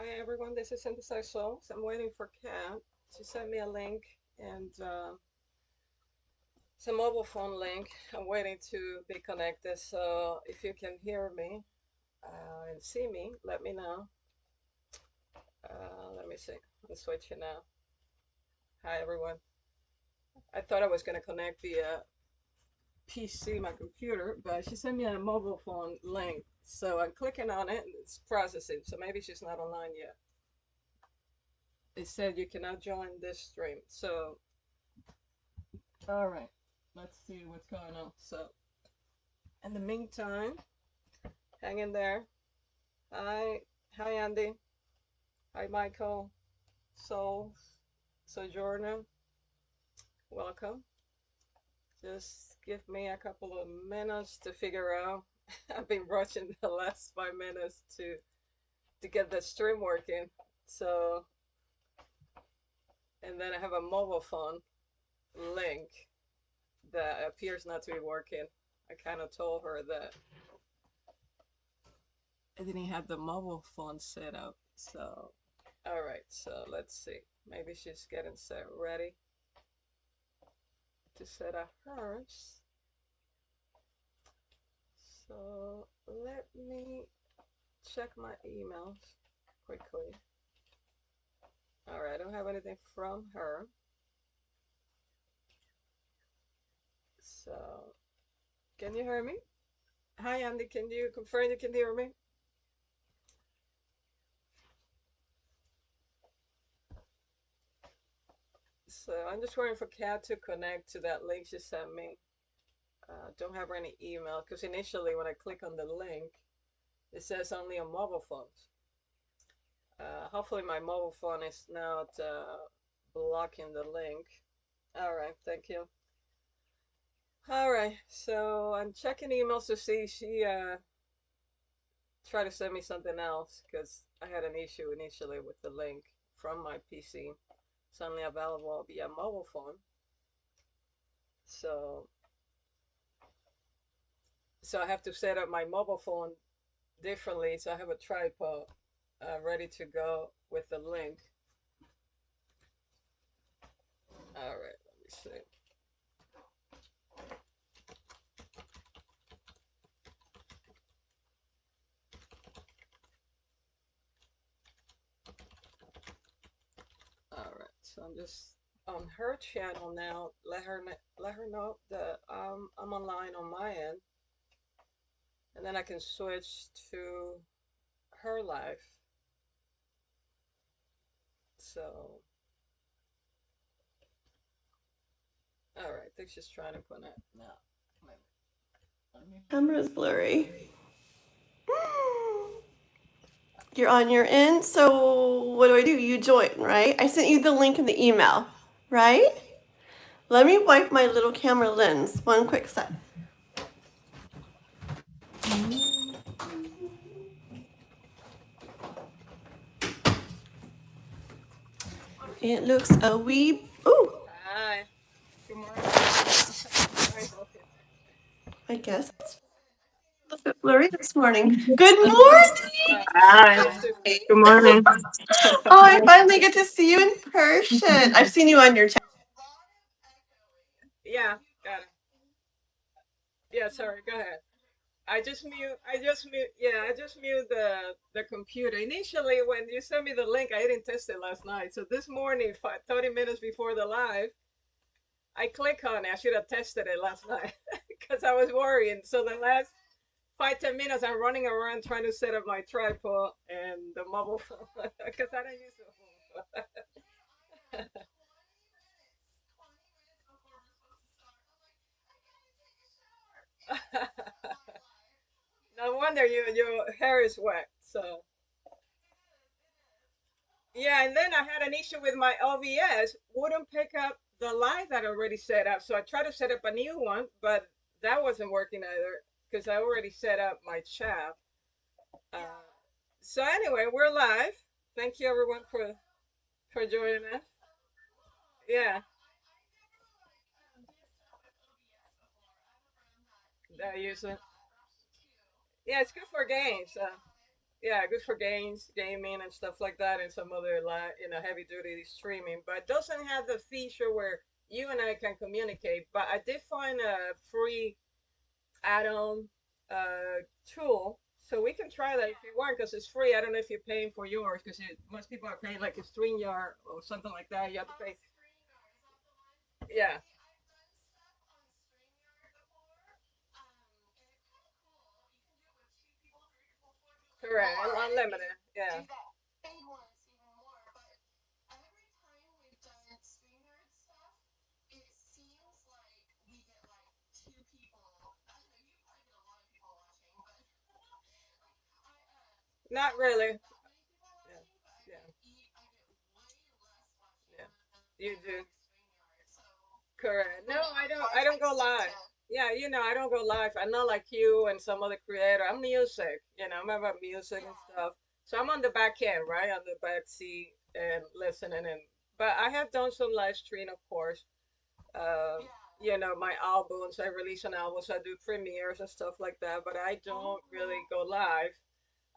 Hi everyone, this is Synthesized Souls. I'm waiting for Kat. She sent me a link and it's a mobile phone link. I'm waiting to be connected. So if you can hear me and see me, let me know. Let me see. I'm switching now. Hi everyone. I thought I was going to connect via PC, my computer, but she sent me a mobile phone link. So I'm clicking on it and it's processing. So maybe she's not online yet. It said you cannot join this stream. So all right, let's see what's going on. So, in the meantime, hang in there. Hi, hi Andy. Hi Michael. Soul, Sojourner. Welcome. Just give me a couple of minutes to figure out. I've been rushing the last 5 minutes to get the stream working. So, and then I have a mobile phone link that appears not to be working. I kind of told her that I didn't have the mobile phone set up. So, all right. So let's see. Maybe she's getting set ready to set up hers. So let me check my emails quickly. All right. I don't have anything from her. So can you hear me? Hi, Andy. Can you confirm you can hear me? So I'm just waiting for Kat to connect to that link she sent me. Don't have any email because initially when I click on the link, it says only on mobile phones. Hopefully my mobile phone is not blocking the link. All right, thank you. All right, so I'm checking emails to see if she tried to send me something else because I had an issue initially with the link from my PC. It's only available via mobile phone. So so I have to set up my mobile phone differently. So I have a tripod ready to go with the link. All right, let me see. All right, so I'm just on her channel now. Let her know that I'm online on my end, and then I can switch to her life. So, all right, I think she's trying to connect now. Camera's blurry. You're on your end, so what do? You join, right? I sent you the link in the email, right? Let me wipe my little camera lens. One quick sec. It looks a wee. Ooh, Hi, good morning. Hi, Sophie. I guess it's a little bit blurry this morning. Good morning! Uh, Hi, just to, good morning. Oh, I finally get to see you in person. I've seen you on your channel. yeah, got it. Yeah, sorry, go ahead. I just mute the computer. Initially, when you sent me the link, I didn't test it last night. So this morning, 30 minutes before the live, I click on it. I should have tested it last night because I was worrying. So the last 5, 10 minutes, I'm running around trying to set up my tripod and the mobile phone because I don't use the phone. No wonder your hair is wet. So yeah, and then I had an issue with my OBS, wouldn't pick up the line that I already set up. So I tried to set up a new one, but that wasn't working either because I already set up my chat. Uh, so anyway, we're live. Thank you everyone for joining us. Yeah, that usually. Yeah, it's good for games. Yeah, good for games, gaming and stuff like that, and some other heavy duty streaming. But it doesn't have the feature where you and I can communicate. But I did find a free add-on tool, so we can try that if you want, because it's free. I don't know if you're paying for yours, because most people are paying like a StreamYard or something like that. You have to pay. Yeah, correct. Unlimited. Yeah. Not really. Yeah. Yeah. Yeah. You do. Correct. No, I don't. I don't go live. Yeah, I don't go live. I'm not like you and some other creator. I'm music. I'm about music and stuff. So I'm on the back end, right, on the back seat and listening. And but I have done some live stream, of course. Uh, my albums. I release an album, so I do premieres and stuff like that. But I don't really go live.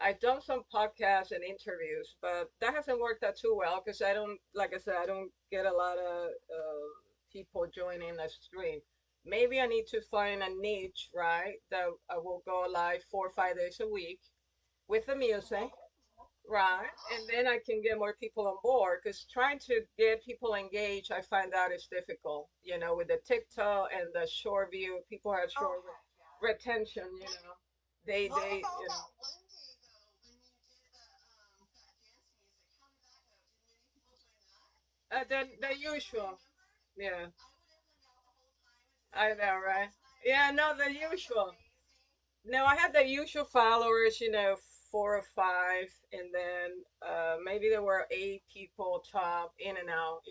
I've done some podcasts and interviews, but that hasn't worked out too well because I don't, like I said, I don't get a lot of people joining the stream. Maybe I need to find a niche, right? That I will go live 4 or 5 days a week with the music, right? And then I can get more people on board because trying to get people engaged, I find out is difficult, with the TikTok and the short view, people have short retention, they. The usual. Yeah, I know, right? Yeah, no, the usual. No, I had the usual followers, 4 or 5, and then maybe there were 8 people top in and out.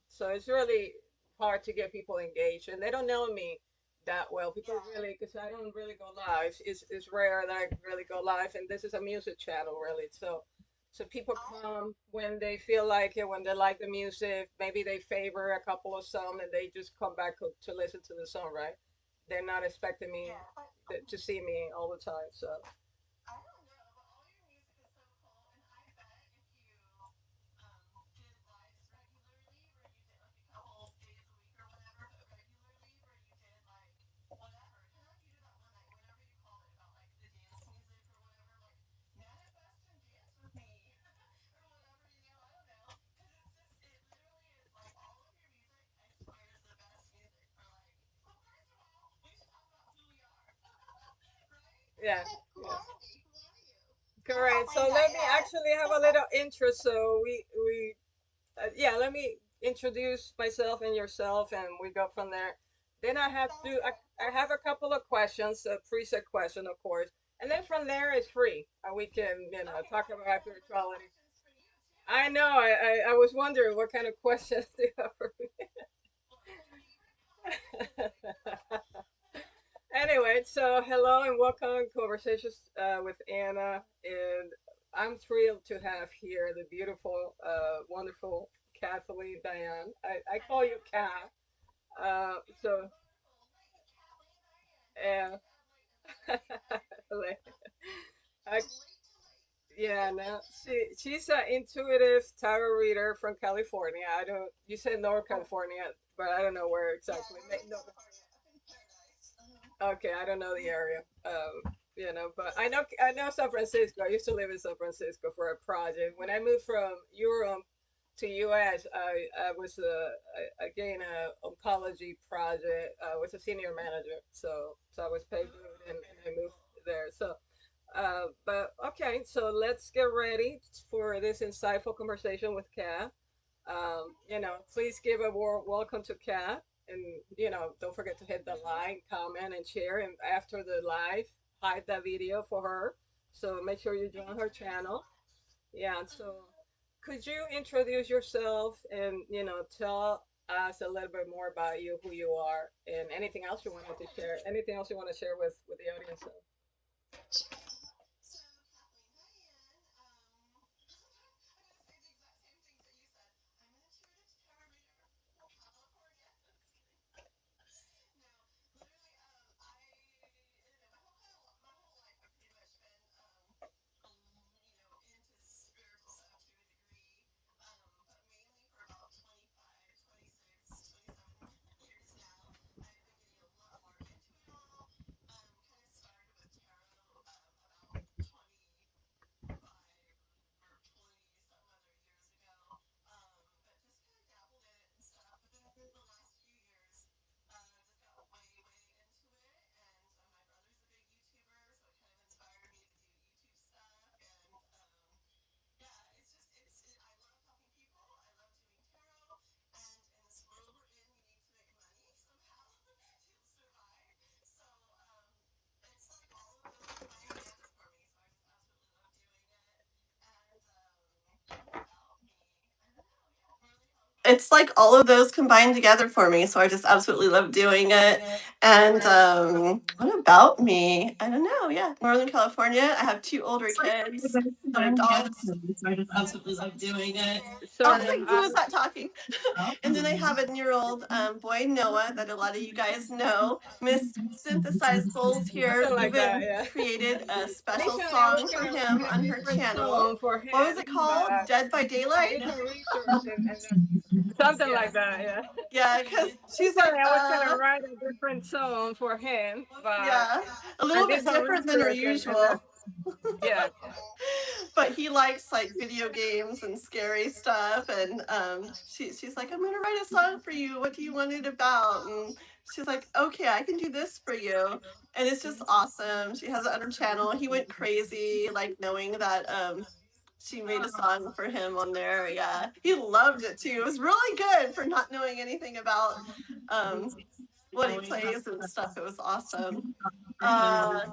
So it's really hard to get people engaged, and they don't know me that well. People really, because I don't really go live. It's rare that I really go live, and this is a music channel, really. So people come when they feel like it, when they like the music. Maybe they favor a couple of songs, and they just come back to listen to the song, right? They're not expecting me to see me all the time. So yeah, yeah. Correct. So let me actually have a little intro. So we yeah. Let me introduce myself and yourself, and we go from there. Then I have a couple of questions, a preset question, of course, and then from there it's free. We can talk about spirituality. I know. I was wondering what kind of questions do you have for me. Anyway, so hello and welcome to Conversations with Anna, and I'm thrilled to have here the beautiful, wonderful Kathleen Diane. I call you Kat. So, uh, like, I, yeah, no, she's an intuitive tarot reader from California. I don't. You said North California, but I don't know where exactly. No, okay, I don't know the area. But I know San Francisco. I used to live in San Francisco for a project. When I moved from Europe to US, I was again a oncology project. I was a senior manager, so I was paid good, and I moved there. But okay, so let's get ready for this insightful conversation with Kat. Please give a warm welcome to Kat. And, don't forget to hit the like, comment, and share. And after the live, hide that video for her. So make sure you join her channel. Yeah. So could you introduce yourself and, tell us a little bit more about you, who you are, and anything else you wanted to share? Anything else you want to share with the audience? it's like all of those combined together for me. So I just absolutely love doing it. And what about me? I don't know. Yeah, Northern California. I have 2 older kids that are dogs. So I just absolutely love doing it. So I was like, who is that talking? And then I have a 9-year-old boy, Noah, that a lot of you guys know. Miss Synthesized Souls here Something like that, even yeah. created a special Recently, I was song for gonna him make a on her different channel. song for What was him, it called? but Dead by I Daylight? did some research and something like that, yeah. Yeah, because she's like, Recently, I was gonna write a different song for him, but yeah, a I little did bit some different than her research usual. yeah. But he likes like video games and scary stuff, and she's like, I'm gonna write a song for you. What do you want it about? And she's like, okay, I can do this for you. And it's just awesome. She has it on her channel. He went crazy, like knowing that she made a song for him on there. Yeah, he loved it too. It was really good for not knowing anything about what he plays and stuff. It was awesome. I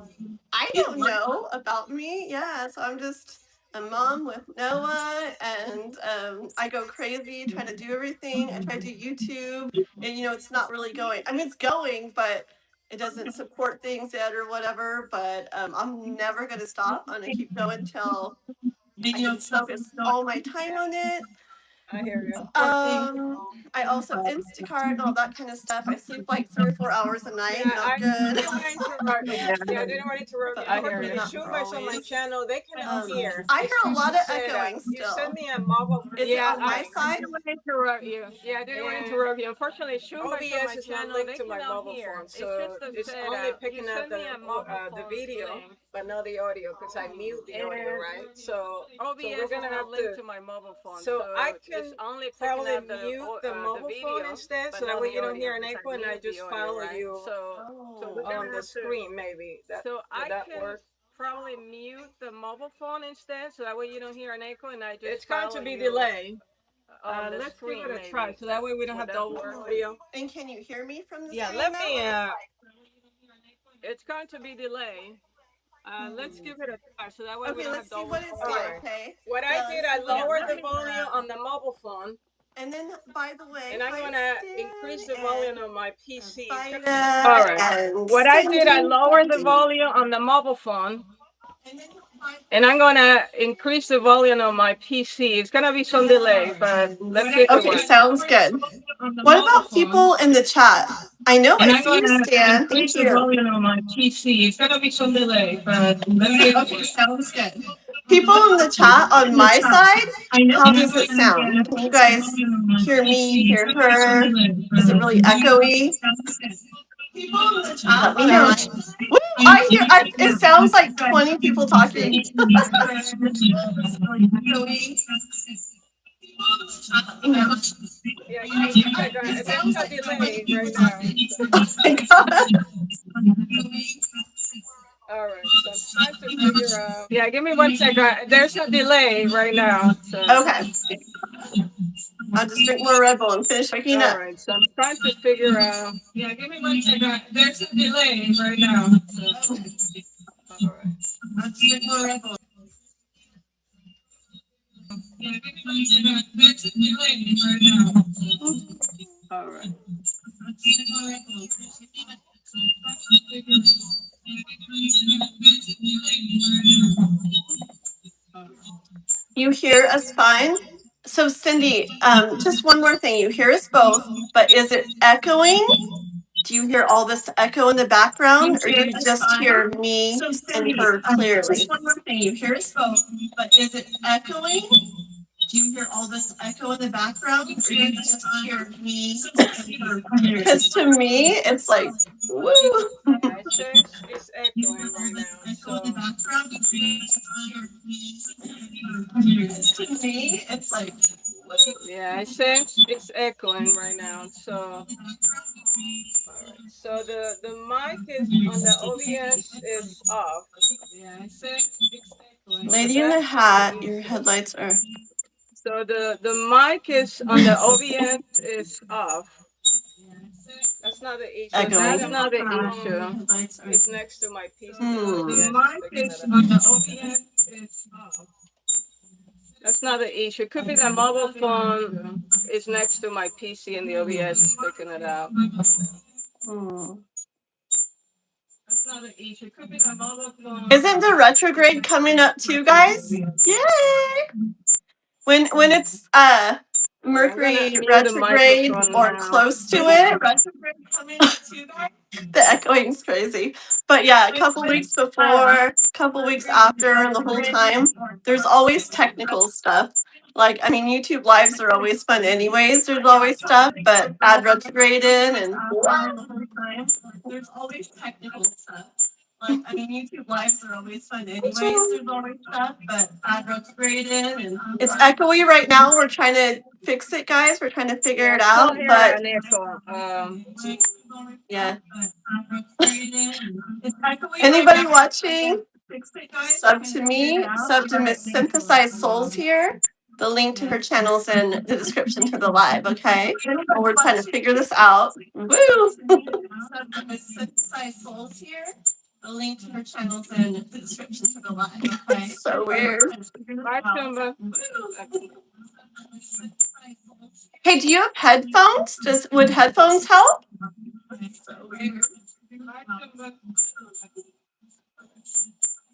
don't know about me. Yeah, so I'm just a mom with Noah, and I go crazy trying to do everything. I try to do YouTube, and it's not really going. I mean, it's going, but it doesn't support things yet or whatever. But I'm never gonna stop. I'm gonna keep going till I can focus all my time on it. I hear you. I also Instacart and all that kind of stuff. I sleep like 3 or 4 hours a night. Yeah, Not I good. didn't want to interrupt you. Yeah, I didn't want to interrupt But you. hopefully Unfortunately, not for Shumba's on my always. channel. They cannot hear. I It's hear a used lot to of say that echoing you send still. me a mobile. Is it on my side? I didn't want to interrupt you. Yeah, I didn't want to interrupt you. Unfortunately, Shumba's on my OBS is not channel. linked to my mobile phone, so it's only picking up the video, but not the audio because I mute the audio, right? So we're gonna have to. To my mobile phone, So I can it's only probably picking up mute the mobile phone video, instead, but so that not way the you don't audio hear an because I echo, and I mute the just audio, follow right? you So we're on gonna the have to. screen, maybe. So I Would that can work? probably mute the mobile phone instead, so that way you don't hear an echo, and I just It's going to follow be you delay. on the Let's give screen, it a try, maybe. so that way we don't Would have that double work? audio. And can you hear me from the Yeah, screen let now? me. It's going to be delay. Let's give it a try, so that way we Okay, don't let's have see double what it's audio. like. Okay. What Yeah, I did, let's I see what it's lowered the like. volume on the mobile phone, And then, by the way, and I'm hi gonna Stan increase the volume on my PC. Vida All right. and What I did, I Cindy. lowered the volume on the mobile phone, and I'm gonna increase the volume on my PC. It's gonna be some delay, but let's see if it Okay, works. sounds good. What about people in the chat? I know And I I'm see you, gonna Stan. increase Thank the you. volume on my PC. It's gonna be some delay, but let's see if it Okay, works. sounds good. People in the chat on my side, how does it sound? Can you guys hear me, hear her? Is it really echoey? Let me know. Woo, it sounds like 20 people talking. Yeah, give me 1 second. There's a delay right now. Oh my god. All right, so I'm trying to figure out. Yeah, give me 1 second. There's a delay right now. So. Okay. I'll just drink more Red Bull and finish waking All up. right, so I'm trying to figure out. Yeah, give me 1 second. There's a delay right now. So. All right. Let's drink more Red Bull. Yeah, give me 1 second. There's a delay right now. So. All right. Let's drink more Red Bull. You hear us fine? So Cindy, just one more thing. You hear us both, but is it echoing? Do you hear all this echo in the background, or do you just hear me and her clearly? Just one more thing. You hear us both, but is it echoing? Do you hear all this echo in the background, or do you just hear me and her clearly? Because to me, it's like, woo. I say it's echoing right now. So. To me, it's like, woo. Yeah, I sense it's echoing right now. So. All right. So the mic is on the OBS is off. Yeah, I sense it's echoing. Lady in a hat, your headlights are. So the mic is on the OBS is off. That's not the issue. Echoing. That's not the issue. It's next to my PC. The mic is on the OBS is off. That's not the issue. It could be that mobile phone is next to my PC and the OBS is picking it out. Hmm. That's not an issue. It could be that mobile phone. Isn't the retrograde coming up too, guys? Yay! When it's Okay, I'm gonna Mercury mute the retrograde microphone or now. close to it, the echoing's crazy. But yeah, a couple weeks before, a couple weeks after, and the whole time, there's always technical stuff. Like, I mean, YouTube lives are always fun anyways. There's always stuff, but add retrograde in and there's always technical stuff. Like, I mean, YouTube lives are always fun anyways. There's always stuff, but add retrograde in and it's echoey right now. We're trying to fix it, guys. We're trying to figure Yeah, it I still out, hear but an echo. yeah. Anybody watching? Sub to me, sub to Miss Synthesized Souls here. The link to her channel's in the description to the live, okay? Well, we're trying to figure this out. Woo! Sub to Miss Synthesized Souls here. The link to her channel's in the description to the live, okay? So weird. Bye, Tumba. Hey, do you have headphones? Would headphones help? So weird.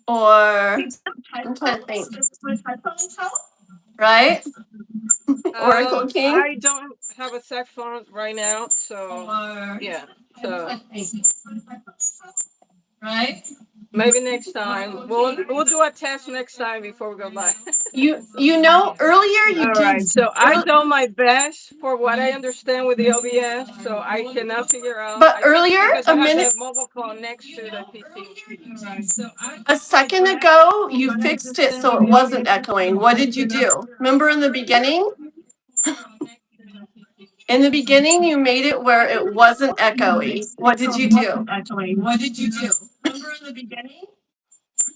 Or I'm trying to think. Right? Oracle King. I don't have a cell phone right now, so yeah. So Right? maybe next time. We'll do a test next time before we go live. You know, earlier you All did. right. So I do my best for what I understand with the OBS. So I cannot figure out. But earlier, because a I have minute, that mobile phone next to the PC. a second ago, you fixed it so it wasn't echoing. What did you do? Remember in the beginning? In the beginning, you made it where it wasn't echoey. What did you do? Actually, what did you do? Remember in the beginning?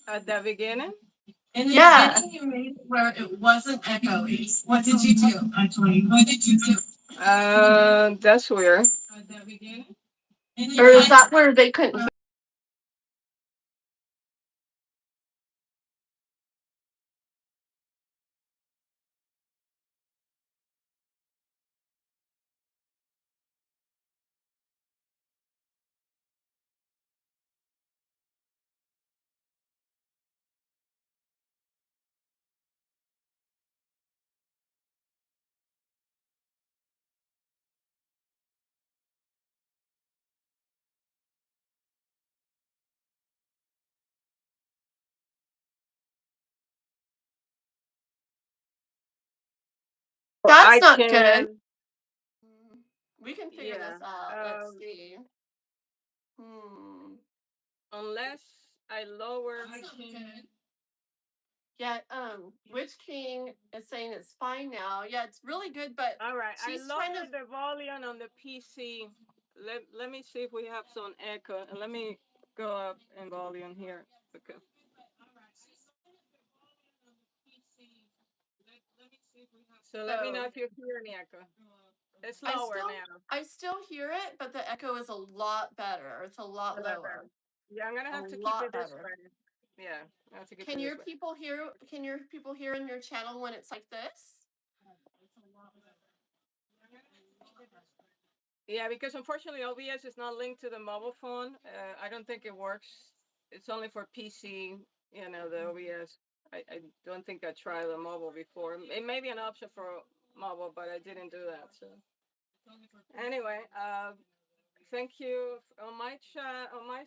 At the beginning? In the beginning, you made it where it wasn't echoey. What did you do? Actually, what did you do? That's weird. At the beginning? Or is that where they couldn't hear? That's not good. We can figure this out. Let's see. Unless I lower. Yeah, Witch King is saying it's fine now. Yeah, it's really good, but All right, I she's trying lowered the volume on the PC. Let me see if we have some echo, and let me go up in volume here. Okay. So let me know if you hear any echo. It's lower now. I still hear it, but the echo is a lot better. It's a lot lower. Yeah, I'm gonna have to keep it this way. Yeah, I have to keep it this way. Can your people hear? Can your people hear in your channel when it's like this? Yeah, because unfortunately OBS is not linked to the mobile phone. I don't think it works. It's only for PC. You know, the OBS. I don't think I tried the mobile before. It may be an option for mobile, but I didn't do that. So anyway, thank you. On my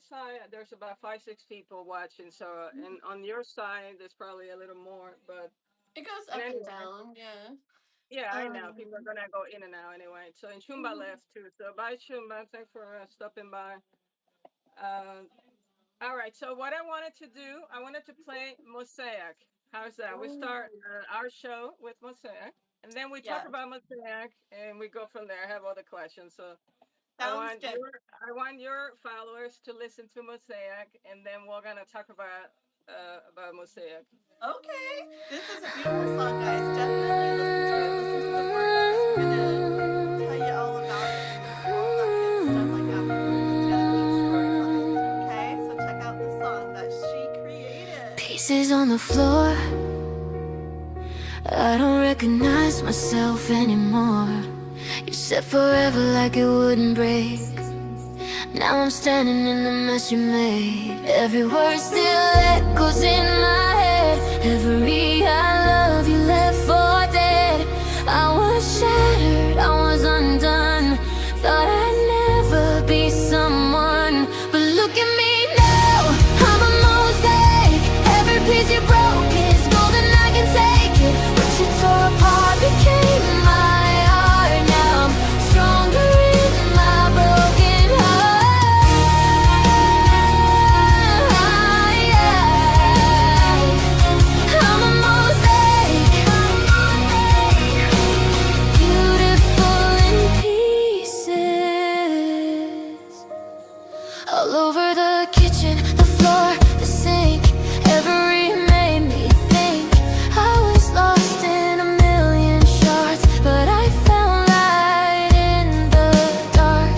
side, there's about 5-6 people watching. So and on your side, there's probably a little more, but it goes up and down. Yeah. Yeah, I know. People are gonna go in and out anyway. So and Chumba left too. So bye Chumba. Thanks for stopping by. All right. So what I wanted to do, I wanted to play Mosaic. How's that? We start our show with Mosaic, and then we talk about Mosaic, and we go from there. I have other questions. So I want your followers to listen to Mosaic, and then we're gonna talk about Mosaic. Okay, this is a beautiful song, guys. Definitely listen to it. Listen to the words. We're gonna tell you all about it and all that good stuff like afterwards. It's got a neat storyline. Okay, so check out the song that she created. Pieces on the floor. I don't recognize myself anymore. You said forever like it wouldn't break. Now I'm standing in the mess you made. Every word still echoes in my head. Every I love you left for dead. I was shattered, I was undone. Thought I'd never be someone. But look at me now, I'm a mosaic. Every piece you broke is golden, I can take it. What you tore apart became my art. Now I'm stronger in my broken heart. Yeah. I'm a mosaic, beautiful in pieces. All over the kitchen, the floor, the sink. Every made me think I was lost in a million shards, but I found light in the dark.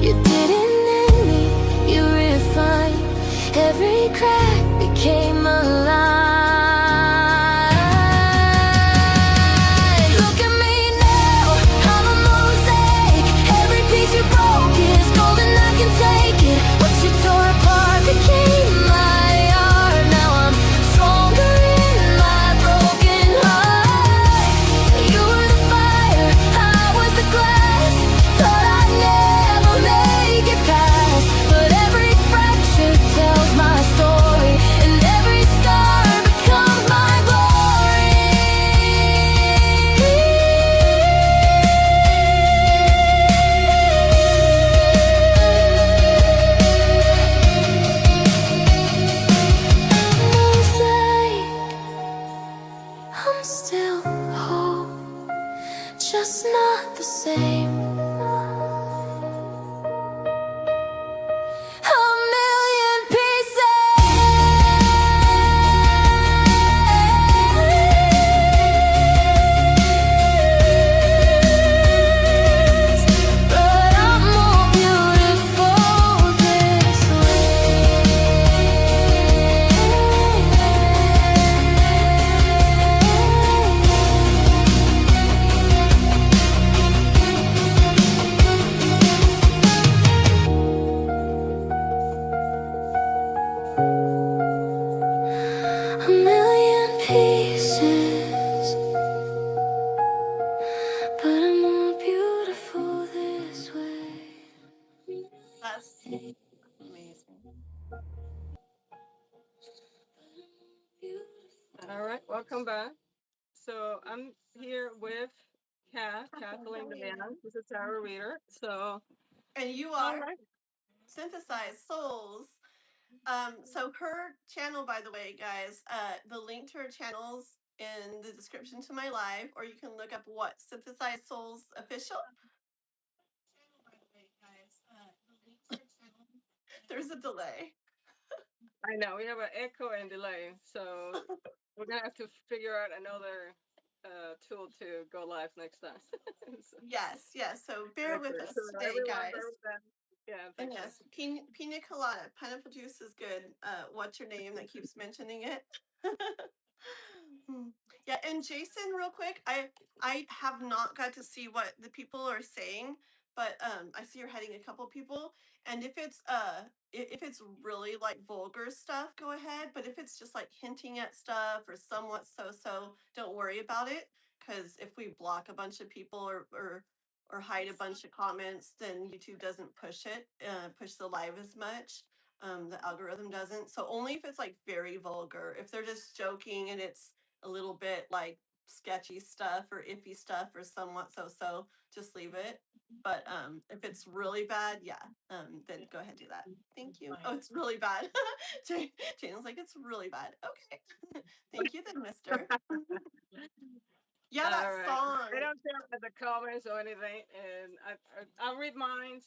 You didn't end me, you refined. Every crack became a line. Look at me now, I'm a mosaic. Every piece you broke is golden, I can take it. What you tore apart became my art. Now I'm stronger in my broken heart. You were the fire, I was the glass. Thought I'd never make it past, but every fracture tells my story, and every scar becomes my glory. Mosaic, I'm still whole, just not the same. A million pieces, but I'm more beautiful this way. A million pieces, but I'm more beautiful this way. That's amazing. All right, welcome back. So I'm here with Kathleen Diane. She's a tarot reader. So, And you all are right. Synthesized Souls. So her channel, by the way, guys, the link to her channel's in the description to my live, or you can look up what Synthesized Souls official. There's a delay. I know we have an echo and delay, so we're gonna have to figure out another tool to go live next time. So, Yes, yes. So bear with okay, us so today, everyone, guys. bear with that. Yeah, And thank you. yes, pina colada, pineapple juice is good. What's your name that keeps mentioning it? Hmm. Yeah, and Jason, real quick, I have not got to see what the people are saying, but I see you're heading a couple people, and if it's really like vulgar stuff, go ahead. But if it's just like hinting at stuff or somewhat so, don't worry about it. Because if we block a bunch of people or hide a bunch of comments, then YouTube doesn't push the live as much. The algorithm doesn't. So only if it's like very vulgar. If they're just joking and it's a little bit like sketchy stuff or iffy stuff or somewhat so, just leave it. But if it's really bad, yeah, then go ahead and do that. Thank you. Oh, it's really bad. Jane's like, it's really bad. Okay. Thank you then, mister. Yeah, that All right. song. I don't care about the comments or anything, and I'll read mine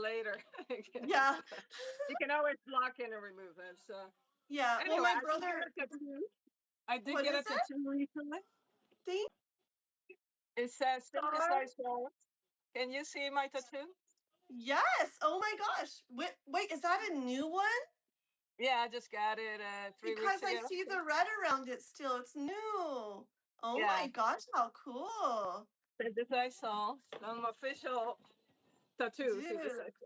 later. Yeah. So, you can always block in and remove that. So Yeah. Well, anyway, my I did get brother, a tattoo. I did what get is a it? tattoo recently. Thank It says God. Synthesized Souls. Can you see my tattoo? Yes. Oh my gosh. Wait, is that a new one? Yeah, I just got it 3 weeks Because I ago. see the red around it still. It's new. Oh my Yeah, gosh, how cool. Synthesized Souls. I'm official tattoo. Dude, Synthesized.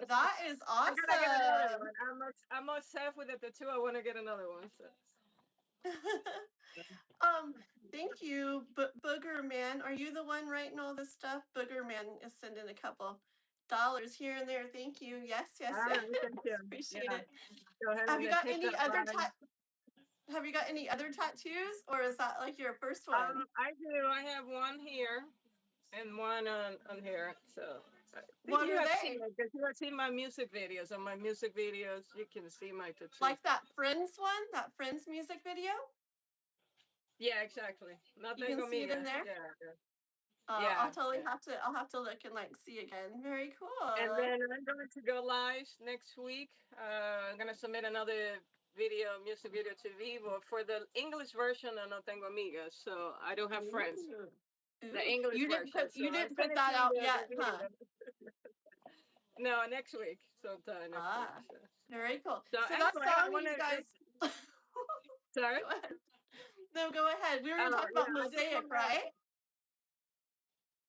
that is I'm gonna get another awesome. one. I'm obsessed with the tattoo. I want to get another one. So. um, thank you, Booger Man. Are you the one writing all this stuff? Booger Man is sending a couple dollars here and there. Thank you. Yes, All yes, yes. right, thank you. Appreciate Yeah, it. go ahead Have you and got take any that other ride. have you got any other tattoos, or is that like your first one? I do. I have one here and one on here. So I think What you are have seen they? it because you have seen my music videos. On my music videos, you can see my tattoo. Like that Friends one, that Friends music video? Yeah, exactly. No You can tengo see it in migas. there. Yeah, I'll yeah, totally yeah. have to. I'll have to look and like see again. Very And cool. then I'm going to go live next week. I'm gonna submit another video, music video to Vivo for the English version of No Tengo Amigas. So I don't have friends. Ooh. The Ooh. English version. So You I'm didn't put that finishing out the yet, video. huh? No, next week, sometime next week. Ah, So, very cool. so So that anyway, I song want you to. guys Sorry. go ahead. No, go ahead. We were gonna Oh talk yeah, about I just Mosaic, want to. right?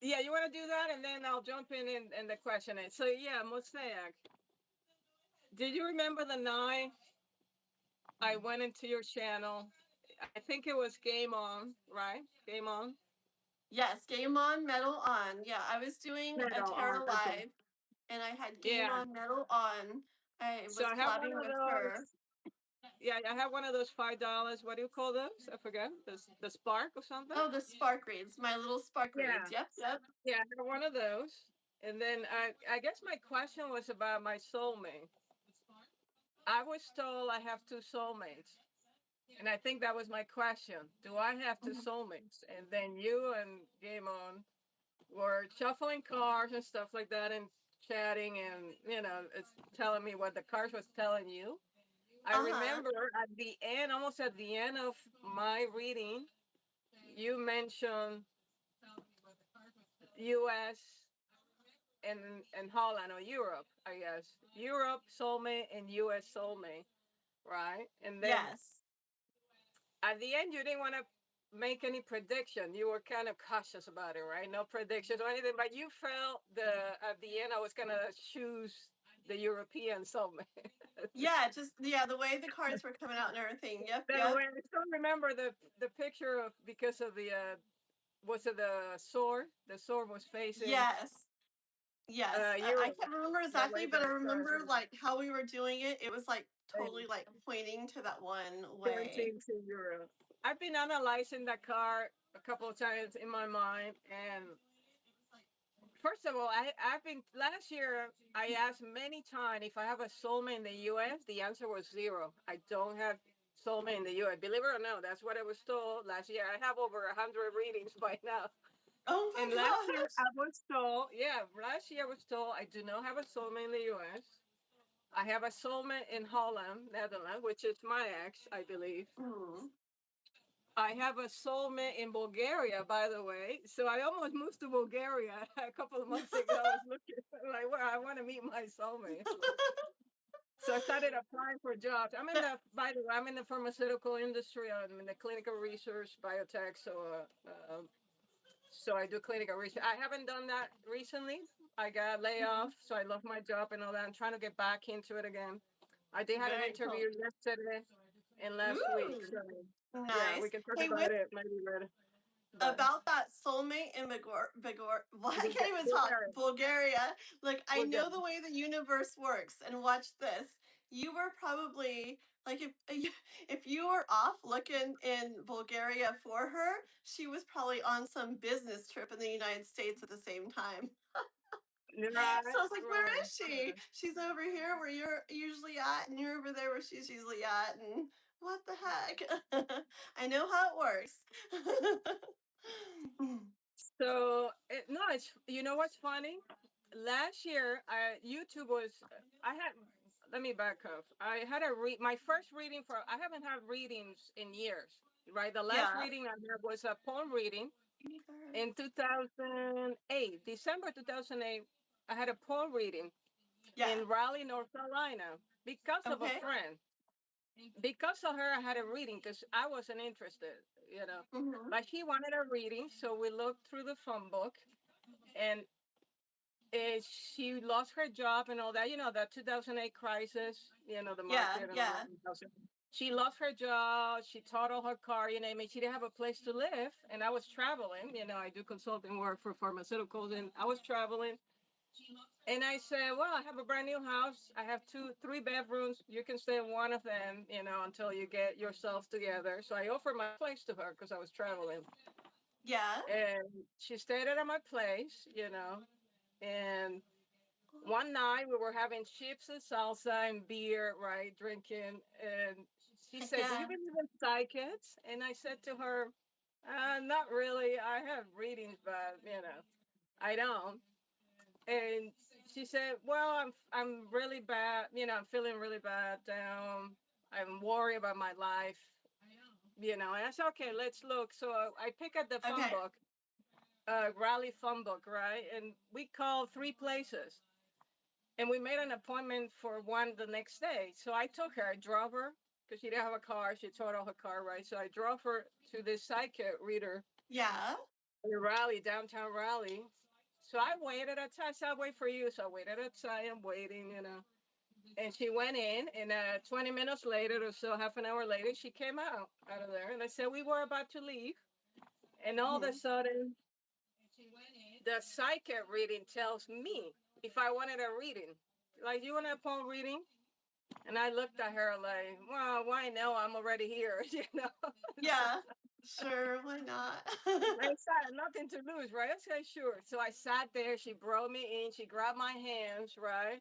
Yeah, you want to do that, and then I'll jump in the question. So yeah, Mosaic. Did you remember the night I went into your channel? I think it was Game On, right? Game On. Yes, Game On, Metal On. Yeah, I was doing a Metal On. Terra Okay. Live and I had Game Yeah. On, Metal On. I So was I have one collabing of with her. those. Yeah, I have one of those $5. What do you call those? I forget. The Spark or something. Oh, the spark reads, my little spark reads. Yeah. Yep, yep. Yeah, I have one of those. And then I guess my question was about my soulmate. I was told I have two soulmates. And I think that was my question. Do I have two Mhm. soulmates? And then you and Game On were shuffling cards and stuff like that and chatting and, it's telling me what the cards was telling you. I Uh-huh. remember at the end, almost at the end of my reading, you mentioned US and Holland or Europe, I guess. Europe soulmate and US soulmate, right? And then Yes. at the end, you didn't want to make any prediction. You were kind of cautious about it, right? No predictions or anything, but you felt at the end I was gonna choose the European soulmate. Yeah, the way the cards were coming out and everything. Yep, That yep. way, I still remember the picture of because of the was it the sword? The sword was facing Yes. Yes. I Europe. can't remember That exactly, way, but I the remember like how we were doing it. It was like totally like pointing to that one way. 17 to Europe. I've been analyzing that card a couple of times in my mind, and first of all, I've been last year. I asked many times if I have a soulmate in the U.S. The answer was zero. I don't have soulmate in the U.S. Believe it or not, that's what I was told last year. I have over 100 readings by now. Oh And my last year gosh. I was told, yeah, last year I was told I do not have a soulmate in the U.S. I have a soulmate in Holland, Netherlands, which is my ex, I believe. Hmm. I have a soulmate in Bulgaria, by the way. So I almost moved to Bulgaria a couple of months ago. I was looking like, well, I want to meet my soulmate. So I started applying for jobs. That- By the way, I'm in the pharmaceutical industry. I'm in the clinical research, biotech. So I do clinical research. I haven't done that recently. I got laid off, Mhm. so I love my job and all that. I'm trying to get back into it again. I did had an Very cool. interview yesterday and last week. So Ooh, yeah, we nice. can talk Hey, with about it maybe later. But about that soulmate in well, I can't even talk. Bulgaria, Bulgaria. Like, I know Bulgaria. the way the universe works. And watch this. You were probably like if you were off looking in Bulgaria for her, she was probably on some business trip in the United States at the same time. So I Right, was like, where right, is she? right. She's over here where you're usually at, and you're over there where she's usually at. And what the heck? I know how it works. So no, it's what's funny. Last year, YouTube was I had. Let me back up. I had my first reading for. I haven't had readings in years. Right, the last Yeah. reading I had was a poem reading in Universe. 2008, December 2008. I had a poem reading Yeah. in Raleigh, North Carolina, because of a Okay. friend. because of her, I had a reading because I wasn't interested, you know. Mm-hmm. But she wanted a reading, so we looked through the phone book, and she lost her job and all that. You know, the 2008 crisis. You know, the Yeah, market and all yeah. that. She lost her job. She totaled her car. You know, I mean, she didn't have a place to live, and I was traveling. You know, I do consulting work for pharmaceuticals, and I was traveling. And I said, well, I have a brand new house. I have three bedrooms. You can stay in one of them, you know, until you get yourself together. So I offered my place to her because I was traveling. Yeah. And she stayed at my place, you know. And one night we were having chips and salsa and beer, right, drinking. And she Heck said, do you yeah. believe in psychics? And I said to her, not really. I have readings, but, you know, I don't. And she said, "Well, I'm really bad. You know, I'm feeling really bad down. I'm worried about my life. You know." And I said, "Okay, let's look." So I pick up the phone Okay. book, Raleigh phone book, right? And we called three places, and we made an appointment for one the next day. So I took her, I drove her because she didn't have a car. She totaled her car, right? So I drove her to this psychic reader Yeah. in Raleigh, downtown Raleigh. So I waited outside. I said, I'll wait for you. So I waited outside. I'm waiting, you know. And she went in, and 20 minutes later or so, half an hour later, she came out of there. And I said, we were about to leave. And all of a Mm-hmm. sudden, the psychic reading tells me if I wanted a reading. Like, you want a phone reading? And I looked at her like, well, why no? I'm already here, you know? So Yeah. Sure, why not? I said, nothing to lose, right? I said, sure. So I sat there. She brought me in. She grabbed my hands, right?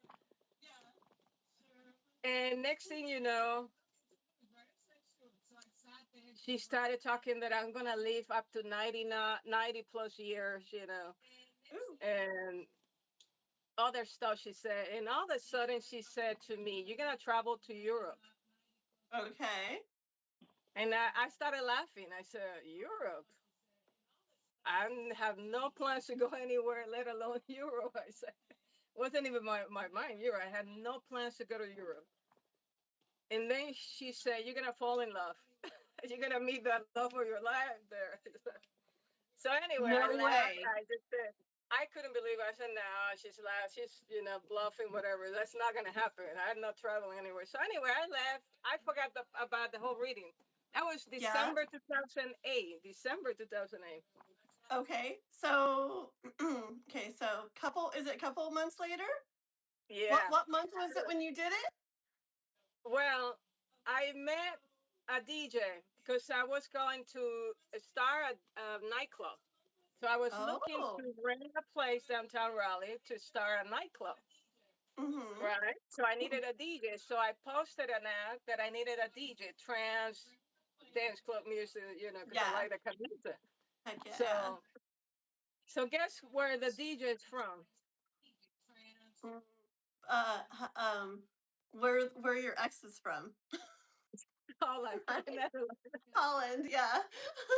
And next thing you know, she started talking that I'm gonna live up to 90 plus years, you know, Ooh. and other stuff she said. And all of a sudden she said to me, you're gonna travel to Europe. Okay. And I started laughing. I said, Europe? I have no plans to go anywhere, let alone Europe. I said, wasn't even my mind, Europe. I had no plans to go to Europe. And then she said, you're gonna fall in love. You're gonna meet the love of your life there. So anyway, I No laughed. way. I just said, I couldn't believe it. I said, no, she's laughed. She's, you know, bluffing, whatever. That's not going to happen. I'm not traveling anywhere. So anyway, I left. I forgot about the whole reading. That was Yeah. December 2008. December 2008. Okay. So okay, so couple is it a couple months later? Yeah. What month was it when you did it? Well, I met a DJ because I was going to start a nightclub. So I was looking to Oh. rent a place downtown Raleigh to start a nightclub. Mm-hmm. Right. So I needed a DJ. So I posted an ad that I needed a DJ, trance, dance club music, you know, because I Yeah. like the camisa. Heck yeah. So, so guess where the DJ is from? Mm, h- um, where your ex is from? Holland, Right? Netherlands. Holland. Yeah.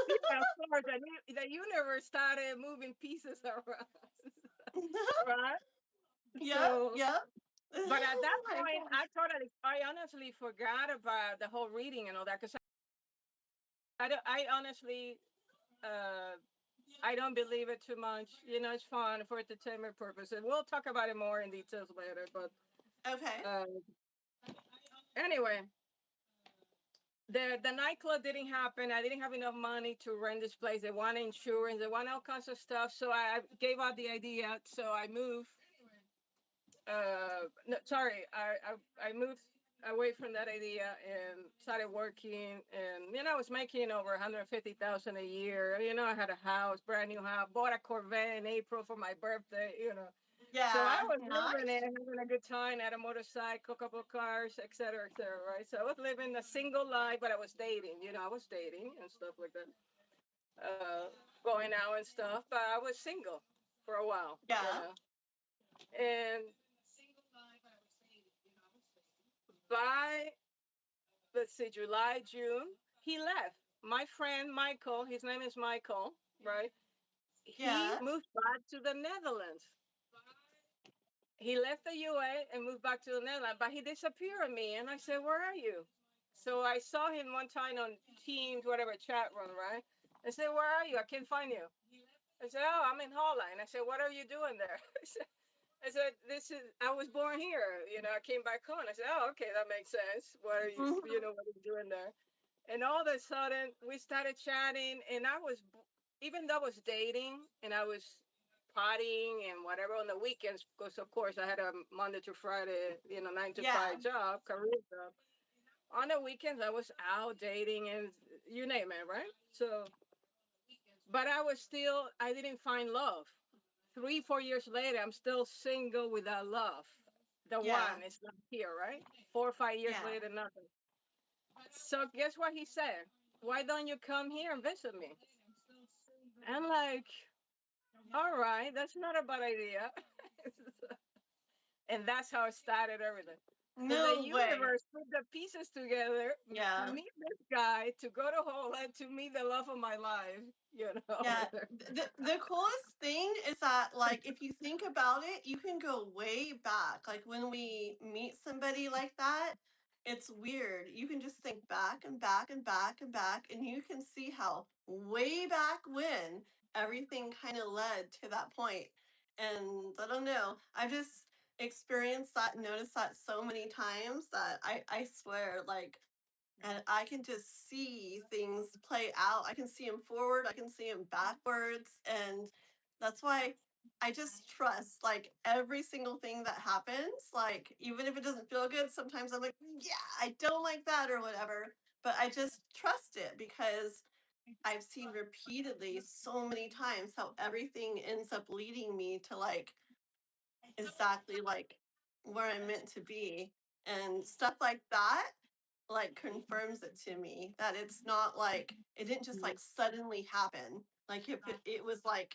Yeah, of course. The universe started moving pieces around, right? Yep. So, Yep. but at that Oh my point, gosh. I honestly forgot about the whole reading and all that because I honestly uh, I don't believe it too much. You know, it's fun for entertainment purposes. We'll talk about it more in details later. But Okay. uh, anyway, the nightclub didn't happen. I didn't have enough money to rent this place. They want insurance. They want all kinds of stuff. So I gave out the idea. So I moved. No, sorry, I moved away from that idea and started working. And you know, I was making over 150,000 a year. You know, I had a house, brand new house, bought a Corvette in April for my birthday. You know, so I Yeah. was living it, Nice. having a good time, had a motorcycle, couple of cars, et cetera, right? So I was living a single life, but I was dating. You know, I was dating and stuff like that, uh, going out and stuff. But I was single for a while. You Yeah. know, and by let's see, July, June, he left. My friend Michael, his name is Michael, right? He Yeah. moved back to the Netherlands. He left the UA and moved back to the Netherlands, but he disappeared on me. And I said, where are you? So I saw him one time on Teams, whatever chat room, right? I said, "Where are you? I can't find you." I said, "Oh, I'm in Holland." I said, "What are you doing there?" I said, "This is. I was born here. I came back home." I said, "Oh, okay, that makes sense. What are you? Mhm. What are you doing there?" And all of a sudden, we started chatting, and even though I was dating and I was partying and whatever on the weekends, because of course I had a Monday to Friday, 9 to 5 Yeah. job, career job. On the weekends, I was out dating and you name it, right? So, but I didn't find love. 3, 4 years later, I'm still single without love. The Yeah. one is not here, right? 4 or 5 years Yeah. later, nothing. So guess what he said? Why don't you come here and visit me? I'm like, all right, that's not a bad idea. And that's how it started everything. So the No way. universe put the pieces together to Yeah. meet this guy, to go to Holland, to meet the love of my life, Yeah, over there. the coolest thing is that, like, if you think about it, you can go way back. Like when we meet somebody like that, it's weird. You can just think back and back and back and back, and you can see how way back when everything kind of led to that point. And I don't know, I just experienced that, noticed that so many times that I swear, like, and I can just see things play out. I can see him forward, I can see him backwards, and that's why I just trust like every single thing that happens. Like even if it doesn't feel good, sometimes I'm like, yeah, I don't like that or whatever, but I just trust it because I've seen repeatedly so many times how everything ends up leading me to like exactly like where I'm meant to be and stuff like that like confirms it to me that it's not like it didn't just like suddenly happen. Like it was like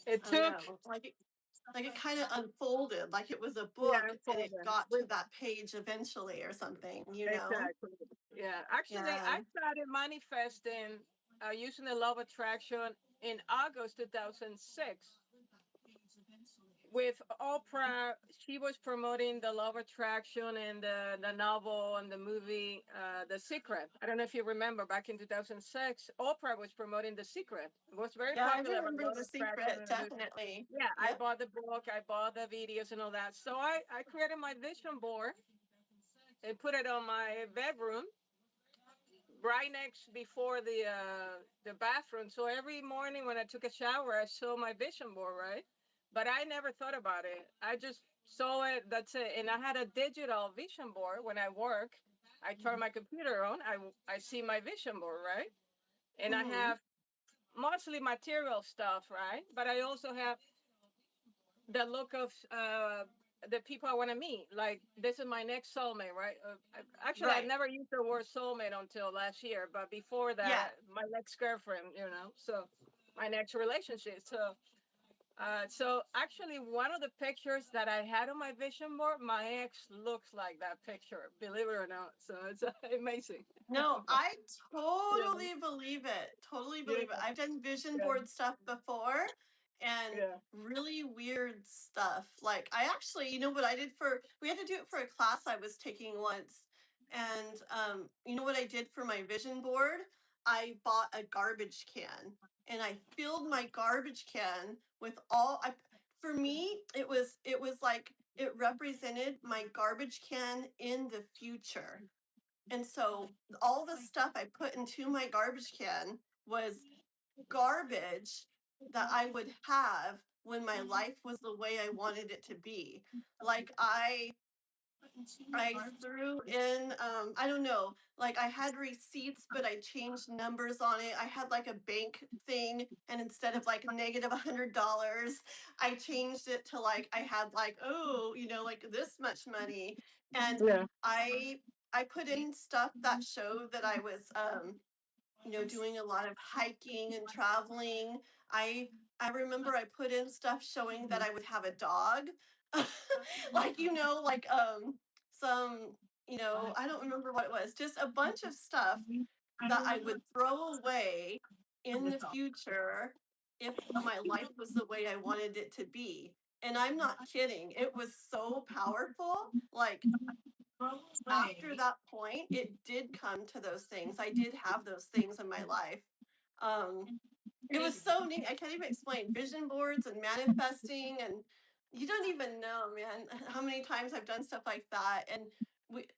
It I don't took, know, like it kind of unfolded like it was a yeah, book and it unfolding. got to that page eventually or something, you know? Exactly. Yeah. Actually, Yeah. I started manifesting using the law of attraction in August 2006 with Oprah. She was promoting the law of attraction and the novel and the movie The Secret. I don't know if you remember back in 2006, Oprah was promoting The Secret. It was very Yeah, I popular about remember law of The attraction. Secret, And definitely. yeah, I Yep. bought the book, I bought the videos and all that. So I created my vision board and put it on my bedroom right next before the bathroom. So every morning when I took a shower, I saw my vision board, right? But I never thought about it. I just saw it. That's it. And I had a digital vision board when I work. I turn my computer on. I see my vision board, right? And I Hmm. have mostly material stuff, right? But I also have the look of the people I want to meet. Like this is my next soulmate, right? Actually, I Right. never used the word soulmate until last year, but before Yeah. that, my next girlfriend, so my next relationship. So actually, one of the pictures that I had on my vision board, my ex looks like that picture. Believe it or not, so it's amazing. No, I Yeah, totally believe it. Totally yeah, believe it. I've done vision yeah, board stuff before and yeah. really weird stuff. Like I actually, you know what I did for we had to do it for a class I was taking once. And you know what I did for my vision board? I bought a garbage can and I filled my garbage can with all I for me it was like it represented my garbage can in the future, and so all the stuff I put into my garbage can was garbage that I would have when my life was the way I wanted it to be. Like I threw in I don't know, like I had receipts but I changed numbers on it. I had like a bank thing and instead of like negative $100, I changed it to like I had like, oh, like this much money. And Yeah. I I put in stuff that showed that I was doing a lot of hiking and traveling. I remember I put in stuff showing that I would have a dog. Like like some I don't remember what it was, just a bunch of stuff that I would throw away in the future if my life was the way I wanted it to be. And I'm not kidding. It was so powerful. Like after that point, it did come to those things. I did have those things in my life. Um, it was so neat. I can't even explain vision boards and manifesting, and you don't even know, man, how many times I've done stuff like that. And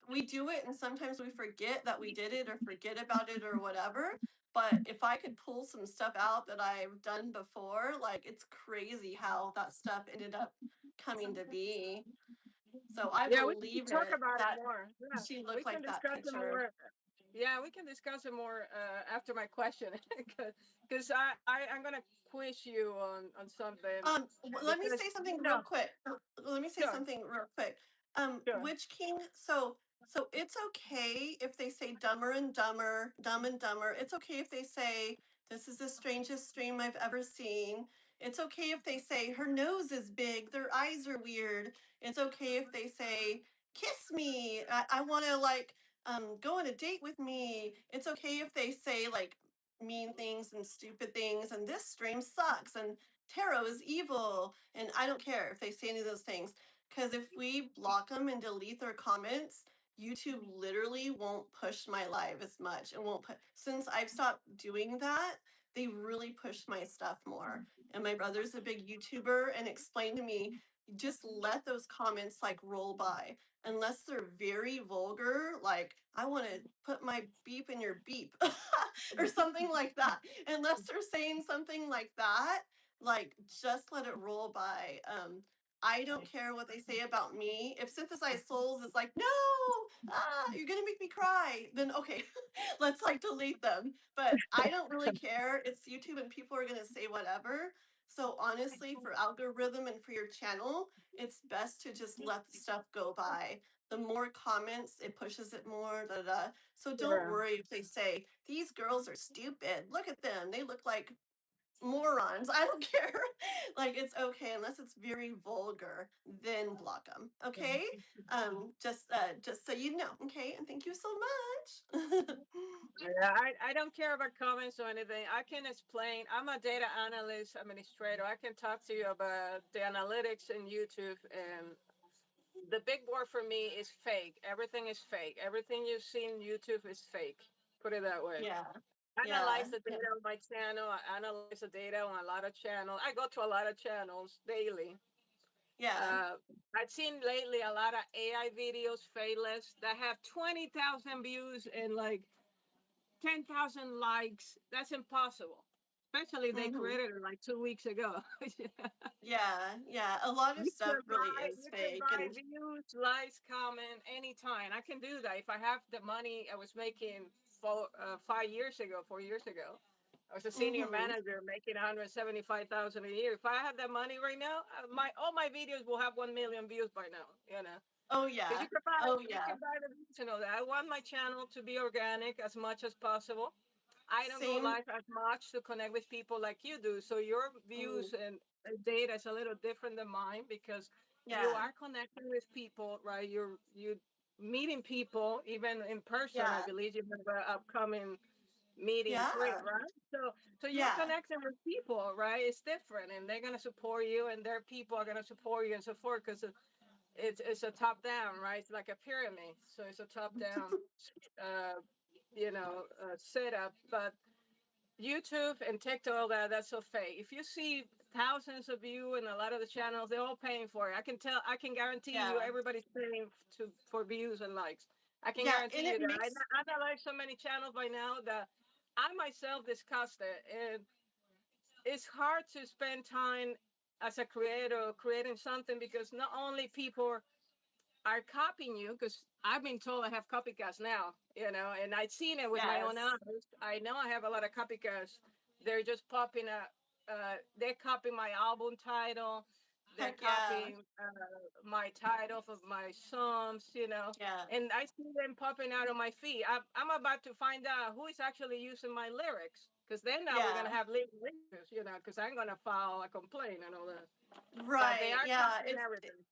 we do it, and sometimes we forget that we did it or forget about it or whatever. But if I could pull some stuff out that I've done before, like it's crazy how that stuff ended up coming to be. So I Yeah, we can believe talk it about it that more. Yeah, she we looked can like that discuss it picture. more. Yeah, we can discuss it more after my question, because I'm gonna quiz you on something Let me because say something you real know. quick. Let me say Sure, something real quick. sure. Witch King. So it's okay if they say dumber and dumber, dumb and dumber. It's okay if they say this is the strangest stream I've ever seen. It's okay if they say her nose is big, their eyes are weird. It's okay if they say kiss me. I want to like go on a date with me. It's okay if they say like mean things and stupid things and this stream sucks and tarot is evil. And I don't care if they say any of those things. Because if we block them and delete their comments, YouTube literally won't push my live as much. It won't put, since I've stopped doing that, they really push my stuff more. And my brother's a big YouTuber and explained to me, just let those comments like roll by. Unless they're very vulgar, like I want to put my beep in your beep or something like that. Unless they're saying something like that, like just let it roll by. I don't care what they say about me. If Synthesized Souls is like, no, you're gonna make me cry, then okay, let's like delete them. But I don't really care. It's YouTube and people are gonna say whatever. So honestly, for algorithm and for your channel, it's best to just let the stuff go by. The more comments, it pushes it more. Da, da, da. So don't Sure. worry if they say these girls are stupid. Look at them; they look like morons. I don't care. Like it's okay unless it's very vulgar, then block them. Okay. Just so you know. Okay. And thank you so much. Yeah, I don't care about comments or anything. I can explain. I'm a data analyst administrator. I can talk to you about the analytics in YouTube. And the big word for me is fake. Everything is fake. Everything you see in YouTube is fake. Put it that way. Yeah. Analyze Yeah. the Yeah. data on my channel. I analyze the data on a lot of channels. I go to a lot of channels daily. Yeah. Uh, I've seen lately a lot of AI videos, faceless, that have 20,000 views and like 10,000 likes. That's impossible. Especially they Mm-hmm. created it like 2 weeks ago. Yeah. Yeah. A lot of stuff really is You can fake. buy And views, likes, comment anytime. I can do that if I have the money I was making 5 years ago, 4 years ago. I was a senior mm-hmm. manager making 175,000 a year. If I had that money right now, my all my videos will have 1 million views by now. You know, Oh because yeah. Oh you yeah. can buy the views. You know that I want my channel to be organic as much as possible. I don't go Same. live as much to connect with people like you do. So your Mm, views and data is a little different than mine because you yeah. are connecting with people, right? You meeting people even in person. I Yeah. believe you have an upcoming meeting Yeah. trip, right? So you're Yeah. connecting with people, right? It's different, and they're gonna support you, and their people are gonna support you and so forth because it's a top down, right? It's like a pyramid, so it's a top down, uh, setup, but YouTube and TikTok, all that's so fake. If you see thousands of you and a lot of the channels, they're all paying for it. I can guarantee you, Yeah. everybody's paying for views and likes. I can Yeah. And guarantee you it that. makes I've like so many channels by now that I myself discussed it, and it's hard to spend time as a creator creating something because not only people are copying you, because I've been told I have copycats now, and I've seen it with my own yes. eyes. I know I have a lot of copycats. They're just popping up. They're copying my album title. They're Heck yeah. copying my titles of my songs, Yeah. and I see them popping out on my feed. I'm about to find out who is actually using my lyrics, because then now we're gonna Yeah. have legal issues, because I'm gonna file a complaint and all that. But they Right. are Yeah. copying everything.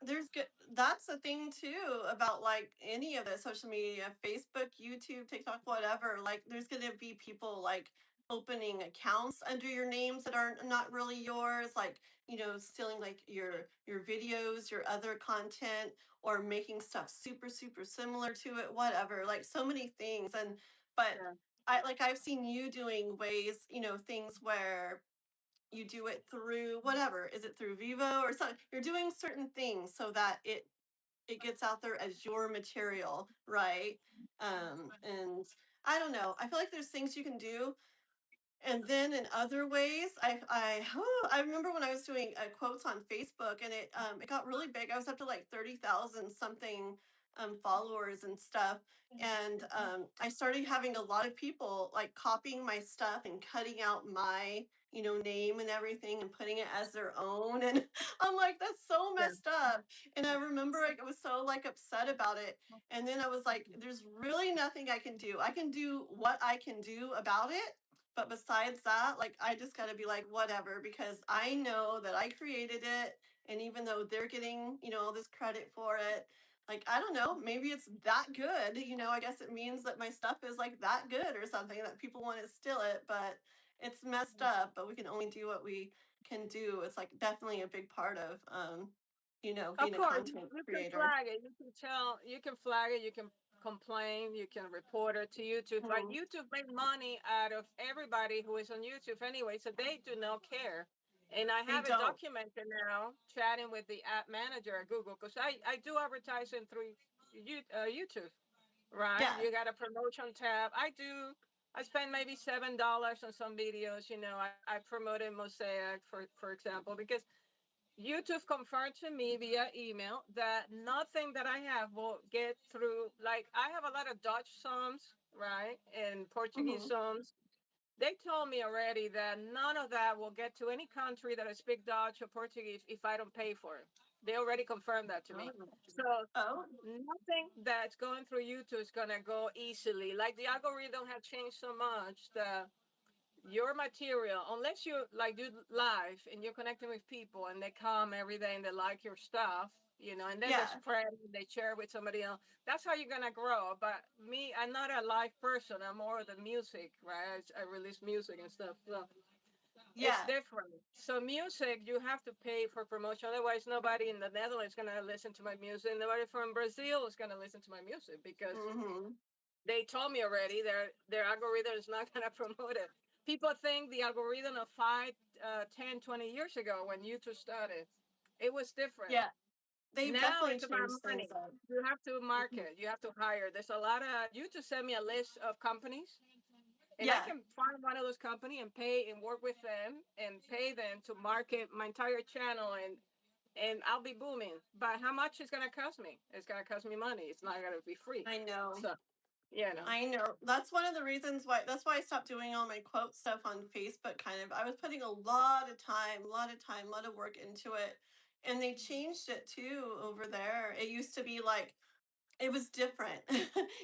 There's good. That's the thing too about like any of the social media, Facebook, YouTube, TikTok, whatever. Like, there's gonna be people like opening accounts under your names that are not really yours, like, stealing like your videos, your other content, or making stuff super super similar to it, whatever, like so many things. And but Yeah. I've seen you doing ways, things where you do it through whatever, is it through Vivo or something, you're doing certain things so that it gets out there as your material, right? And I don't know, I feel like there's things you can do. And then in other ways, I remember when I was doing quotes on Facebook, and it got really big. I was up to like 30,000 something followers and stuff. And I started having a lot of people like copying my stuff and cutting out my name and everything and putting it as their own. And I'm like, that's so Yeah. messed up. And I remember I was so like upset about it. And then I was like, there's really nothing I can do. I can do what I can do about it, but besides that, like, I just got to be like, whatever, because I know that I created it. And even though they're getting, all this credit for it, like, I don't know, maybe it's that good. I guess it means that my stuff is like that good or something, that people want to steal it, but it's messed up. But we can only do what we can do. It's like definitely a big part of, Of being a course, content you can creator. flag it. You can tell. You can flag it. You can complain. You can report it to YouTube. But Mhm. YouTube make money out of everybody who is on YouTube anyway, so they do not care. And I They have it don't. documented now, chatting with the app manager at Google, because I do advertising through YouTube, right? Yeah. You got a promotion tab. I do. I spend maybe $7 on some videos. I promoted Mosaic for example, because YouTube confirmed to me via email that nothing that I have will get through. Like, I have a lot of Dutch songs, right? And Portuguese Hmm. songs. They told me already that none of that will get to any country that I speak Dutch or Portuguese if I don't pay for it. They already confirmed that to me. So Oh, nothing that's going through YouTube is gonna go easily. Like, the algorithm has changed so much that your material, unless you like do live and you're connecting with people and they come every day and they like your stuff, and then they yeah. spread it, they share it with somebody else. That's how you're gonna grow. But me, I'm not a live person. I'm more of the music, right? I release music and stuff. So it's Yeah. different. So music, you have to pay for promotion. Otherwise, nobody in the Netherlands is gonna listen to my music. Nobody from Brazil is gonna listen to my music because Hmm. they told me already their algorithm is not going to promote it. People think the algorithm of 5, 10, 20 years ago when YouTube started, it was different. Yeah. They've Now definitely it's about changed things money. up. You have to Mhm. market. You have to hire. There's a lot of YouTube send me a list of companies, and I Yeah, can find one of those companies and pay and work with them and pay them to market my entire channel, and I'll be booming. But how much is gonna cost me? It's gonna cost me money. It's not gonna be free. I know. So you know. I know. That's one of the reasons why that's why I stopped doing all my quote stuff on Facebook kind of. I was putting a lot of time, a lot of work into it. And they changed it too over there. It used to be like it was different.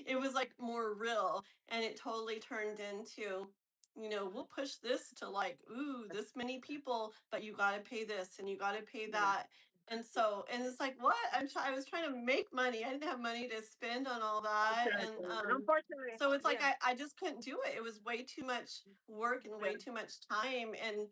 It was like more real, and it totally turned into, we'll push this to like, ooh, this many people, but you got to pay this and you got to pay Yeah. that. And it's like, what? I was trying to make money. I didn't have money to spend on all that. And Exactly. Unfortunately, so it's like yeah, I just couldn't do it. It was way too much work and yeah, way too much time. And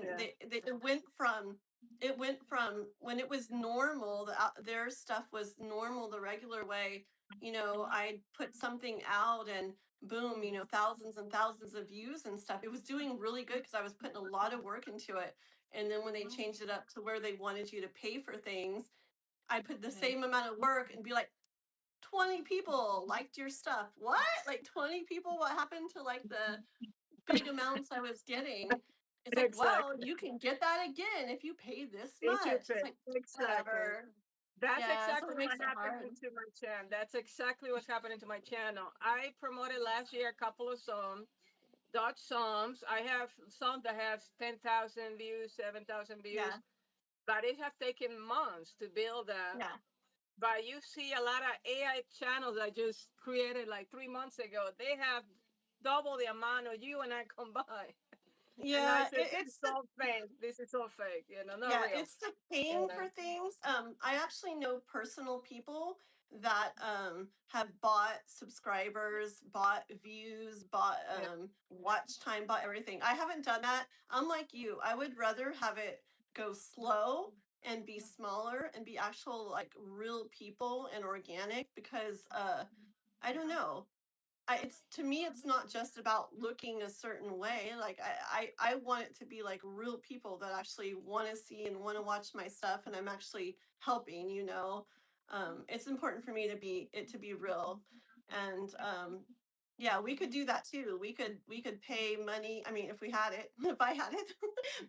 yeah. it went from when it was normal, their stuff was normal the regular way. I'd put something out and boom, thousands and thousands of views and stuff. It was doing really good because I was putting a lot of work into it. And then when they changed it up to where they wanted you to pay for things, I put the same amount of work and be like, 20 people liked your stuff. What? Like 20 people? What happened to like the big amounts I was getting? It's like, well, Exactly. you can get that again if you pay this It should much. It's fit. like, Exactly. whatever. That's Yeah, so exactly it what makes it happened hard. to my channel. That's exactly what's happening to my channel. I promoted last year a couple of songs, Dutch songs. I have songs that have 10,000 views, 7,000 views, Yeah, but it has taken months to build that. yeah. But you see a lot of AI channels I just created like 3 months ago. They have double the amount of you and I combined. And I Yeah, said, this is it's the all fake. This is all fake, not yeah, real. it's the You paying know? for things. I actually know personal people that have bought subscribers, bought views, bought Yeah. watch time, bought everything. I haven't done that. I'm like you. I would rather have it go slow and be smaller and be actual like real people and organic because I don't know. It's to me it's not just about looking a certain way. Like I want it to be like real people that actually want to see and want to watch my stuff and I'm actually helping, you know. It's important for me to be it to be real. And yeah, we could do that too. We could pay money. I mean, if we had it, if I had it.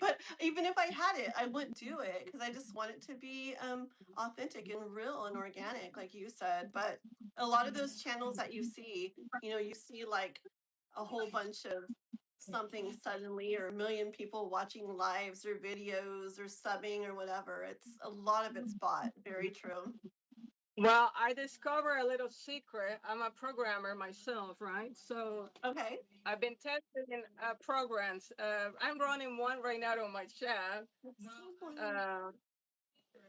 But even if I had it, I wouldn't do it because I just want it to be authentic and real and organic, like you said. But a lot of those channels that you see, you know, you see like a whole bunch of something suddenly or a million people watching lives or videos or subbing or whatever. It's a lot of it's bought. Very true. Well, I discovered a little secret. I'm a programmer myself, right? So Okay. I've been testing programs. I'm running one right now on my chat. Uh,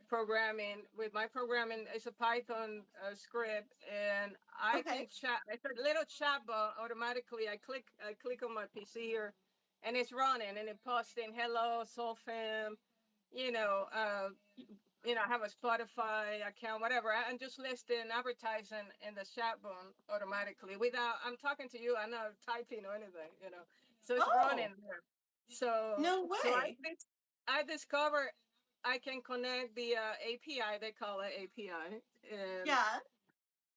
Programming with my programming is a Python script, and I Okay. can chat. It's a little chat bar automatically. I click on my PC here, and it's running, and it posting hello, Soul fam. You know, uh, I have a Spotify account, whatever. I'm just listing advertising in the chat room automatically without I'm talking to you. I'm not typing or anything. So it's Oh, running there. So no so way. I discovered I can connect the API. They call it API and Yeah.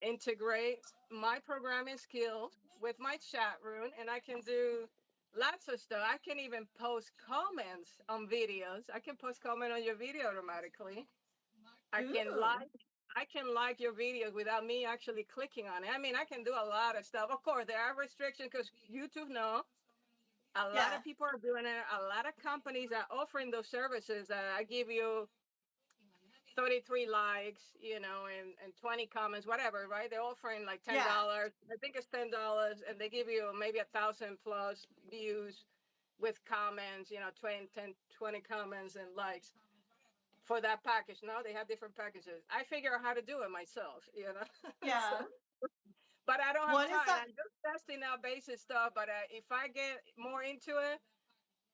integrate my programming skills with my chat room, and I can do lots of stuff. I can even post comments on videos. I can post comment on your video automatically. I can Ooh. like I can like your videos without me actually clicking on it. I mean, I can do a lot of stuff. Of course, there are restrictions because YouTube know a lot Yeah. of people are doing it. A lot of companies are offering those services. I give you 33 likes, and 20 comments, whatever, right? They're offering like Yeah. $10. I think it's $10, and they give you maybe 1,000 plus views with comments, 20, 10, 20 comments and likes for that package. No, they have different packages. I figure out how to do it myself. So, Yeah. but I don't have What is time. that? I'm just testing out basic stuff. But if I get more into it,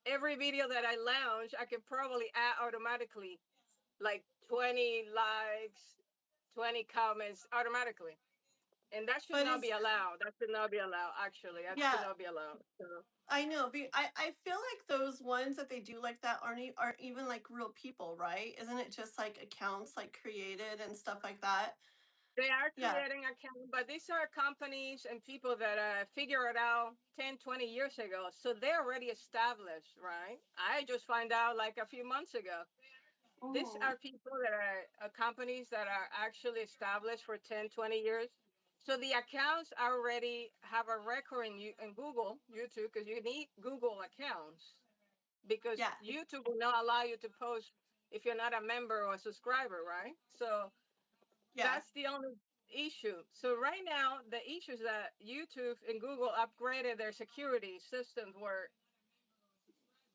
every video that I launch, I can probably add automatically like 20 likes, 20 comments automatically. And that should But not be is allowed. That should not be allowed, actually. That should yeah, not be allowed. So, I know. I feel like those ones that they do like that aren't even like real people, right? Isn't it just like accounts like created and stuff like that? they are Yeah. creating accounts, but these are companies and people that figure it out 10, 20 years ago. So they're already established, right? I just find out like a few months ago. These Hmm. are people that are companies that are actually established for 10, 20 years. So the accounts already have a record in Google, YouTube, because you need Google accounts because Yeah. YouTube will not allow you to post if you're not a member or a subscriber, right? So Yeah. that's the only issue. So right now, the issue is that YouTube and Google upgraded their security systems where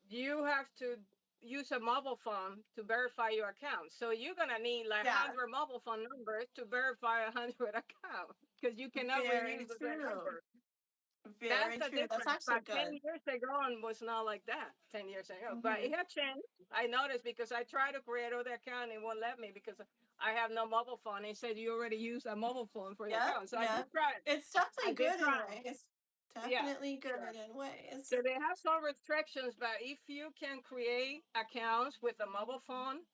you have to use a mobile phone to verify your account. So you're gonna need like Yeah. 100 mobile phone numbers to verify 100 accounts because you cannot Very reuse the same true. number. That's Very the true. That's difference. actually But 10 good. years ago, it was not like that 10 years ago. But Hmm. it had changed. I noticed because I tried to create other account and it won't let me because I have no mobile phone. It said you already use a mobile phone for your Yep. account. So I did Yep. try it. It's I definitely did good in try it. ways. Yeah. Definitely good Yeah. in ways. So they have some restrictions, but if you can create accounts with a mobile phone,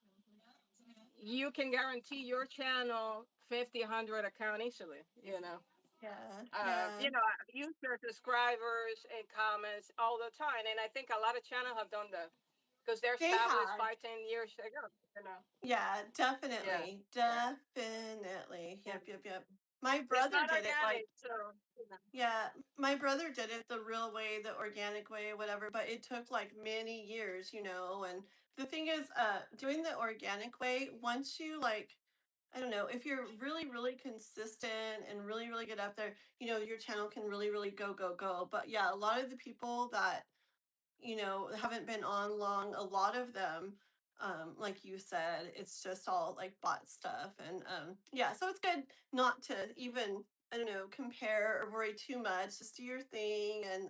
you can guarantee your channel 50, 100 account easily, Yeah. Yeah. use your subscribers and comments all the time. And I think a lot of channels have done that because they're They established have. 5, 10 years ago. Yeah, Yeah. definitely. Yeah. Definitely. Yeah. Yep, yep, yep. My It's brother not did it like, organic. So. yeah, my brother did it the real way, the organic way, whatever, but it took like many years, you know. And the thing is, doing the organic way, once you like, I don't know, if you're really, really consistent and really, really get up there, you know, your channel can really, really go, go, go. But yeah, a lot of the people that, you know, haven't been on long, a lot of them, like you said, it's just all like bot stuff. And yeah, so it's good not to even, I don't know, compare or worry too much. Just do your thing and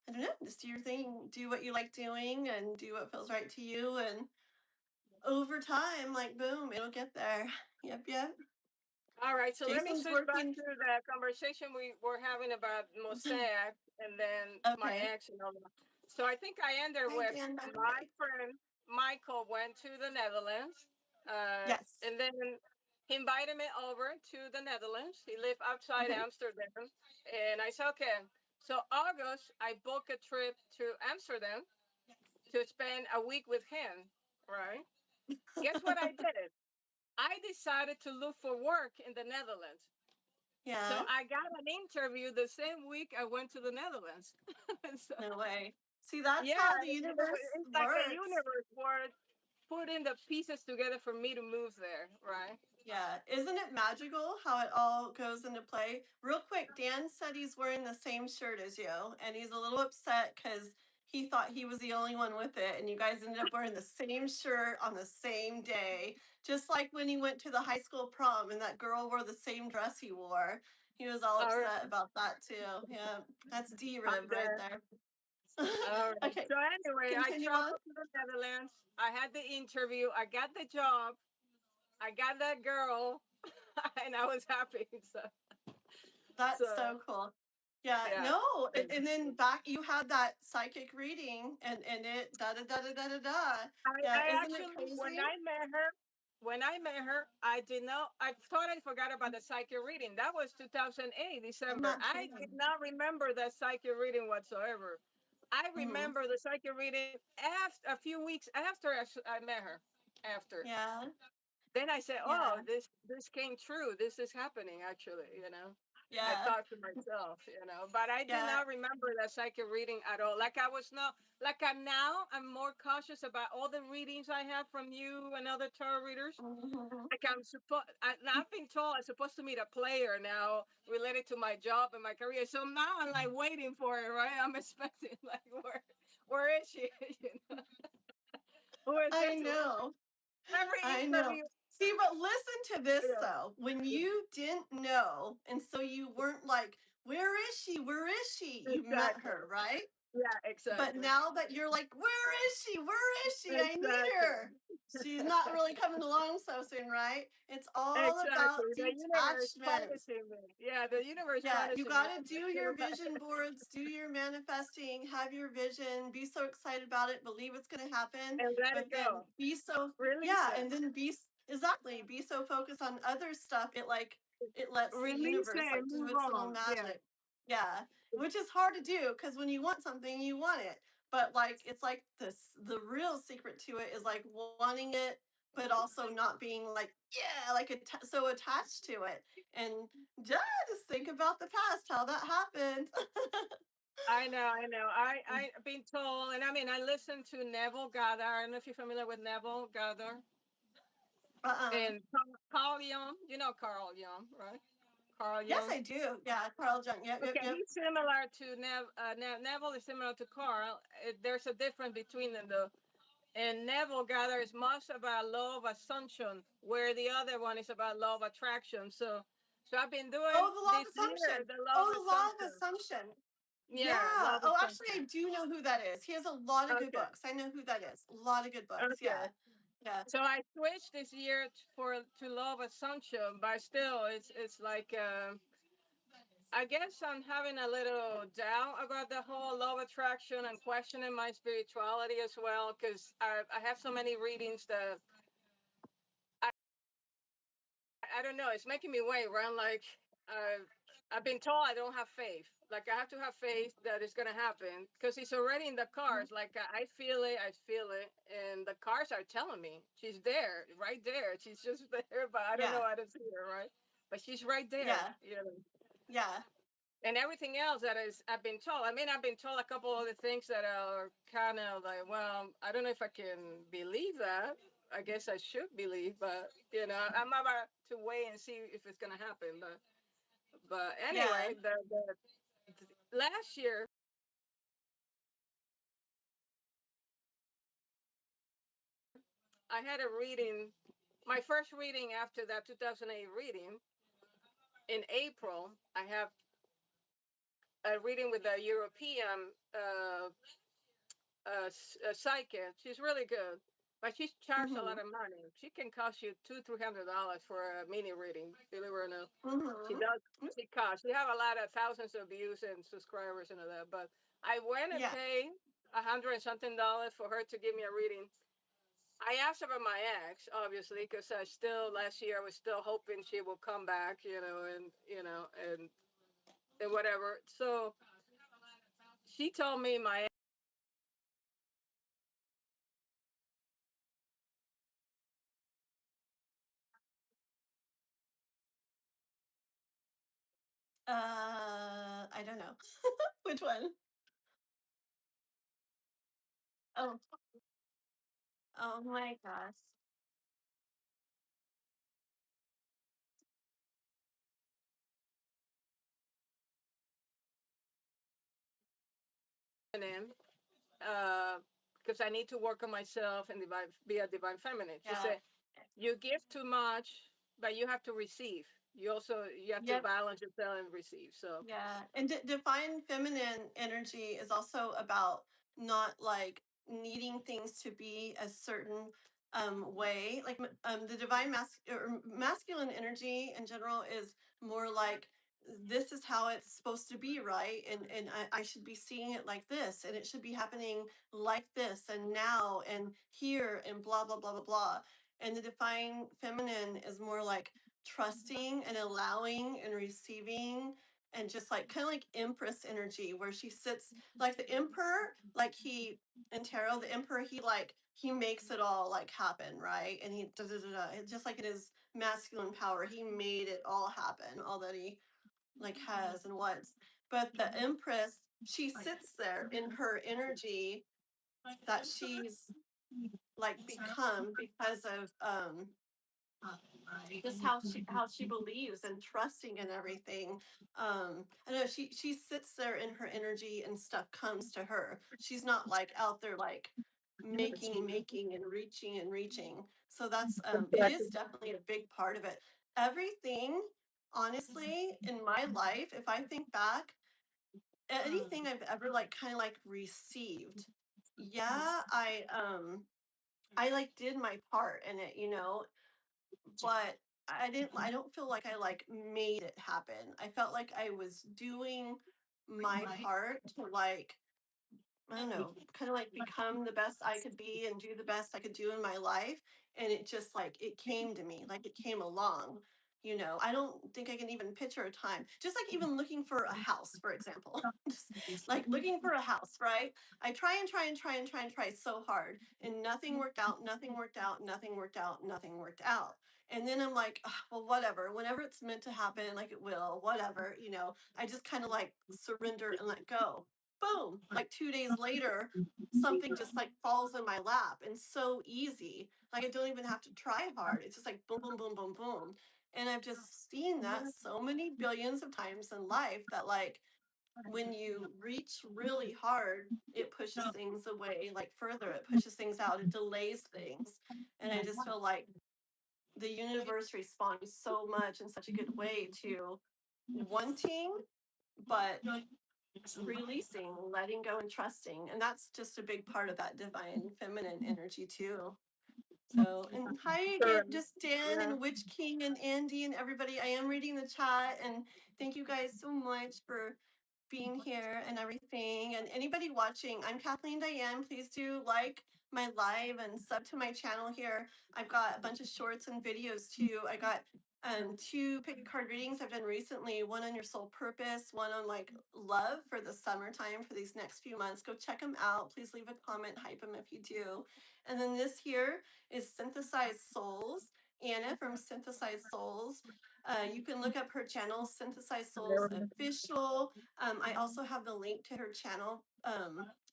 I don't know, just do your thing, do what you like doing and do what feels right to you. And over time, like boom, it'll get there. Yep, yep. All right, so let me Jason's switch back working. to the conversation we were having about Mosaic and then my Okay. ex and all that. So I think I ended Hi, with Dan, by the my way. friend Michael went to the Netherlands, Yes. and then he invited me over to the Netherlands. He lived outside Okay. Amsterdam, and I said, okay. So August, I booked a trip to Amsterdam to spend a week with him. Right? Guess what I did? I decided to look for work in the Netherlands. So Yeah. I got an interview the same week I went to the Netherlands. So, No way. See, that's yeah, how the universe it's like the works. universe was putting the pieces together for me to move there, right? Yeah, isn't it magical how it all goes into play? Real quick, Dan said he's wearing the same shirt as you, and he's a little upset because he thought he was the only one with it, and you guys ended up wearing the same shirt on the same day. Just like when he went to the high school prom and that girl wore the same dress he wore. He was all All right, upset about that too. Yeah, that's I'm D-Rib right there. there. All right. Okay, So anyway, I continue on. traveled to the Netherlands. I had the interview. I got the job. I got that girl, and I was happy. That's So so cool. Yeah, yeah. no, and then back you had that psychic reading and it da da da da da da da. Yeah, I isn't it actually, crazy? when I met her, I did not, I thought I forgot about the psychic reading. That was 2008, I'm December. not I did kidding. not remember that psychic reading whatsoever. I Hmm. remember the psychic reading after, a few weeks after I met her. After. Yeah, Then I said, oh, yeah, this came true. This is happening, actually. I yeah, thought to myself, but I did yeah. not remember that psychic reading at all. Like I was not, like I'm now, I'm more cautious about all the readings I have from you and other tarot readers. Hmm. Like I've been told I'm supposed to meet a player now related to my job and my career. So now I'm like waiting for it, right? I'm expecting like, where is she? you know, who is I this? know. Every I know. interview. See, but listen to this Yeah, though. When you didn't know, and so you weren't like, where is she? Where is she? You met exactly. her, right? Yeah, But exactly. now that you're like, where is she? Where is she? I need Exactly. her. She's not really coming along so soon, right? It's all Exactly. about The universe detachment. punishing me. Yeah, the universe Yeah, you punishing me. got to do your vision boards, do your manifesting, have your vision, be so excited about it, believe it's going to happen, And let it but then go. be so, Release yeah, it. and then exactly, be so focused on other stuff. It lets the Release universe it like and do move its little on. Yeah. magic. Yeah, which is hard to do because when you want something, you want it. But like, it's like the real secret to it is like wanting it, but also not being like, yeah, like so attached to it. And just think about the past, how that happened. I know, I know. I've been told, and I mean, I listened to Neville Goddard. I don't know if you're familiar with Neville Goddard uh-uh. and Carl Jung. You know Carl Jung, right? Carl Yes, Jung. I do. Yeah, Carl Jung. Yep, yep, Okay, yep. he's similar to Neville is similar to Carl. There's a difference between them, though. And Neville Goddard is much about law of assumption, where the other one is about law of attraction. So I've been doing Oh, the law of this year assumption. the law of Oh, the law of assumption. assumption. Yeah, law Yeah. of Oh, actually, I assumption. do know who that is. He has a lot of good Okay, books. I know who that is. A lot of good books. okay. Yeah. Yeah. So I switched this year to law of assumption, but still, it's like I guess I'm having a little doubt about the whole law of attraction and questioning my spirituality as well because I have so many readings that I don't know. It's making me wait, right? Like, uh, I've been told I don't have faith. Like, I have to have faith that it's gonna happen because it's already in the cards. Like, I feel it, and the cards are telling me she's there, right there. She's just there, but I don't know Yeah. how to see her, right? But she's right there, Yeah. you know. Yeah. And everything else that is, I've been told. I mean, I've been told a couple other things that are kind of like, well, I don't know if I can believe that. I guess I should believe, but I'm about to wait and see if it's gonna happen. But Yeah. anyway, the last year, I had a reading, my first reading after that 2008 reading in April. I have a reading with a European psychic. She's really good, but she charged a Mm-hmm. lot of money. She can cost you $200-$300 for a mini reading. Believe it or not, she Mm-hmm. does. She costs. We have a lot of thousands of views and subscribers and all that. But I went and Yeah. paid $100 and something for her to give me a reading. I asked about my ex, obviously, because I still last year I was still hoping she will come back, and whatever. So she told me my I don't know. Which one? Oh, oh my gosh. feminine, because I need to work on myself and be a divine feminine. She Yeah. said you give too much, but you have to receive. You have to Yep. balance yourself and receive. So Yeah. And divine feminine energy is also about not like needing things to be a certain way. Like the divine or masculine energy in general is more like this is how it's supposed to be, right? And I should be seeing it like this, and it should be happening like this, and now, and here, and blah blah blah blah blah. And the divine feminine is more like trusting and allowing and receiving, and just like kind of like empress energy, where she sits like the emperor, like he in tarot, the emperor, he makes it all like happen, right? And he just like in his masculine power, he made it all happen, all that he like has and wants. But the empress, she sits there in her energy that she's like become because of just how she believes and trusting and everything. I know she sits there in her energy and stuff comes to her. She's not like out there like making and making and reaching. So that's it is definitely a big part of it. Everything, honestly, in my life, if I think back, anything I've ever like kind of like received, yeah, I like did my part in it, but I don't feel like I like made it happen. I felt like I was doing my part to like, I don't know, kind of like become the best I could be and do the best I could do in my life. And it just like it came to me, like it came along. I don't think I can even picture a time. Just like even looking for a house, for example. Just like looking for a house, right? I try and try and try and try and try so hard, and nothing worked out, nothing worked out, nothing worked out, nothing worked out. And then I'm like, "Ugh, well, whatever. Whenever it's meant to happen, like it will, whatever. I just kind of like surrender and let go. Boom, like 2 days later, something just like falls in my lap and so easy. Like I don't even have to try hard. It's just like boom, boom, boom, boom, boom. And I've just seen that so many billions of times in life that like when you reach really hard, it pushes things away like further. It pushes things out. It delays things. And I just feel like the universe responds so much in such a good way to wanting, but releasing, letting go, and trusting. And that's just a big part of that divine feminine energy too. So, and hi again, sure, just Dan yeah. and Witch King and Andy and everybody. I am reading the chat, and thank you guys so much for being here and everything. And anybody watching, I'm Kathleen Diane. Please do like my live and sub to my channel here. I've got a bunch of shorts and videos too. I got two pick a card readings I've done recently, one on your soul purpose, one on like love for the summertime for these next few months. Go check them out. Please leave a comment, hype them if you do. And then this here is Synthesized Souls. Anna from Synthesized Souls. You can look up her channel, Synthesized Souls Official. I also have the link to her channel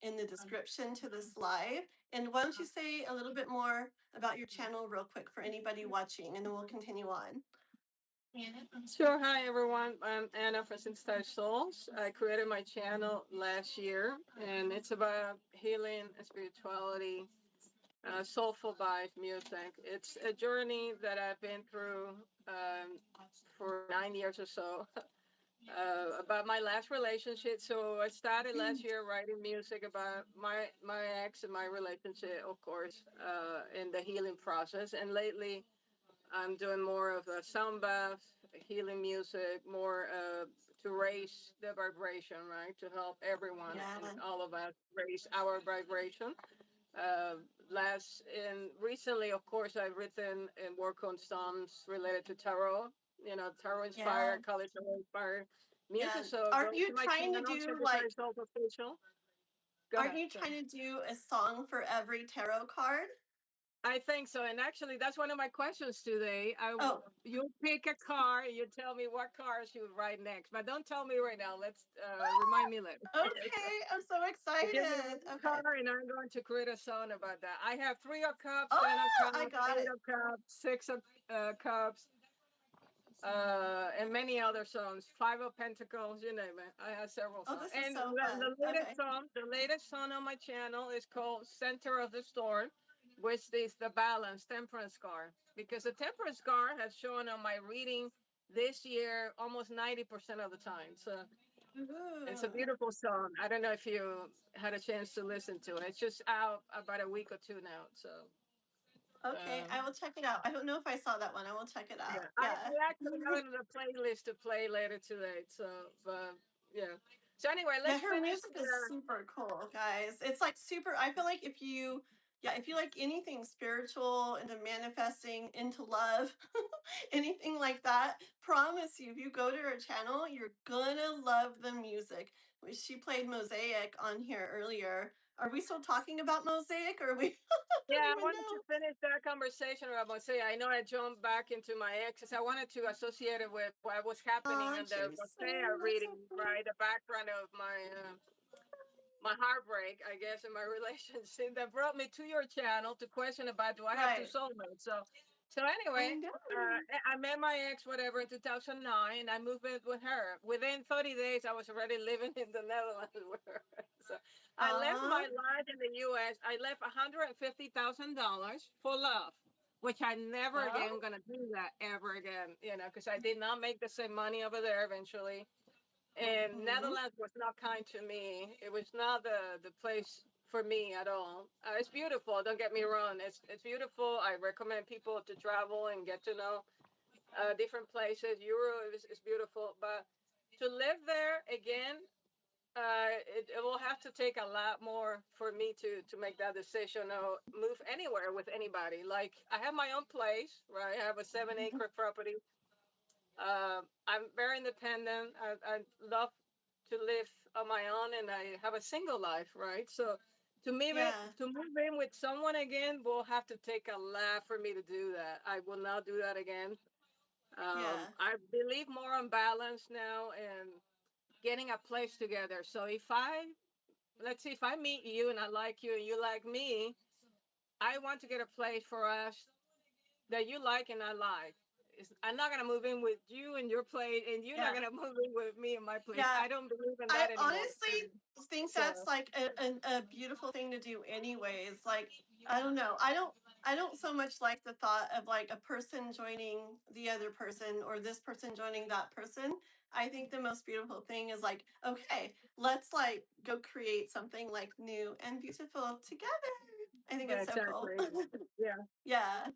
in the description to this live. And why don't you say a little bit more about your channel real quick for anybody watching, and then we'll continue on. Sure. Hi, everyone. I'm Anna from Synthesized Souls. I created my channel last year, and it's about healing and spirituality. soulful vibes music. It's a journey that I've been through um, for 9 years or so. About my last relationship. So I started last year writing music about my ex and my relationship, of course, in the healing process. And lately, I'm doing more of a sound bath, healing music, more to raise the vibration, right? To help everyone Yeah. and all of us raise our vibration. Uh, last and recently, of course, I've written and worked on songs related to tarot. You know, tarot Yeah. inspired, color tarot inspired music. Yeah. So go Aren't you to my trying to channel, do like Synthesized Souls official. Go aren't ahead. you Go trying ahead. to do a song for every tarot card? I think so, and actually, that's one of my questions today. Oh, You pick a car, and you tell me what cars you would write next, but don't tell me right now. Let's remind me later. okay. I'm so Give me excited. one Okay. car, and I'm going to create a song about that. I have three of cups, ten of Oh, I cups, got eight it. of cups, six of cups, and many other songs. Five of Pentacles, you name it. I have several Oh, songs. this is And so fun. Okay. the latest song on my channel is called "Center of the Storm," which is the balance, temperance card. Because the temperance card has shown on my reading this year almost 90% of the time. So it's a Ooh. beautiful song. I don't know if you had a chance to listen to it. It's just out about a week or two now. So. Okay, Um, I will check it out. I don't know if I saw that one. I will check it Yeah, out. I Yeah. actually have it on the playlist to play later today. So, but yeah. So anyway, Yeah, let's her finish music is the. super cool, guys. It's like super. I feel like if you, yeah, if you like anything spiritual, into manifesting, into love, anything like that, promise you, if you go to her channel, you're gonna love the music. She played Mosaic on here earlier. Are we still talking about Mosaic, or are we? I don't Yeah, I even wanted to know. finish that conversation about Mosaic. I know I jumped back into my exes. I wanted to associate it with what was happening Oh, in the Mosaic Jason, that's reading, so funny. right? The background of my heartbreak, I guess, in my relationship that brought me to your channel to question about do I have two Right. soulmates. So I anyway, know. I met my ex whatever in 2009, and I moved in with her. Within 30 days, I was already living in the Netherlands with her. So I left Uh, my life in the U.S. I left $150,000 for love. Which I never well, again gonna do that ever again, because I did not make the same money over there eventually, and mhm. Netherlands was not kind to me. It was not the place for me at all. It's beautiful. Don't get me wrong. It's beautiful. I recommend people to travel and get to know different places. Euro is beautiful, but to live there again, it will have to take a lot more for me to make that decision or move anywhere with anybody. Like I have my own place, right? I have a 7 acre property. I'm very independent. I love to live on my own, and I have a single life, right? So Yeah. to move in with someone again will have to take a lot for me to do that. I will not do that again. Yeah. I believe more on balance now and getting a place together. So if I let's see if I meet you and I like you and you like me, I want to get a place for us that you like and I like. I'm not gonna move in with you and your place, and you're not Yeah. gonna move in with me and my place. Yeah. I don't believe in I that anymore. honestly think So that's like a beautiful thing to do anyways. Like, I don't know. I don't so much like the thought of like a person joining the other person or this person joining that person. I think the most beautiful thing is like, okay, let's like go create something like new and beautiful together. I think yeah, it's so cool. exactly. Yeah, Yeah,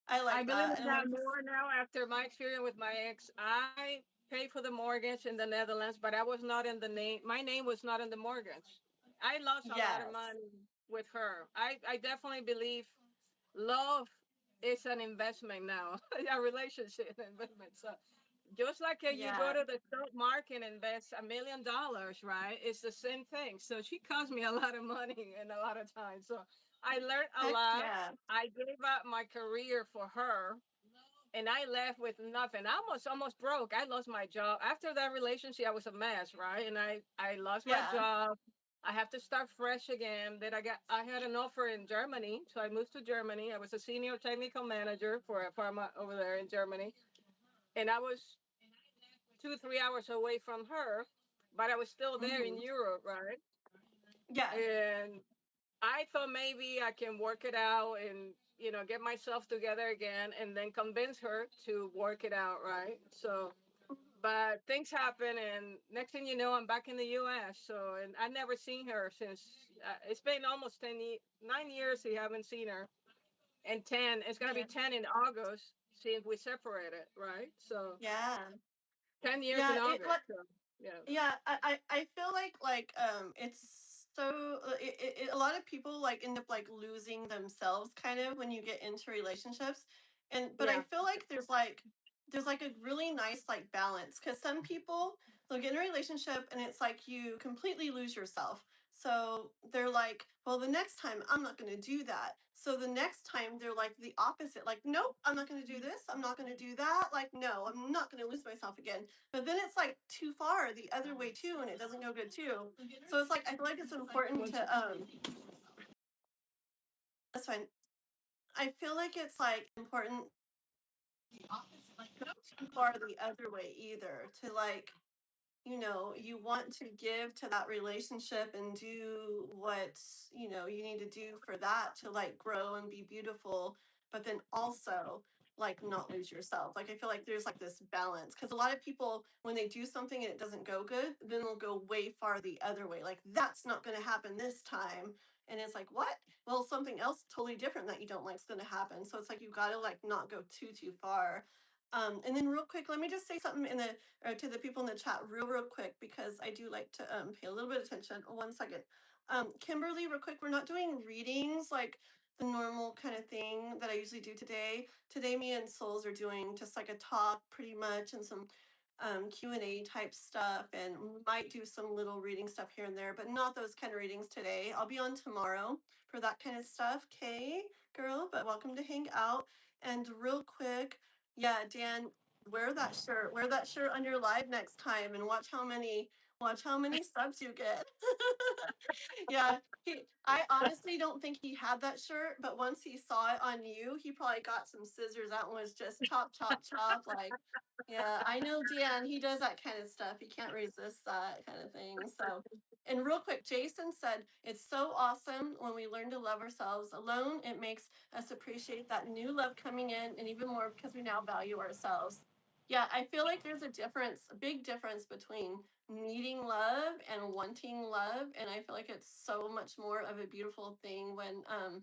I I like believe that. in And that like, more now after my experience with my ex. I paid for the mortgage in the Netherlands, but I was not in the name. My name was not in the mortgage. I lost a lot of yes. money with her. I definitely believe love is an investment now, a relationship investment. So just like you go Yeah. to the stock market and invest $1 million, right? It's the same thing. So she cost me a lot of money and a lot of time. So I learned a Heck lot. yeah. I gave up my career for her, and I left with nothing. I almost broke. I lost my job after that relationship. I was a mess, right? And I lost my Yeah. job. I have to start fresh again. Then I had an offer in Germany, so I moved to Germany. I was a senior technical manager for a pharma over there in Germany, and I was 2 3 hours away from her, but I was still there in Hmm. Europe, right? Yeah. And I thought maybe I can work it out and get myself together again, and then convince her to work it out, right? So, but things happen, and next thing you know, I'm back in the U.S. So, and I never seen her since. It's been almost 9 years we haven't seen her, and 10. It's gonna be Yeah. 10 in August since we separated, right? So, Yeah. 10 years Yeah. in It August. like So, yeah, yeah. I feel like it's so a lot of people like end up like losing themselves kind of when you get into relationships, and but I yeah, feel like there's like a really nice like balance because some people they'll get in a relationship and it's like you completely lose yourself. So they're like, well, the next time I'm not going to do that. So the next time they're like the opposite, like, nope, I'm not going to do this. I'm not going to do that. Like, no, I'm not going to lose myself again. But then it's like too far the other way too, and it doesn't go good too. So it's like I feel like it's important one to second. that's fine. I feel like it's like important too far the other way either to like you want to give to that relationship and do what you need to do for that to like grow and be beautiful, but then also like not lose yourself. Like I feel like there's like this balance because a lot of people when they do something and it doesn't go good, then they'll go way far the other way. Like that's not going to happen this time. And it's like, what? Well, something else totally different that you don't like is going to happen. So it's like you got to like not go too far. And then real quick, let me just say something in the or to the people in the chat real quick because I do like to pay a little bit of attention. 1 second. Kimberly, real quick, we're not doing readings like the normal kind of thing that I usually do today. Today, me and Souls are doing just like a talk pretty much and some Q&A type stuff, and might do some little reading stuff here and there, but not those kind of readings today. I'll be on tomorrow for that kind of stuff. Okay, girl, but welcome to hang out. And real quick, yeah, Dan, wear that shirt on your live next time and watch how many subs you get. Yeah, I honestly don't think he had that shirt, but once he saw it on you, he probably got some scissors out and was just chop chop chop like, yeah, I know Dan, he does that kind of stuff. He can't resist that kind of thing. So, and real quick, Jason said, it's so awesome when we learn to love ourselves alone. It makes us appreciate that new love coming in and even more because we now value ourselves. Yeah, I feel like there's a difference, a big difference between needing love and wanting love. And I feel like it's so much more of a beautiful thing when um,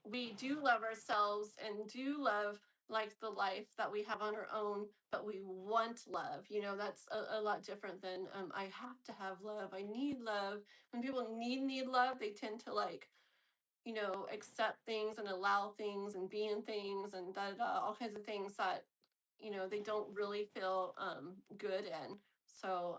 we do love ourselves and do love like the life that we have on our own, but we want love. That's a lot different than I have to have love. I need love. When people need love, they tend to like, accept things and allow things and be in things and all kinds of things that, they don't really feel good in. So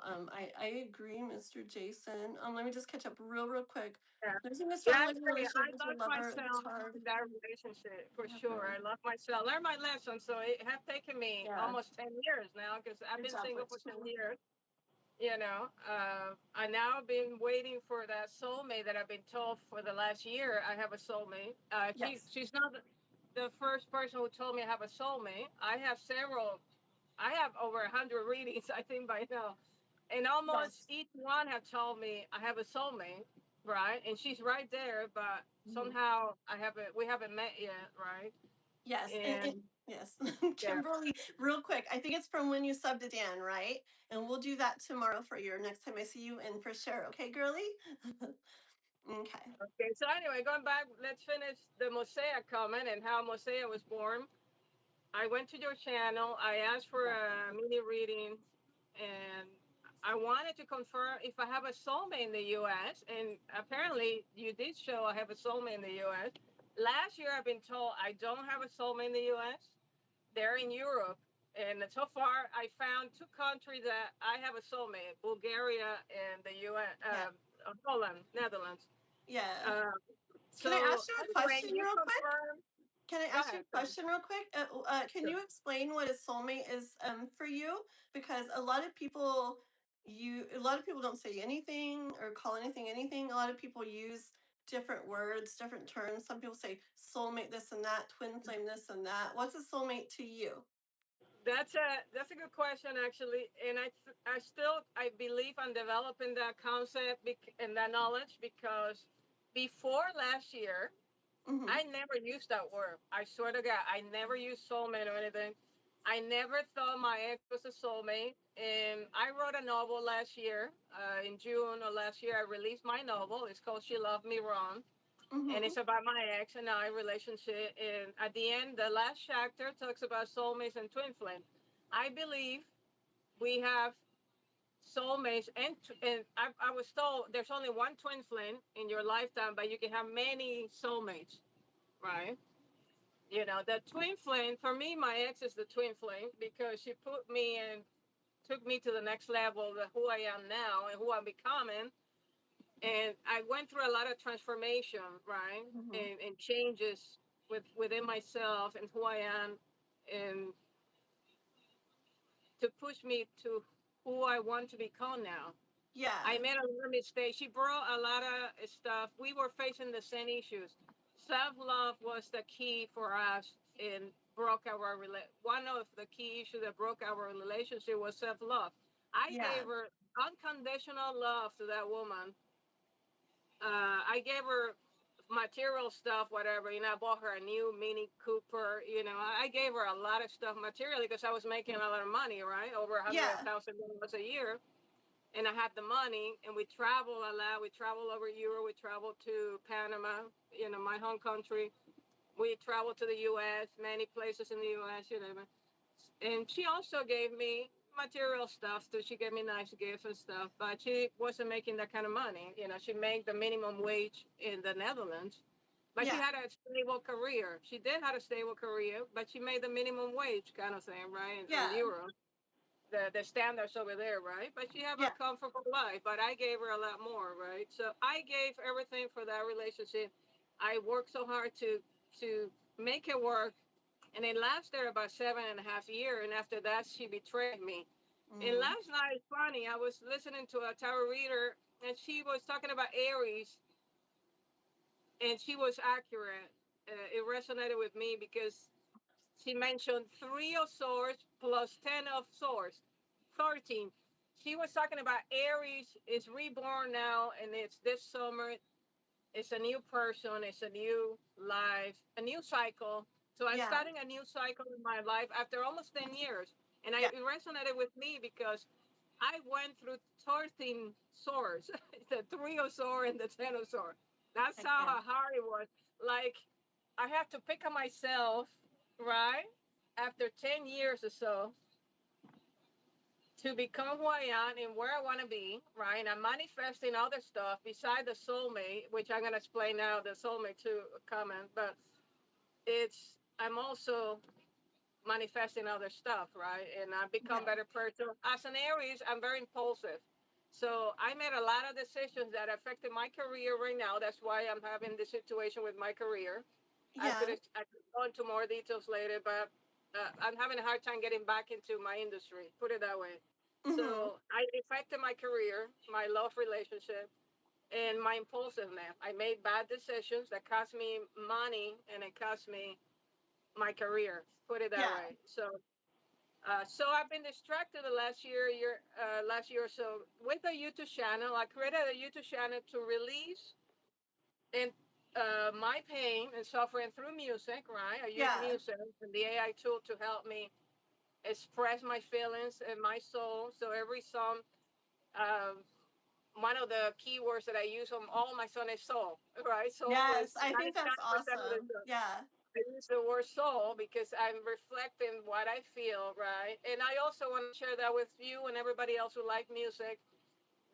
I agree, Mr. Jason. Let me just catch up real quick. yeah. Losing a Yeah, strong I loving say relationship I with your love lover, it's myself hard. in that relationship for sure. Mhm. I love myself. Learn my lesson. So it have taken me Yeah, almost 10 years now because I've been exactly. single for It's 10 years. I now been waiting for that soulmate that I've been told for the last year. I have a soulmate. Yes. She's not the first person who told me I have a soulmate. I have several. I have over 100 readings, I think, by now, and almost Yes. each one have told me I have a soulmate, right? And she's right there, but Mhm. somehow we haven't met yet, right? Yes. And And yes. yeah, Kimberly, real quick. I think it's from when you subbed to Dan, right? And we'll do that tomorrow for your next time I see you and for sure. Okay, girly? Okay. okay. So anyway, going back, let's finish the Mosaic comment and how Mosaic was born. I went to your channel. I asked for Yeah. a mini reading, and I wanted to confirm if I have a soulmate in the U.S. And apparently, you did show I have a soulmate in the U.S. Last year, I've been told I don't have a soulmate in the U.S. They're in Europe, and so far, I found two countries that I have a soulmate: Bulgaria and the U.S. Yeah. Holland, Netherlands. Yeah. Uh, Can I so ask you a anyway, question you real quick? confirm. Can I Go ask you ahead. a question real quick? Can Sure. you explain what a soulmate is for you? Because a lot of people don't say anything or call anything anything. A lot of people use different words, different terms. Some people say soulmate this and that, twin flame this and that. What's a soulmate to you? That's a good question actually, and I believe I'm developing that concept and that knowledge because before last year, Mm-hmm. I never used that word. I swear to God, I never used soulmate or anything. I never thought my ex was a soulmate. And I wrote a novel last year. In June of last year, I released my novel. It's called She Loved Me Wrong. And Mm-hmm. it's about my ex and I relationship. And at the end, the last chapter talks about soulmates and twin flame. I believe we have soulmates, and I was told there's only one twin flame in your lifetime, but you can have many soulmates, right? You know, the twin flame, for me, my ex is the twin flame because she put me and took me to the next level of who I am now and who I'm becoming. And I went through a lot of transformation, right? Mm-hmm. And changes within myself and who I am, and to push me to who I want to become now. I Yeah. made a little mistake. She brought a lot of stuff. We were facing the same issues. Self love was the key for us and broke our one of the key issues that broke our relationship was self love. I Yeah. gave her unconditional love to that woman. I gave her material stuff, whatever. You know, I bought her a new Mini Cooper. You know, I gave her a lot of stuff materially because I was making a lot of money, right? Over a hundred Yeah. thousand dollars a year, and I had the money, and we traveled a lot. We traveled over Europe. We traveled to Panama, you know, my home country. We traveled to the U.S., many places in the U.S., you know. And she also gave me material stuff too. She gave me nice gifts and stuff, but she wasn't making that kind of money. You know, she made the minimum wage in the Netherlands, but she Yeah. had a stable career. She did have a stable career, but she made the minimum wage kind of thing, right? In Yeah. Europe, the standards over there, right? But she have a Yeah. comfortable life. But I gave her a lot more, right? So I gave everything for that relationship. I worked so hard to make it work, and it lasted about 7.5 years. And after that, she betrayed me. And Mm. last night, funny, I was listening to a tarot reader, and she was talking about Aries, and she was accurate. It resonated with me because she mentioned 3 of swords plus 10 of swords, 13. She was talking about Aries is reborn now, and it's this summer. It's a new person. It's a new life, a new cycle. So I'm Yeah. starting a new cycle in my life after almost 10 years. And Yeah. it resonated with me because I went through 13 swords, the 3 of swords and the 10 of swords. That's Heck yeah. how hard it was. Like, I have to pick up myself, right? After 10 years or so, to become who I am and where I want to be, right? And I'm manifesting other stuff beside the soulmate, which I'm going to explain now, the soulmate too comment, but I'm also manifesting other stuff, right? And I become Yeah. better person. As an Aries, I'm very impulsive. So I made a lot of decisions that affected my career right now. That's why I'm having this situation with my career. Yeah. I could go into more details later, but I'm having a hard time getting back into my industry, put it that way. Mm-hmm. So I affected my career, my love relationship, and my impulsiveness. I made bad decisions that cost me money and it cost me my career, put it that Yeah. way. So I've been distracted the last year or so with a YouTube channel. I created a YouTube channel to release and my pain and suffering through music. Right, I use Yeah. music and the AI tool to help me express my feelings and my soul. So every song, um, one of the keywords that I use on all my songs is soul. Right, soul Yes. is I think that's 99% of the awesome. song. Yeah. I use the word soul because I'm reflecting what I feel, right? And I also want to share that with you and everybody else who like music,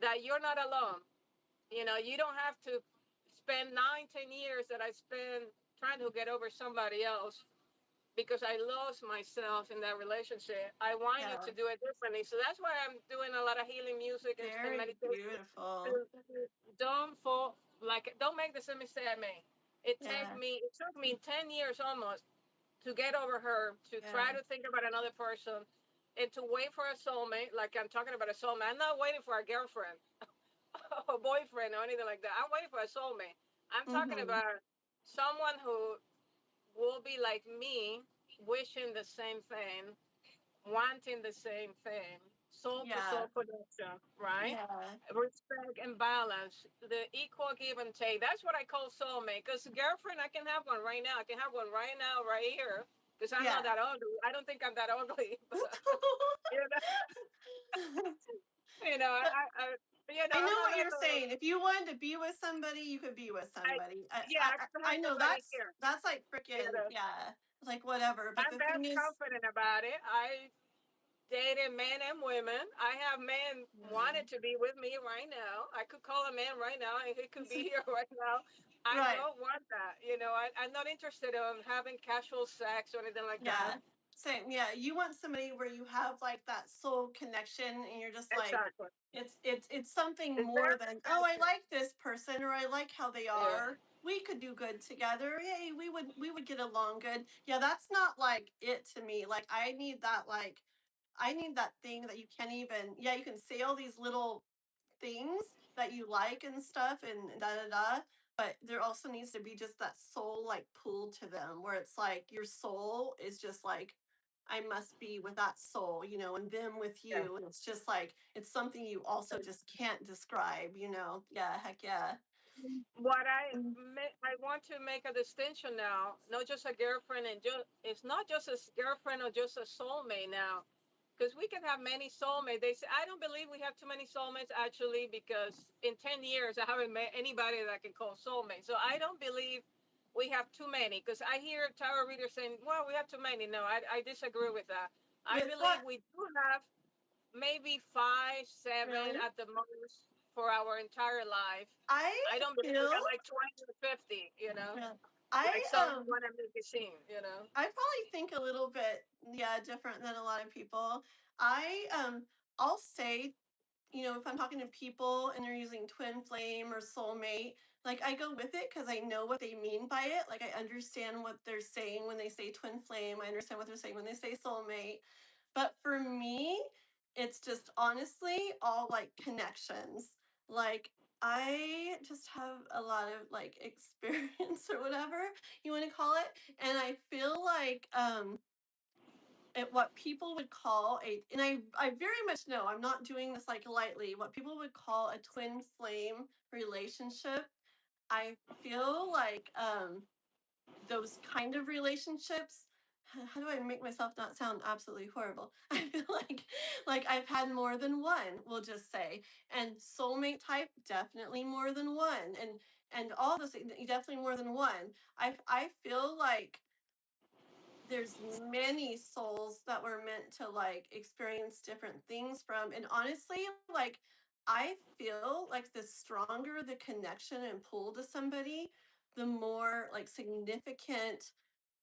that you're not alone. You know, you don't have to spend 9, 10 years that I spent trying to get over somebody else because I lost myself in that relationship. I want you Yeah. to do it differently. So that's why I'm doing a lot of healing music and Very meditation. beautiful. Don't fall, like, don't make the same mistake I made. Yeah. It took me 10 years almost to get over her, to try Yeah. to think about another person, and to wait for a soulmate. Like, I'm talking about a soulmate. I'm not waiting for a girlfriend, a boyfriend, or anything like that. I'm waiting for a soulmate. I'm talking Mm-hmm. about someone who will be like me, wishing the same thing, wanting the same thing. soul to Yeah. soul connection, right? Yeah. Respect and balance, the equal give and take. That's what I call soulmate. Because girlfriend, I can have one right now. I can have one right now, right here. Because I'm not Yeah. that ugly. I don't think I'm that ugly. But, you know, I know I'm a what you're little. saying. If you wanted to be with somebody, you could be with I somebody. Yeah, I can I have know somebody that's here. like You freaking, know, yeah. It's like whatever. But I'm the very thing is, confident about it. I dated men and women. I have men yeah. wanted to be with me right now. I could call a man right now and he could be here right now. I Right. don't want that. I'm not interested in having casual sex or anything like that. Yeah. Same. Yeah. You want somebody where you have like that soul connection and you're just like, Exactly. it's something It's more very than, oh, I special. like this person or I like how they Yeah. are. We could do good together. Yay, we would get along good. Yeah, that's not like it to me. Like I need that thing that you can't even, yeah, you can say all these little things that you like and stuff and da da da, but there also needs to be just that soul like pull to them where it's like your soul is just like, I must be with that soul, and them with Yeah. you. And it's just like it's something you also just can't describe. Yeah, heck yeah. What Mm. I want to make a distinction now, not just a girlfriend and just it's not just a girlfriend or just a soulmate now, because we can have many soulmates. They say I don't believe we have too many soulmates actually, because in 10 years I haven't met anybody that I can call soulmate. So I don't believe we have too many, because I hear tarot readers saying, "Well, we have too many." No, I disagree with that. I With believe what? we do have maybe five, seven Really? at the most for our entire life. I I don't believe we feel got like 20 or 50. yeah. Like I some want to make a scene. I probably think a little bit, yeah, different than a lot of people. I'll say, if I'm talking to people and they're using twin flame or soulmate, like I go with it because I know what they mean by it. Like I understand what they're saying when they say twin flame. I understand what they're saying when they say soulmate. But for me, it's just honestly all like connections. Like I just have a lot of like experience or whatever you want to call it. And I feel like at what people would call and I very much know I'm not doing this like lightly, what people would call a twin flame relationship. I feel like those kind of relationships, how do I make myself not sound absolutely horrible? I feel like I've had more than one, we'll just say. And soulmate type, definitely more than one. And all those things, definitely more than one. I feel like there's many souls that were meant to like experience different things from. And honestly, like I feel like the stronger the connection and pull to somebody, the more like significant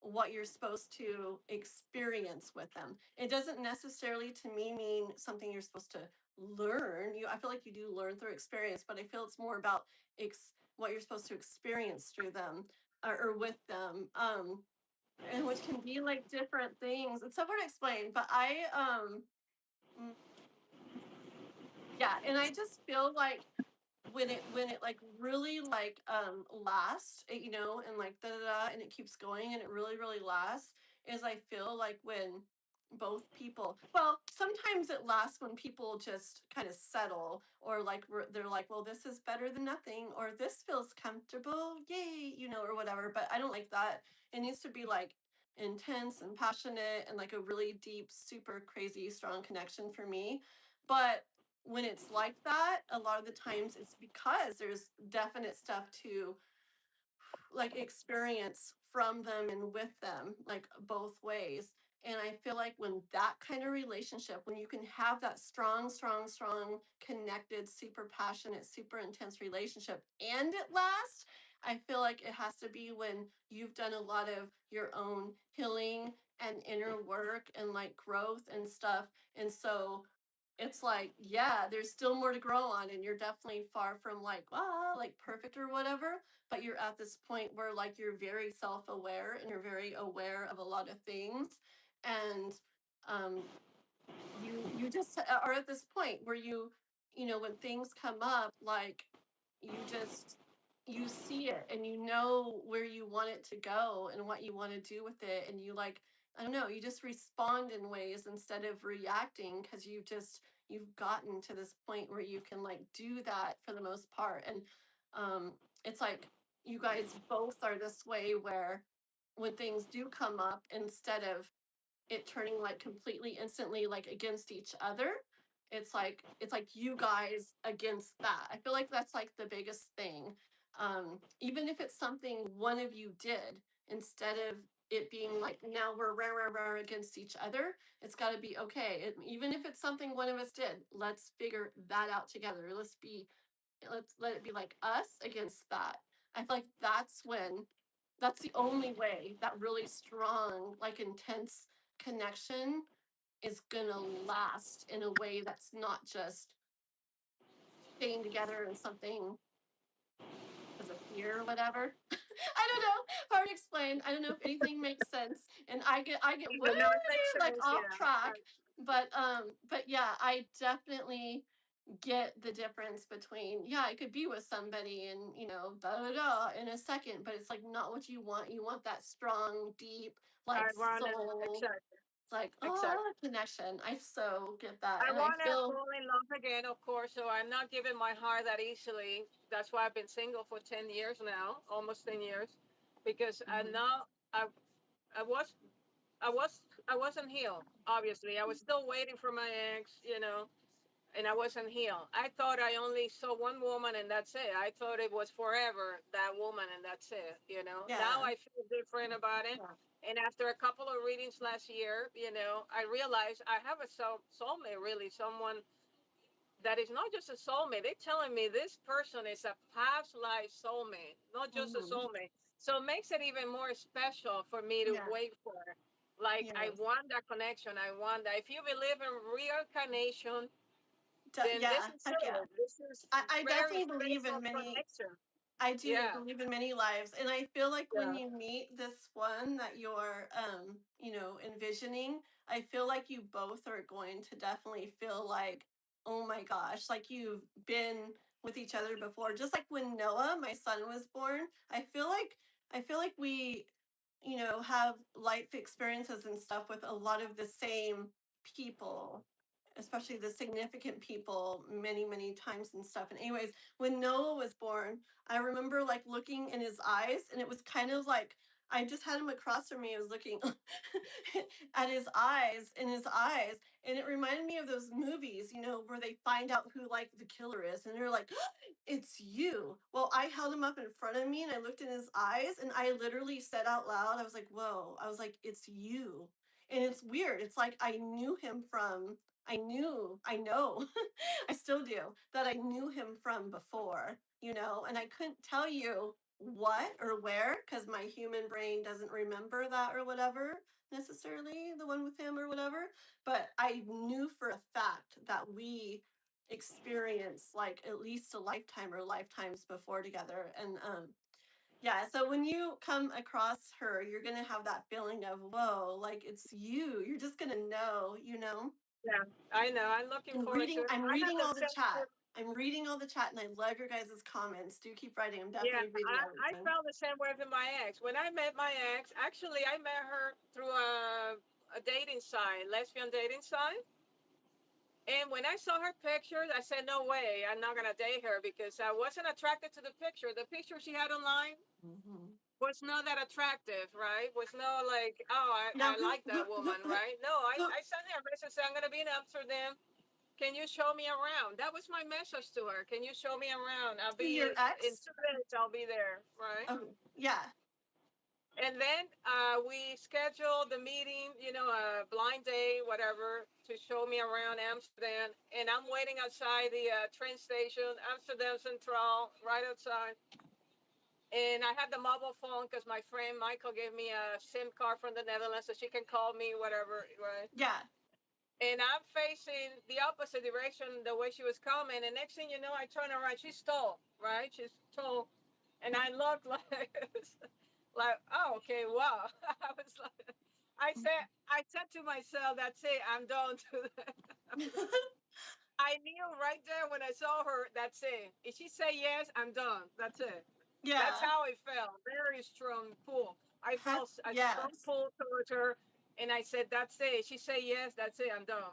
what you're supposed to experience with them. It doesn't necessarily to me mean something you're supposed to learn. I feel like you do learn through experience, but I feel it's more about what you're supposed to experience through them, or with them. And which can be like different things. It's so hard to explain, but mm, yeah, and I just feel like when it like really like lasts, and like da da da, and it keeps going and it really really lasts, is I feel like when both people, well, sometimes it lasts when people just kind of settle, or like they're like, well, this is better than nothing, or this feels comfortable, yay, or whatever. But I don't like that. It needs to be like intense and passionate and like a really deep, super crazy strong connection for me. But when it's like that, a lot of the times it's because there's definite stuff to like experience from them and with them, like both ways. And I feel like when that kind of relationship, when you can have that strong, strong, strong, connected, super passionate, super intense relationship and it lasts, I feel like it has to be when you've done a lot of your own healing and inner work and like growth and stuff. And so it's like, yeah, there's still more to grow on, and you're definitely far from like perfect or whatever, but you're at this point where like you're very self-aware and you're very aware of a lot of things. And um you just are at this point where when things come up, like you just you see it and you know where you want it to go and what you want to do with it, and you like, I don't know, you just respond in ways instead of reacting because you've gotten to this point where you can like do that for the most part. And it's like you guys both are this way where when things do come up, instead of it turning like completely instantly like against each other, it's like you guys against that. I feel like that's like the biggest thing. Even if it's something one of you did, instead of it being like now we're rah against each other, it's got to be okay. Even if it's something one of us did, let's figure that out together. Let's let it be like us against that. I feel like that's the only way that really strong, like intense connection is gonna last in a way that's not just staying together in something as a fear or whatever. I don't know. Hard to explain. I don't know if anything makes sense. And I get way No, it makes like sense. off Yeah. track. But yeah, I definitely get the difference between, yeah, I could be with somebody and da da da in a second, but it's like not what you want. You want that strong, deep, I like want to soul, exactly, like exactly. connection. I so get that. I And I want to feel fall in love again, of course. So I'm not giving my heart that easily. That's why I've been single for 10 years now, almost 10 years, because I mhm, know I was I wasn't healed. Obviously, I was still waiting for my ex, and I wasn't healed. I thought I only saw one woman and that's it. I thought it was forever that woman and that's it. Now yeah. I feel different about it. Yeah. And after a couple of readings last year, I realized I have a soulmate, really, someone that is not just a soulmate. They're telling me this person is a past life soulmate, not just a Mhm, soulmate. So it makes it even more special for me to yeah. wait for it. Like, I Yes. want that connection. I want that. If you believe in reincarnation, then this Yeah. is Heck yeah. it. This is I very definitely believe special in many. connection. I do Yeah, believe in many lives. And I feel like when yeah. you meet this one that you're envisioning, I feel like you both are going to definitely feel like, oh my gosh, like you've been with each other before. Just like when Noah, my son, was born, I feel like we, have life experiences and stuff with a lot of the same people, especially the significant people many, many times and stuff. And anyways, when Noah was born, I remember like looking in his eyes, and it was kind of like I just had him across from me. I was looking at his eyes, and it reminded me of those movies, where they find out who like the killer is, and they're like, "It's you." Well, I held him up in front of me, and I looked in his eyes, and I literally said out loud, I was like, "Whoa!" I was like, "It's you." And it's weird. It's like I knew him from. I know, I still do, that I knew him from before, and I couldn't tell you what or where because my human brain doesn't remember that or whatever necessarily, the one with him or whatever. But I knew for a fact that we experienced like at least a lifetime or lifetimes before together. And yeah, so when you come across her, you're gonna have that feeling of whoa, like it's you. You're just gonna know. Yeah, I know. I'm looking I'm forward to reading. it. I'm I have reading the all the same. chat. I'm reading all the chat, and I love your guys' comments. Do keep writing. I'm Yeah, definitely reading I everything. felt the same way with my ex. When I met my ex, actually, I met her through a dating site, lesbian dating site. And when I saw her pictures, I said, no way, I'm not going to date her because I wasn't attracted to the picture. The picture she had online Mhm. was not that attractive, right? Was not like, oh, Now, I like that woman, right? No, I sent her a message saying, I'm going to be in Amsterdam. Can you show me around? That was my message to her. Can you show me around? I'll to be your in ex? 2 minutes. I'll be there, right? Okay. Yeah. And then we scheduled the meeting, a blind date, whatever, to show me around Amsterdam. And I'm waiting outside the train station, Amsterdam Central, right outside. And I had the mobile phone because my friend Michael gave me a SIM card from the Netherlands so she can call me, whatever, right? Yeah. And I'm facing the opposite direction the way she was coming. And next thing you know, I turn around. She's tall, right? She's tall. And I look like, oh, okay, wow. I was like, I said to myself, that's it, I'm done to that. I knew right there when I saw her, that's it. If she say yes, I'm done. That's it. That's Yeah. how I felt. Very strong pull. I felt a strong Yes. pull towards her, and I said, "That's it." She said yes. That's it. I'm done.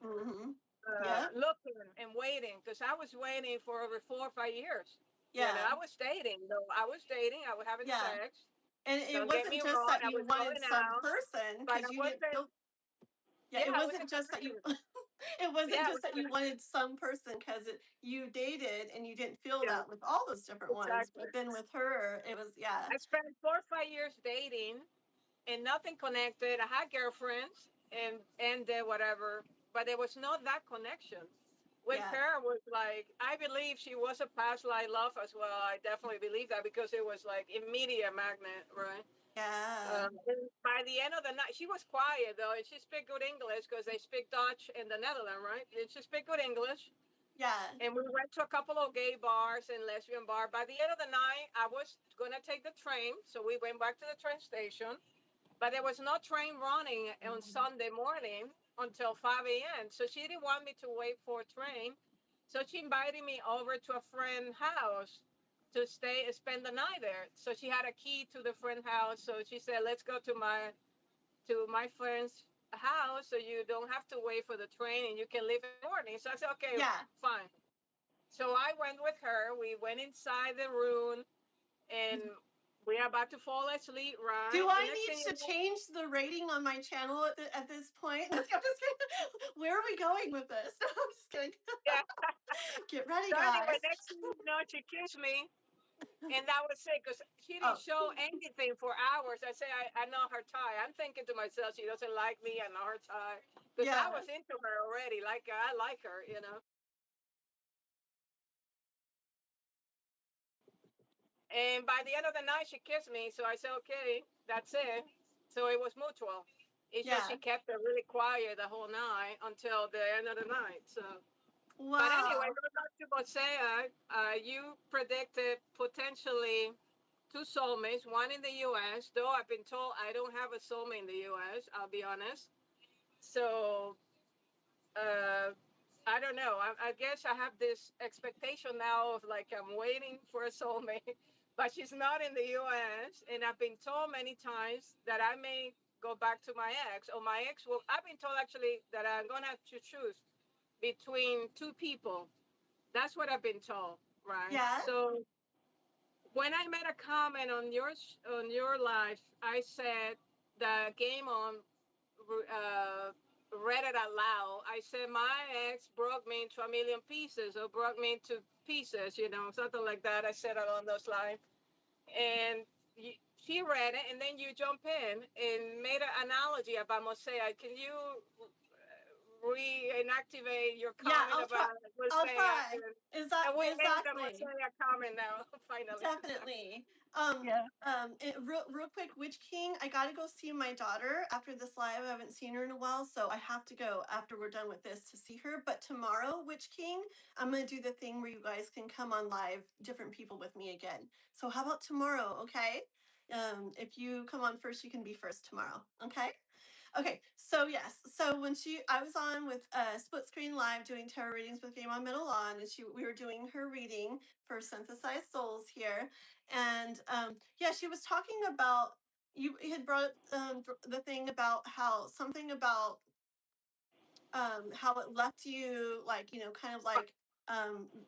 Hmm. Yep. looking and waiting because I was waiting for over 4 or 5 years. Yeah. I was dating though. I was dating. I was having Yeah. sex. And it Don't get me wasn't just wrong. that I you was wanted going some out, person but because I you didn't wasn't. feel, yeah, Yeah, it I wasn't wasn't just that you, committed. it wasn't Yeah, I just was. that you wanted some person because you dated and you didn't feel Yeah, that with all those different ones. exactly. But then with her, it was, yeah, I spent 4 or 5 years dating and nothing connected. I had girlfriends and whatever, but there was not that connection. With yeah, her was like I believe she was a past life love as well. I definitely believe that because it was like immediate magnet, right? yeah, And by the end of the night, she was quiet though, and she speak good English because they speak Dutch in the Netherlands, right? And she speak good English. yeah, And we went to a couple of gay bars and lesbian bar. By the end of the night, I was gonna take the train, so we went back to the train station. But there was no train running on Sunday morning until 5 a.m. So she didn't want me to wait for a train. So she invited me over to a friend's house to stay and spend the night there. So she had a key to the friend house. So she said, "Let's go to my friend's house so you don't have to wait for the train and you can leave in the morning." So I said, "Okay, yeah. fine." So I went with her. We went inside the room and we are about to fall asleep, Do right? And I next thing need to you know, change the rating on my channel at this point? I'm just kidding. Where are we going with this? I'm just kidding. yeah. Get ready, So anyway, guys. next thing you know, she kissed me, and that was it because she didn't Oh, show anything for hours. I say, I know her tie. I'm thinking to myself, she doesn't like me. I know her tie because I yeah, was into her already. Like I like her. And by the end of the night, she kissed me. So I said, okay, that's it. So it was mutual. It's just she yeah. kept it really quiet the whole night until the end of the night. So. But anyway, Wow. going back to Bosea, you predicted potentially two soulmates, one in the U.S., though I've been told I don't have a soulmate in the U.S., I'll be honest. So, uh, I don't know. I guess I have this expectation now of like I'm waiting for a soulmate, but she's not in the U.S., and I've been told many times that I may go back to my ex, or my ex will. I've been told actually that I'm going to have to choose between two people. That's what I've been told, right? Yeah. So when I made a comment on your live, I said the game on uh, read it out loud. I said my ex broke me into a million pieces, or broke me into pieces, something like that. I said along those lines, and she read it, and then you jump in and made an analogy about Mosaic. Can you reinactivate your Yeah, comment about I'll Mosaic? try. Is that And we end the exactly? Mosaic comment now, finally. Definitely. Yeah. Real quick, Witch King, I gotta go see my daughter after this live. I haven't seen her in a while, so I have to go after we're done with this to see her. But tomorrow, Witch King, I'm gonna do the thing where you guys can come on live, different people with me again. So how about tomorrow, okay? If you come on first, you can be first tomorrow, okay? Okay, so yes, so I was on with Split Screen Live doing tarot readings with Game on Middle On, and we were doing her reading for Synthesized Souls here, and yeah, she was talking about you had brought up the thing about how something about how it left you like kind of like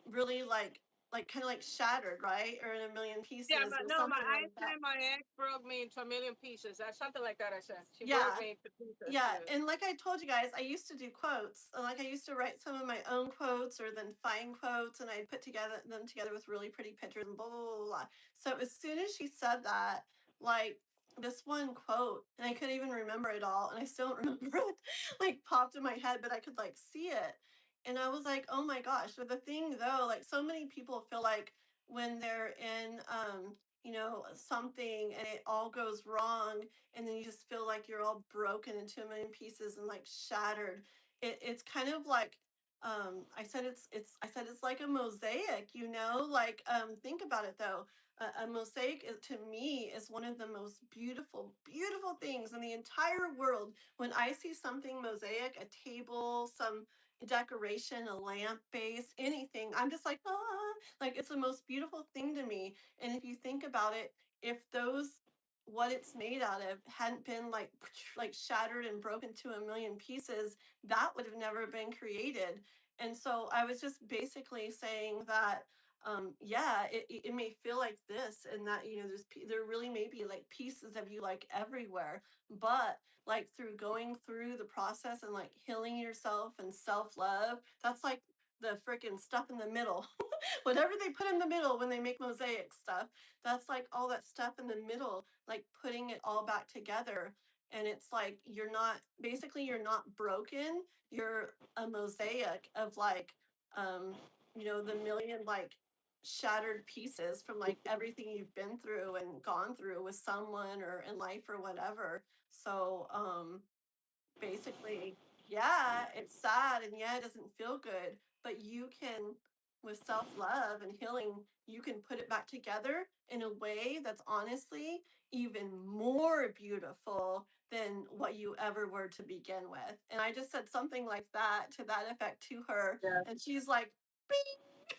really like kind of like shattered, right, or in a million Yeah, pieces but or no, something I like that. said my ex broke me into a million pieces. That's something like that. I said she broke Yeah. me into pieces. Yeah, Yeah. and like I told you guys, I used to do quotes. Like I used to write some of my own quotes or then find quotes and I'd put them together with really pretty pictures and blah blah blah blah. So as soon as she said that, like this one quote, and I couldn't even remember it all, and I still don't remember it, like popped in my head, but I could like see it. And I was like, oh my gosh. But the thing though, like so many people feel like when they're in something and it all goes wrong and then you just feel like you're all broken into a million pieces and like shattered. It's kind of like I said it's like a mosaic, like think about it though. A mosaic to me is one of the most beautiful things in the entire world. When I see something mosaic, a table, some decoration, a lamp base, anything, I'm just like, ah, like it's the most beautiful thing to me. And if you think about it, if those what it's made out of hadn't been like shattered and broken to a million pieces, that would have never been created. And so I was just basically saying that yeah, it may feel like this and that, you know, there really may be like pieces of you like everywhere, but like through going through the process and like healing yourself and self-love, that's like the freaking stuff in the middle. Whatever they put in the middle when they make mosaic stuff, that's like all that stuff in the middle, like putting it all back together. And it's like you're not, basically you're not broken, you're a mosaic of like you know, the million like shattered pieces from like everything you've been through and gone through with someone or in life or whatever. So basically, yeah, it's sad and yeah, it doesn't feel good, but you can, with self love and healing, you can put it back together in a way that's honestly even more beautiful than what you ever were to begin with. And I just said something like that to that effect to her, Yeah. and she's like, "Bing,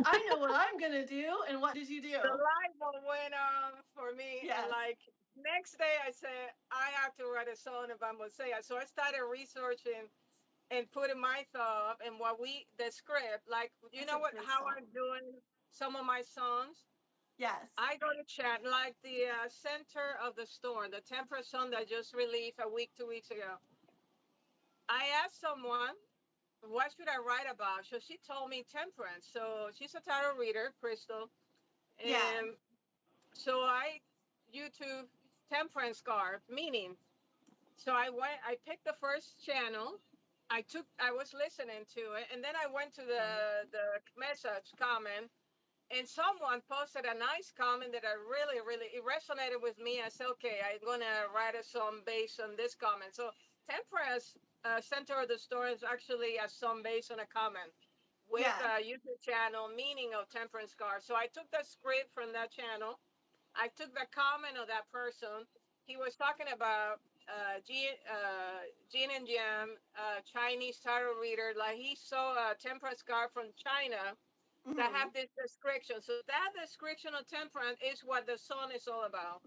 I know what I'm gonna do." And what did you The do? light bulb went on for me, and Yes. like next day, I said I have to write a song about Mosaic. So I started researching and putting my thought and what the script, like you That's know a what, great how I'm song. doing some of my songs. Yes. I go to chat like the center of the storm, the temperate song that just released a week, 2 weeks ago. I asked someone, what should I write about? So she told me temperance. So she's a tarot reader, Crystal. Yeah. And so I YouTube temperance card meaning. So I picked the first channel. I was listening to it, and then I went to the message comment, and someone posted a nice comment that I really it resonated with me. I said, okay, I'm gonna write a song based on this comment. So temperance center of the story is actually a song based on a comment with Yeah. a YouTube channel meaning of temperance card. So I took the script from that channel. I took the comment of that person. He was talking about Jin and Jam, Chinese tarot reader. Like he saw a temperance card from China that Hmm. have this description. So that description of temperance is what the song is all about.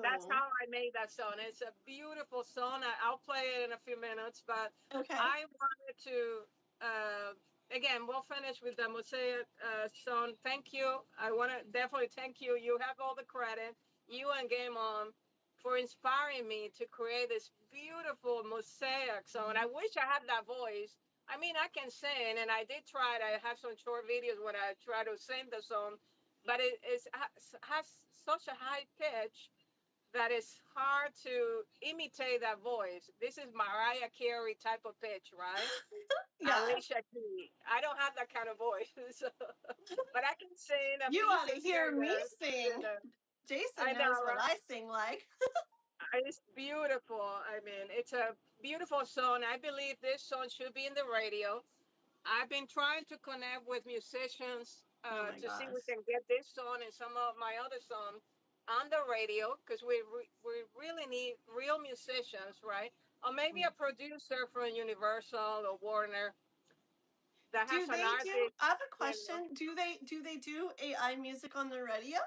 That's Woo. how I made that song. It's a beautiful song. I'll play it in a few minutes, but Okay. I wanted to, uh, again, we'll finish with the Mosaic song. Thank you. I want to definitely thank you. You have all the credit, you and Game On, for inspiring me to create this beautiful Mosaic song. I wish I had that voice. I mean, I can sing, and I did try it. I have some short videos when I try to sing the song, but has such a high pitch that is hard to imitate that voice. This is Mariah Carey type of pitch, right? Yeah. Alicia Keys. I don't have that kind of voice, so, but I can sing the You ought to pieces here hear and me there. You sing. know. Jason I know, knows what right? I sing like. It's beautiful. I mean, it's a beautiful song. I believe this song should be in the radio. I've been trying to connect with musicians Oh my to see if we gosh. can get this song and some of my other songs on the radio because we really need real musicians, right? Or maybe a Mm. producer from Universal or Warner that Do has an they do? artist, I have a you know. question. Do they do AI music on the radio?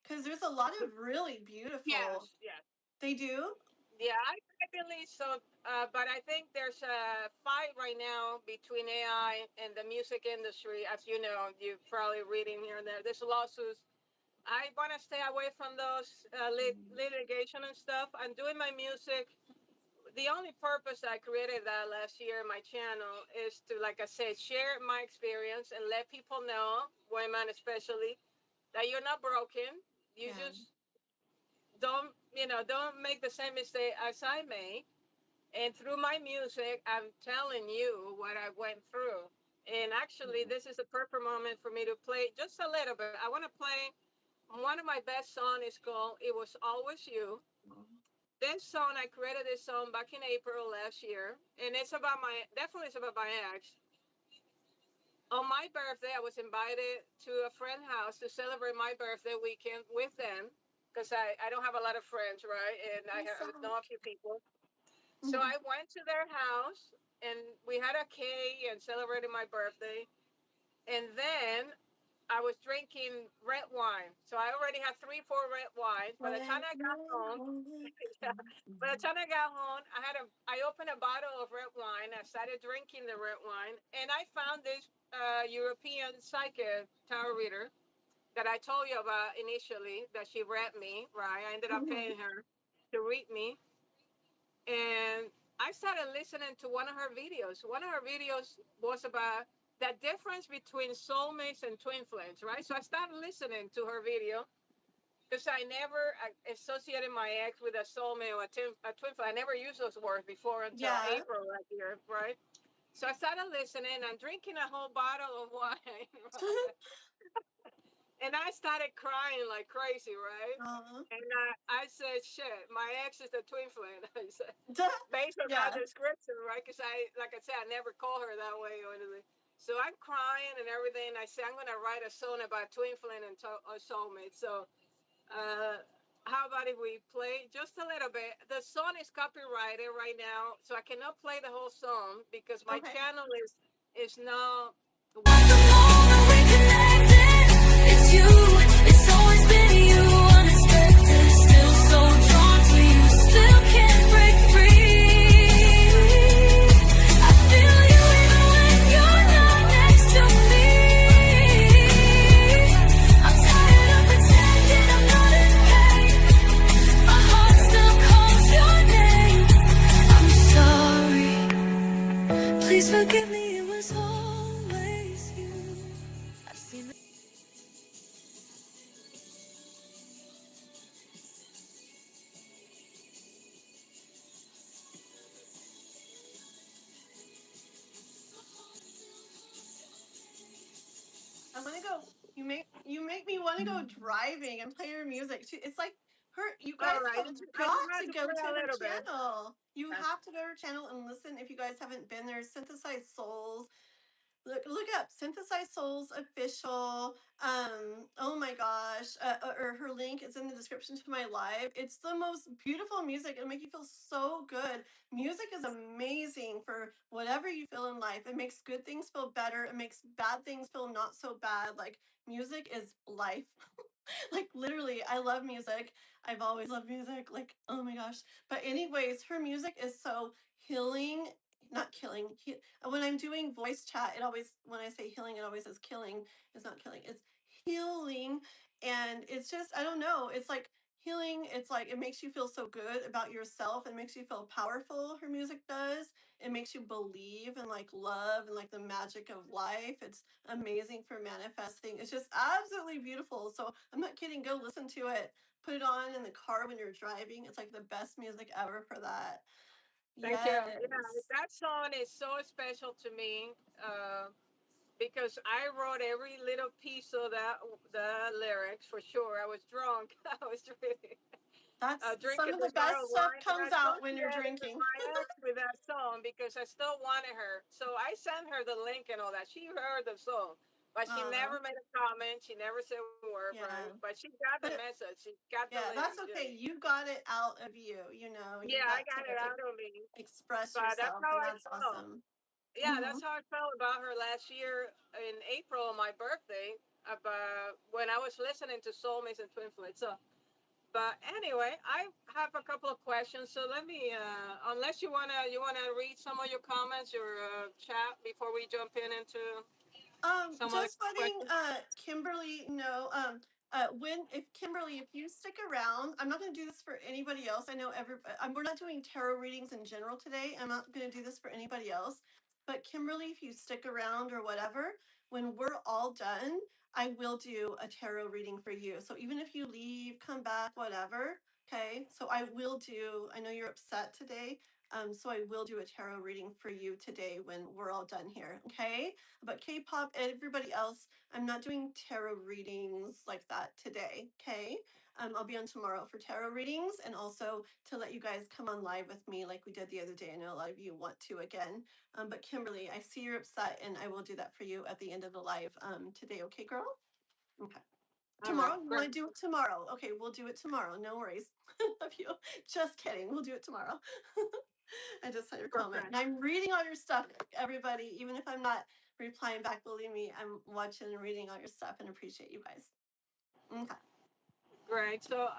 Because there's a lot of really beautiful. Yes, yes. They do. Yeah, I believe so. But I think there's a fight right now between AI and the music industry. As you know, you're probably reading here and there. There's lawsuits. I want to stay away from those Mm. litigation and stuff. I'm doing my music. The only purpose I created that last year, my channel, is to, like I said, share my experience and let people know, women especially, that you're not broken. You Yeah. just don't make the same mistake as I made. And through my music, I'm telling you what I went through. And actually, Mm. this is a perfect moment for me to play just a little bit. I want to play one of my best songs is called "It Was Always You." This song, I created this song back in April last year, and it's about my ex. On my birthday, I was invited to a friend's house to celebrate my birthday weekend with them because I don't have a lot of friends, right? And I Awesome. know a few people. So Mhm. I went to their house and we had a cake and celebrated my birthday. And then I was drinking red wine. So I already had 3, 4 red wines. By the time I got home, yeah, by the time I got home, I opened a bottle of red wine. I started drinking the red wine, and I found this European psychic tarot reader that I told you about initially. That she read me. Right, I ended up Mhm. paying her to read me, and I started listening to one of her videos. One of her videos was about the difference between soulmates and twin flames, right? So I started listening to her video because I never associated my ex with a soulmate or a twin flame. I never used those words before until Yeah. April last year, right? So I started listening. I'm drinking a whole bottle of wine, right? And I started crying like crazy, right? uh, And I said, shit, my ex is a twin flame. I said, based on that yeah. description, right? Because like I said, I never call her that way or anything. So I'm crying and everything. I say I'm gonna write a song about twin flame and soulmate. So, uh, how about if we play just a little bit? The song is copyrighted right now, so I cannot play the whole song because my Okay. channel is not. The moment we connected, it's you, it's always been you, unexpected, still so drawn to you, still can't break free. I feel you even when you're not next to me. I'm tired of pretending I'm not in pain. My heart still calls your name. I'm sorry, please forgive me, it was always you. I've seen the I want to go. You make me want to go driving and play her music. It's like her. You All guys right, have I got just have to to go play to a her little bit. channel. You Yeah. have to go to her channel and listen if you guys haven't been there. Synthesized Souls. Look up Synthesized Souls official. Oh my gosh, or her link is in the description to my live. It's the most beautiful music. It'll make you feel so good. Music is amazing for whatever you feel in life. It makes good things feel better. It makes bad things feel not so bad. Like music is life. Like literally, I love music. I've always loved music. Like, oh my gosh. But anyways, her music is so healing, not killing. When I'm doing voice chat, it always, when I say healing, it always says killing. It's not killing, it's healing. And it's just, I don't know. It's like healing. It's like, it makes you feel so good about yourself. It makes you feel powerful. Her music does. It makes you believe in like love and like the magic of life. It's amazing for manifesting. It's just absolutely beautiful. So I'm not kidding. Go listen to it. Put it on in the car when you're driving. It's like the best music ever for that. Thank you. Yeah, Yes. that song is so special to me because I wrote every little piece of the lyrics for sure. I was drunk. I was really That's some drinking of the this bottle of best stuff wine, and I comes out when you're associated drinking. my ex with that song because I still wanted her. So I sent her the link and all that. She heard the song, but she uh, never made a comment. She never said a word, right? yeah. But she got the But message. She got the yeah, link. that's okay. You got it out of you, you Yeah, I got to got it out of me. express But that's yourself, how and I that's felt. awesome. Yeah, Hmm. that's how I felt about her last year in April on my birthday. About when I was listening to Soulmates and Twin Flames. So, but anyway, I have a couple of questions. So let me, unless you wanna read some of your comments or chat before we jump into some of the Just letting questions. Kimberly know, when if Kimberly, if you stick around, I'm not going to do this for anybody else. I know we're not doing tarot readings in general today. I'm not going to do this for anybody else. But Kimberly, if you stick around or whatever, when we're all done, I will do a tarot reading for you. So even if you leave, come back, whatever. Okay. So I will do. I know you're upset today. So I will do a tarot reading for you today when we're all done here. Okay. But K-pop, everybody else, I'm not doing tarot readings like that today. Okay. I'll be on tomorrow for tarot readings and also to let you guys come on live with me like we did the other day. I know a lot of you want to again. But Kimberly, I see you're upset and I will do that for you at the end of the live today. Okay, girl? Okay. All right, Tomorrow? You want great, to do it tomorrow? Okay, we'll do it tomorrow. No worries. Love you. Just kidding. We'll do it tomorrow. I just saw your comment. perfect. And I'm reading all your stuff, everybody, even if I'm not replying back. Believe me, I'm watching and reading all your stuff and appreciate you guys. Okay. Great. So,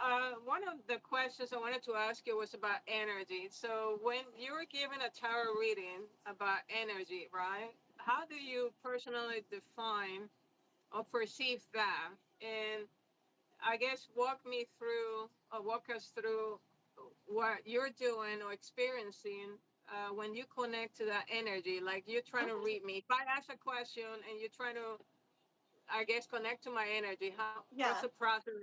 one of the questions I wanted to ask you was about energy. So, when you were given a tarot reading about energy, right? How do you personally define or perceive that? And I guess walk us through what you're doing or experiencing when you connect to that energy. Like you're trying to Okay. read me. If I ask a question and you're trying to, I guess, connect to my energy, what's Yeah. the process?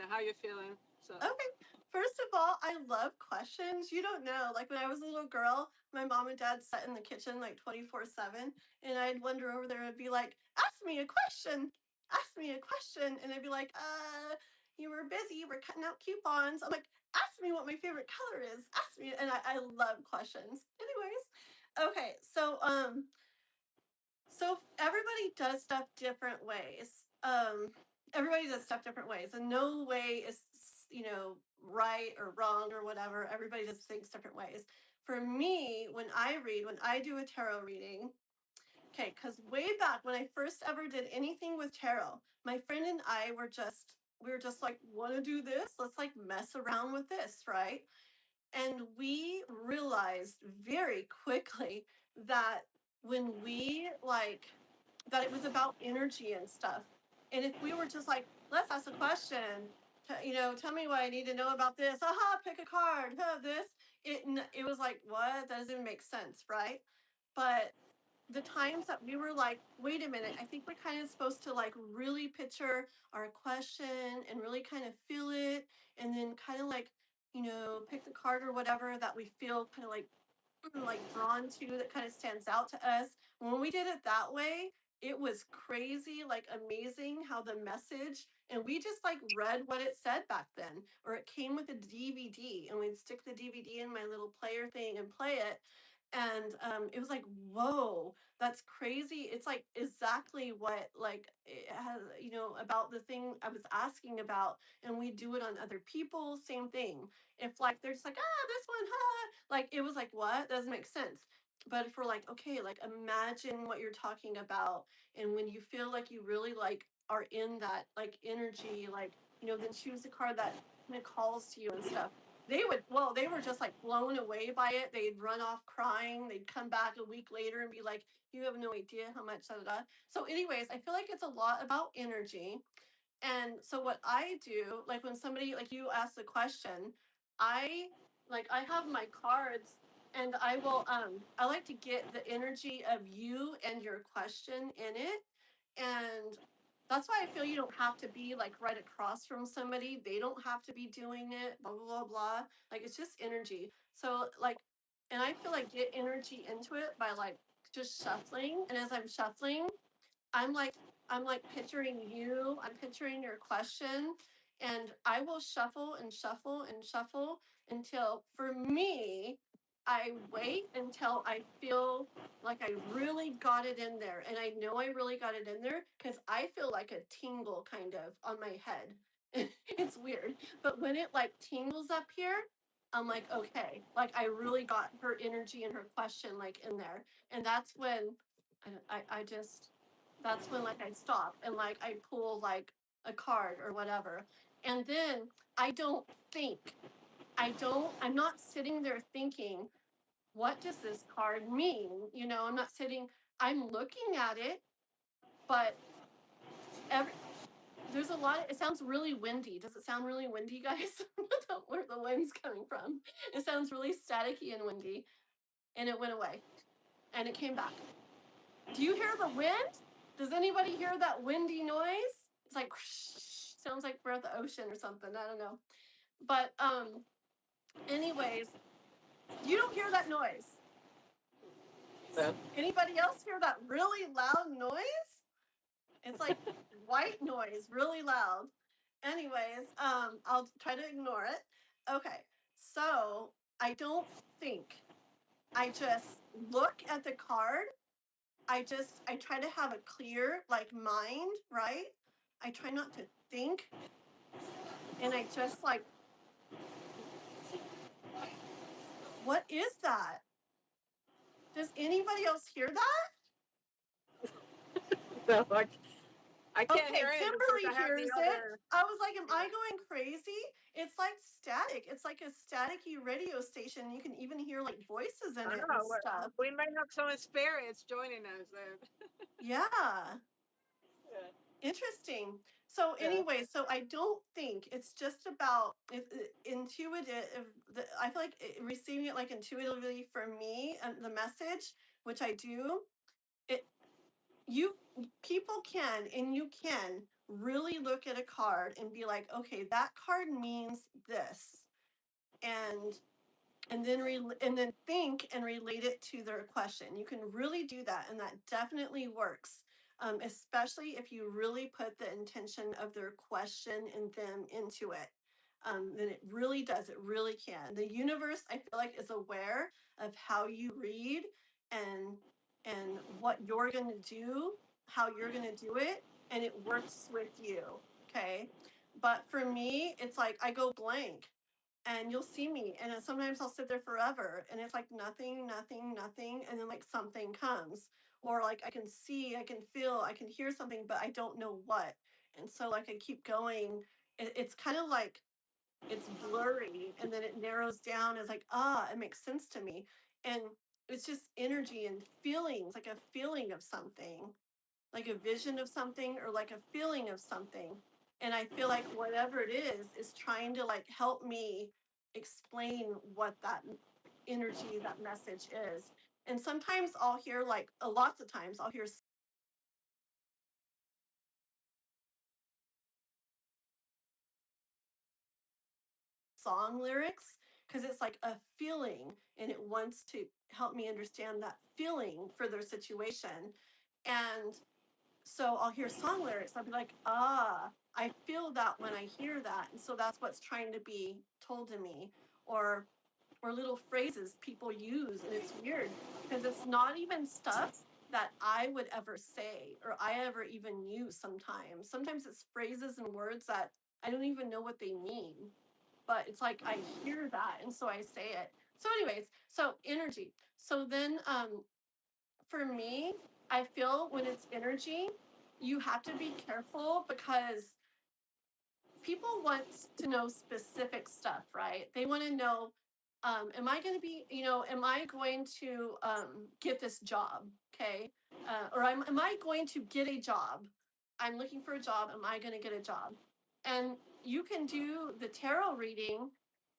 How you're feeling? So. Okay. First of all, I love questions. You don't know. Like when I was a little girl, my mom and dad sat in the kitchen like 24/7, and I'd wander over there and be like, "Ask me a question. Ask me a question." And I'd be like, you were busy. We're cutting out coupons." I'm like, "Ask me what my favorite color is. Ask me." And I love questions. Anyways, okay. So everybody does stuff different ways. Everybody does stuff different ways, and no way is right or wrong or whatever. Everybody does things different ways. For me, when I read, when I do a tarot reading, okay, because way back when I first ever did anything with tarot, my friend and I we were just like, want to do this? Let's like mess around with this, right? And we realized very quickly that when we that it was about energy and stuff. And if we were just like, let's ask a question, tell me what I need to know about this. Aha, pick a card. Huh, this. It was like, what? That doesn't even make sense, right? But the times that we were like, wait a minute, I think we're kind of supposed to like really picture our question and really kind of feel it, and then kind of like, pick the card or whatever that we feel kind of like drawn to, that kind of stands out to us. When we did it that way, it was crazy, like amazing how the message, and we just like read what it said back then, or it came with a DVD, and we'd stick the DVD in my little player thing and play it. And it was like, whoa, that's crazy. It's like exactly what like it has, about the thing I was asking about. And we do it on other people, same thing. If like they're just like, this one, like it was like, what? Doesn't make sense. But if we're like, okay, like imagine what you're talking about, and when you feel like you really like are in that like energy, like, then choose a card that kind of calls to you and stuff. They were just like blown away by it. They'd run off crying. They'd come back a week later and be like, you have no idea how much da, da, da. So anyways, I feel like it's a lot about energy. And so what I do, like when somebody like you ask the question, I I have my cards, and I like to get the energy of you and your question in it. And that's why I feel you don't have to be like right across from somebody. They don't have to be doing it, blah blah blah blah. Like it's just energy. So like, and I feel like get energy into it by like just shuffling. And as I'm shuffling, I'm like I'm like picturing you, I'm picturing your question, and I will shuffle and shuffle and shuffle until, for me, I wait until I feel like I really got it in there. And I know I really got it in there because I feel like a tingle kind of on my head. It's weird. But when it like tingles up here, I'm like, okay, like I really got her energy and her question like in there. And that's when I just that's when like I stop and like I pull like a card or whatever. And then I don't think. I'm not sitting there thinking, what does this card mean? I'm not sitting, I'm looking at it, but every there's a lot it sounds really windy. Does it sound really windy, guys? I don't know where the wind's coming from. It sounds really staticky and windy. And it went away. And it came back. Do you hear the wind? Does anybody hear that windy noise? It's like sounds like we're at the ocean or something. I don't know. But anyways, you don't hear that noise. Anybody else hear that really loud noise? It's like white noise, really loud. Anyways, I'll try to ignore it. Okay. So I don't think. I just look at the card. I try to have a clear like mind, right? I try not to think, and I just like, what is that? Does anybody else hear that? So I can't Okay, hear it because Kimberly I have the hears it. other. I was like, am I Yeah. going crazy? It's like static. It's like a staticky radio station. You can even hear like voices in it and Oh, stuff. we may have some spirits joining us then. Yeah. Yeah. Interesting. So Yeah. anyway, so I don't think it's just about intuitive. I feel like receiving it like intuitively for me and the message, which I do. It you people can and you can really look at a card and be like, okay, that card means this, and and then think and relate it to their question. You can really do that, and that definitely works. Especially if you really put the intention of their question and them into it. Then it really does. It really can. The universe, I feel like, is aware of how you read and what you're going to do, how you're going to do it, and it works with you. Okay. But for me, it's like I go blank and you'll see me and then sometimes I'll sit there forever and it's like nothing, nothing, nothing, and then like something comes, or like I can see, I can feel, I can hear something but I don't know what. And so like I keep going. It's kind of like it's blurry and then it narrows down as like, ah, it makes sense to me. And it's just energy and feelings, like a feeling of something, like a vision of something or like a feeling of something. And I feel like whatever it is trying to like help me explain what that energy, that message is. And sometimes I'll hear like lots of times I'll hear song lyrics because it's like a feeling and it wants to help me understand that feeling for their situation. And so I'll hear song lyrics. I'll be like, ah, I feel that when I hear that. And so that's what's trying to be told to me. Or little phrases people use. And it's weird because it's not even stuff that I would ever say or I ever even use sometimes. Sometimes it's phrases and words that I don't even know what they mean. But it's like I hear that and so I say it. So, anyways, so energy. So then for me, I feel when it's energy, you have to be careful because people want to know specific stuff, right? They want to know, am I going to be, am I going to get this job? Okay. Or am I going to get a job? I'm looking for a job. Am I going to get a job? And you can do the tarot reading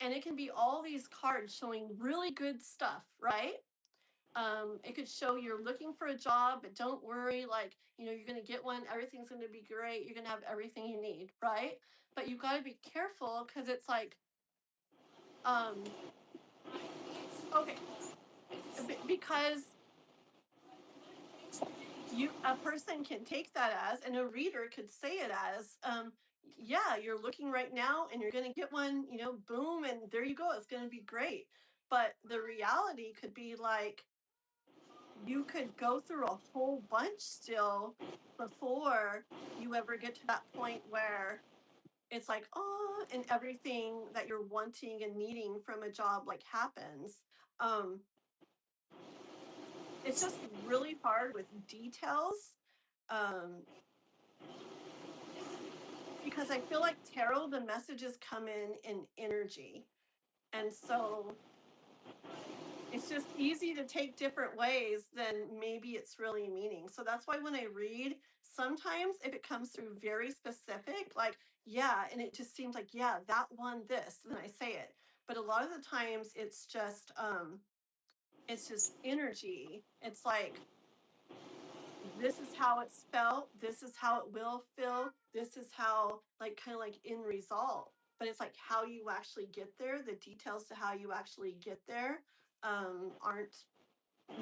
and it can be all these cards showing really good stuff, right? It could show you're looking for a job, but don't worry, like, you're going to get one, everything's going to be great, you're going to have everything you need, right? But you got to be careful because it's like, um, okay, because a person can take that as, and a reader could say it as, yeah, you're looking right now and you're going to get one, boom, and there you go, it's going to be great. But the reality could be like, you could go through a whole bunch still before you ever get to that point where it's like, oh, and everything that you're wanting and needing from a job like happens. Um, it's just really hard with details. Um, because I feel like tarot, the messages come in energy. And so it's just easy to take different ways than maybe it's really meaning. So that's why when I read, sometimes if it comes through very specific, like, yeah, and it just seems like, yeah, that one, this, then I say it. But a lot of the times it's just energy. It's like, this is how it's felt, this is how it will feel, this is how, like, kind of like in result. But it's like how you actually get there, the details to how you actually get there aren't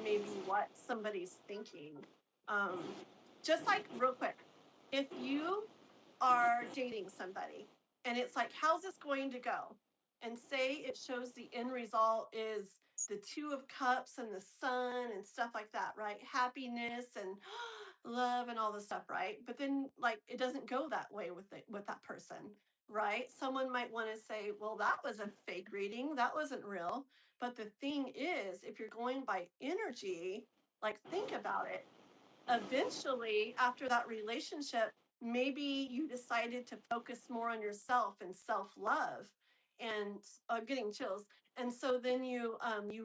maybe what somebody's thinking. Um, just like real quick, if you are dating somebody and it's like, how's this going to go? And say it shows the end result is the two of cups and the sun and stuff like that, right? Happiness and love and all this stuff, right? But then like it doesn't go that way with that person, right? Someone might want to say, well, that was a fake reading, that wasn't real. But the thing is, if you're going by energy, like think about it. eventually, after that relationship, maybe you decided to focus more on yourself and self-love, and getting chills. And so then you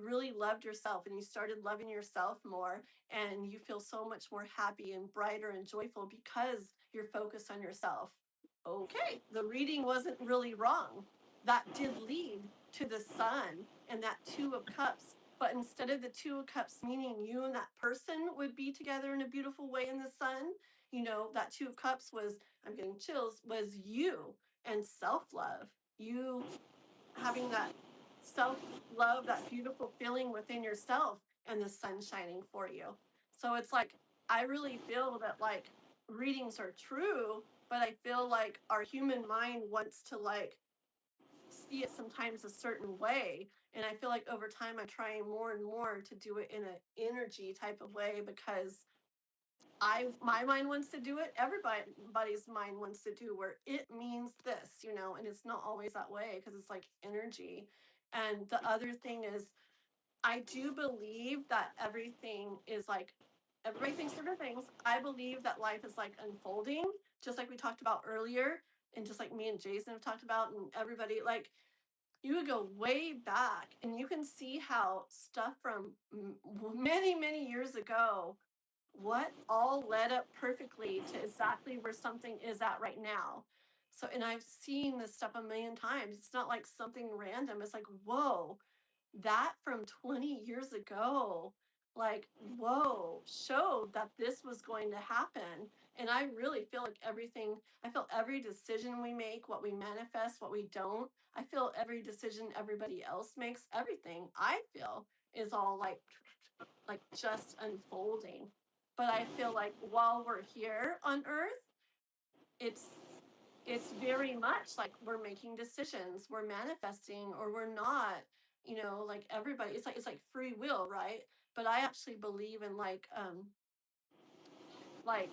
really loved yourself, and you started loving yourself more, and you feel so much more happy and brighter and joyful because you're focused on yourself. Okay, the reading wasn't really wrong. That did lead to the sun and that two of cups, but instead of the two of cups meaning you and that person would be together in a beautiful way in the sun, that two of cups was, I'm getting chills, was you and self-love. You having that self-love, that beautiful feeling within yourself, and the sun shining for you. So it's like, I really feel that like readings are true, but I feel like our human mind wants to like see it sometimes a certain way. And I feel like over time I'm trying more and more to do it in an energy type of way, because my mind wants to do it, everybody's mind wants to do where it means this, and it's not always that way because it's like energy. And the other thing is, I do believe that everything is like, everybody thinks different things. I believe that life is like unfolding, just like we talked about earlier, and just like me and Jason have talked about, and everybody, like, you would go way back and you can see how stuff from many, many years ago, what all led up perfectly to exactly where something is at right now. So, and I've seen this stuff a million times. It's not like something random. It's like, whoa, that from 20 years ago, like, whoa, showed that this was going to happen. And I really feel like I feel every decision we make, what we manifest, what we don't, I feel every decision everybody else makes, everything I feel is all like just unfolding. But I feel like while we're here on earth, it's it's very much like we're making decisions, we're manifesting or we're not, like everybody, it's like free will, right? But I actually believe in like like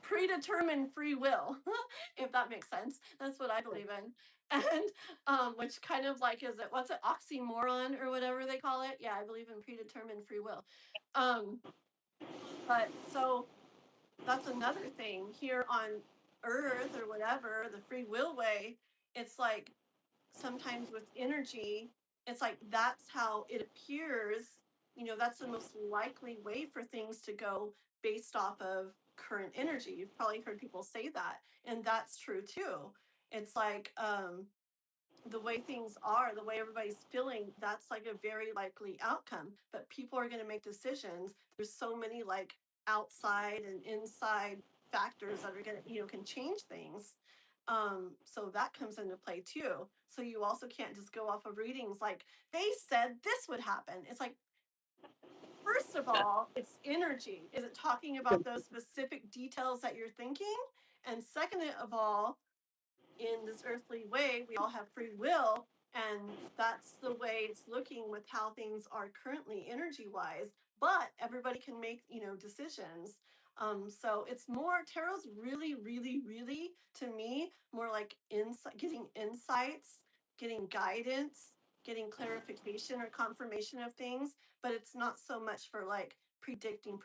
predetermined free will, if that makes sense. That's what I believe in. And which kind of like, is it, what's it, oxymoron or whatever they call it? Yeah, I believe in predetermined free will. um but so that's another thing here on earth or whatever, the free will way. It's like sometimes with energy, it's like that's how it appears. That's the most likely way for things to go based off of current energy. You've probably heard people say that, and that's true too. It's like the way things are, the way everybody's feeling, that's like a very likely outcome. But people are going to make decisions. There's so many like outside and inside factors that are going to, can change things. So that comes into play too. So you also can't just go off of readings like they said this would happen. It's like, first of all, it's energy. Is it talking about those specific details that you're thinking? And second of all, in this earthly way, we all have free will. And that's the way it's looking with how things are currently energy wise. But everybody can make, decisions. So it's more, tarot's really, really, really, to me, more like getting insights, getting guidance, getting clarification or confirmation of things. But it's not so much for like predicting,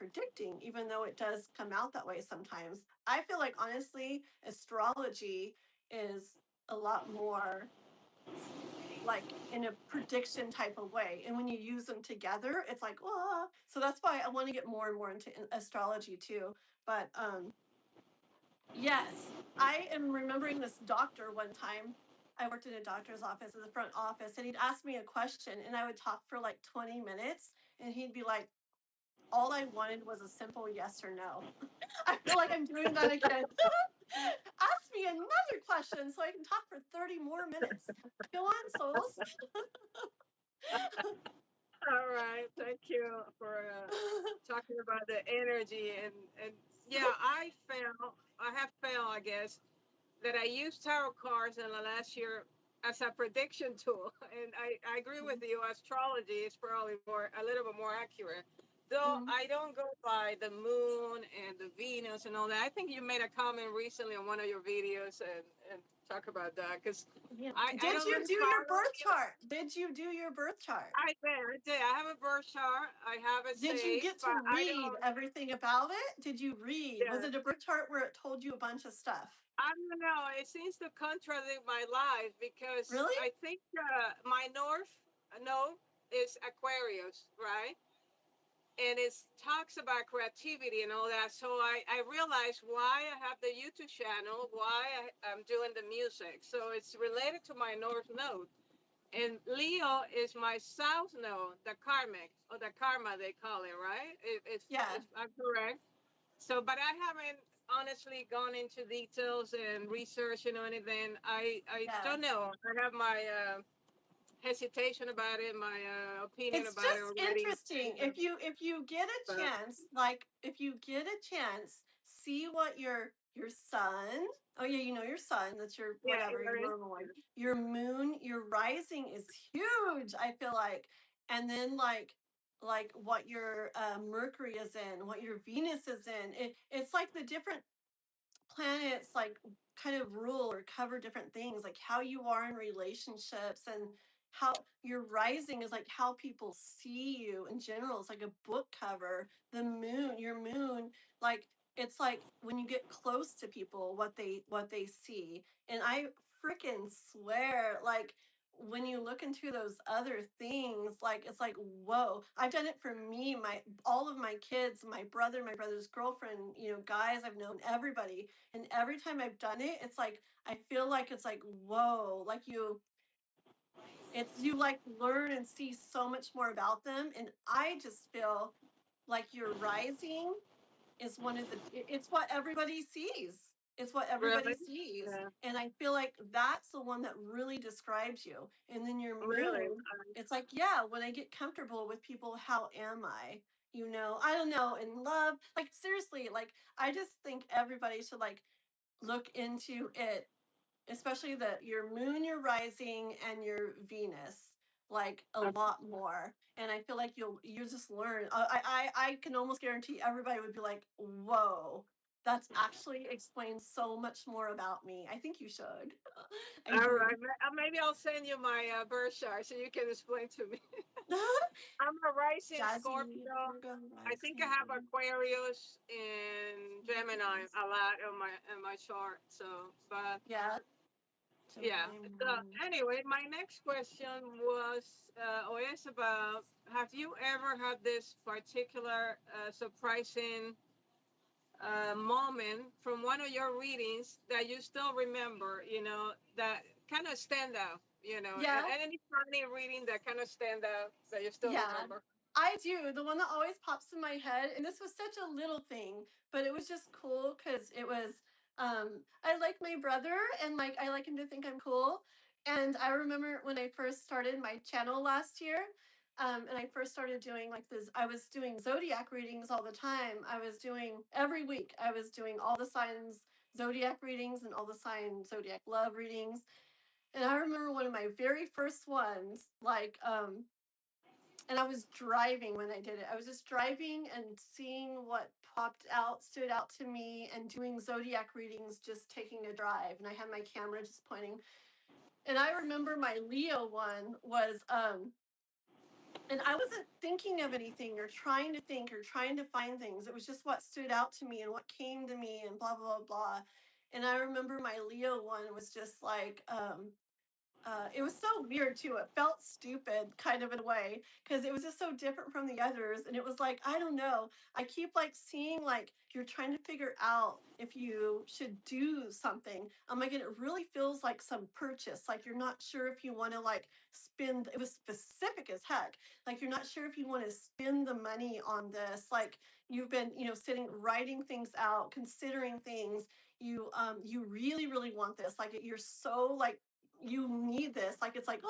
even though it does come out that way sometimes. I feel like honestly, astrology is a lot more like in a prediction type of way. And when you use them together, it's like, oh, so that's why I want to get more and more into astrology too. But yes, I am remembering this doctor one time. I worked in a doctor's office in the front office, and he'd ask me a question, and I would talk for like 20 minutes, and he'd be like, all I wanted was a simple yes or no. I feel like I'm doing that again. Ask me another question so I can talk for 30 more minutes. Go on, souls. All right, thank you for talking about the energy and yeah, I have found, I guess, that I used tarot cards in the last year as a prediction tool, and I agree with you. Astrology is probably a little bit more accurate Though Mm. I don't go by the moon and the Venus and all that. I think you made a comment recently on one of your videos and talk about that because Yeah. I Did don't you really do your follow birth you. chart? Did you do your birth chart? I did, I did. I have a birth chart. I have it Did you saved, get but to I read don't. everything about it? Did you read? Was Yeah, it a birth chart where it told you a bunch of stuff? I don't know. It seems to contradict my life because Really? I think my north node is Aquarius, right? And it talks about creativity and all that. So I realized why I have the YouTube channel, why I'm doing the music. So it's related to my north node. And Leo is my south node, the karmic or the karma they call it, right? Yeah. If I'm correct. So, but I haven't honestly gone into details and research or anything. I Yeah. don't know. I have my hesitation about it, my opinion It's about it just already. interesting. If you get a But chance, like if you get a chance, see what your sun, oh yeah, you know your sun, that's your yeah, whatever, your Aries. normal one. Your moon, your rising is huge, I feel like. And then like what your Mercury is in, what your Venus is in. It's like the different planets like kind of rule or cover different things, like how you are in relationships, and how your rising is like how people see you in general. It's like a book cover. The moon, your moon, like it's like when you get close to people, what they see. And I freaking swear, like when you look into those other things, like it's like whoa. I've done it for me, my all of my kids, my brother, my brother's girlfriend, guys I've known, everybody. And every time I've done it, it's like I feel like it's like whoa, like you like learn and see so much more about them. And I just feel like your rising is one of it's what everybody sees. It's what everybody Really? sees. Yeah, And I feel like that's the one that really describes you. And then your really. moon, it's like, yeah, when I get comfortable with people, how am I? I don't know, in love. Like seriously, like I just think everybody should like look into it, especially your moon, your rising, and your Venus, like a lot more. And I feel like you just learn. I can almost guarantee everybody would be like, "Whoa, that's actually explains so much more about me." I think you should. I All right. do. Maybe I'll send you my birth chart so you can explain to me. I'm a rising Jazzy Scorpio. Virgo I think I have rising. Aquarius and Gemini a lot in my chart. So, but Yeah, yeah. Gemini So moon. anyway, my next question was or is about: have you ever had this particular surprising moment from one of your readings that you still remember? That kind of stand out. Yeah, Any funny reading that kind of stand out that you still yeah. remember? I do. The one that always pops in my head, and this was such a little thing, but it was just cool because it was I like my brother, and like I like him to think I'm cool. And I remember when I first started my channel last year, and I first started doing like this, I was doing zodiac readings all the time. I was doing every week, I was doing all the signs zodiac readings and all the sign zodiac love readings. And I remember one of my very first ones, like and I was driving when I did it. I was just driving and seeing what popped out, stood out to me, and doing zodiac readings, just taking a drive. And I had my camera just pointing. And I remember my Leo one was, and I wasn't thinking of anything or trying to think or trying to find things. It was just what stood out to me and what came to me and blah, blah, blah, blah. And I remember my Leo one was just like, it was so weird too. It felt stupid, kind of in a way, because it was just so different from the others. And it was like, I don't know. I keep like seeing like you're trying to figure out if you should do something. I'm like, and it really feels like some purchase. Like you're not sure if you want to like spend. It was specific as heck. Like you're not sure if you want to spend the money on this. Like you've been, sitting, writing things out, considering things. You really, really want this. Like you're so like you need this, like it's like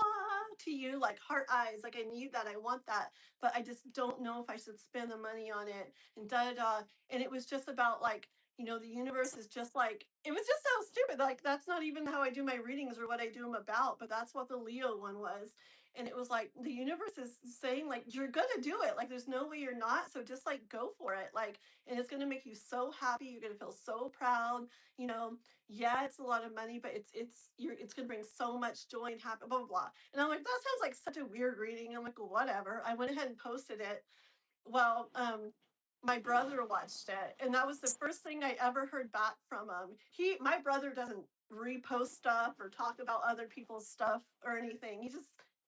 to you, like heart eyes, like I need that, I want that, but I just don't know if I should spend the money on it, and da da da. And it was just about like, the universe is just like, it was just so stupid. stupid. Like, that's not even how I do my readings or what I do them about, but that's what the Leo one was. And it was like the universe is saying, like, you're gonna do it. Like, there's no way you're not. So just like go for it. Like, and it's gonna make you so happy. You're gonna feel so proud. You know, yeah, it's a lot of money, but it's gonna bring so much joy and happy, blah blah blah. And I'm like, that sounds like such a weird reading. I'm like, well, whatever. I went ahead and posted it. Well, my brother watched it, and that was the first thing I ever heard back from him. My brother doesn't repost stuff or talk about other people's stuff or anything.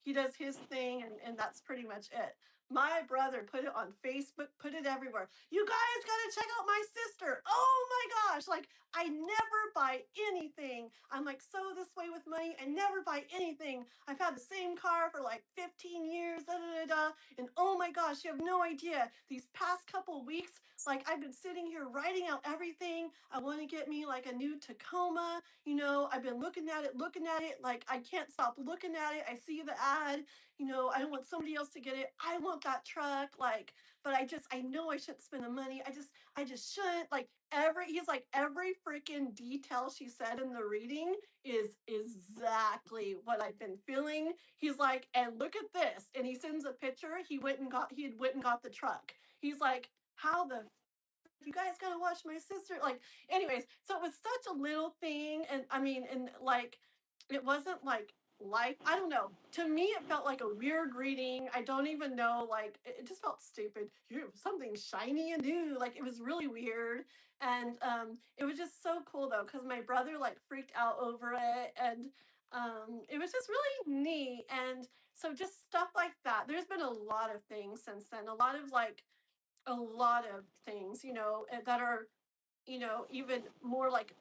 He does his thing, and that's pretty much it. My brother put it on Facebook, put it everywhere. You guys gotta check out my sister. Oh my gosh! Like, I never buy anything. I'm like so this way with money. I never buy anything. I've had the same car for like 15 years. Da, da, da, da. And oh my gosh, you have no idea. These past couple weeks, like I've been sitting here writing out everything. I want to get me like a new Tacoma. You know, I've been looking at it. Like I can't stop looking at it. I see the ad. You know, I don't want somebody else to get it. I want that truck. Like, but I know I shouldn't spend the money. I just shouldn't. Like he's like every freaking detail she said in the reading is exactly what I've been feeling. He's like, and look at this. And he sends a picture. He had went and got the truck. He's like, how the you guys gotta watch my sister. Like, anyways, so it was such a little thing. And I mean, and like it wasn't like life. I don't know. To me, it felt like a weird reading. I don't even know, like it just felt stupid. You something shiny and new. Like it was really weird. And it was just so cool though, because my brother like freaked out over it. And it was just really neat. And so just stuff like that. There's been a lot of things since then. A lot of things, that are, even more like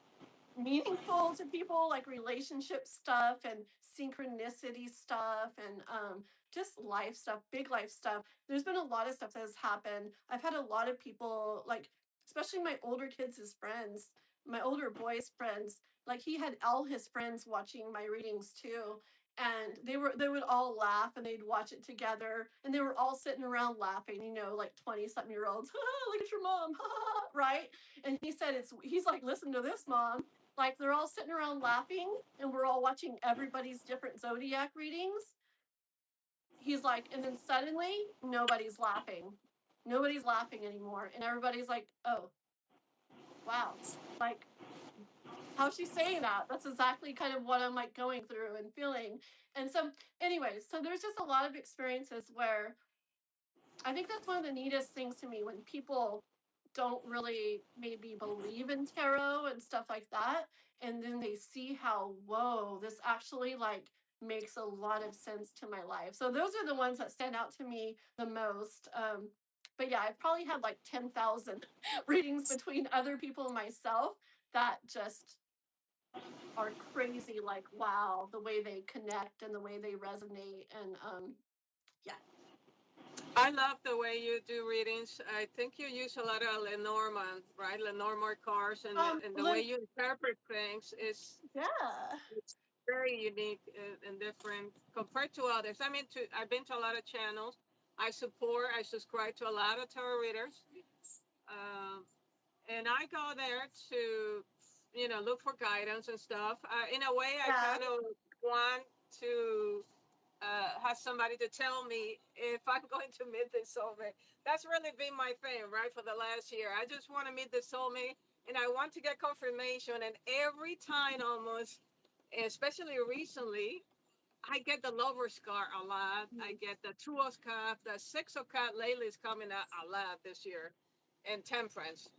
meaningful to people, like relationship stuff and synchronicity stuff and just life stuff, big life stuff. There's been a lot of stuff that has happened. I've had a lot of people, like, especially my older kids, his friends, my older boys' friends, like he had all his friends watching my readings too. And they would all laugh and they'd watch it together and they were all sitting around laughing, like 20 something year olds. Look at your mom, right? And he said he's like, listen to this, mom. Like they're all sitting around laughing and we're all watching everybody's different zodiac readings. He's like, and then suddenly nobody's laughing. Nobody's laughing anymore. And everybody's like, oh, wow. Like, how's she saying that? That's exactly kind of what I'm like going through and feeling. And so, anyways, so there's just a lot of experiences where I think that's one of the neatest things to me when people don't really maybe believe in tarot and stuff like that. And then they see how, whoa, this actually like makes a lot of sense to my life. So those are the ones that stand out to me the most. But yeah, I've probably had like 10,000 readings between other people and myself that just are crazy. Like, wow, the way they connect and the way they resonate. And yeah. I love the way you do readings. I think you use a lot of Lenormand, right? Lenormand cards, and the way Like, you interpret things is yeah. it's very unique and different compared to others. I've been to a lot of channels. I subscribe to a lot of tarot readers, um, and I go there to, look for guidance and stuff. In a way, I Yeah. kind of want to have somebody to tell me if I'm going to meet this soulmate. That's really been my thing, right, for the last year. I just want to meet the soulmate, and I want to get confirmation. And every time, almost, especially recently, I get the lover's card a lot. I get the two of cup, the six of cup lately is coming out a lot this year, and temperance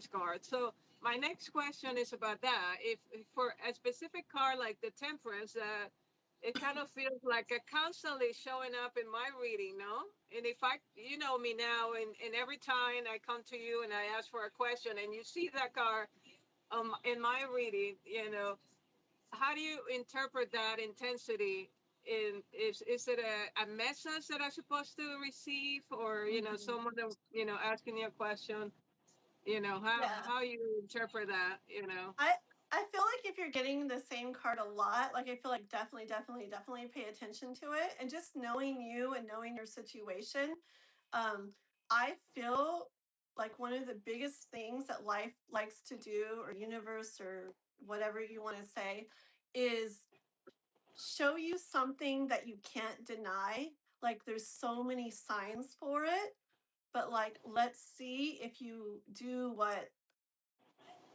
card. So my next question is about that. If for a specific card like the temperance, it kind of feels like a constantly showing up in my reading, no? And if you know me now, and every time I come to you and I ask for a question, and you see that card in my reading, how do you interpret that intensity? Is it a message that I'm supposed to receive, or someone asking you a question? Yeah. How you interpret that? I I feel like if you're getting the same card a lot, like I feel like definitely pay attention to it. And just knowing you and knowing your situation, um, I feel like one of the biggest things that life likes to do, or universe, or whatever you want to say, is show you something that you can't deny. Like there's so many signs for it, but like let's see if you do what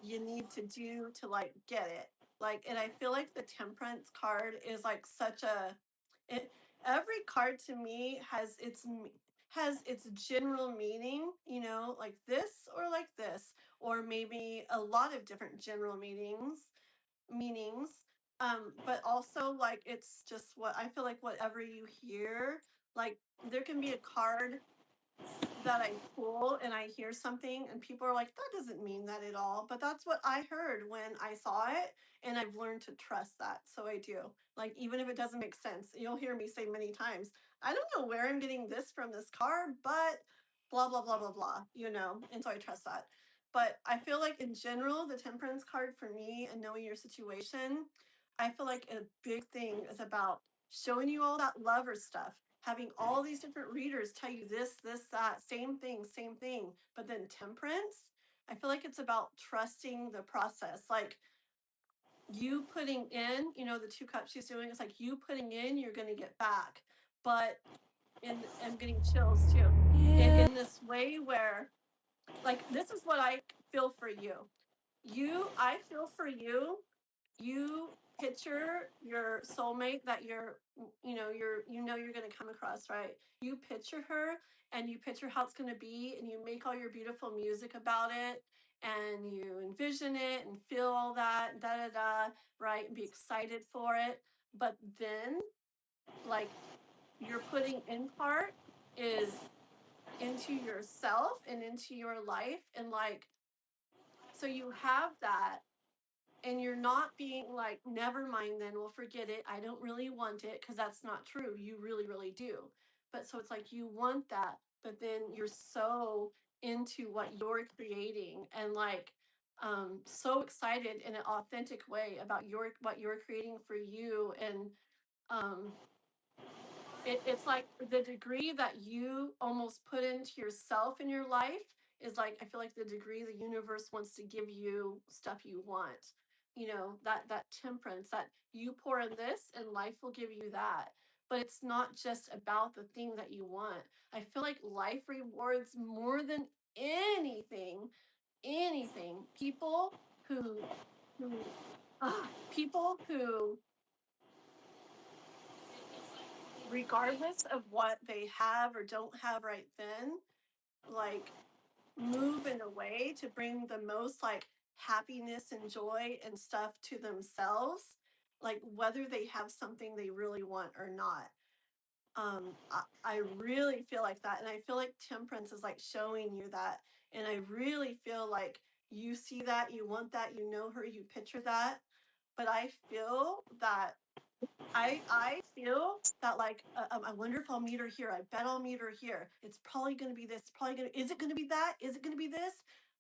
you need to do to like get it. Like, and I feel like the temperance card is like such a it, every card to me has has its general meaning, you know, like this or like this, or maybe a lot of different general meanings. But also like it's just what I feel like whatever you hear, like there can be a card that I pull and I hear something and people are like, that doesn't mean that at all. But that's what I heard when I saw it. And I've learned to trust that. So I do. Like, even if it doesn't make sense, you'll hear me say many times, I don't know where I'm getting this from this card, but blah, blah, blah, blah, blah, you know? And so I trust that. But I feel like in general, the temperance card for me and knowing your situation, I feel like a big thing is about showing you all that lover stuff, having all these different readers tell you this, that, same thing. But then temperance, I feel like it's about trusting the process. Like you putting in, you know, the 2 cups she's doing, it's like you putting in, you're going to get back. But I'm getting chills too. In this way where, like, this is what I feel for you. I feel for you, you picture your soulmate that you know you're going to come across, right? You picture her and you picture how it's going to be and you make all your beautiful music about it and you envision it and feel all that da da da, right? And be excited for it. But then like your putting in part is into yourself and into your life, and like so you have that, and you're not being like, never mind, then we'll forget it, I don't really want it, because that's not true, you really really do. But so it's like you want that, but then you're so into what you're creating and like so excited in an authentic way about your what you're creating for you. And um it's like the degree that you almost put into yourself in your life is like, I feel like the degree the universe wants to give you stuff you want. You know, that temperance that you pour in this and life will give you that. But it's not just about the thing that you want. I feel like life rewards more than anything people who people who it's like regardless of what they have or don't have right then, like move in a way to bring the most like happiness and joy and stuff to themselves, like whether they have something they really want or not. I really feel like that, and I feel like temperance is like showing you that, and I really feel like you see that, you want that, you know her, you picture that. But I feel that I feel that like I wonder if I'll meet her here. I bet I'll meet her here. It's probably going to be this. Probably going to is it going to be that? Is it going to be this?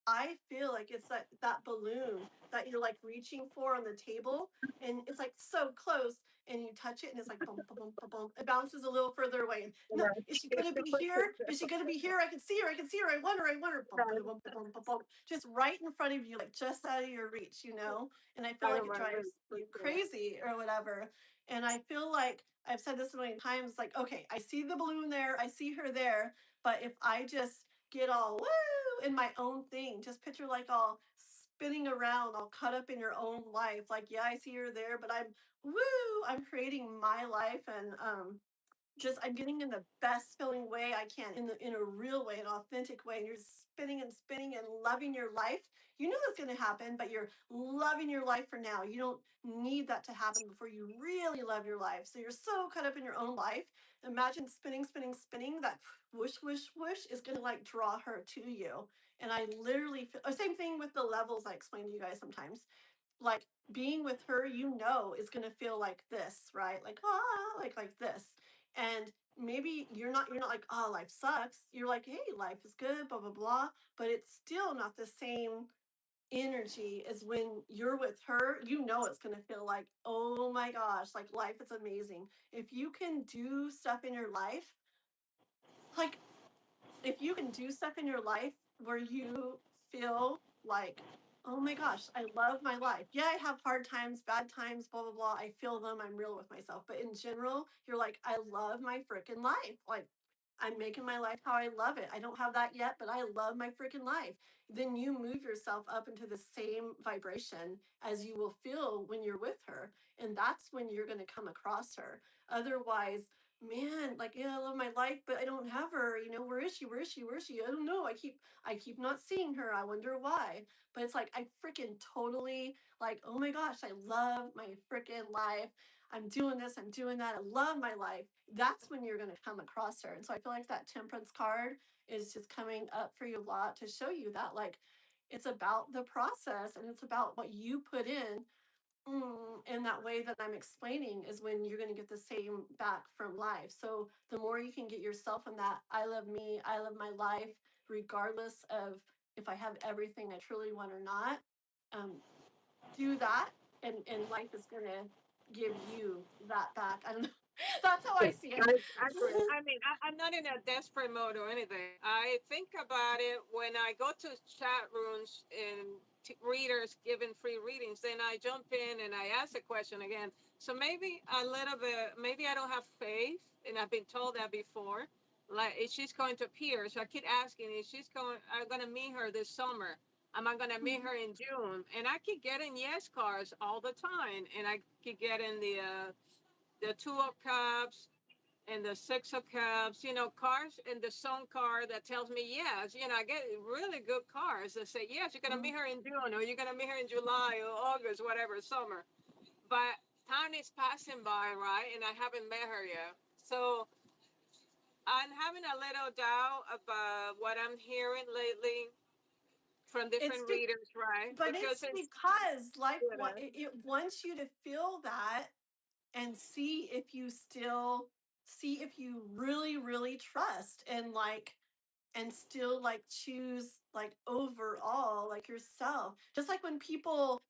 I feel like it's that balloon that you're like reaching for on the table, and it's like so close, and you touch it, and it's like boom, boom, boom, boom, boom. It bounces a little further away. And no, is she going to be here? Is she going to be here? I can see her. I can see her. I want her. I want her. Boom, boom, boom, boom, boom, boom. Just right in front of you, like just out of your reach, you know. And I feel Out like of it my reach drives for you sure. crazy or whatever. And I feel like I've said this a million times, like, okay, I see the balloon there, I see her there, but if I just get all woo in my own thing, just picture like all spinning around, all caught up in your own life. Like, yeah, I see her there, but I'm creating my life, and just I'm getting in the best feeling way I can, in a real way, an authentic way. And you're spinning and spinning and loving your life. You know that's going to happen, but you're loving your life for now. You don't need that to happen before you really love your life. So you're so caught up in your own life. Imagine spinning, spinning, spinning. That whoosh, whoosh, whoosh is going to like draw her to you. And I literally feel same thing with the levels I explain to you guys sometimes. Like being with her, you know, is going to feel like this, right? Like like this. And maybe you're not like, oh, life sucks. You're like, hey, life is good, blah blah blah. But it's still not the same energy as when you're with her. You know, it's going to feel like, oh my gosh, like life is amazing. If you can do stuff in your life, like if you can do stuff in your life where you feel like oh my gosh, I love my life. Yeah, I have hard times, bad times, blah, blah, blah. I feel them. I'm real with myself. But in general, you're like, I love my freaking life. Like, I'm making my life how I love it. I don't have that yet, but I love my freaking life. Then you move yourself up into the same vibration as you will feel when you're with her. And that's when you're going to come across her. Otherwise, man, like, yeah, I love my life, but I don't have her. You know, where is she? Where is she? Where is she? I don't know. I keep not seeing her. I wonder why. But it's like I freaking totally like, oh my gosh, I love my freaking life. I'm doing this, I'm doing that. I love my life. That's when you're going to come across her. And so I feel like that temperance card is just coming up for you a lot to show you that like it's about the process and it's about what you put in. In that way that I'm explaining is when you're going to get the same back from life. So the more you can get yourself in that I love me, I love my life, regardless of if I have everything I truly want or not, um, do that, and life is going to give you that back. I don't know. That's how I see it. I agree. I mean, I'm not in a desperate mode or anything. I think about it when I go to chat rooms and readers giving free readings. Then I jump in and I ask the question again. So maybe a little bit, maybe I don't have faith, and I've been told that before. Like, is she's going to appear? So I keep asking, is she's going? I'm going to meet her this summer. Am I going to meet her in June? And I keep getting yes cards all the time, and I keep getting the two of cups and the six of cups, you know, cars and the sun card that tells me yes. You know, I get really good cards that say yes, you're gonna meet her in June, or you're gonna meet her in July or August, whatever, summer. But time is passing by, right? And I haven't met her yet. So I'm having a little doubt about what I'm hearing lately from It's different readers, right? but Because it's it's, because life you know, it wants you to feel that and see if you really trust and like and still like choose like overall like yourself, just like when people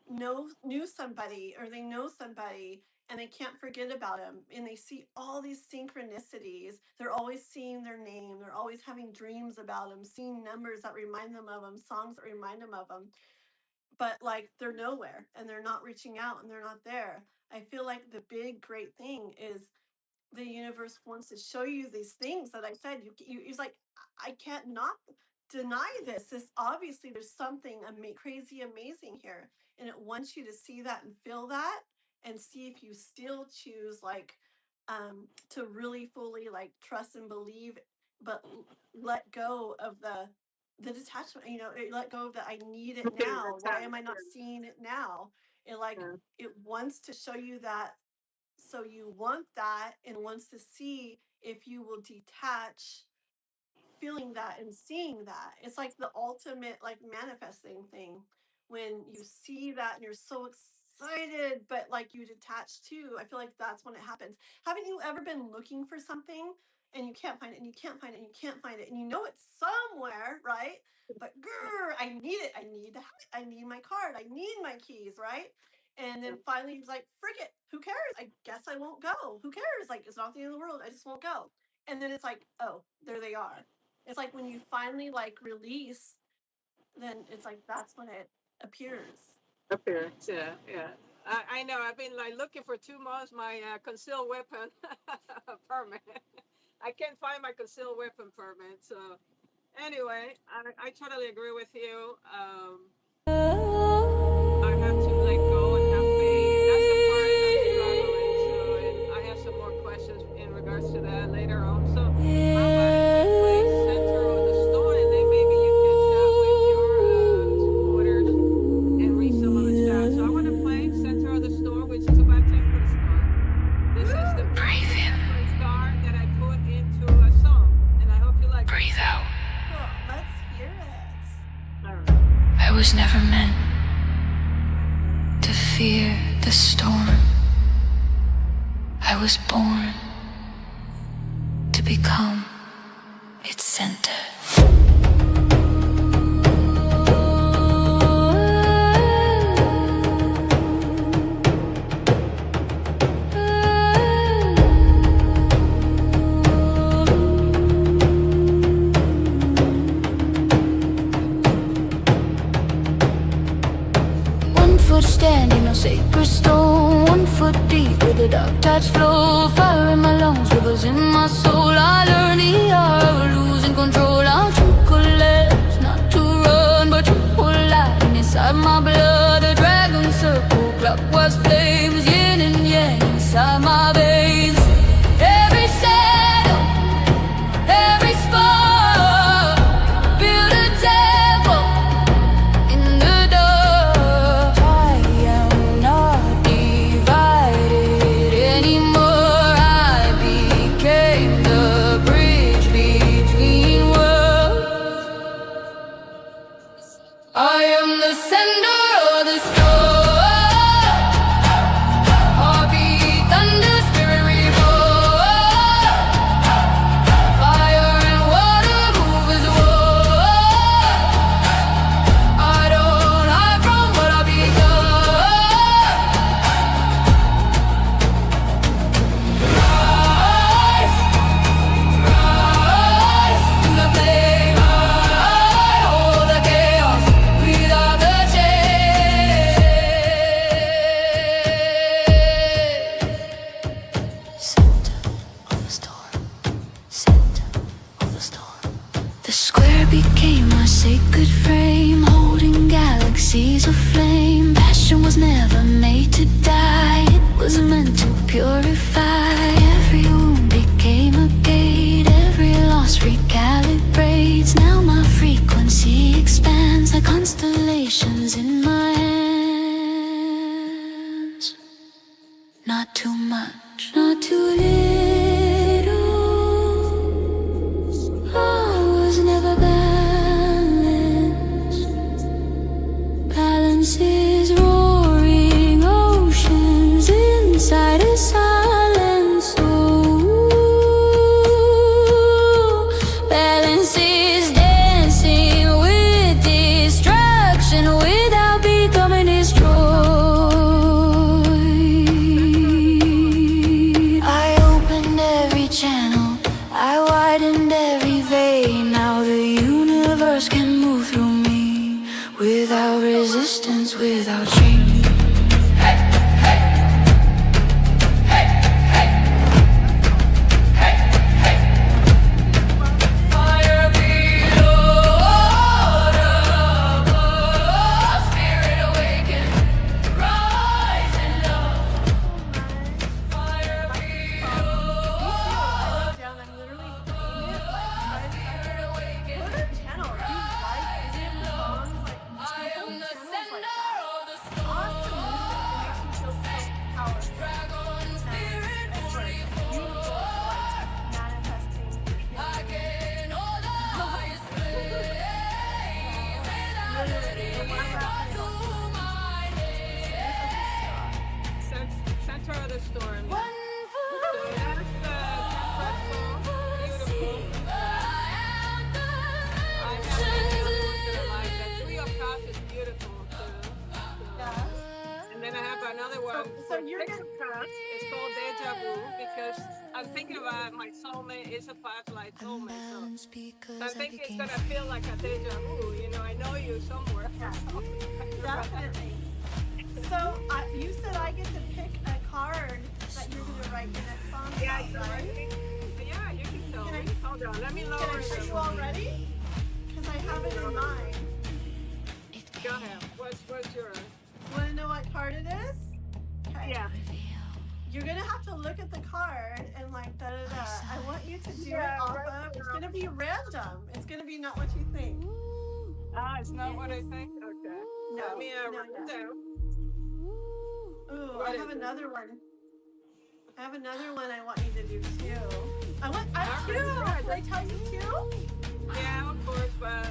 knew somebody or they know somebody and they can't forget about them and they see all these synchronicities. They're always seeing their name, they're always having dreams about them, seeing numbers that remind them of them, songs that remind them of them, but like they're nowhere and they're not reaching out and they're not there. I feel like the big great thing is the universe wants to show you these things that I said. He's like, I can't not deny this. This obviously there's something crazy amazing here, and it wants you to see that and feel that, and see if you still choose like to really fully like trust and believe, but let go of the detachment. You know, let go of the I need it now. that's Why how, am I not seeing it now? It like yeah. it wants to show you that, so you want that and wants to see if you will detach feeling that and seeing that. It's like the ultimate like manifesting thing. When you see that and you're so excited, but like you detach too, I feel like that's when it happens. Haven't you ever been looking for something and you can't find it and you can't find it and you can't find it and you know it's somewhere, right? But grr, I need it. I need to have it. I need my card. I need my keys, right? And then finally he's like, frick it, who cares? I guess I won't go. Who cares? Like, it's not the end of the world. I just won't go. And then it's like, oh, there they are. It's like when you finally like release, then it's like that's when it appears. Appearance, yeah, yeah. I know. I've been like looking for 2 months my concealed weapon permit. I can't find my concealed weapon permit. So anyway, I totally agree with you. I have to let go and have faith. That's the part I'm struggling. So, and I have some more questions in regards to that later on. So how about if we play Center of the Storm, and then maybe you can chat with your supporters and read some of the chat. So I want to play Center of the Storm, which is about temperance card. This is the Breathe in, temperance card that I put into a song, and I hope you like it. breathe out. Cool. Let's hear it. All right. I was never meant to fear the storm. I was born to become its center. sacred stone, 1 foot deep with a dark touch flow. Fire in my lungs, rivers in my soul. I learn the art of losing control. I'm too collapse, not to run, but you pull lightning inside my blood. A dragon circle, clockwise flames, yin and yang inside my veins. Every shadow, every spark, build a temple in the dark. I am not divided anymore. I became the bridge between worlds. I am the sender of the storm. Heartbeat, thunder, spirit reborn. Fire and water move as one. I don't hide from what I become. Rise, rise to the flame. I hold the chaos without the change. Center of the storm. Center of the storm. The square became my sacred frame, holding galaxies aflame. Passion was never made to die, it was meant to purify. Every wound became a gate, every loss recalibrates. Now my frequency expands like constellations in my hands. Not too much, not too little. I was never balanced. Balance is roaring oceans inside a silent soul. Balance is dancing with distraction without becoming destroyed. I opened every channel, I widened every vein. Now the universe can move through me without resistance, without change. Fire below, above, spirit awaken, rise in love. Fire below, Down, I'm literally playing it. Like, spirit awaken. what a channel. Do you like any of the songs? Like, I am the channels like sender that. of the Awesome music. It makes you feel so powerful. dragon spirit And it's like beautiful, like manifesting. I can hold the highest flame without letting it go to my name. Center of the storm. One So that's the beautiful. I have a like the Tree of Cups is beautiful too. Yeah. And then I have another one. So for you're Six gonna. of Cups. It's called Deja Vu because I'm thinking about my soulmate is a past life soulmate. So I'm thinking it's gonna feel like a deja vu. You know, I know you somewhere. Definitely. So you said I get to pick a card that you're gonna write your next song Yeah, about, so I right? think, yeah, you can tell Can me. Hold on, let me Are lower you all ready? Because I have it in mind. Go ahead. What's yours? Want to know what card it is? Okay. Yeah. You're gonna have to look at the card and like da da da. I want you to do Yeah, it off right of. It's now. gonna be random. It's gonna be not what you think. Ah, it's not what I think. Okay. No. Let me no, write it no. down. Ooh, What I is have it? another one. I have another one I want you to do too. I have Alright, two. yeah, Can I tell you two? Yeah, of course, but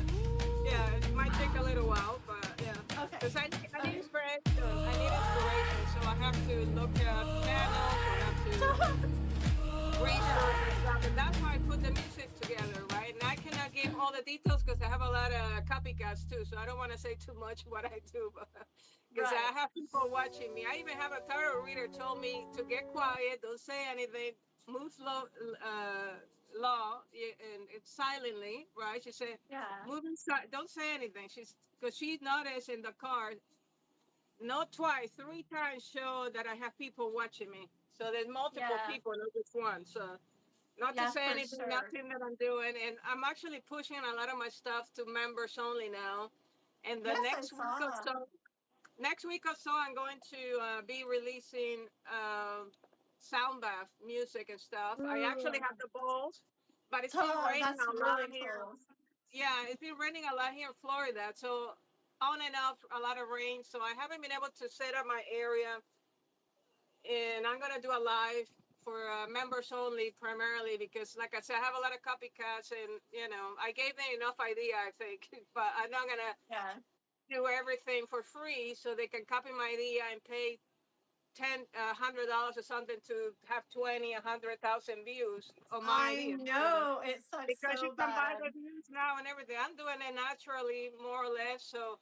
yeah, it might take a little while, but yeah. Okay. Because I need inspiration. I need inspiration, so I have to look at channels. I have to research and stuff, and that's why I put the music together, right? And I cannot give all the details because I have a lot of copycats too, so I don't want to say too much what I do, but because I have people watching me. I even have a tarot reader told me to get quiet, don't say anything, move slow, and it's silently, right? She said, Yeah. don't say anything. Because she noticed in the card not twice, 3 times show that I have people watching me. So there's multiple Yeah. people, not just one. So not to Yeah, say for anything, sure. nothing that I'm doing, and I'm actually pushing a lot of my stuff to members only now. And the Yes, I next week or saw. so, I'm going to be releasing sound bath music and stuff. I actually Ooh, have the balls, but it's been raining that's a lot really here. cool. Yeah, it's been raining a lot here in Florida. So on and off, a lot of rain. So I haven't been able to set up my area, and I'm gonna do a live for members only primarily because, like I said, I have a lot of copycats, and I gave them enough idea, I think, but I'm not gonna Yeah. do everything for free so they can copy my idea and pay $100 or something to have 20, 100,000 views on my I idea. know. It sucks Because you so can buy the bad. views now and everything. I'm doing it naturally, more or less. So,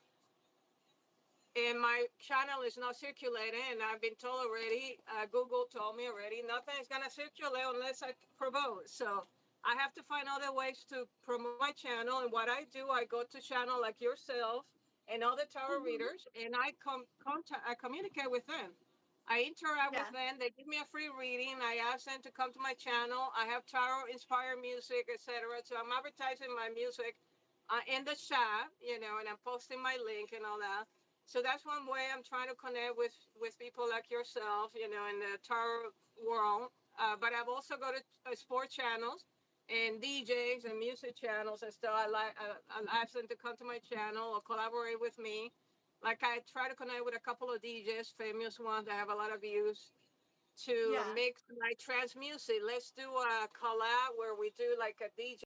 and my channel is not circulating, and I've been told already. Google told me already nothing is gonna circulate unless I promote. So I have to find other ways to promote my channel. And what I do, I go to channel like yourself and other tarot Mhm. readers, and I communicate with them. I interact with Yeah. them. They give me a free reading. I ask them to come to my channel. I have tarot inspired music, etc. So I'm advertising my music in the chat, and I'm posting my link and all that. So that's one way I'm trying to connect with people like yourself, in the tarot world. But I've also got sport channels and DJs and music channels and stuff. I ask them to come to my channel or collaborate with me. Like I try to connect with a couple of DJs, famous ones that have a lot of views, to Yeah. mix my trance music. Let's do a collab where we do like a DJ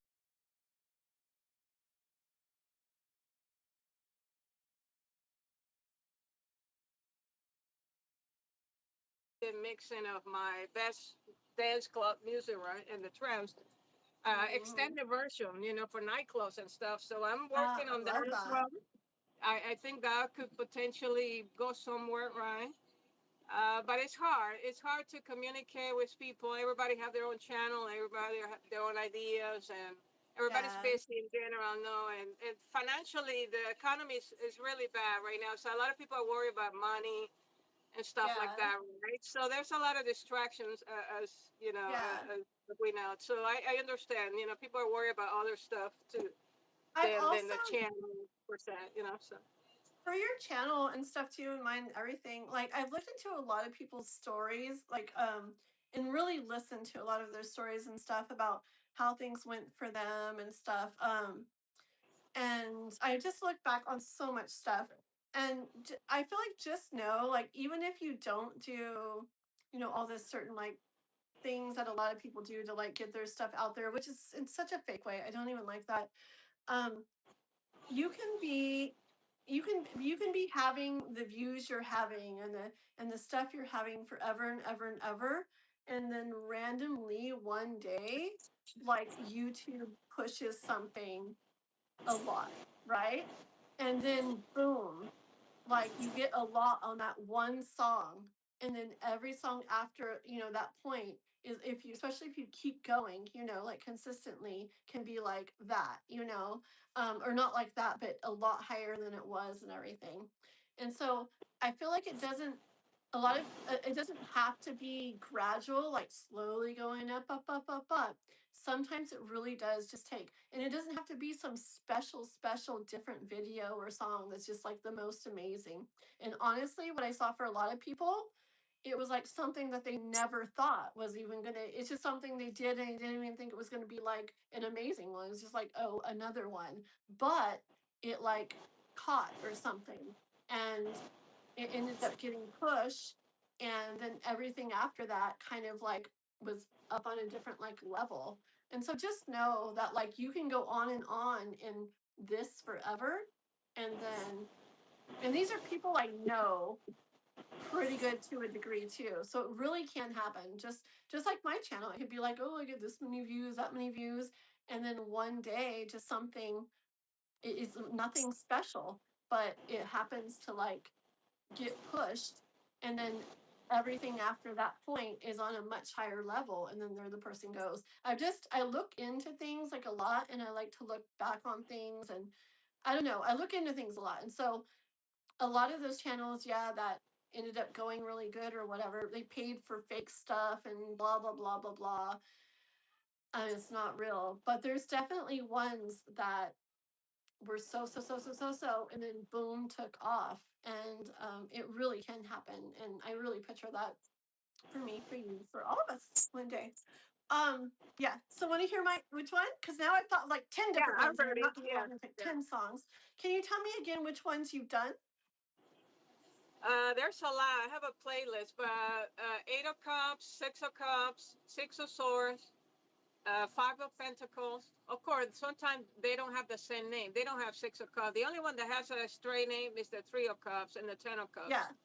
mixing of my best dance club music, right, and the trance. Mhm. Extended version, for nightclubs and stuff. So I'm working I on that love as that. well. I think that could potentially go somewhere, right? But it's hard. It's hard to communicate with people. Everybody have their own channel. Everybody have their own ideas, and everybody's Yeah. busy in general. No, and financially, the economy is really bad right now. So a lot of people are worried about money and stuff like Yeah. that, right? So there's a lot of distractions, as Yeah. as we know. So I understand. People are worried about other stuff too I've than also the channel percent. So for your channel and stuff too, and mine, everything. Like I've looked into a lot of people's stories, like and really listened to a lot of their stories and stuff about how things went for them and stuff. And I just look back on so much stuff, and I feel like just know, like even if you don't do, all this certain like things that a lot of people do to like get their stuff out there, which is in such a fake way. I don't even like that. Um, you can be you can be having the views you're having and the stuff you're having forever and ever and ever, and then randomly one day like YouTube pushes something a lot, right? And then boom, like you get a lot on that one song, and then every song after, that point is, if you, especially if you keep going, like consistently, can be like that, or not like that, but a lot higher than it was and everything. And so I feel like it doesn't have to be gradual, like slowly going up, up, up, up, up. Sometimes it really does just take, and it doesn't have to be some special, special different video or song that's just like the most amazing. And honestly, what I saw for a lot of people, it was like something that they never thought was even gonna, it's just something they did and they didn't even think it was gonna be like an amazing one. It's just like, oh, another one. But it like caught or something. And it ended up getting pushed, and then everything after that kind of like was up on a different like level. And so just know that like you can go on in this forever. And then, and these are people I know pretty good to a degree too, so it really can happen. Just like my channel, it could be like, oh, I get this many views, that many views, and then one day just something, it is nothing special, but it happens to like get pushed, and then everything after that point is on a much higher level, and then there the person goes. I look into things like a lot, and I like to look back on things, and I don't know, I look into things a lot. And so a lot of those channels, yeah, that ended up going really good or whatever, they paid for fake stuff and blah blah blah blah blah. It's not real, but there's definitely ones that were so, and then boom, took off, and it really can happen, and I really picture that for me, for you, for all of us one day. Yeah. So want to hear my which one? Because now I've thought like 10 Yeah, different I'm ones, and I'm ready. not going to Yeah, want to pick yeah. 10 songs. Can you tell me again which ones you've done? There's a lot. I have a playlist, but Eight of Cups, Six of Cups, Six of Swords, Five of Pentacles. Of course, sometimes they don't have the same name. They don't have Six of Cups. The only one that has a straight name is the Three of Cups and the Ten of Yeah. Cups.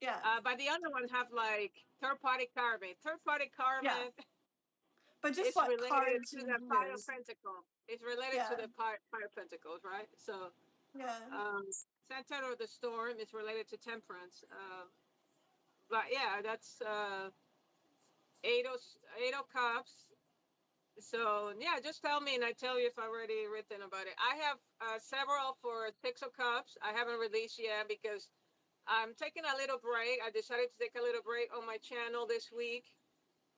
Yeah. But the other ones have like third party karma. Third party Yeah. karma But just is what related cards to you the Five of use. Pentacles. It's related to Yeah. the Five of Pentacles, right? So, Yeah. Center of the Storm is related to Temperance. But yeah, that's eight of cups. So yeah, just tell me and I tell you if I've already written about it. I have several for Six of Cups. I haven't released yet because I'm taking a little break. I decided to take a little break on my channel this week.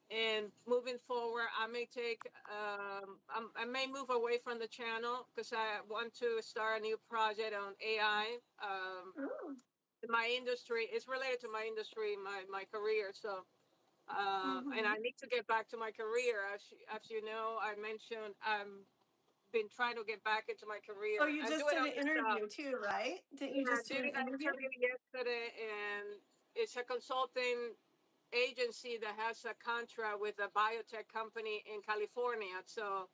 And moving forward, I may take, I may move away from the channel because I want to start a new project on AI. Ooh. My industry is related to my industry, my career. So and Mm-hmm. I need to get back to my career. As you know, I mentioned I've been trying to get back into my Oh, career. you I'm just doing did an other stuff. interview too, right? Didn't you Yeah, I just do did an an interview? interview yesterday, and it's a consulting agency that has a contract with a biotech company in California. So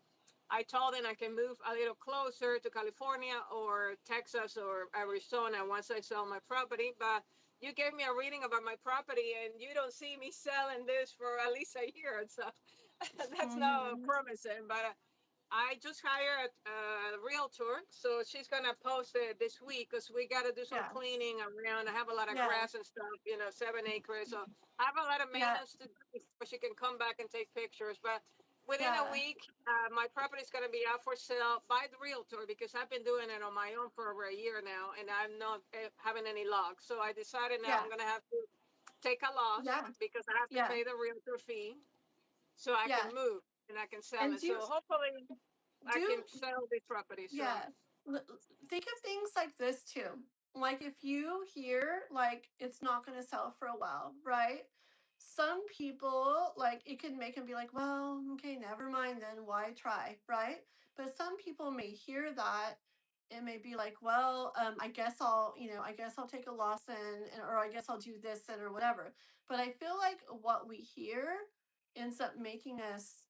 I told them I can move a little closer to California or Texas or Arizona once I sell my property. But you gave me a reading about my property and you don't see me selling this for at least a year. So that's no Mm-hmm. promising. But I just hired a realtor. So she's going to post it this week because we got to do some Yeah. cleaning around. I have a lot of Yeah. grass and stuff, 7 acres. So I have a lot of Yeah. maintenance to do before she can come back and take pictures. But within a Yeah. week, my property is going to be out for sale by the realtor because I've been doing it on my own for over a year now and I'm not having any luck. So I decided now Yeah. I'm going to have to take a loss Yeah. because I have to Yeah. pay the realtor fee so I Yeah. can move and I can sell And it. So hopefully I do can sell this property. So yeah. Think of things like this too. Like if you hear like it's not going to sell for a while, right? Some people like it can make them be like, well, okay, never mind then. Why try, right? But some people may hear that it may be like, well, I guess I guess I'll take a loss or I guess I'll do this and or whatever. But I feel like what we hear ends up making us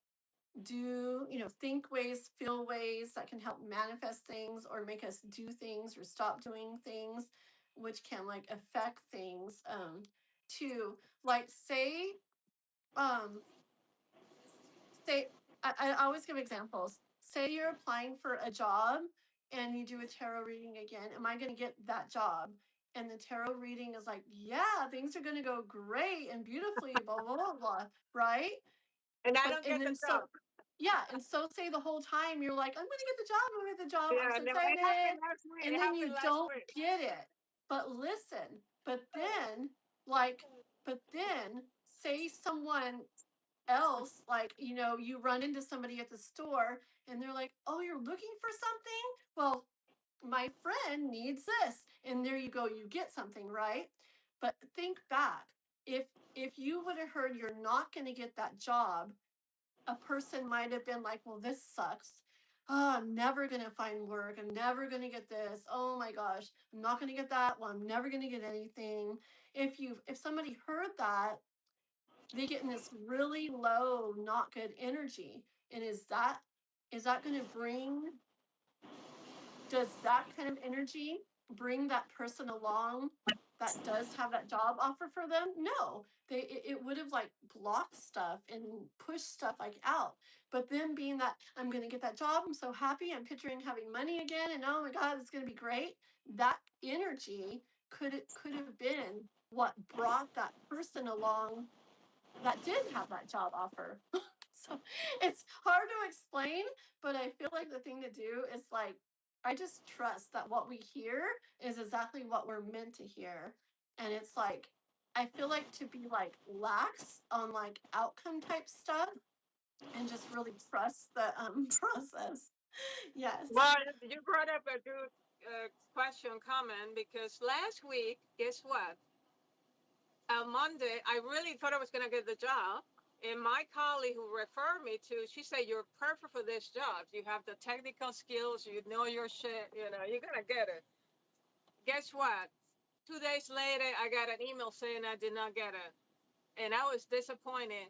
do think ways, feel ways that can help manifest things or make us do things or stop doing things, which can like affect things too. Like um say I always give examples. Say you're applying for a job and you do a tarot reading again. Am I going to get that job? And the tarot reading is like, yeah, things are going to go great and beautifully, blah blah blah blah, right? and I But don't and get the then job. yeah, and so say the whole time you're like, I'm gonna get the job, I'm gonna get the job, I'm Yeah, so no, it happened excited, last week. and It then happened you last don't week. get it. But listen, like, but then say someone else, like, you run into somebody at the store and they're like, oh, you're looking for something? Well, my friend needs this. And there you go, you get something, right? But think back. If you would have heard you're not gonna get that job, a person might have been like, well, this sucks. Oh, I'm never going to find work. I'm never going to get this. Oh my gosh, I'm not going to get that. Well, I'm never going to get anything. If somebody heard that, they get in this really low, not good energy. And is that going to does that kind of energy bring that person along that does have that job offer for them? No, it would have like blocked stuff and pushed stuff like out. But then being that I'm going to get that job, I'm so happy, I'm picturing having money again, and oh my god, it's going to be great. That energy could have been what brought that person along that did have that job offer. So it's hard to explain, but I feel like the thing to do is like I just trust that what we hear is exactly what we're meant to hear. And it's like, I feel like to be like lax on like outcome type stuff and just really trust the process. Yes. Well, you brought up a good question, comment, because last week, guess what? On Monday, I really thought I was going to get the job. And my colleague who referred me to, she said, "You're perfect for this job. You have the technical skills. You know your shit. You know, you're going to get it." Guess what? 2 days later, I got an email saying I did not get it. And I was disappointed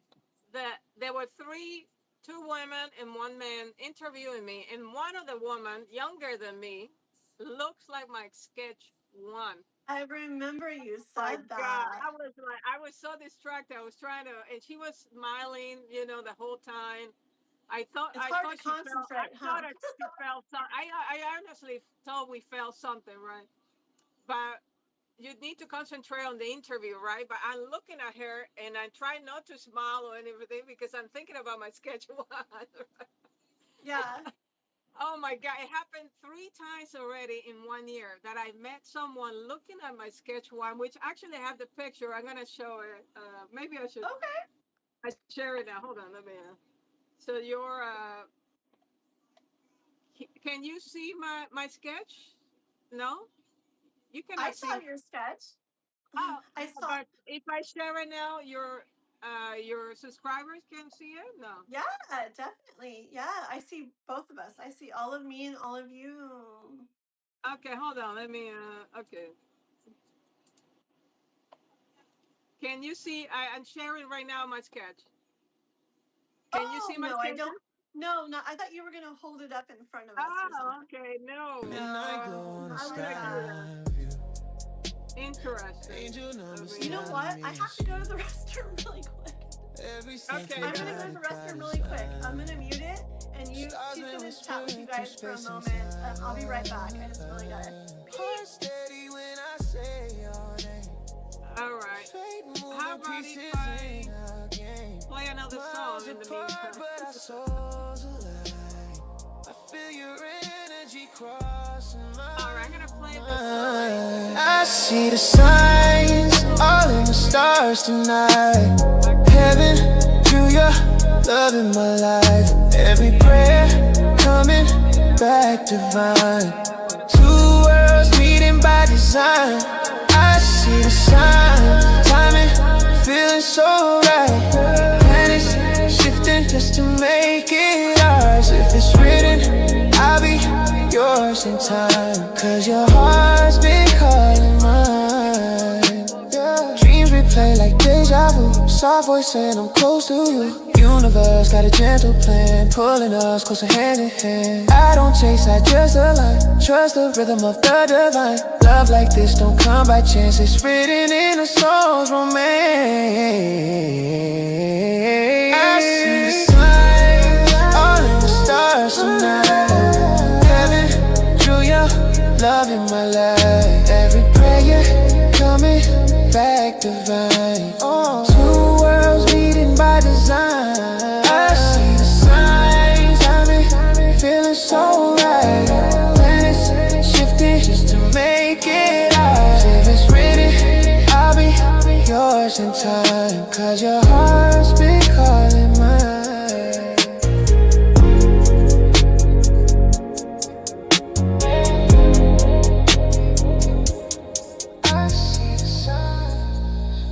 that there were two women and one man interviewing me. And one of the women, younger than me, looks like my sketch one. I remember you My said God, that. I was so distracted. I was trying to, and she was smiling, you know, the whole time. It's hard to I concentrate, thought huh? she felt something. I honestly thought we felt something, right? But you need to concentrate on the interview, right? But I'm looking at her and I try not to smile or anything because I'm thinking about my sketch one. Yeah. Oh my God, it happened 3 times already in 1 year that I met someone looking at my sketch one, which actually I have the picture. I'm gonna show it. Maybe Okay. I share it now. Hold on, let me. So you're can you see my sketch? No, you I cannot saw see. your sketch. Oh, I saw, but if I share it now, your subscribers can see it. No. yeah, definitely. Yeah, I see both of us. I see all of me and all of you. Okay, hold on. Let me. Okay. Can you see? I'm sharing right now my sketch. Can you Oh, see my no, I sketch? don't. No, no, I thought you were going to hold it up in front of us or Oh, something. okay. No. No, How I would would I do have. that? Interesting. Let You me. know what? I have to go to the restroom really quick. Okay, I'm go gonna go to ahead. the restroom really quick. I'm gonna mute it, and she's gonna chat with you guys for a moment. I'll be right back. I just really gotta pee. All right. How about if I play another song in the meantime? All right, I'm gonna play the sign. I see the signs all in the stars tonight. Heaven, through your love in my life. Every prayer coming back divine. Two worlds meeting by design. I see the signs, timing, feeling so right. Planets shifting just to make it ours. If it's written, I'll be yours in time. Cause your heart's been calling mine. Yeah. Dreams replay like deja vu. Soft voice saying I'm close to you. Universe got a gentle plan, pulling us closer hand in hand. I don't chase, I just align. Trust the rhythm of the divine. Love like this don't come by chance. It's written in a soul's romance. I see the signs all in the stars tonight. Heaven drew your love in my life. Every prayer coming back divine. Two worlds meeting by design. I see the signs, I'm feeling so right. Planets shifting just to make it ours. If it's written, I'll be yours in time. Cause your heart's been calling mine. I see the signs.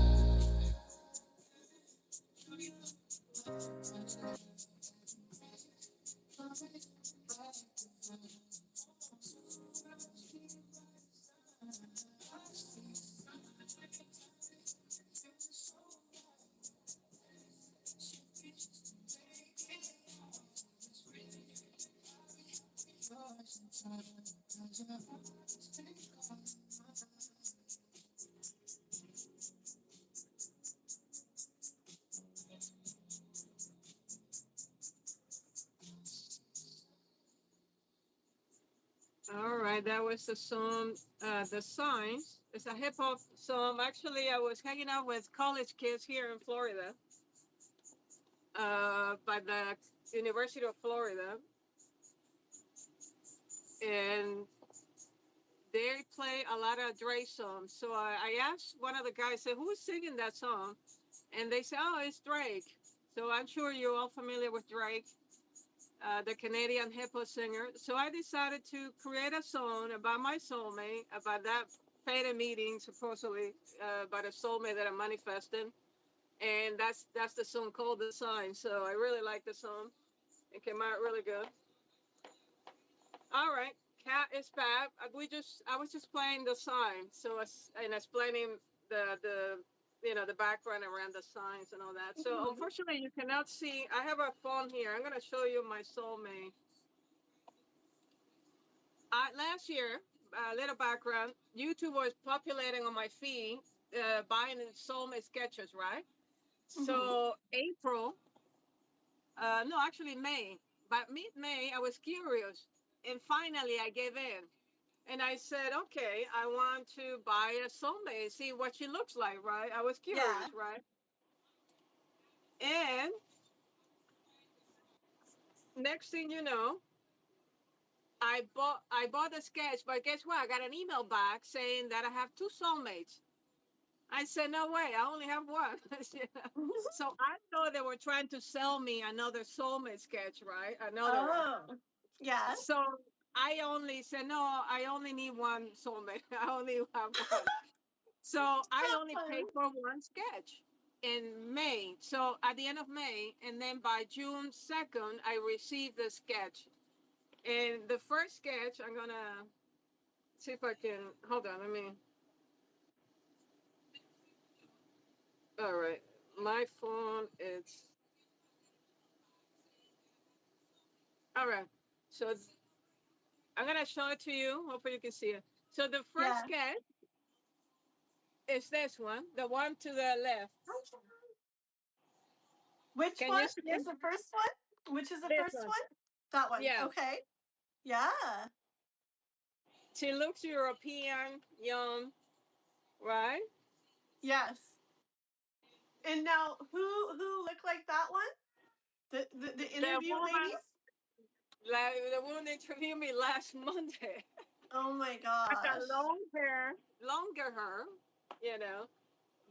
All right, that was the song, "The Signs." It's a hip hop song. Actually, I was hanging out with college kids here in Florida, by the University of Florida, and they play a lot of Drake songs. So I asked one of the guys, I said, who's singing that song? And they said, oh, it's Drake. So I'm sure you're all familiar with Drake, the Canadian hip hop singer. So I decided to create a song about my soulmate, about that fated meeting, supposedly by the soulmate that I'm manifesting. And that's the song called The Sign. So I really like the song. It came out really good. All right, Cat is back. I was just playing the sign, so and explaining the the background around the signs and all that. So Mhm. unfortunately, you cannot see. I have a phone here. I'm gonna show you my soulmate. Last year, a little background. YouTube was populating on my feed, buying soulmate sketches, right? Mhm. So April, no, actually May. But mid-May, I was curious, and finally I gave in. And I said, okay, I want to buy a soulmate, see what she looks like, right? I was Yeah. curious, right? And next thing you know, I bought the sketch, but guess what? I got an email back saying that I have two soulmates. I said, no way, I only have one. So I thought they were trying to sell me another soulmate sketch, right? Another one. Oh. Yeah. So I only said, no, I only need one soulmate. I only have one. So I Have only fun. paid for one sketch in May. So at the end of May, and then by June 2nd, I received the sketch. And the first sketch, I'm gonna see if I can hold on. Let me. All right, my phone. It's all right. So I'm gonna show it to you. Hopefully you can see it. So the first Yeah. sketch is this one, the one to the left. Which Can one you see is it? the first one? Which is the This first one. one? That one. Yeah. Okay. Yeah. She looks European, young, right? Yes. And now, who looked like that one? The The interview woman, ladies. like the woman that interviewed me last Monday, Oh my had the gosh. long hair, longer hair, you know.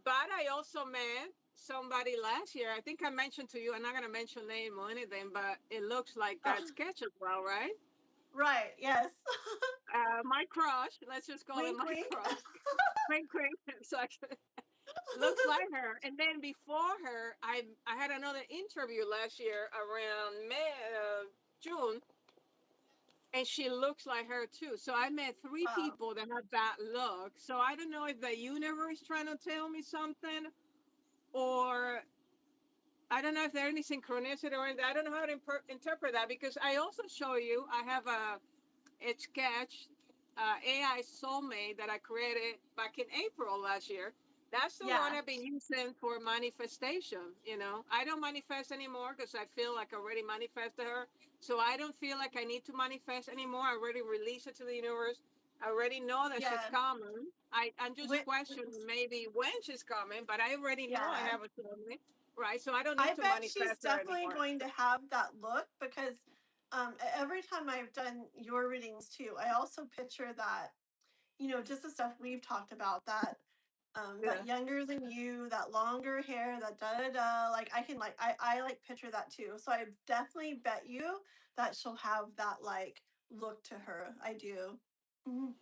But I also met somebody last year. I think I mentioned to you. I'm not gonna mention name or anything, but it looks like Oh, that sketch as well, right? right. Yes. My crush. Let's just call it Wink, my wink. crush. Wink, wink. It's like looks like her. And then before her, I had another interview last year around May, June, and she looks like her too. So I met three Wow. people that have that look. So I don't know if the universe is trying to tell me something, or I don't know if there's any synchronicity or anything. I don't know how to interpret that, because I also show you I have a sketch, AI soulmate that I created back in April last year. That's the one Yeah. I've been using for manifestation. I don't manifest anymore because I feel like I already manifested her. So I don't feel like I need to manifest anymore. I already released it to the universe. I already know that she's Yeah. coming. I'm just Wh- questioning maybe when she's coming, but I already know I yeah. have a soulmate, right? So I don't I need to bet she's manifest her definitely anymore. going to have that look because every time I've done your readings too, I also picture that, just the stuff we've talked about, that Yeah. younger than you, that longer hair, that da da da. Like I can I like picture that too. So I definitely bet you that she'll have that like look to her. I do. Mhm.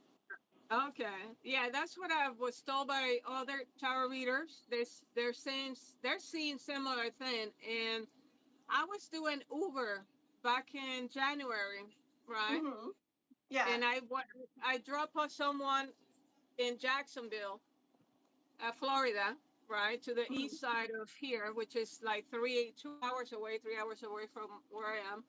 Okay. Yeah, that's what I was told by other tarot readers. They're seeing similar thing. And I was doing Uber back in January, right? Mhm. Yeah. And I dropped off someone in Jacksonville, Florida, right, to the Mhm. east side of here, which is like 2 hours away, 3 hours away from where I am.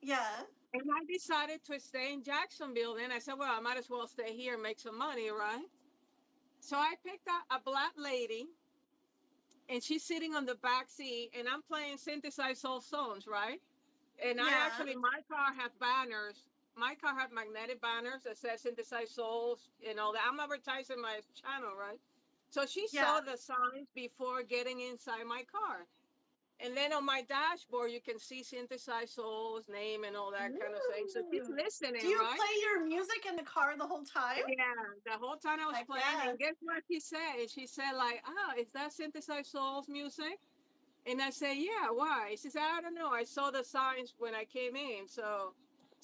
Yeah. And I decided to stay in Jacksonville. Then I said, well, I might as well stay here and make some money, right? So I picked up a black lady, and she's sitting on the back seat, and I'm playing Synthesized Soul songs, right? And I Yeah. actually, my car has banners. My car has magnetic banners that says Synthesized Souls and all that. I'm advertising my channel, right? So she Yeah. saw the signs before getting inside my car. And then on my dashboard, you can see Synthesized Souls name and all that kind of thing. So she's Ooh. listening, Do you right? play your music in the car the whole time? Yeah, the whole time I was Heck playing, yeah. and guess what she said? She said like, "Oh, is that Synthesized Souls music?" And I said, "Yeah, why?" She said, "I don't know. I saw the signs when I came in, so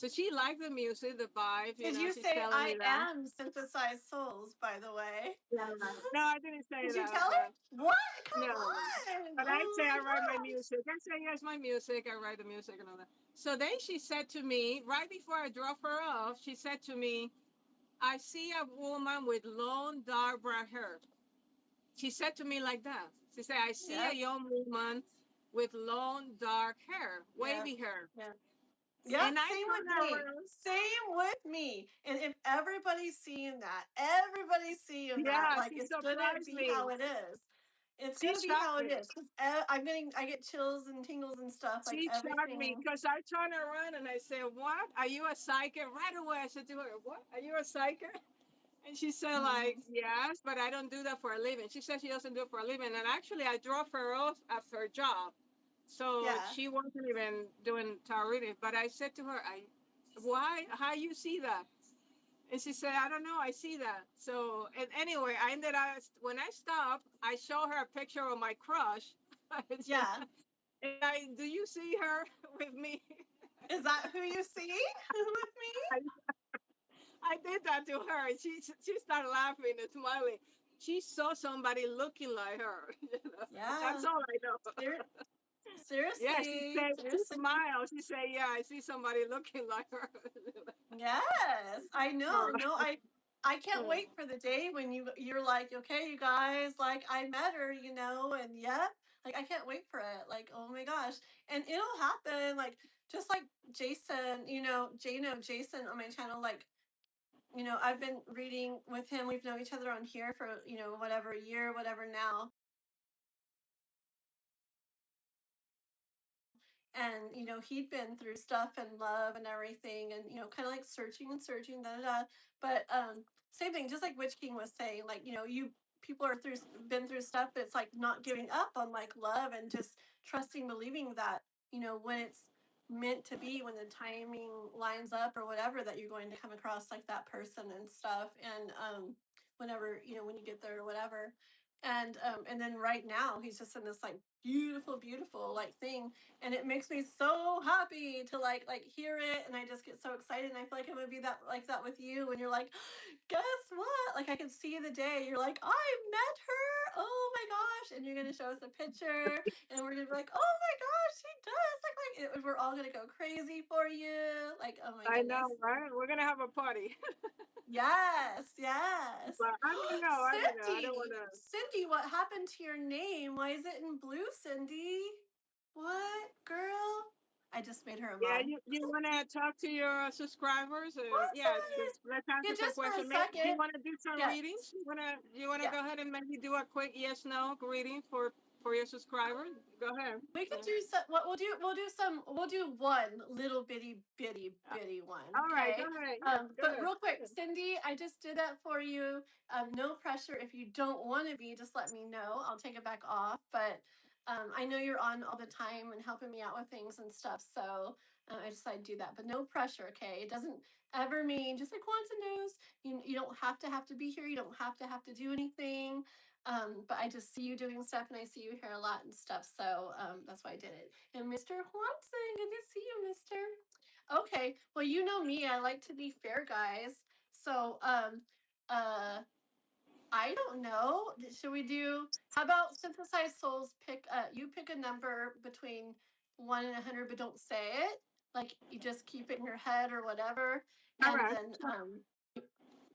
she liked the music, the vibe. You Did know, you she's say telling me I that." am Synthesized Souls, by the way? Yeah. No, I didn't say Did you that, tell but her? What? no. Come on. But I Oh say my I write my gosh. music. I say yes, my music. I write the music and all that. So then she said to me, right before I drove her off, she said to me, "I see a woman with long dark brown hair." She said to me like that. She said, "I see a Yep. young woman with long dark hair, Yeah. wavy hair." Yeah. Yep. And I Same with turned me. around. Same with me. And if everybody's seeing that, everybody's seeing that, Yeah, like she it's gonna surprised be me. how it is. It's She gonna be shocked how it me. is. Because I get chills and tingles and stuff, like She shocked me everything. because I turned around and I said, "What? Are you a psychic?" Right away, I said to her, "What? Are you a psychic?" And she said, like, Mhm. "Yes, but I don't do that for a living." She said she doesn't do it for a living. And actually, I drove her off after her job. So Yeah. she wasn't even doing tarot reading. But I said to her, "Why? How you see that?" And she said, "I don't know. I see that." So, and anyway, I ended up, when I stopped, I showed her a picture of my crush. Yeah. And do you see her with me? Is that who you see with me? I, I did that to her. And she started laughing and smiling. She saw somebody looking like her. That's Yeah. all I know. Ser- Yeah, she seriously. said, she Seriously. smiled. She said, "Yeah, I see somebody looking like her." Yes, I know. No, I can't wait for the day when you're like, okay, you guys, like I met her, and yeah, like I can't wait for it. Like, oh my gosh. And it'll happen, like just like Jason, Jason on my channel, like, I've been reading with him. We've known each other on here for, whatever a year, whatever now. And he'd been through stuff and love and everything, and kind of like searching and searching, da da da. But same thing, just like Witch King was saying, like you people are been through stuff, but it's like not giving up on like love and just trusting, believing that when it's meant to be, when the timing lines up or whatever, that you're going to come across like that person and stuff. And whenever when you get there or whatever. And then right now he's just in this like beautiful like thing, and it makes me so happy to like hear it, and I just get so excited, and I feel like I'm gonna be that like that with you when you're like, guess what, like I can see the day you're like, I met her, oh my gosh, and you're gonna show us a picture, and we're gonna be like, oh my gosh, she does, we're all gonna go crazy for you, like, oh my I know, goodness. right? We're gonna have a party. Yes, yes. But I don't know. I don't know. I don't want Cindy, to. Cindy, what happened to your name? Why is it in blue, Cindy? What, girl? I just made her a Yeah, mod. you want to talk to your subscribers, and One yeah, second. let's Yeah, answer some just for a questions. Maybe do you second. want to do some Yeah, readings? You wanna yeah. go ahead and maybe do a quick yes no reading for your subscribers? Go ahead. We could Yeah. do some. What we'll do one little bitty one. All right, go Okay. ahead. Yeah, go But ahead. real quick, Cindy, I just did that for you. No pressure. If you don't want to be, just let me know. I'll take it back off. But I know you're on all the time and helping me out with things and stuff. So I decided to do that. But no pressure. Okay. It doesn't ever mean, just like Quantum knows, you don't have to be here. You don't have to do anything. But I just see you doing stuff, and I see you here a lot and stuff. So that's why I did it. And Mr. Watson, good to see you, Mister. Okay, well, you know me. I like to be fair, guys. So uh, I don't know. Should we do? How about Synthesized Souls? You pick a number between 1 and 100, but don't say it. Like you just keep it in your head or whatever, All and right, then go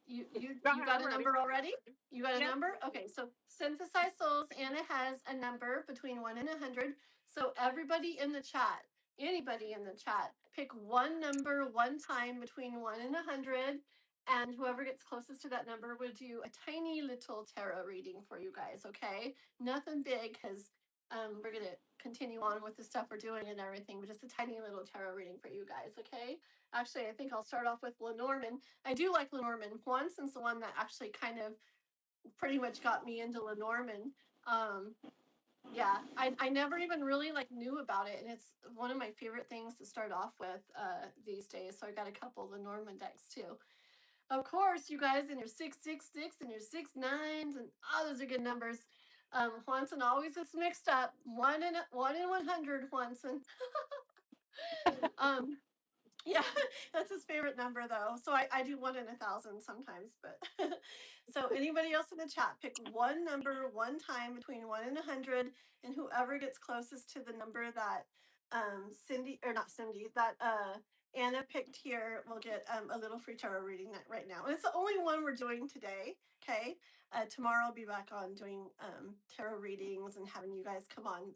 you ahead. got I'm a ready. number already? You got a Yep. number? Okay, so Synthesized Souls, Anna has a number between 1 and 100. So everybody in the chat, anybody in the chat, pick one number one time between 1 and 100. And whoever gets closest to that number would do a tiny little tarot reading for you guys, okay? Nothing big, because we're gonna continue on with the stuff we're doing and everything, but just a tiny little tarot reading for you guys, okay? Actually, I think I'll start off with Lenormand. I do like Lenormand. Swanson's the one that actually kind of pretty much got me into Lenormand. Yeah, I never even really like knew about it, and it's one of my favorite things to start off with these days. So I got a couple of the Norman decks too. Of course, you guys in your 666 and your 6 9s, and oh, those are good numbers. Juanson always gets mixed up. One in 100, Juanson. um, yeah, that's his favorite number though. So I do 1 in 1,000 sometimes, but so anybody else in the chat, pick one number one time between 1 and 100, and whoever gets closest to the number that Cindy or not Cindy that Anna picked here will get a little free tarot reading that right now. And it's the only one we're doing today. Okay. Tomorrow I'll be back on doing tarot readings and having you guys come on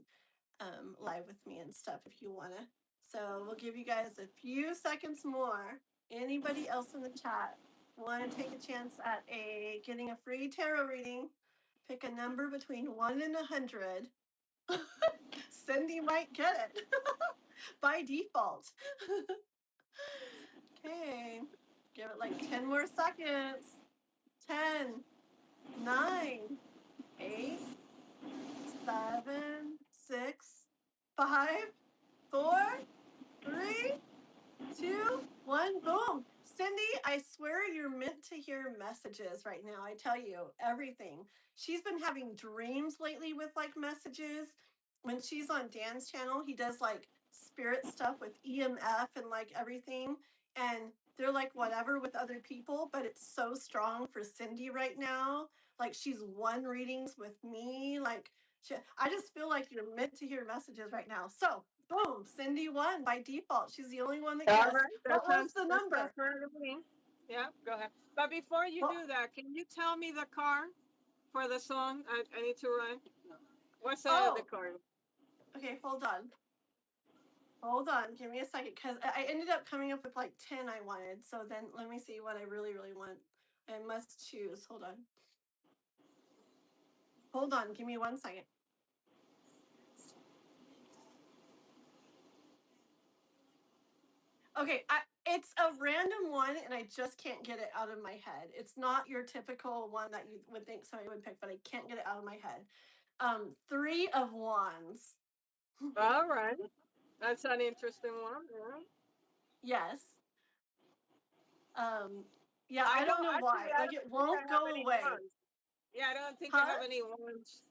live with me and stuff if you wanna. So we'll give you guys a few seconds more. Anybody else in the chat want to take a chance at getting a free tarot reading? Pick a number between 1 and 100. Cindy might get it by default. Okay, give it like 10 more seconds. 10, 9, 8, 7, 6, 5, 4, 3, 2, 1, boom. Cindy, I swear you're meant to hear messages right now. I tell you everything. She's been having dreams lately with like messages. When she's on Dan's channel, he does like spirit stuff with EMF and like everything. And they're like whatever with other people, but it's so strong for Cindy right now. Like she's won readings with me. Like I just feel like you're meant to hear messages right now. So boom, Cindy won by default. She's the only one that All guessed. right, What was the that sounds number? very good to me. Yeah, go ahead. But before you Well, do that, can you tell me the card for the song? I need to write. What's the oh, card? okay, hold on. Hold on. Give me a second because I ended up coming up with like 10 I wanted. So then let me see what I really, really want. I must choose. Hold on. Hold on. Give me 1 second. Okay, it's a random one and I just can't get it out of my head. It's not your typical one that you would think somebody would pick, but I can't get it out of my head. 3 of Wands. All right, that's an interesting one. Yeah. Yes. Yeah, I don't know Actually, why. I Like don't it think I won't have go any away. ones. Yeah, I don't think I Huh? have any ones.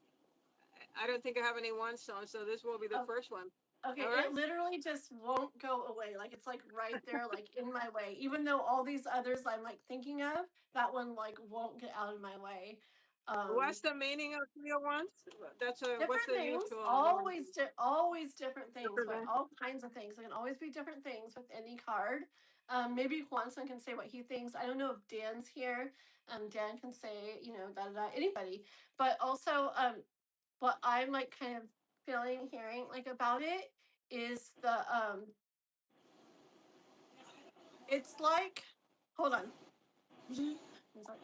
I don't think I have any one song, so this will be the Oh, first one. okay. All It right. literally just won't go away. Like it's like right there, like in my way. Even though all these others I'm like thinking of, that one like won't get out of my way. Um, What's the meaning of 301s? That's a what's Different the things, usual meaning? always different things, but Different. all kinds of things. There can always be different things with any card. Maybe Juanson can say what he thinks. I don't know if Dan's here. Dan can say, da da da, anybody. But also, what I'm like kind of feeling, hearing like about it is it's like, hold on. I'm sorry.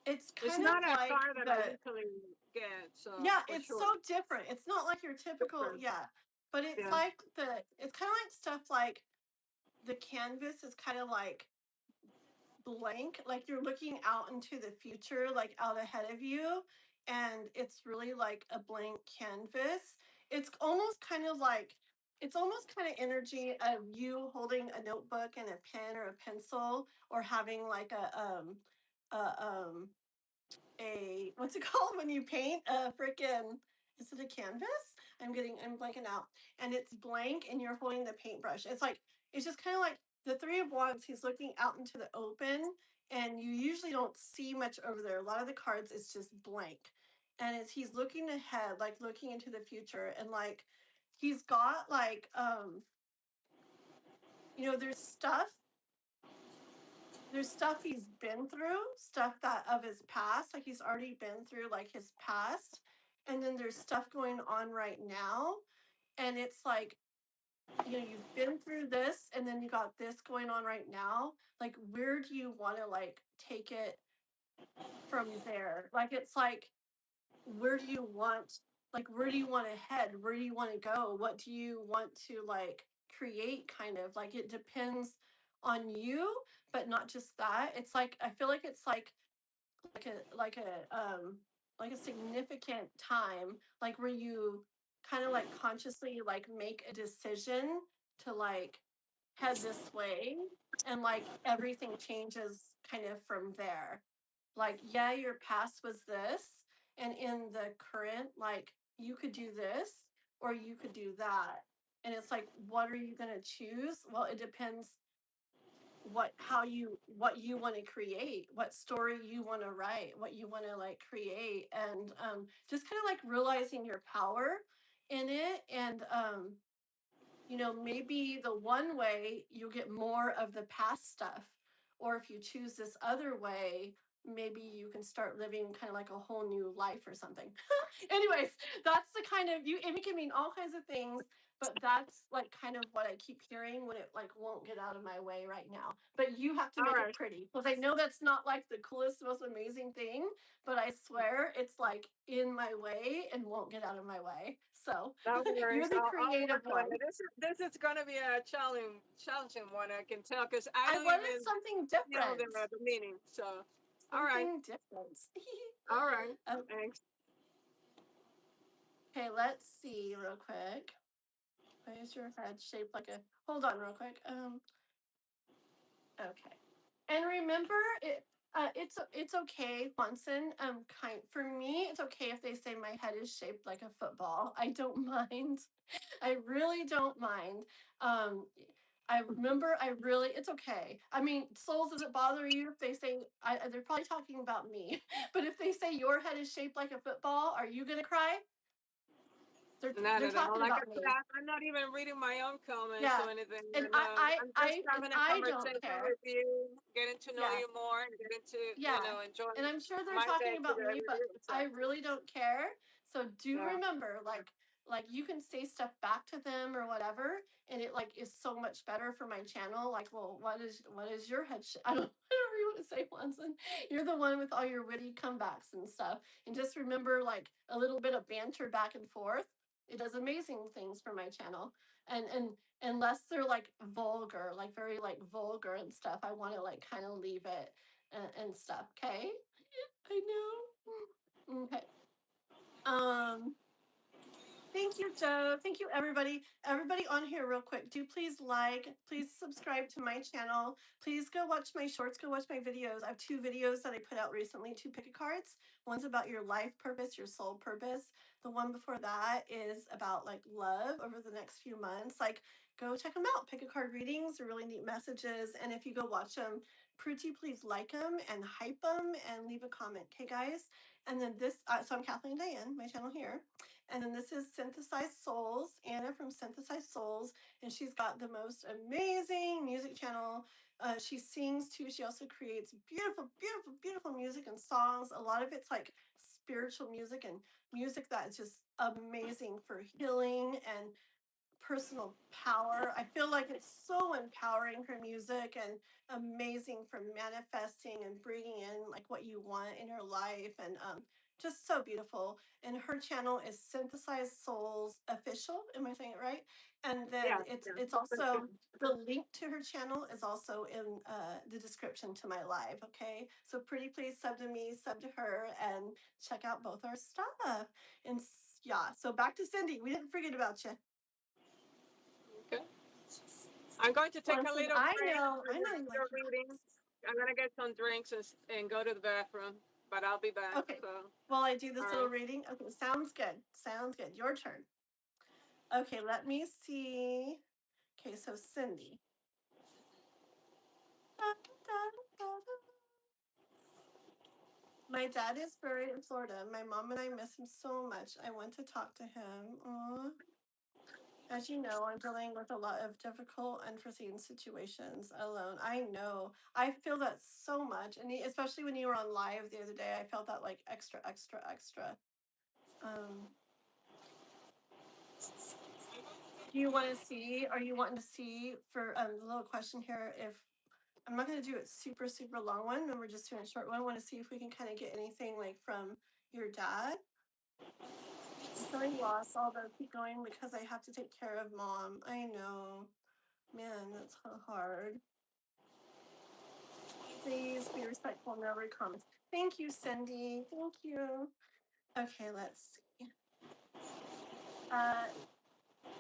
It's It's kind not of a like car that I the usually get, so Yeah, for it's sure. so different. It's not like your typical, Different. yeah, but it's Yeah. like it's kind of like stuff like the canvas is kind of like blank, like you're looking out into the future, like out ahead of you, and it's really like a blank canvas. It's almost kind of energy of you holding a notebook and a pen or a pencil, or having like a a what's it called when you paint a freaking, is it a canvas? I'm blanking out. And it's blank and you're holding the paintbrush. It's just kind of like the 3 of Wands. He's looking out into the open and you usually don't see much over there. A lot of the cards it's just blank. And he's looking ahead, like looking into the future, and like he's got like there's stuff he's been through, stuff that of his past, like he's already been through like his past. And then there's stuff going on right now. And it's like, you've been through this and then you got this going on right now. Like, where do you want to like take it from there? Like, it's like, where do you want, where do you want to head? Where do you want to go? What do you want to like create, kind of like it depends on you, but not just that. It's like I feel like it's like a like a like a significant time, like where you kind of like consciously like make a decision to like head this way, and like everything changes kind of from there. Like, yeah, your past was this, and in the current, like you could do this or you could do that. And it's like, what are you going to choose? Well, it depends what you want to create, what story you want to write, what you want to like create, and just kind of like realizing your power in it. And you know, maybe the one way you'll get more of the past stuff, or if you choose this other way, maybe you can start living kind of like a whole new life or something. Anyways, that's the kind of, you it can mean all kinds of things, but that's like kind of what I keep hearing when it like won't get out of my way right now. But you have to All make it right. pretty, because I know that's not like the coolest, most amazing thing, but I swear it's like in my way and won't get out of my way. So No you're worries. the I'll creative work on one. it. This is gonna be a challenging one. I can tell because I I don't wanted even something know different. the meaning. So, all right, Something different. all right. Um, Thanks. okay, let's see real quick. Why is your head shaped like a? Hold on, real quick. Okay. And remember, it's okay, Munson. For me, it's okay if they say my head is shaped like a football. I don't mind. I really don't mind. Um, I remember. I really. It's okay. I mean, souls, does it bother you if they say? They're probably talking about me. But if they say your head is shaped like a football, are you gonna cry? Not They're at all. talking Like I about said, me. I'm not even reading my own comments Yeah. or anything, And and I'm just having a I don't conversation care. with you, getting to know Yeah. you more, and getting to Yeah. enjoying And I'm sure they're my day talking about together me, with but you. So, I really don't care. So do yeah. remember, like you can say stuff back to them or whatever, and it like is so much better for my channel. Like, well, what is your head? I don't I don't really want to say Watson. You're the one with all your witty comebacks and stuff. And just remember, like a little bit of banter back and forth. It does amazing things for my channel. And unless they're like vulgar, like very like vulgar and stuff, I want to like kind of leave it and stuff. Okay. I know. Okay. Um, Thank you, Joe. Thank you, everybody. Everybody on here, real quick. Do please subscribe to my channel. Please go watch my shorts, go watch my videos. I have 2 videos that I put out recently, 2 pick a cards. One's about your life purpose, your soul purpose. The one before that is about like love over the next few months. Like, go check them out. Pick a card readings are really neat messages. And if you go watch them, pretty please like them and hype them and leave a comment. Okay, guys? And then so I'm Kathleen Diane, my channel here. And then this is Synthesized Souls, Ana from Synthesized Souls, and she's got the most amazing music channel. She sings too. She also creates beautiful, beautiful, beautiful music and songs. A lot of it's like spiritual music and music that is just amazing for healing and personal power. I feel like it's so empowering for music and amazing for manifesting and bringing in like what you want in your life, and just so beautiful. And her channel is Synthesized Souls Official. Am I saying it right? And then Yeah, yeah. it's also the link to her channel is also in the description to my live. Okay, so pretty please sub to me, sub to her, and check out both our stuff. And yeah, so back to Cindy. We didn't forget about you. Okay. I'm going to take a Listen, little break for I know you like your your reading. books. I'm gonna get some drinks and go to the bathroom, but I'll be back. Okay, So, while I do this all little right. reading. Okay, sounds good. Sounds good. Your turn. Okay, let me see. Okay, so Cindy. My dad is buried in Florida. My mom and I miss him so much. I want to talk to him. Aw. As you know, I'm dealing with a lot of difficult, unforeseen situations alone. I know. I feel that so much. And especially when you were on live the other day, I felt that like extra, extra, extra. Um, do you want to see, are you wanting to see for the little question here, if I'm not going to do it super, super long one, and we're just doing a short one. I want to see if we can kind of get anything like from your dad. I'm feeling lost, although keep going because I have to take care of mom. I know. Man, that's so hard. Please be respectful. No read comments. Thank you, Cindy. Thank you. Okay, let's see.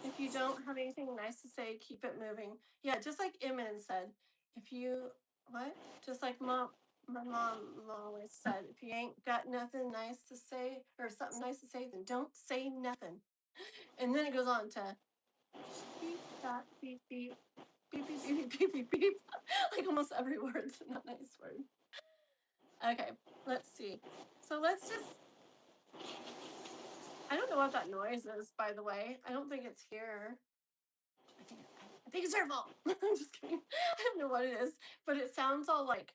If you don't have anything nice to say, keep it moving. Yeah, just like Emin said, if you what? Just like my mom always said, if you ain't got nothing nice to say or something nice to say, then don't say nothing. And then it goes on to beep dot beep beep beep beep beep beep beep beep. Like almost every word's not a nice word. Okay, let's see. So let's just I don't know what that noise is, by the way. I don't think it's here. I think it's her fault. I'm just kidding. I don't know what it is, but it sounds all like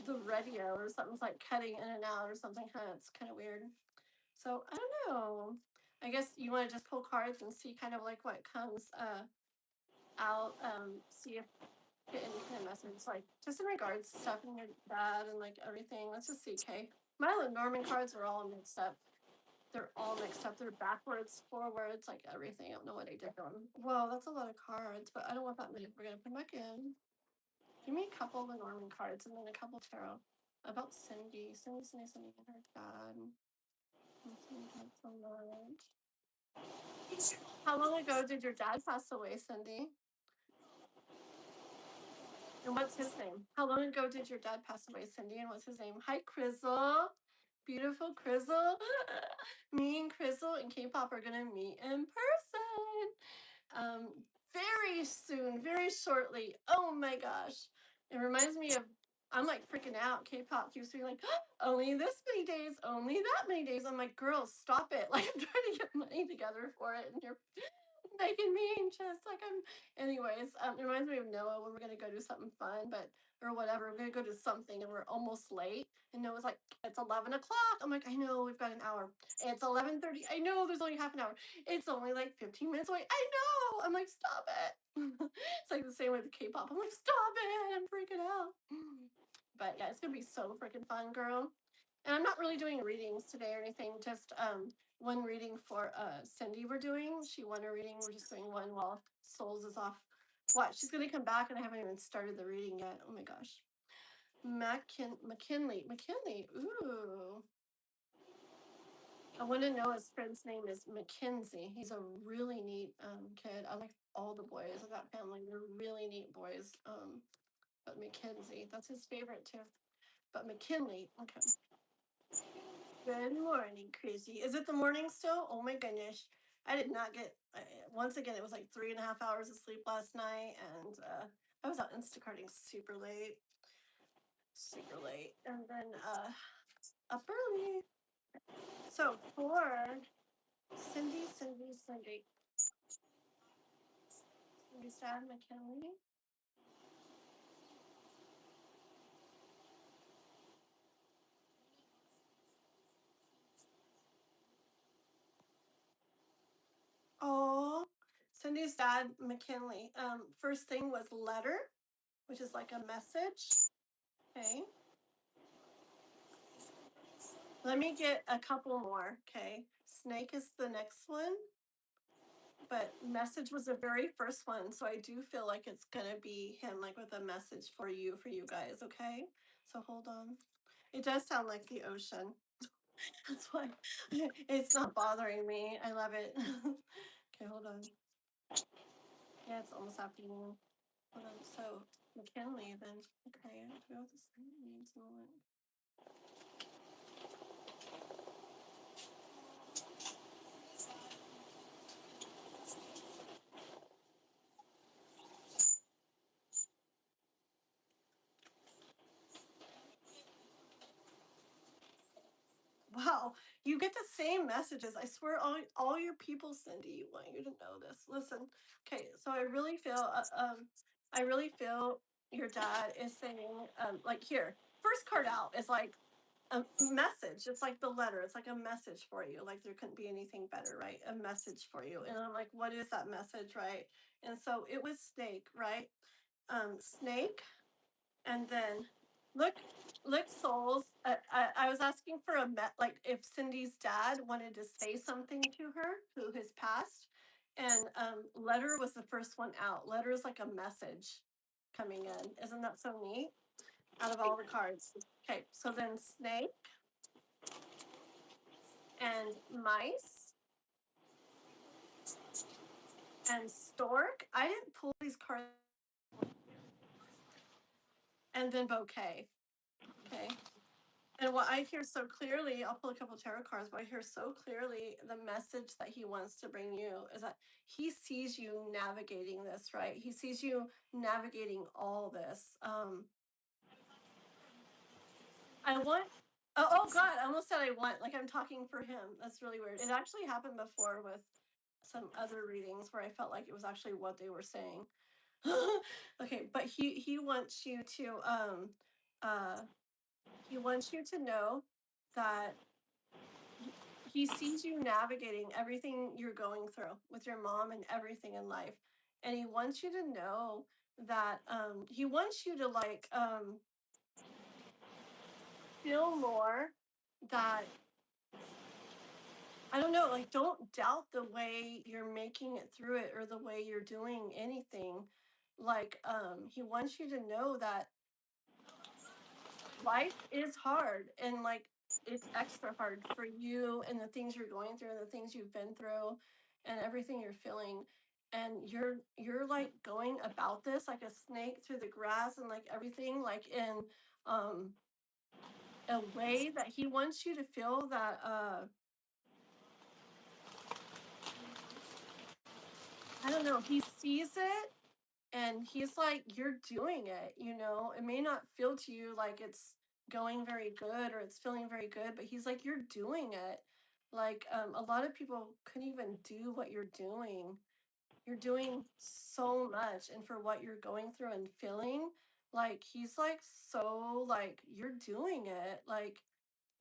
the radio or something's like cutting in and out or something. It's kind of weird. So I don't know. I guess you want to just pull cards and see kind of like what comes out. See if get any kind of message, like just in regards to stuff and your dad and like everything. Let's just see. Okay, my Norman cards are all mixed up. They're all mixed up. They're backwards, forwards, like everything. I don't know what I did wrong. Whoa, that's a lot of cards, but I don't want that many. We're gonna put them back in. Give me a couple of the Norman cards and then a couple tarot about Cindy. Cindy, and her dad. So much. How long ago did your dad pass away, Cindy? And what's his name? How long ago did your dad pass away, Cindy? And what's his name? Hi, Crizzle. Beautiful Crizzle. Me and Crizzle and K-pop are gonna meet in person. Very soon, very shortly. Oh my gosh. It reminds me of I'm like freaking out. K-pop keeps being like, only this many days, only that many days. I'm like, girl, stop it. Like I'm trying to get money together for it. And you're making me anxious. Like anyways, it reminds me of Noah when we're gonna go do something fun, but or whatever. We're gonna go do something and we're almost late. And Noah's like, it's 11 o'clock. I'm like, I know we've got an hour. It's 11:30. I know there's only half an hour. It's only like 15 minutes away. I know. I'm like, stop it. It's like the same with K-pop. I'm like, stop it. I'm freaking out. But yeah, it's gonna be so freaking fun, girl. And I'm not really doing readings today or anything. Just one reading for Cindy we're doing. She won a reading. We're just doing one while Souls is off. What? She's gonna come back and I haven't even started the reading yet. Oh my gosh. McKinley. Ooh. I want to know his friend's name is Mackenzie. He's a really neat kid. I like all the boys of that family. They're really neat boys. But Mackenzie, that's his favorite too. But McKinley, okay. Good morning, Chrissy. Is it the morning still? Oh my goodness. I did not get, once again, it was like 3.5 hours of sleep last night. And I was out Instacarting super late. Super late. And then up early. So for Cindy's dad, McKinley. Oh, Cindy's dad, McKinley. First thing was letter, which is like a message. Okay. Let me get a couple more. Okay. Snake is the next one. But message was the very first one. So I do feel like it's going to be him, like with a message for you guys. Okay. So hold on. It does sound like the ocean. That's why it's not bothering me. I love it. Okay, hold on. Yeah, it's almost afternoon. Hold on. So McKinley then. Okay, I have to go with this means moment. Wow, you get the same messages. I swear, all your people, Cindy, want you to know this. Listen, okay, so I really feel your dad is saying, like here, first card out is like a message. It's like the letter. It's like a message for you. Like there couldn't be anything better, right? A message for you. And I'm like, what is that message, right? And so it was snake, right? Snake, and then look souls. I was asking for like if Cindy's dad wanted to say something to her who has passed, and letter was the first one out. Letter is like a message coming in. Isn't that so neat? out of all the cards. Okay, so then snake and mice and stork. I didn't pull these cards. And then bouquet. Okay. And what I hear so clearly, I'll pull a couple tarot cards, but I hear so clearly the message that he wants to bring you is that he sees you navigating this, right? He sees you navigating all this. I want, oh God, I almost said I want, like I'm talking for him. That's really weird. It actually happened before with some other readings where I felt like it was actually what they were saying. Okay, but he wants you to uh he wants you to know that he sees you navigating everything you're going through with your mom and everything in life. And he wants you to know that he wants you to like feel more that I don't know, like don't doubt the way you're making it through it or the way you're doing anything. Like he wants you to know that life is hard and like it's extra hard for you and the things you're going through and the things you've been through and everything you're feeling, and you're like going about this like a snake through the grass and like everything like in um a way that he wants you to feel that I don't know, he sees it and he's like you're doing it, you know, it may not feel to you like it's going very good or it's feeling very good, but he's like you're doing it. Like a lot of people couldn't even do what you're doing. You're doing so much, and for what you're going through and feeling, like he's like so like you're doing it, like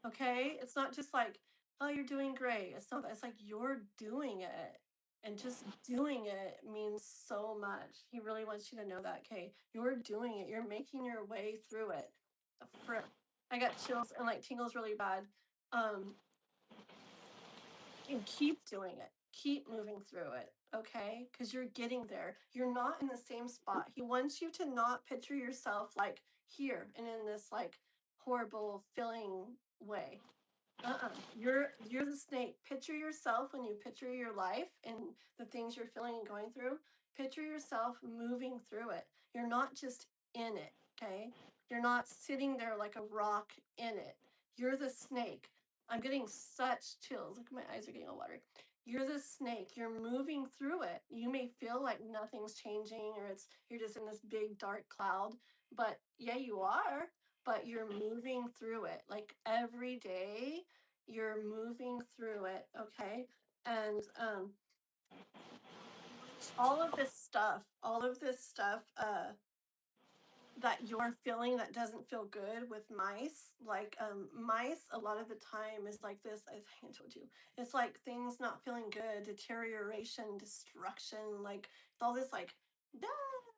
okay, it's not just like, oh, you're doing great. It's not, it's like you're doing it. And just doing it means so much. He really wants you to know that, okay? You're doing it. You're making your way through it. For I got chills and like tingles really bad. Um, and keep doing it. Keep moving through it, okay? Because you're getting there. You're not in the same spot. He wants you to not picture yourself like here and in this like horrible feeling way. You're the snake. Picture yourself when you picture your life and the things you're feeling and going through. Picture yourself moving through it. You're not just in it, okay? You're not sitting there like a rock in it. You're the snake. I'm getting such chills. Look, my eyes are getting all watery. You're the snake. You're moving through it. You may feel like nothing's changing or it's you're just in this big dark cloud, but yeah, you are, but you're moving through it. Like every day you're moving through it, okay? And all of this stuff that you're feeling that doesn't feel good with mice, like mice a lot of the time is like this, I think I told you, it's like things not feeling good, deterioration, destruction, like all this like "Ah,"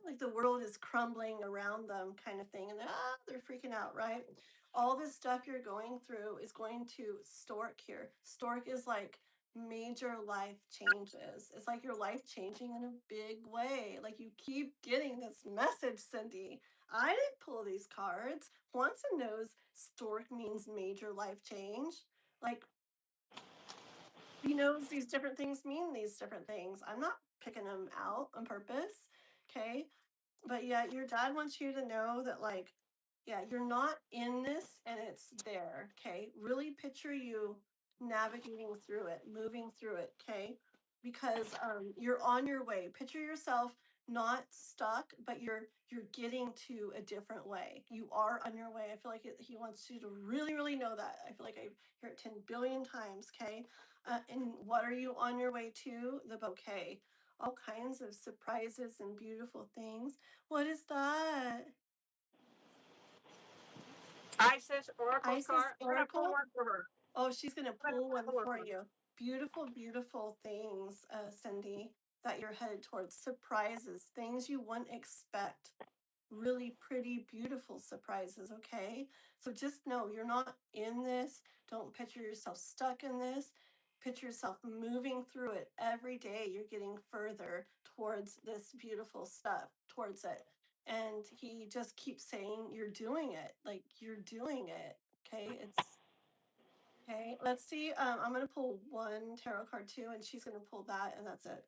like the world is crumbling around them kind of thing, and they're freaking out, right? All this stuff you're going through is going to stork here. Stork is like major life changes. It's like your life changing in a big way. Like you keep getting this message, Cindy. I didn't pull these cards. Swanson knows stork means major life change. Like he knows these different things mean these different things. I'm not picking them out on purpose. Okay. But yeah, your dad wants you to know that, like, yeah, you're not in this and it's there. Okay. Really picture you navigating through it, moving through it. Okay. Because you're on your way. Picture yourself not stuck, but you're getting to a different way. You are on your way. I feel like he wants you to really, really know that. I feel like I hear it 10 billion times. Okay. And what are you on your way to? The bouquet. All kinds of surprises and beautiful things. What is that? Isis Oracle Isis card. I'm gonna pull Oracle? one for her. Oh, she's going to I'm gonna pull one pull one for for her. you. Beautiful, beautiful things, Cindy, that you're headed towards. Surprises, things you wouldn't expect. Really pretty, beautiful surprises, okay? So just know you're not in this. Don't picture yourself stuck in this. Picture yourself moving through it every day. You're getting further towards this beautiful stuff, towards it. and he just keeps saying, "You're doing it. Like you're doing it." Okay, it's okay. Let's see. I'm gonna pull one tarot card too, and she's gonna pull that, and that's it.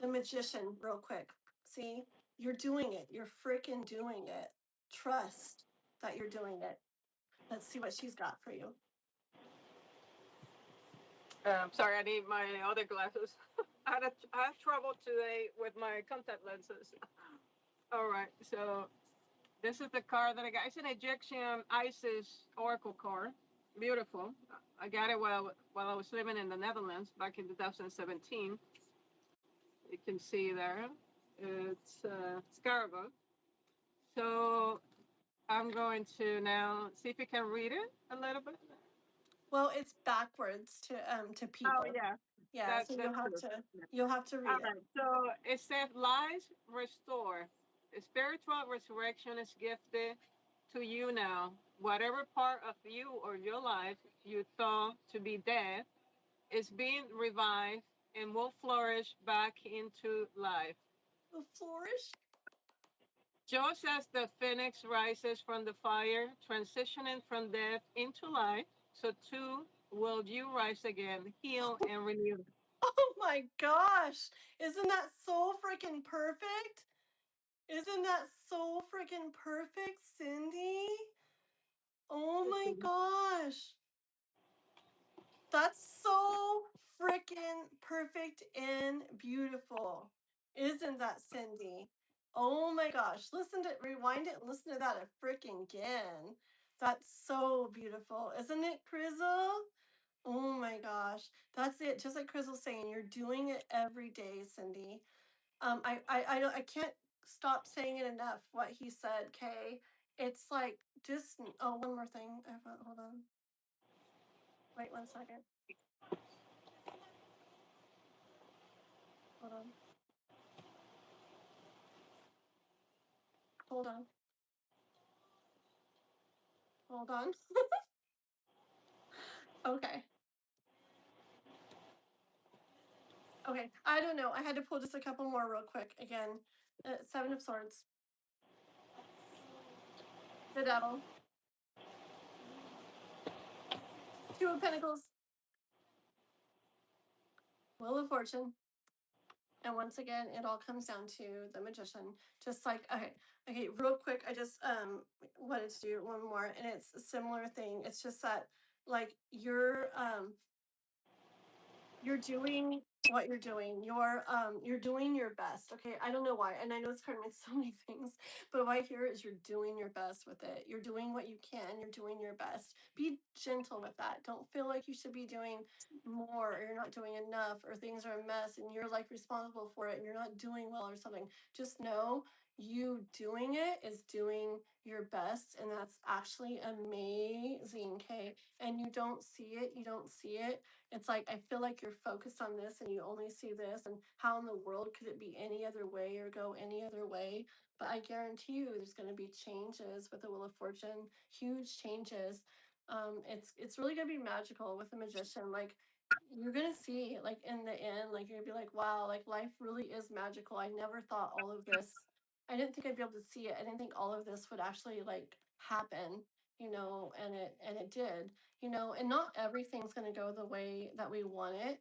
The Magician, real quick. See, you're doing it. You're freaking doing it. Trust that you're doing it. Let's see what she's got for you. Sorry, I need my other glasses. I have trouble today with my contact lenses. All right, so this is the card that I got. It's an Egyptian Isis Oracle card. Beautiful. I got it while I was living in the Netherlands back in 2017. You can see there. It's Scarabug. So I'm going to now see if you can read it a little bit. Well, it's backwards to Oh people. yeah, Yeah, so that's true. you'll have to All read it. right. So it said, "Lies restore. The spiritual resurrection is gifted to you now. Whatever part of you or your life you thought to be dead is being revived and will flourish back into life. The flourish. Just as the phoenix rises from the fire, transitioning from death into life, so too will you rise again, heal and renew." Oh my gosh. Isn't that so freaking perfect? Isn't that so freaking perfect, Cindy? Oh my gosh. That's so freaking perfect and beautiful. Isn't that, Cindy? Oh my gosh. Rewind it and listen to that a freaking again. That's so beautiful. Isn't it, Crizzle? Oh my gosh. That's it. Just like Crizzle's saying, you're doing it every day, Cindy. I can't stop saying it enough what he said, Kay. It's like just oh, one more thing. Hold on. Wait 1 second. Hold on. Hold on. Hold on. Okay. Okay. I don't know. I had to pull just a couple more real quick. Again, Seven of Swords, the Devil, Two of Pentacles, Wheel of Fortune, and once again, it all comes down to the Magician. Just like okay, real quick. I just wanted to do one more, and it's a similar thing. It's just that like you're doing what you're doing. You're doing your best. Okay. I don't know why. And I know this card means so many things, but what I hear is you're doing your best with it. You're doing what you can. You're doing your best. Be gentle with that. Don't feel like you should be doing more or you're not doing enough or things are a mess and you're like responsible for it and you're not doing well or something. Just know you doing it is doing your best and that's actually amazing. Okay. And you don't see it. You don't see it. It's like I feel like you're focused on this and you only see this and how in the world could it be any other way or go any other way? But I guarantee you there's going to be changes with the Wheel of Fortune, huge changes. It's really going to be magical with the Magician. Like you're going to see like in the end like you're going to be like wow, like life really is magical. I never thought all of this. I didn't think I'd be able to see it. I didn't think all of this would actually like happen, and it did, and not everything's going to go the way that we want it.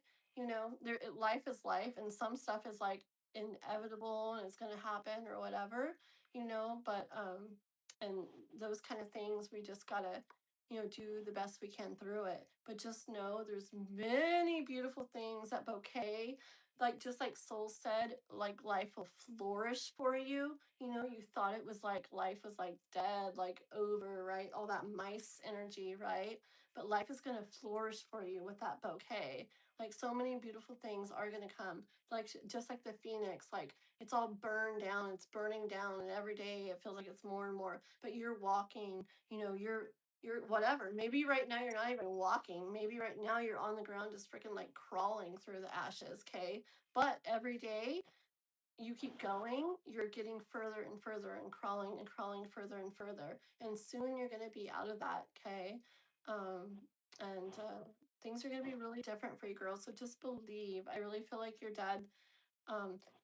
Life is life and some stuff is like inevitable and it's going to happen or whatever, but and those kind of things we just got to do the best we can through it. But just know there's many beautiful things that bouquet, like just like Soul said, like life will flourish for you. You thought it was like life was like dead, like over, right? All that mice energy, right? But life is going to flourish for you with that bouquet. Like so many beautiful things are going to come. Like just like the phoenix, like it's all burned down, it's burning down, and every day it feels like it's more and more. But you're walking, you're whatever. Maybe right now you're not even walking. Maybe right now you're on the ground just freaking like crawling through the ashes, okay? But every day you keep going, you're getting further and further and crawling further and further. And soon you're going to be out of that, okay? And things are going to be really different for you girls. So just believe. I really feel like your dad,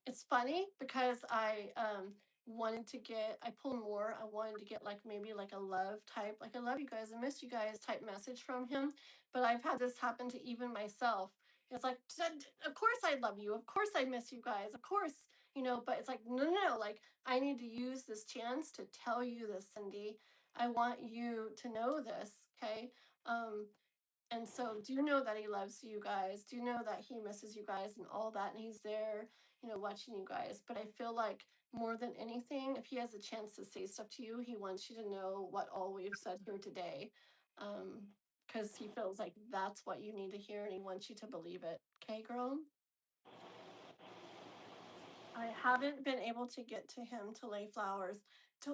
it's funny because I wanted to get, I pulled more. I wanted to get like maybe like a love type, like I love you guys, I miss you guys type message from him. But I've had this happen to even myself. It's like, of course I love you. Of course I miss you guys. Of course, you know, but it's like, no, no, no. Like, I need to use this chance to tell you this, Cindy. I want you to know this. Okay. And so do you know that he loves you guys? Do you know that he misses you guys and all that? And he's there, you know, watching you guys. But I feel like more than anything, if he has a chance to say stuff to you, he wants you to know what all we've said here today. Because he feels like that's what you need to hear and he wants you to believe it. Okay, girl? I haven't been able to get to him to lay flowers.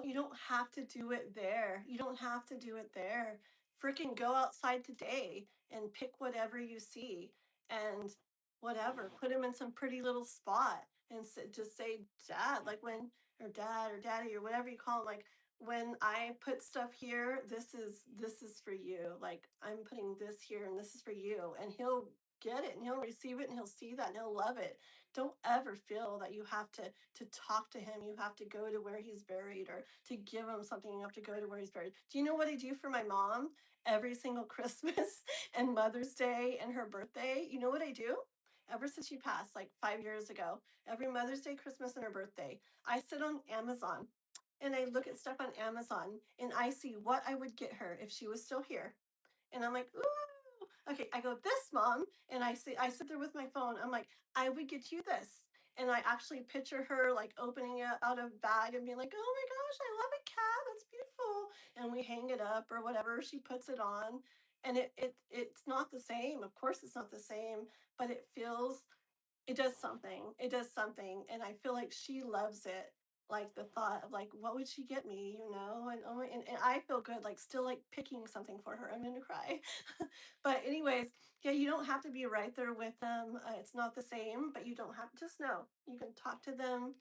You don't have to do it there. You don't have to do it there. Freaking go outside today and pick whatever you see and whatever. Put him in some pretty little spot and just say dad, like when or dad or daddy or whatever you call him, like when I put stuff here, this is for you. Like I'm putting this here and this is for you. And he'll get it and he'll receive it and he'll see that and he'll love it. Don't ever feel that you have to talk to him. You have to go to where he's buried or to give him something. You have to go to where he's buried. Do you know what I do for my mom every single Christmas and Mother's Day and her birthday? You know what I do? Ever since she passed, like 5 years ago, every Mother's Day, Christmas, and her birthday, I sit on Amazon and I look at stuff on Amazon and I see what I would get her if she was still here. And I'm like, ooh, okay. I go, this mom. And I sit there with my phone. I'm like, I would get you this. And I actually picture her like opening it out of a bag and being like, oh my gosh, I love a cat. That's beautiful. And we hang it up or whatever. She puts it on. And it's not the same. Of course it's not the same, but it does something. It does something. And I feel like she loves it. Like the thought of like, what would she get me, you know? And oh my, and I feel good, like still like picking something for her. I'm gonna cry. But anyways, yeah, you don't have to be right there with them. It's not the same, but you don't have just know. You can talk to them,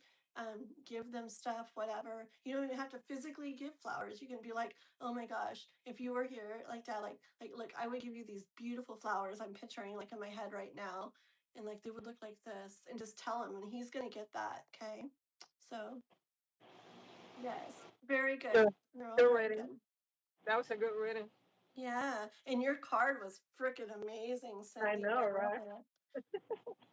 give them stuff, whatever. You don't even have to physically give flowers. You can be like, oh my gosh, if you were here, like dad, like look, I would give you these beautiful flowers I'm picturing like in my head right now and like they would look like this and just tell him and he's going to get that. Okay. So yes, very good. Good, Girl, good very reading. good. That was a good reading. Yeah. And your card was freaking amazing, I Cindy. know, I love right? it.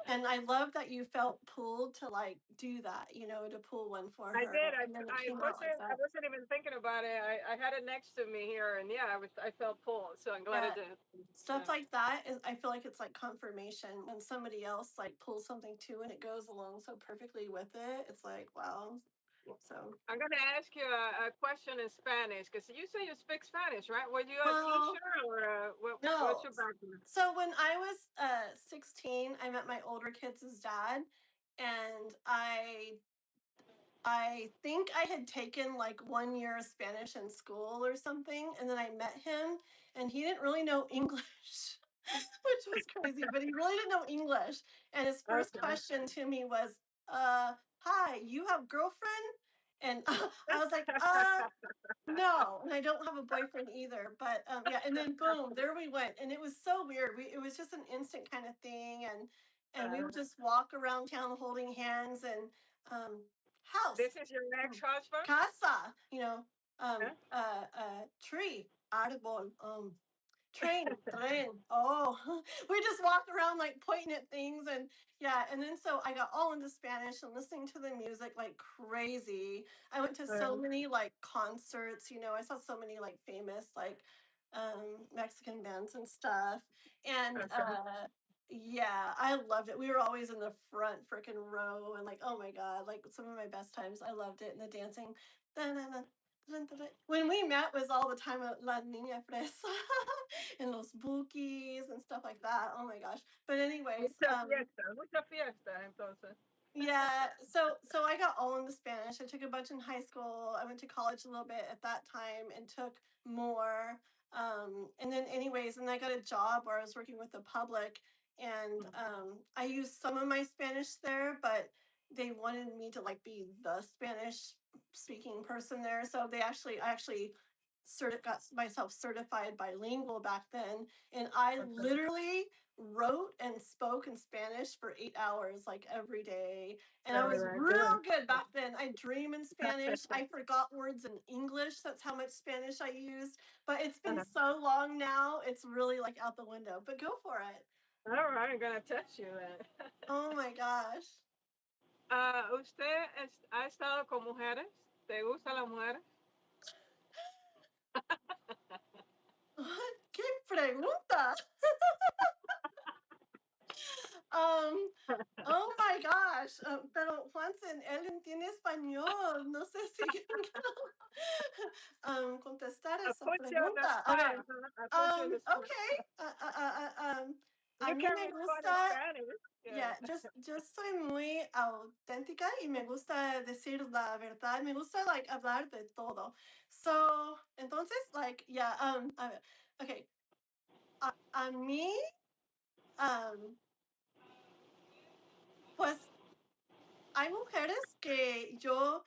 And I love that you felt pulled to like do that, you know, to pull one for I her. did. And then it came out like I that. wasn't even thinking about it. I had it next to me here, and yeah, I felt pulled. So I'm glad I Yeah. did. Stuff Yeah. like that is, I feel like it's like confirmation when somebody else like pulls something too and it goes along so perfectly with it. It's like, wow. So, I'm gonna ask you a question in Spanish because you say you speak Spanish, right? Were you a well, teacher or what's no. your background? So when I was 16, I met my older kids' dad, and I think I had taken like 1 year of Spanish in school or something, and then I met him, and he didn't really know English, which was crazy, but he really didn't know English. And his first Okay. question to me was, "Hi, you have girlfriend?" And I was like, no, and I don't have a boyfriend either. But yeah, and then boom, there we went, and it was so weird. It was just an instant kind of thing, and we would Uh, just walk around town holding hands and um, house, this is your ex-husband? casa, you know, Huh? tree, árbol, train. Oh, we just walked around like pointing at things and yeah. And then so I got all into Spanish and listening to the music like crazy. I went to so Uh, many like concerts, you know, I saw so many like famous like Mexican bands and stuff. And okay. yeah, I loved it. We were always in the front freaking row and like, oh my God, like some of my best times. I loved it. And the dancing. When we met was all the time at La Niña Fresa and los bookies and stuff like that. Oh my gosh. But anyways, Mucha fiesta, entonces. yeah, so I got all into Spanish. I took a bunch in high school. I went to college a little bit at that time and took more. And then anyways, and I got a job where I was working with the public and I used some of my Spanish there, but they wanted me to like be the Spanish speaking person there. So I actually got myself certified bilingual back then, and I literally wrote and spoke in Spanish for 8 hours, like every day. And I Oh was my real God. good back then. I dream in Spanish. I forgot words in English. That's how much Spanish I used. But it's been so long now, it's really like out the window. But go for it. All right, I'm gonna text you then. Oh my gosh. ¿Usted ha estado con mujeres? ¿Te gustan las mujeres? ¿Qué pregunta? Oh my gosh. Pero Juansen, él entiende español. No sé si contestar esa I put you on the pregunta. spot. Okay. Huh? I put you on the spot. Okay. A You mí can me respond in gusta, Spanish. yeah, Yeah. yo soy muy auténtica y me gusta decir la verdad. Me gusta like hablar de todo. So, entonces, like, yeah, a ver, okay. A mí, pues hay mujeres que yo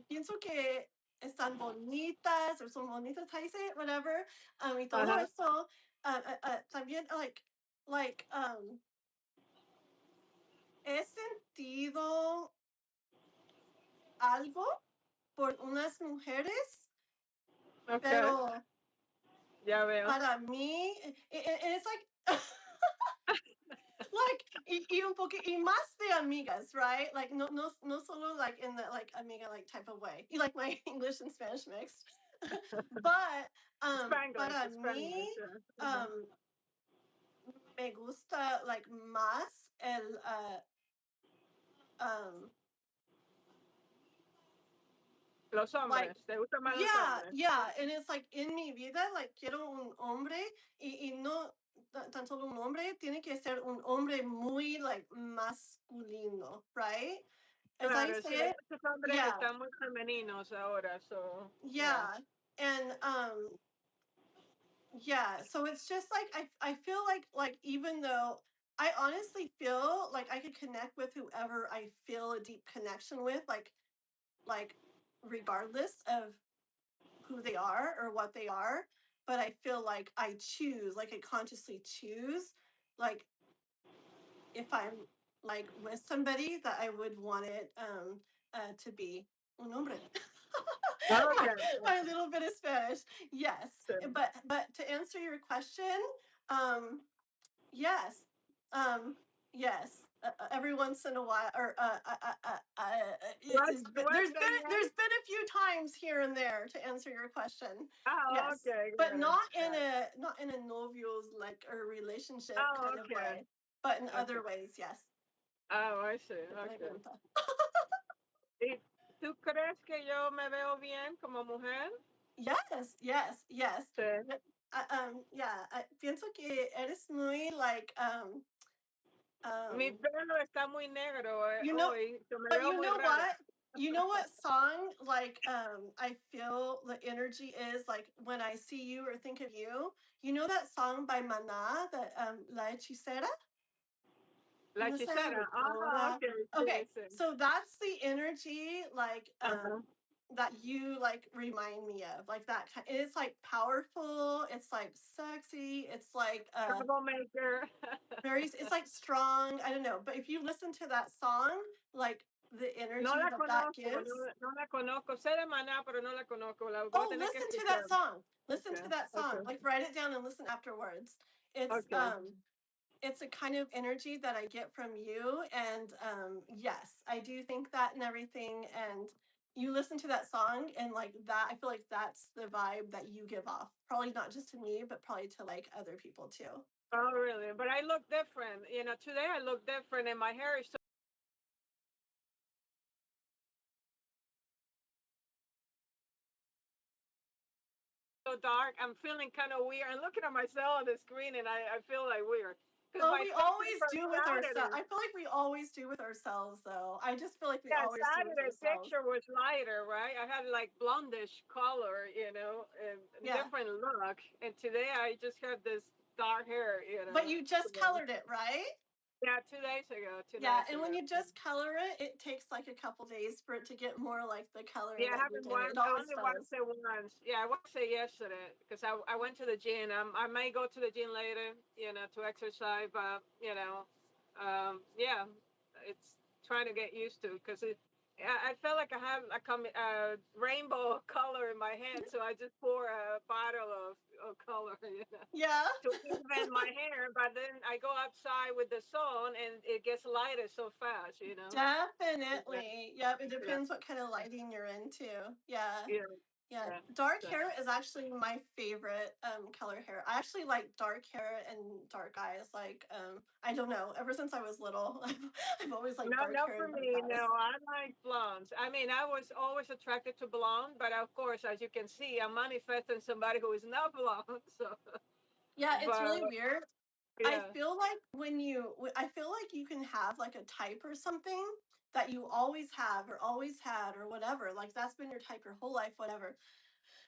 pienso que están bonitas o son bonitas, how you say it, whatever, y todo Uh-huh. eso, también, like, he sentido algo por unas mujeres, Okay. pero Ya veo. para mí, it's like, like, y un poco, y más de amigas, right? Like, no solo like in the like amiga like type of way. You like my English and Spanish mixed. But Spanglish, para mí, Spanglish. Yeah. Uh-huh. um, me gusta like más el um, Los like hombres. ¿Te gustan más los yeah, hombres? yeah, and it's like in mi vida, like quiero un hombre y no tan solo un hombre, tiene que ser un hombre muy like masculino, right? As I Claro, sí, say hay it, muchos hombres que yeah, están muy femeninos ahora, so, yeah. yeah, and yeah, so it's just like I feel like even though I honestly feel like I could connect with whoever I feel a deep connection with, like regardless of who they are or what they are, but I feel like I choose, like I consciously choose, like if I'm like with somebody that I would want it to be un hombre. my, Okay. my little bit of Spanish, yes. Sí. But to answer your question, um, yes, yes. Every once in a while, or Once and then? there's been a few times here and there to answer your question. Oh, Yes, okay, but good. Good. not in a novios like or relationship Oh, kind of okay. way, but in Okay. other ways, yes. Oh, I see. Qué Okay. pregunta. ¿Y tú crees que yo me veo bien como mujer? Yes, yes, yes. Sí. Yeah, pienso que eres muy like Mi um pelo está muy negro you know hoy, so me but veo you muy know rara. what? You know what song like I feel the energy is like when I see you or think of you? You know that song by Maná, that La Hechicera? La No sé, hechicera. Ah, toda. okay, sí, Okay, sí. so that's the energy like Ajá. that you like remind me of. Like that it's like powerful, it's like sexy, it's like Troublemaker. very it's like strong. I don't know, but if you listen to that song, like the No energy la that that conozco, gives. no la conozco. Sé de Maná, pero no la conozco. La voy a Oh, tener que listen to escuchar. that song. Listen Okay, to that song. okay, Like write it down and listen afterwards. okay. It's a kind of energy that I get from you, and yes, I do think that and everything. And you listen to that song, and like that, I feel like that's the vibe that you give off. Probably not just to me, but probably to like other people too. Oh, really? But I look different. You know, today I look different, and my hair is so dark. I'm feeling kind of weird. I'm looking at myself on the screen, and I feel like weird because Oh, my we picture always from do with ourselves. Saturday. I feel like we always do with ourselves, though. I just feel like we Yeah, always do with Saturday ourselves. picture was lighter, right? I had like blondish color, and Yeah, different look. And today I just have this dark hair, but you just So, colored it, right? Yeah, 2 days ago. Two Yeah, nights and when ago. you just color it, it takes like a couple days for it to get more like the color Yeah, I that you haven't did. It washed. I always only washed does. it once. Yeah, I washed it yesterday because I went to the gym. I may go to the gym later, to exercise, but yeah, it's trying to get used to because I felt like I have like a rainbow color in my head, so I just pour a bottle of color, Yeah. to even my hair. But then I go outside with the sun, and it gets lighter so fast. Yeah, Definitely. Yep. It yeah, depends what kind of lighting you're into. Yeah. yeah. Yeah. Yeah. Dark So. hair is actually my favorite color hair. I actually like dark hair and dark eyes. Like, I don't know. Ever since I was little, I've always liked No, dark no, hair for and dark me, no. eyes. I like blondes. I mean, I was always attracted to blonde, but of course, as you can see, I'm manifesting somebody who is not blonde. So, Yeah, it's but really weird. I yeah, feel like I feel like you can have like a type or something that you always have or always had or whatever. Like that's been your type your whole life, whatever.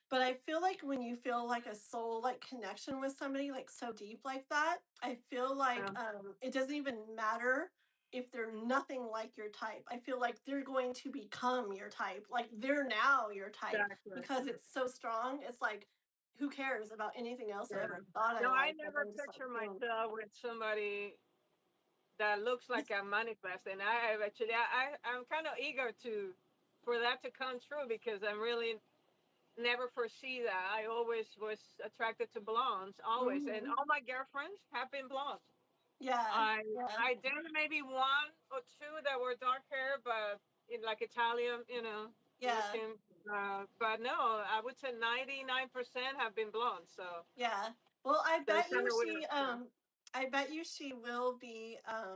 But I feel like when you feel like a soul like connection with somebody like so deep like that, I feel like yeah, it doesn't even matter if they're nothing like your type. I feel like they're going to become your type. Like they're now your type exactly. because it's so strong. It's like who cares about anything else I Yeah. ever thought I No, I liked? Like never I'm just like, picture boom. myself with somebody that looks like I'm manifesting. I'm kind of eager for that to come true because I'm really never foresee that. I always was attracted to blondes, always, and Hmm. all my girlfriends have been blondes. Yeah, I yeah, I did maybe one or two that were dark hair, but in like Italian, yeah, looking. But no, I would say 99% have been blonde. So yeah. Well, that's kind of weird. So. I bet you she will be uh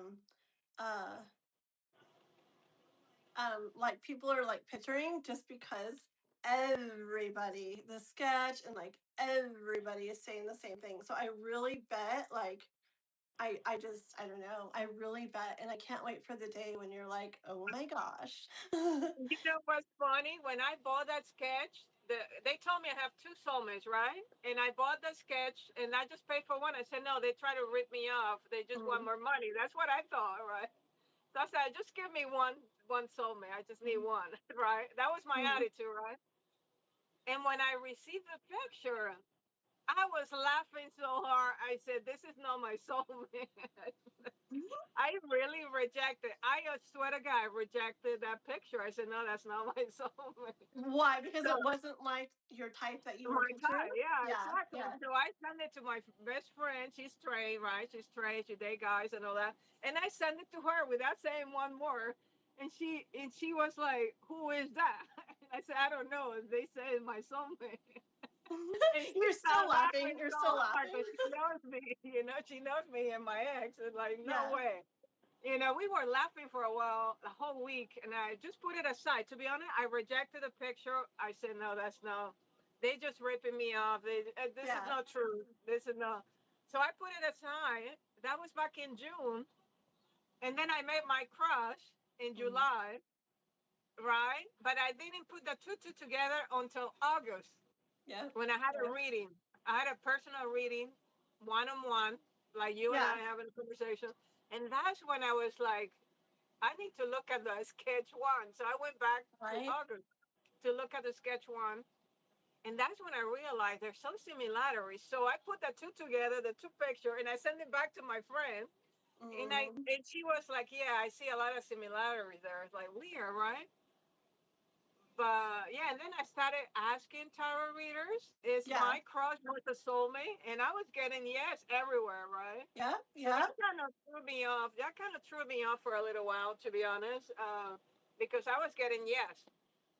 like people are like picturing just because everybody the sketch and like everybody is saying the same thing. So I really bet like I just I don't know. I really bet and I can't wait for the day when you're like, "Oh my gosh." You know what's funny? When I bought that sketch, they told me I have two soulmates, right? And I bought the sketch, and I just paid for one. I said, no, they try to rip me off. They just want Mm, more money. That's what I thought, right? So I said, just give me one soulmate. I just need mm, one, right? That was my mm. attitude, right? And when I received the picture, I was laughing so hard. I said, this is not my soulmate. I really rejected. I swear to God, I rejected that picture. I said, no, that's not my soulmate. Why? Because So it wasn't like your type that you were my picturing? tie, yeah, Yeah, exactly. yeah. So I sent it to my best friend. She's straight, right? She's straight. She date guys and all that. And I sent it to her without saying one word. And she was like, "Who is that?" And I said, "I don't know. They say it's my soulmate." And she You're still started laughing. laughing You're so still hard laughing. because she knows me. She knows me and my ex. It's like, no Yeah. way. We were laughing for a while, the whole week, and I just put it aside. To be honest, I rejected the picture. I said, no, that's no. They just ripping me off. This is Yeah. not true. This is not. So I put it aside. That was back in June. And then I met my crush in Mhm. July, right? But I didn't put the two together until August Yeah. when I had a Yeah. reading. I had a personal reading, one on one, like you and I Yeah. having a conversation. And that's when I was like, I need to look at the sketch one. So I went back to Right. August to look at the sketch one. And that's when I realized there's some similarities. So I put the two together, the two picture, and I sent it back to my friend. Hmm. And she was like, yeah, I see a lot of similarities there. It's like weird, right? But yeah, and then I started asking tarot readers, is Yeah. my crush with a soulmate? And I was getting yes everywhere, right? Yeah. So Yeah. that kind of threw me off. That kind of threw me off for a little while, to be honest, because I was getting yes.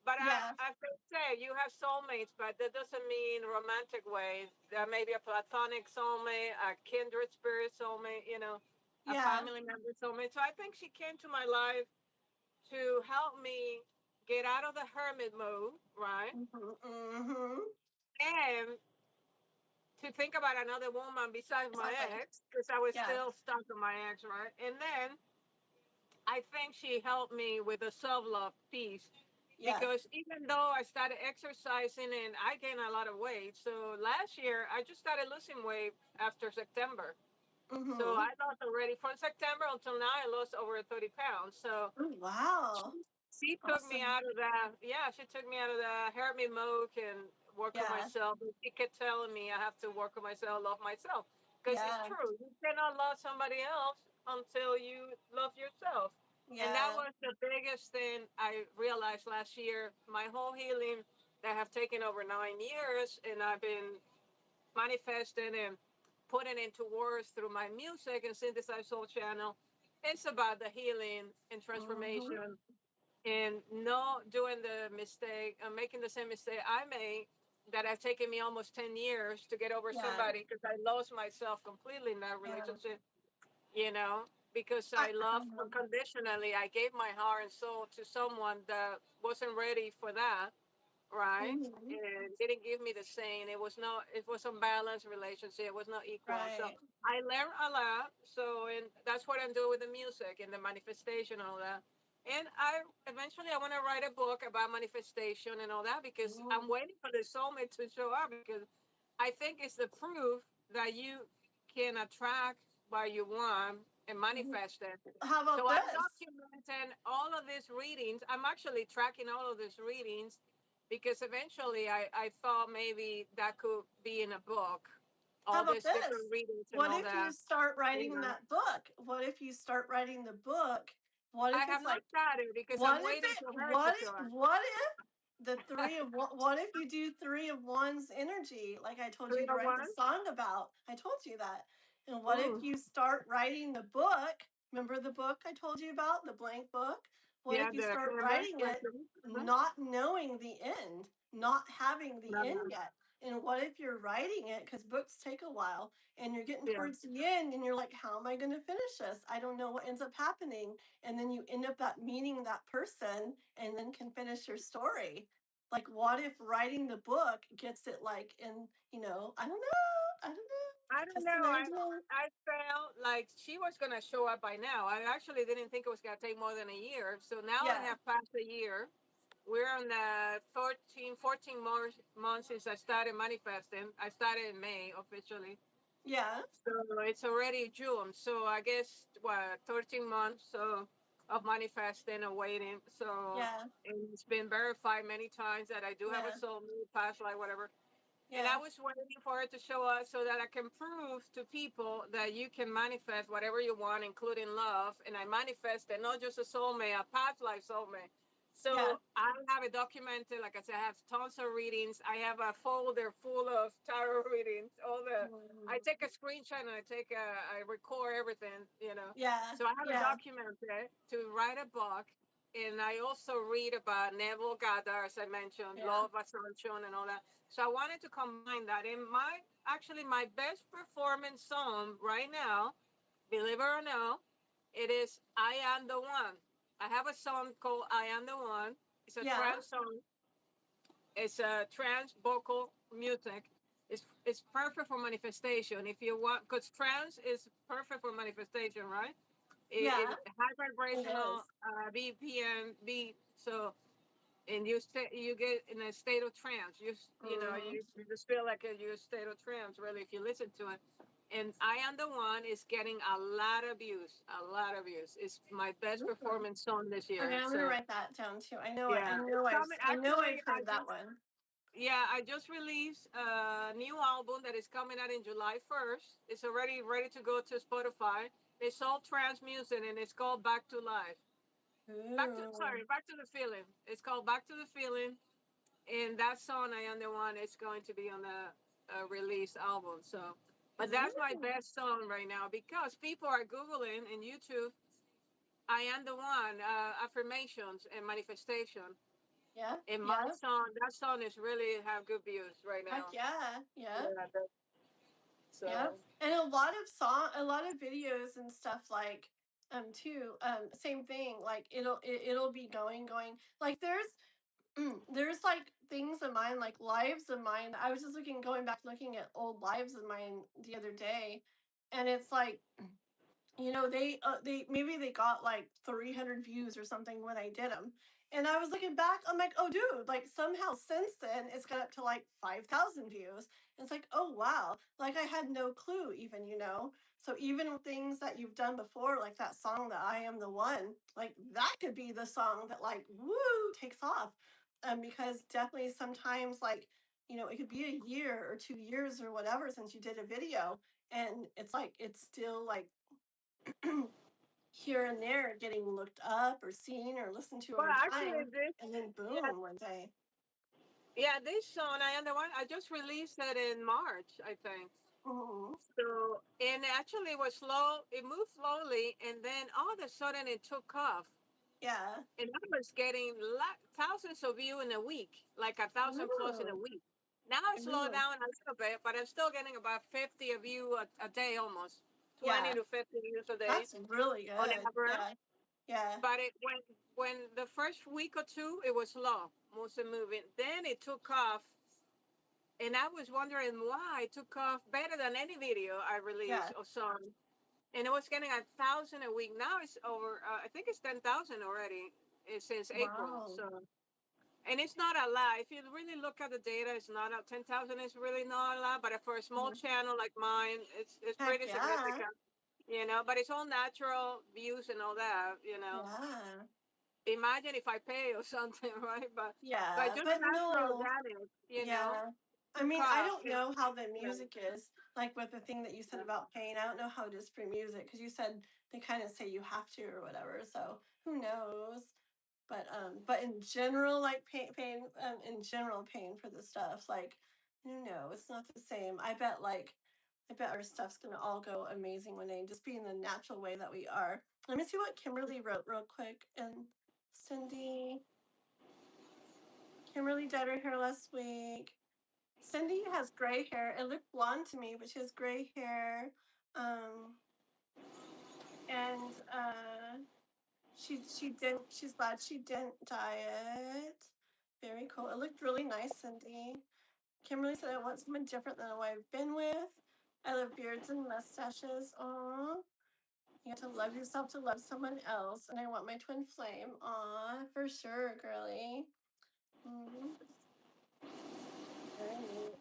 But Yeah. as they say, you have soulmates, but that doesn't mean romantic way. There may be a platonic soulmate, a kindred spirit soulmate, a Yeah. family member soulmate. So I think she came to my life to help me get out of the hermit mode, right? Hmm. Hmm. And to think about another woman besides my Exactly. ex, because I was Yeah. still stuck on my ex, right? And then I think she helped me with the self love piece Yes. because even though I started exercising and I gained a lot of weight, so last year I just started losing weight after September. So Mm-hmm. I lost already from September until now. I lost over 30 pounds. So Oh, wow. she took me Awesome. out of that. Yeah, she took me out of the hermit mode and work on Yeah. myself. And she kept telling me I have to work on myself, love myself, because it's Yeah. true. You cannot love somebody else until you love yourself. And that Yeah. was the biggest thing I realized last year. My whole healing that have taken over 9 years, and I've been manifesting and putting into words through my music and Synthesized Soul channel. It's about the healing and Mm-hmm. transformation and not doing the mistake and making the same mistake I made that have taken me almost 10 years to get over Yeah. somebody because I lost myself completely in that Yeah. relationship, you know, because I, I love unconditionally. I gave my heart and soul to someone that wasn't ready for that, right? mm-hmm. And didn't give me the same. It was unbalanced relationship. It was not equal. So Right. I learned a lot. So, and that's what I'm doing with the music and the manifestation and all that. And I eventually I want to write a book about manifestation and all that because I'm Mm-hmm. waiting for the soulmate to show up because I think it's the proof that you can attract what you want and manifest it. How about So I'm this? documenting all of these readings. I'm actually tracking all of these readings because eventually I thought maybe that could be in a book, How all about these different this? readings and What all if you that. start You writing know, that book? What if you start writing the book? What I if have it's not like, started because I'm what if waiting for her to what show if, up. what if the three of what if you do three of one's energy, like I told you to write the 301. song about? I told you that. And what if Ooh, you start writing the book? Remember the book I told you about, the blank book? What yeah, if you the start canvas. writing Yes, it mhm. not knowing the end, not having the end No, yet? And what if you're writing it, because books take a while, and you're getting yeah. towards the end and you're like, how am I going to finish this? I don't know what ends up happening. And then you end up that meeting that person and then can finish your story. Like, what if writing the book gets it like in, I don't know. I don't know. I don't Just know. an idea. I felt like she was gonna show up by now. I actually didn't think it was gonna take more than a year. So now I Yeah. have passed a year. We're on the 14 months since I started manifesting. I started in May officially. Yeah. So it's already June. So I guess what 13 months of manifesting and waiting. So Yeah. and it's been verified many times that I do have a Yeah. soulmate, past life, whatever. And I Yeah. was waiting for it to show up so that I can prove to people that you can manifest whatever you want, including love. And I manifested not just a soulmate, a past life soulmate. Yeah. So I have it documented. Like I said, I have tons of readings. I have a folder full of tarot readings. I Mhm. take a screenshot and I record everything, Yeah. So I have it Yeah. documented to write a book. And I also read about Neville Goddard, as I mentioned, Yeah. Law of Assumption and all that. So I wanted to combine that. And my best performing song right now, believe it or not, it is I Am the One. I have a song called I Am the One. It's a Yeah. trance song. It's a trance vocal music. It's perfect for manifestation. If you want, because trance is perfect for manifestation, right? Yeah. It high It vibrational is. BPM beat. So and you get in a state of trance. Mhm. You just feel like you're a state of trance. Really, if you listen to it. And I Am the One is getting a lot of views. A lot of views. It's my best Mhm. performance song this Okay, year. I'm gonna So write that down too. I know. I yeah, it's know. coming. I know. Actually, I've heard that one. I just released a new album that is coming out in July 1st. It's already ready to go to Spotify. It's all trance music and it's called Back to Life. Ooh. Back to the Feeling. It's called Back to the Feeling. And that song, I Am the One, is going to be on the release album. So, but that's my Ooh. best song right now because people are Googling and YouTube, I Am the One, affirmations and manifestation. Yeah. And Yeah. that song is really have good views right Heck now. yeah. Yeah. Yeah, Yeah. so And a lot of videos and stuff like too same thing, like it'll be going like there's like things of mine, like lives of mine. I was just going back looking at old lives of mine the other day, and it's like, they maybe they got like 300 views or something when I did them, And I was looking back, I'm like, oh, dude, like somehow since then it's got up to like 5,000 views. And it's like, oh, wow. Like I had no clue, even, you know? So even things that you've done before, like that song that I Am the One, like that could be the song that, like, woo, takes off. Because definitely sometimes, like, you know, it could be a year or 2 years or whatever since you did a video. And it's like, it's still like, here and there getting looked up or seen or listened to Well, over actually, time, this, and then yeah, boom, one day. yeah, this song, I am the one. I just released it in March, I think. Hmm. So, and actually, it was slow. It moved slowly, and then all of a sudden, it took off. Yeah. And I was getting thousands of views in a week, like 1,000 plus in a Ooh. week. Now it's slowed Ooh. down a little bit, but I'm still getting about 50 of you a day almost, 20 Yeah. to 50 views a day That's really on good. average. Yeah. Yeah. But it when the first week or two, it was slow, mostly moving. Then it took off, and I was wondering why it took off better than any video I released Yeah. or song. And it was getting 1,000 a week. Now it's over. I think it's 10,000 already since April. Wow. So, and it's not a lot. If you really look at the data, it's not a 10,000 is really not a lot. But for a small Mhm. channel like mine, it's Heck pretty yeah. significant. You know, but it's all natural views and all that. You know, Yeah. imagine if I pay or something, right? But Yeah. just But natural no. organic. You know, Yeah. I took mean, I off. don't You know, know how the yeah, music is, like with the thing that you said yeah. about pain. I don't know how it is for music because you said they kind of say you have to or whatever. So who knows? But in general, like in general pain for the stuff, like, no, it's not the same. I bet our stuff's gonna all go amazing one day and just be in the natural way that we are. Let me see what Kimberly wrote real quick. And Cindy, Kimberly dyed her hair last week. Cindy has gray hair. It looked blonde to me, but she has gray hair. Um, and she's glad she didn't dye it. Very cool. It looked really nice, Cindy. Kimberly said I want someone different than who I've been with. I love beards and mustaches. Aw. You have to love yourself to love someone else. And I want my twin flame. Aw, for sure, girly. Mm, very neat.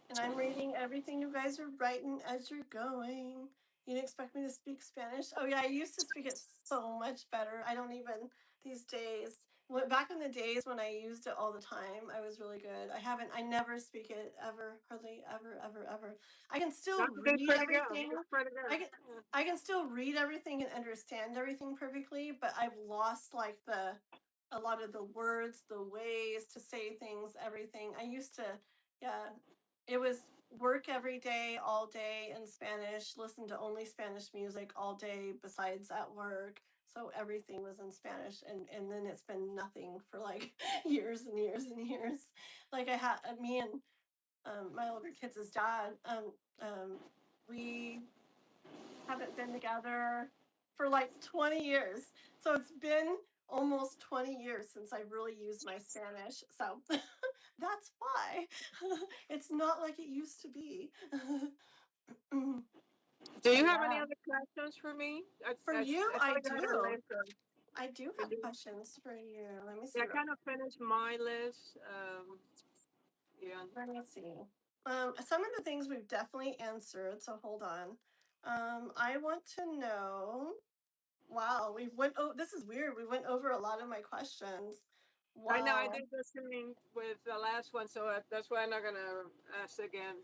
And I'm reading everything you guys are writing as you're going. You didn't expect me to speak Spanish? Oh yeah, I used to speak it so much better. I don't even these days. Back in the days when I used it all the time, I was really good. I never speak it ever, hardly ever, ever, ever. I can still That's read pretty good. everything. That's pretty I good. can Yeah. I can still read everything and understand everything perfectly, but I've lost like a lot of the words, the ways to say things, everything. I used to, yeah, it was work every day, all day in Spanish, listen to only Spanish music all day besides at work. So everything was in Spanish. And then it's been nothing for like years and years and years. Like I had me and my older kids' dad, we haven't been together for like 20 years. So it's been almost 20 years since I really used my Spanish. So that's why it's not like it used to be. Do So you have any yeah, other questions for me? for you, I saw I you had a do. list of. I do Could have you? questions for you. Let me see. Yeah, I kind of finished my list. Yeah. Let me see. Some of the things we've definitely answered. So hold on. I want to know. Wow, we went. Oh, this is weird. We went over a lot of my questions. I know I Wow. did the same with the last one, so that's why I'm not gonna ask again.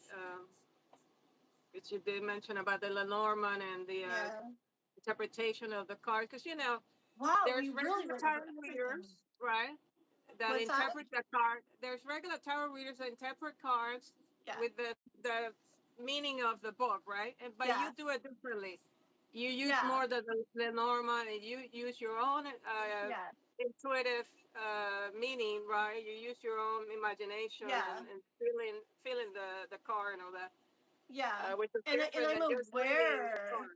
Which you did mention about the Lenormand and the Yeah. interpretation of the cards, because Wow, we there's really regular went over tarot everything. readers, right? That What's that? interpret the card. There's regular tarot readers that interpret cards Yeah. with the meaning of the book, right? But Yeah. you do it differently. You use Yeah. more the Norman, and you use your own Yeah. intuitive meaning, right? You use your own imagination Yeah. and feeling the card and all that, Yeah. which is And different I'm than just reading the aware. cards.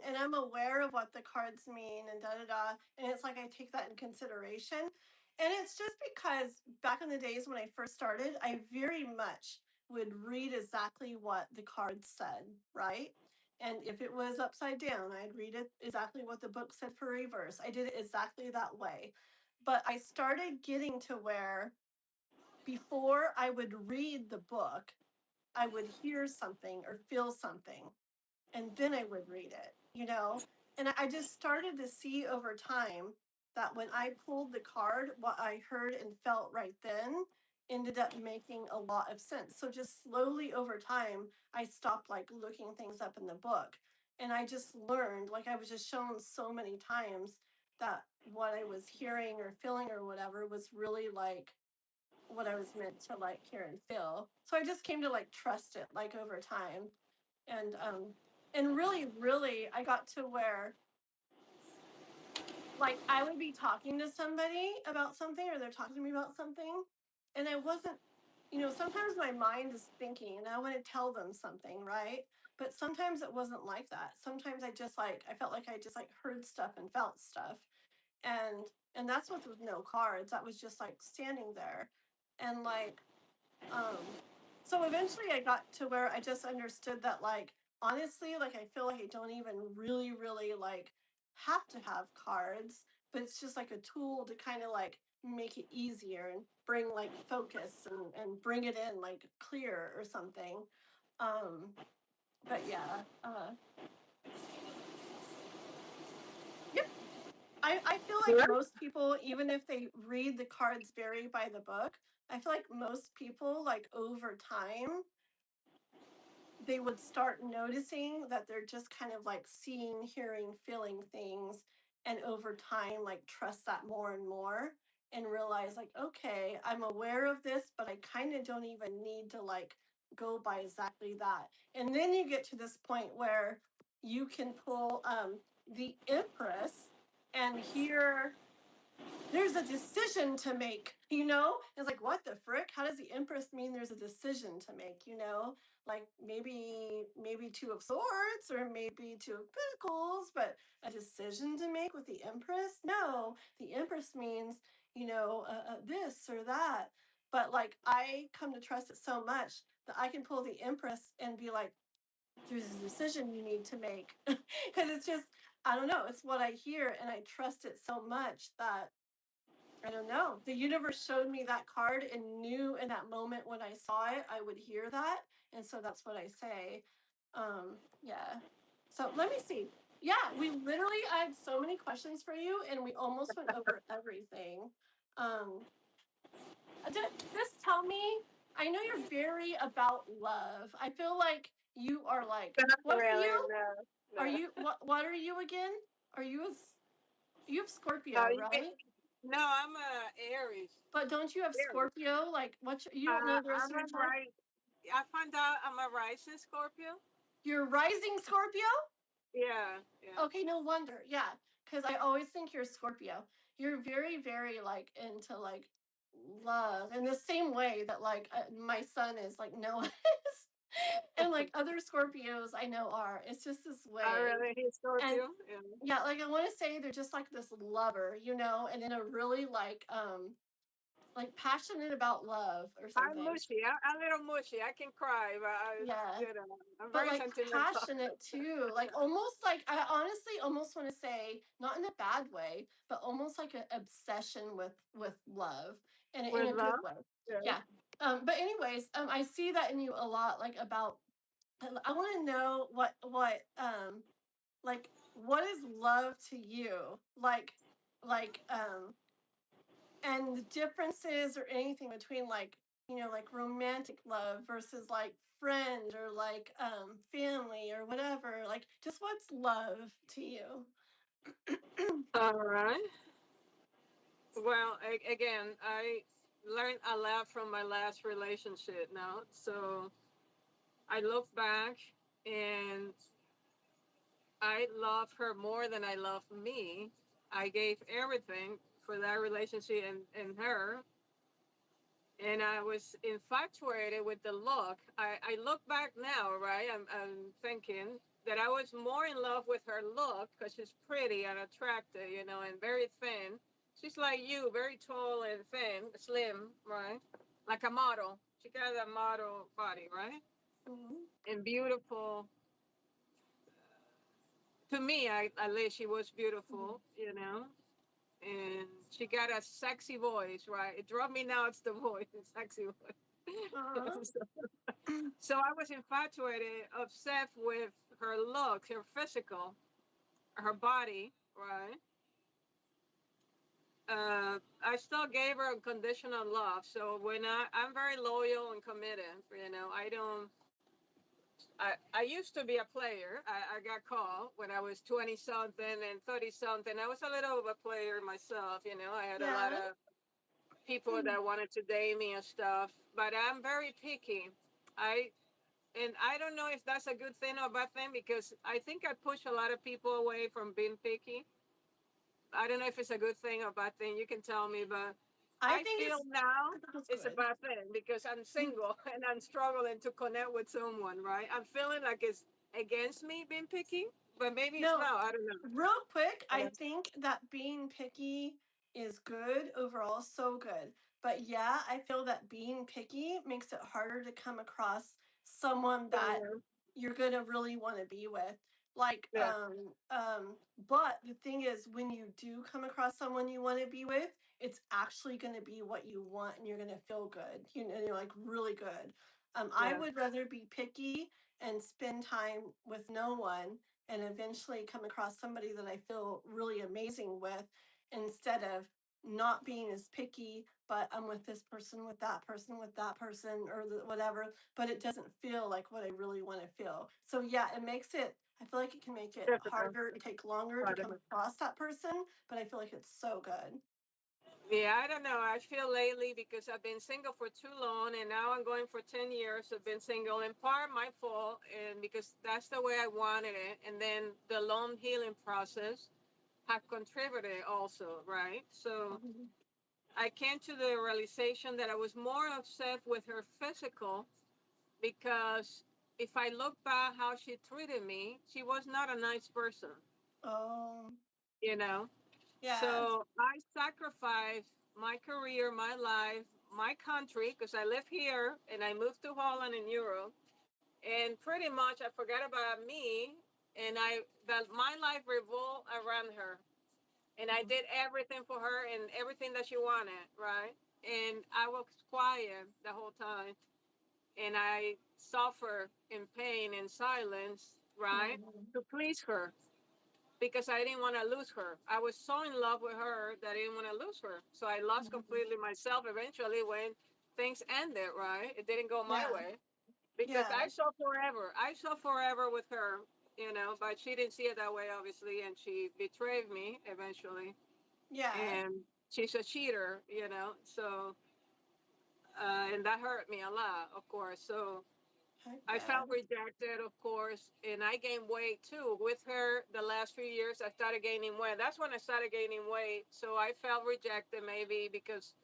And I'm aware of what the cards mean and da da da. And it's like I take that in consideration. And it's just because back in the days when I first started, I very much would read exactly what the cards said, right? And if it was upside down, I'd read it exactly what the book said for reverse. I did it exactly that way. but I started getting to where before I would read the book, I would hear something or feel something, and then I would read it, you know? And I just started to see over time that when I pulled the card, what I heard and felt right then ended up making a lot of sense. So just slowly over time, I stopped like looking things up in the book. And I just learned, like I was just shown so many times that what I was hearing or feeling or whatever was really like what I was meant to like hear and feel. So I just came to like trust it like over time. And really I got to where like I would be talking to somebody about something or they're talking to me about something and I wasn't, sometimes my mind is thinking and I want to tell them something, right? But sometimes it wasn't like that. Sometimes I felt like I just like heard stuff and felt stuff. And that's what with no cards. That was just like standing there. And like um, so eventually I got to where I just understood that, like, honestly, like, I feel like I don't even really, really like have to have cards, but it's just like a tool to kind of like make it easier and bring like focus and bring it in like clear or something. Um, but yeah, yep. I feel like Yeah. most people, even if they read the cards vary by the book, I feel like most people, like over time, they would start noticing that they're just kind of like seeing, hearing, feeling things. And over time, like trust that more and more and realize, like, okay, I'm aware of this, but I kind of don't even need to like go by exactly that. And then you get to this point where you can pull the Empress and hear there's a decision to make, It's like, what the frick? How does the Empress mean there's a decision to make, Like maybe two of swords or maybe two of pentacles, but a decision to make with the Empress? No, the Empress means, this or that. But like I come to trust it so much that I can pull the Empress and be like, there's a decision you need to make. Because it's just, I don't know, it's what I hear and I trust it so much that I don't know. The universe showed me that card and knew in that moment when I saw it, I would hear that. And so that's what I say. Yeah. So let me see. Yeah, I had so many questions for you and we almost went over everything. Um, just tell me, I know you're very about love. I feel like you are like, Not what for really, you? no, Are no. you, what are you again? Are you you have No, Scorpio, right? no, I'm a Aries. But don't you have Aries. Scorpio? Like, you don't know the rest I'm of your a chart? I found out I'm a rising Scorpio. You're rising Scorpio? Yeah, yeah. Okay, no wonder. Yeah, because I always think you're Scorpio. You're very, very like into like love in the same way that like my son is like Noah is. And like other Scorpios I know are. It's just this I way. really hate And Scorpio. Yeah. yeah, like I want to say they're just like this lover, and in a really like passionate about love or I'm something. mushy. I'm a little mushy. I can cry, but Yeah. I'm But very like sentimental. passionate too, like almost like I honestly almost want to say not in a bad way, but almost like an obsession with love and in With a good love. way. Yeah. Yeah. But anyways, I see that in you a lot, like about. I want to know like what is love to you, like and the differences or anything between like like romantic love versus like friend or like family or whatever, like just what's love to you. All right. Well, again, I learned a lot from my last relationship now. So I look back and I love her more than I love me. I gave everything for that relationship and her. And I was infatuated with the look. I look back now, right? I'm thinking that I was more in love with her look because she's pretty and attractive, and very thin. She's like you, very tall and thin, slim, right? Like a model. She got a model body, right? Mhm. And beautiful. To me, at least she was Mhm. beautiful, and she got a sexy voice, right? It drove me nuts, the voice, the sexy Uh-huh. voice. So I was infatuated, obsessed with her looks, her physical, her body, right? I still gave her unconditional love. So when I'm very loyal and committed, I don't. I used to be a player. I got caught when I was 20 something and 30 something. I was a little of a player myself. I had a lot Yeah. of people that wanted to date me and stuff. But I'm very picky. I and I don't know if that's a good thing or a bad thing because I think I push a lot of people away from being picky. I don't know if it's a good thing or a bad thing. You can tell me, but I I think feel now it's it's a good. bad thing because I'm single and I'm struggling to connect with someone, right? I'm feeling like it's against me being picky, but maybe it's No, not. I don't know. real quick, I Yeah. think that being picky is good overall, so good. But yeah, I feel that being picky makes it harder to come across someone that So, you're gonna really want to be with. Like, yeah, but the thing is, when you do come across someone you want to be with, it's actually gonna be what you want, and you're gonna feel good. You're like really good. I yeah. would rather be picky and spend time with no one and eventually come across somebody that I feel really amazing with instead of not being as picky, but I'm with this person, with that person, or whatever, but it doesn't feel like what I really want to feel. So, yeah, I feel like it can make it Difficult. harder and take longer to come across that person, but I feel like it's so good. Yeah, I don't know. I feel lately because I've been single for too long and now I'm going for 10 years. I've been single and part my fault and because that's the way I wanted it. And then the long healing process had contributed also, right? So Mhm. I came to the realization that I was more upset with her physical because if I look back how she treated me, she was not a nice person, Oh, you know? yeah. So I sacrificed my career, my life, my country, because I live here and I moved to Holland in Europe. And pretty much I forgot about me and that my life revolved around her. And I Mhm. did everything for her and everything that she wanted, right? And I was quiet the whole time. And I suffered in pain and silence, right? Mhm. To please her because I didn't want to lose her. I was so in love with her that I didn't want to lose her. So I lost Mhm. completely myself eventually when things ended, right? It didn't go my Yeah. way because Yeah. I saw forever. I saw forever with her, but she didn't see it that way, obviously, and she betrayed me eventually. Yeah. And she's a cheater, so, and that hurt me a lot, of course. So, Heck I yeah. felt rejected, of course, and I gained weight too. With her, the last few years, I started gaining weight. That's when I started gaining weight. So I felt rejected maybe because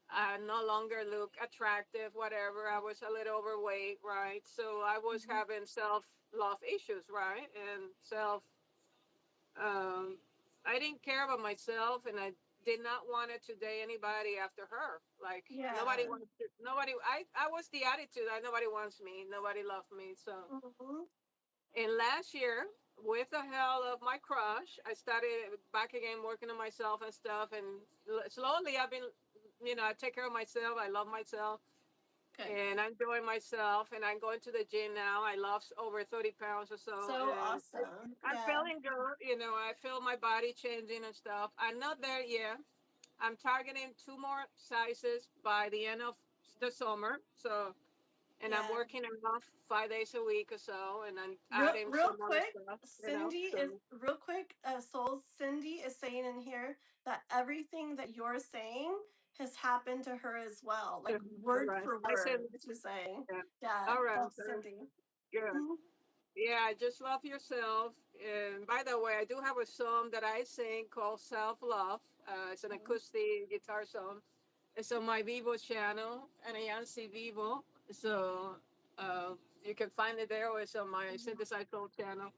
I no longer look attractive, whatever. I was a little overweight, right? So I was Mhm. having self love issues, right? And um, I didn't care about myself, and I did not want to date anybody after her. Like nobody Yeah. wants to, nobody. I was the attitude that nobody wants me, nobody loved me. So, Mhm. and last year, with the help of my crush, I started back again working on myself and stuff. And slowly, I've been, I take care of myself. I love myself Good. and I'm enjoying myself. And I'm going to the gym now. I lost over 30 pounds or so. So And awesome. I'm Yeah. feeling good. I feel my body changing and stuff. I'm not there yet. I'm targeting two more sizes by the end of the summer. So, and I'm Yeah. working enough 5 days a week or so, and I'm adding Real some other quick, stuff. Cindy is So, real quick, Souls. Cindy is saying in here that everything that you're saying has happened to her as well, like all word right. for I said, word. She's saying, yeah. yeah, All right. that's Cindy. Good. Mhm. Yeah, just love yourself. And by the way, I do have a song that I sing called Self Love. It's an acoustic guitar song. It's on my Vivo channel, Ana and Vivo. So you can find it there, or it's on my Synthesized Souls channel.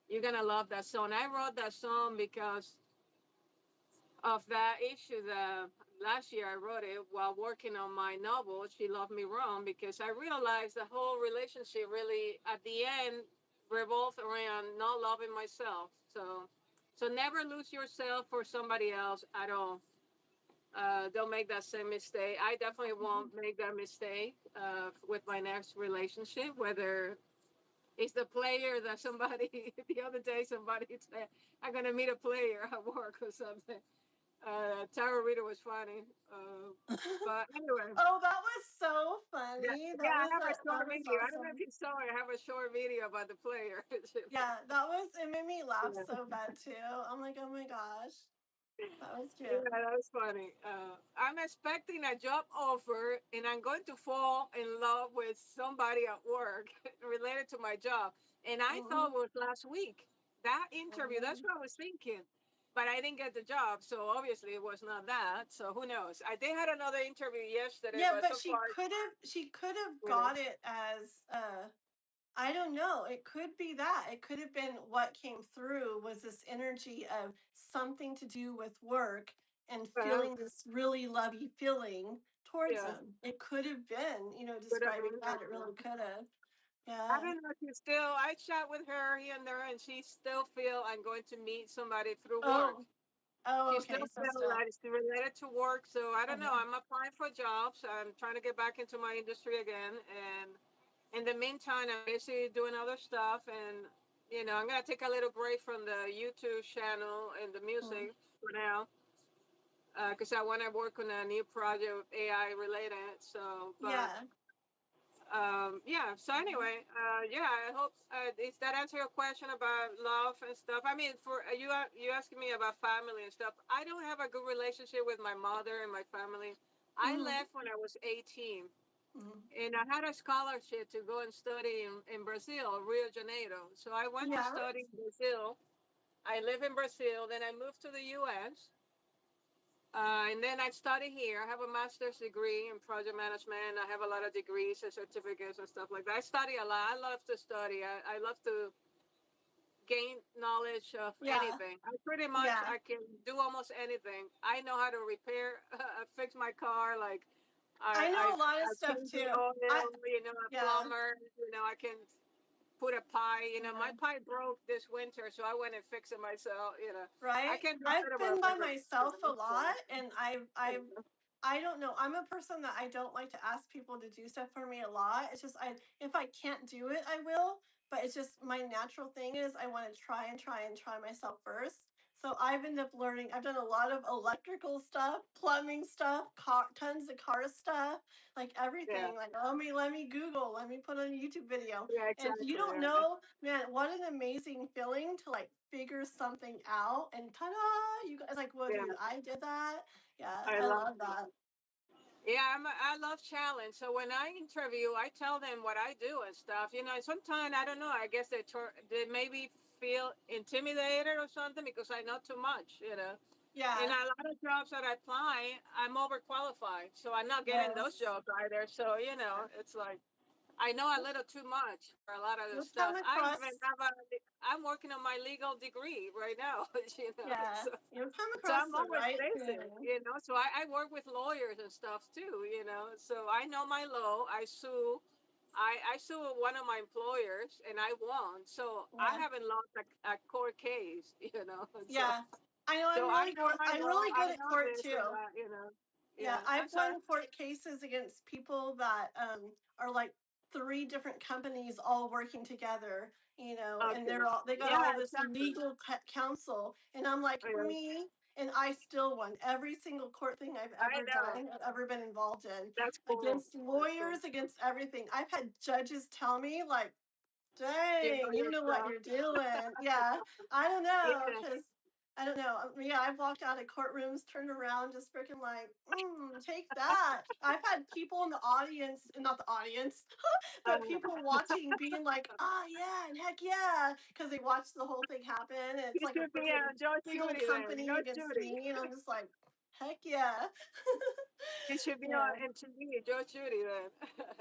You're going to love that song. I wrote that song because of that issue that last year I wrote it while working on my novel, She Loved Me Wrong, because I realized the whole relationship really, at the end, revolved around not loving myself. So So never lose yourself for somebody else at all. Don't make that same mistake. I definitely Mhm. won't make that mistake with my next relationship, whether it's the player that somebody, the other day, somebody said, I'm going to meet a player at work or something. Tara Rita was funny. But anyway, Oh, that was so yeah, funny. yeah, I have a That short was video. I don't know if awesome. you saw it. I have a short video about the player. Yeah, it made me laugh Yeah. so bad too. I'm like, oh my gosh, that was Yeah, cute. that was funny. I'm expecting a job offer, and I'm going to fall in love with somebody at work related to my job. And I thought Mhm. it was last week that interview. That's Mhm. what I was thinking, but I didn't get the job, so obviously it was not that. So who knows? I did had another interview yesterday, Yeah, but but so far, she could have you know, got it as I don't know. It could be that. It could have been what came through was this energy of something to do with work and uh, feeling this really lovey feeling towards yeah, them. It could have been, could have describing been. that. It really could have. I Yeah. don't know. She's still. I chat with her here and there, and she still feel I'm going to meet somebody through work. Oh, oh, She still okay. So feels still. that it's related to work. So I don't know. Okay. I'm applying for jobs. I'm trying to get back into my industry again. And in the meantime, I'm busy doing other stuff. And, I'm going to take a little break from the YouTube channel and the Mm. music for now. Because I want to work on a new project AI related. So, but Yeah. yeah. So Mhm. anyway, yeah. I hope is that answer your question about love and stuff. I mean, for you asking me about family and stuff. I don't have a good relationship with my mother and my family. I Mhm. left when I was 18, Mhm. and I had a scholarship to go and study in Brazil, Rio de Janeiro. So I went to Yeah. study in Brazil. I live in Brazil. Then I moved to the U.S. And then I study here. I have a master's degree in project management. I have a lot of degrees and certificates and stuff like that. I study a lot. I love to study. I love to gain knowledge of Yeah. anything. I pretty much Yeah. I can do almost anything. I know how to repair, fix my car. Like I know a lot of I stuff change the too. oil. I A yeah. plumber. I can put a pie. My Yeah. pie broke this winter, so I went and fixed it myself. I Right? can do a bit I've of been by everything. myself a lot So, and I don't know. I'm a person that I don't like to ask people to do stuff for me a lot. It's just I if I can't do it, I will. But it's just my natural thing is I want to try and try and try myself first. So I've ended up learning. I've done a lot of electrical stuff, plumbing stuff, tons of car stuff, like yeah, everything. Like let me Google, let me put on a YouTube video. yeah, And you exactly. don't know, man, what an amazing feeling to like figure something out and ta-da! You guys like, well, Yeah, dude, I did that. Yeah, I I love. love that. Yeah, I love challenge. So when I interview, I tell them what I do and stuff. And sometimes I don't know. I guess they maybe feel intimidated or something because I know too much. And a Yeah. lot of jobs that I apply, I'm overqualified, so I'm not getting those Yes. jobs either. So Yeah. it's like I know a little too much for a lot of the You'll come stuff. I even across, have a. I'm working on my legal degree right now. yeah, So you'll come so across I'm the always right busy. thing. So I work with lawyers and stuff too. So I know my law. I sue. I sue one of my employers and I won. So I Yeah. haven't lost a court case. So Yeah. I know so I know my I'm law. really I good at know court this and too. that. Yeah, Yeah. I'm I've sorry. won court cases against people that are like three different companies all working together, and Okay. they got Yeah, all this exactly. legal counsel, and I'm like Yeah, me, and I still won every single court thing I know. I've ever been involved in, That's cool. against That's cool. lawyers, against everything. I've had judges tell me like, You know dang, you your know what stuff. you're doing. Yeah, I don't know, Yeah. because I don't know. Yeah, I've walked out of courtrooms, turned around, just freaking like, take that. I've had people in the audience, not the audience, but people watching being like, oh, yeah, and heck yeah, because they watched the whole thing happen. And it's You like a should be freaking George big old Judy then. company George against Judy. me. And I'm just like, heck yeah. You should be Yeah, on MTV, George Judy then.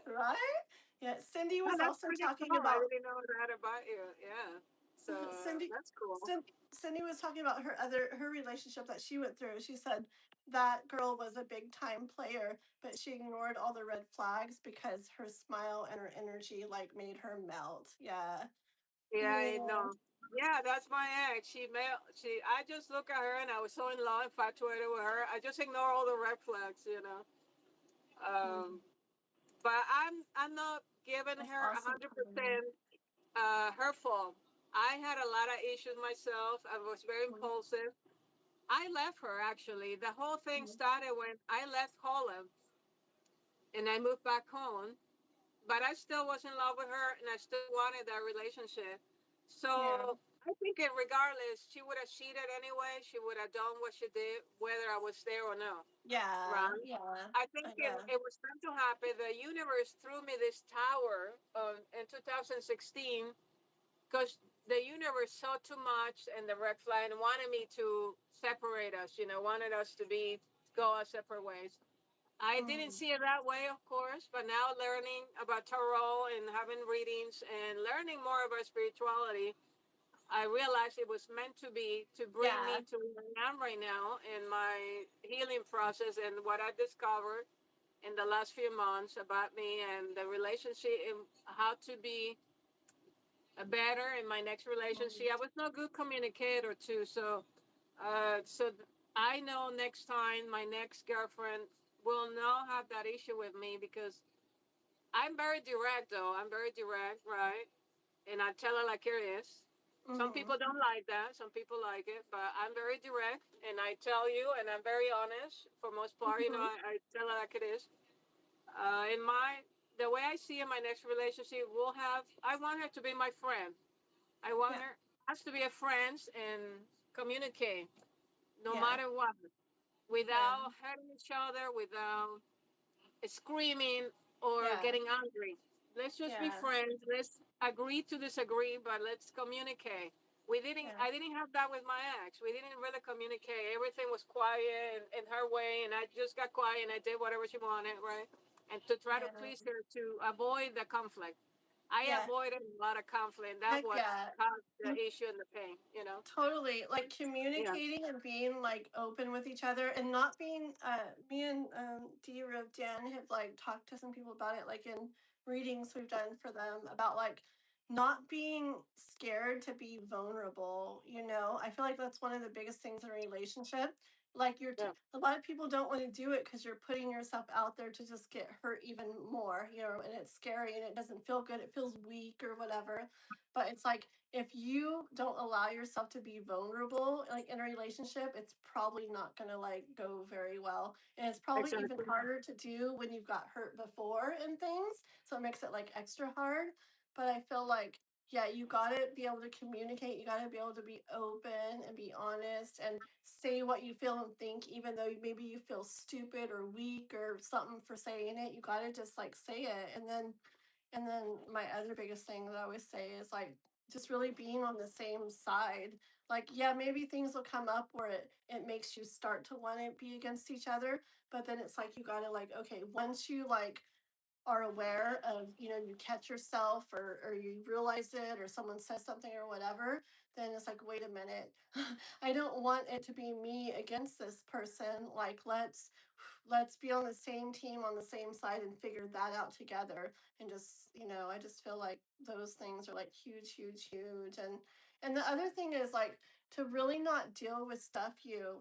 right? Yeah, Cindy Oh, was that's also pretty talking cool. I about didn't know that about you. Yeah. So Cindy, that's cool. Cindy was talking about her relationship that she went through. She said that girl was a big time player, but she ignored all the red flags because her smile and her energy like made her melt. Yeah. Yeah, I Yeah. know. Yeah, that's my ex. I just look at her and I was so in love, infatuated with her. I just ignore all the red flags, you know. Mm, Um, but I'm not giving that's her a awesome. hundred percent her fault. I had a lot of issues myself. I was very Mhm, impulsive. I left her actually. The whole thing mhm. started when I left Holland and I moved back home. But I still was in love with her and I still wanted that relationship. Yeah, So I think that regardless, she would have cheated anyway. She would have done what she did, whether I was there or not. yeah, Right? yeah, I think yeah. it was meant to happen. The universe threw me this tower in 2016 because the universe saw too much in the red flag and wanted me to separate us, you know, wanted us to be go our separate ways. I didn't Mm, see it that way, of course, but now learning about tarot and having readings and learning more about spirituality, I realized it was meant to be to bring yeah, me to where I am right now in my healing process and what I discovered in the last few months about me and the relationship and how to be better in my next relationship. mm, I was no good communicator too, so I know next time my next girlfriend will not have that issue with me because I'm very direct though. I'm very direct, right? And I tell her like it is. Some mhm, people don't like that. Some people like it, but I'm very direct and I tell you, and I'm very honest for most part. You know, mhm. I tell her like it is. In my the way I see in my next relationship, we'll have. I want her to be my friend. I want Yeah, her us to be a friends and communicate no yeah, matter what, yeah, without hurting each other, without screaming or yeah, getting angry. Let's just be yeah, friends. Let's agree to disagree, but let's communicate. We didn't. yeah, I didn't have that with my ex. We didn't really communicate. Everything was quiet in her way, and I just got quiet and I did whatever she wanted, right? And to try to yeah, please her to avoid the conflict. I yeah. avoided a lot of conflict. And that's Heck what yeah. caused the issue and the pain. You know. Totally. Like Yeah. communicating and being like open with each other and not being me and Dan have like talked to some people about it, like in readings we've done for them about like not being scared to be vulnerable, you know. I feel like that's one of the biggest things in a relationship. Like Yeah. a lot of people don't want to do it because you're putting yourself out there to just get hurt even more, you know, and it's scary and it doesn't feel good. It feels weak or whatever. But it's like if you don't allow yourself to be vulnerable like in a relationship, it's probably not going to like go very well, and it's probably even Exactly. harder to do when you've got hurt before and things, so it makes it like extra hard. But I feel like, yeah, you got to be able to communicate, you got to be able to be open and be honest and say what you feel and think, even though maybe you feel stupid or weak or something for saying it. You got to just like say it. And then my other biggest thing that I always say is like just really being on the same side. Like, yeah, maybe things will come up where it makes you start to want to be against each other, but then it's like you gotta like, okay, once you like are aware of, you know, you catch yourself or you realize it or someone says something or whatever, then it's like, wait a minute. I don't want it to be me against this person. Like let's be on the same team on the same side and figure that out together. And just, you know, I just feel like those things are like huge, huge, huge. And the other thing is like to really not deal with stuff you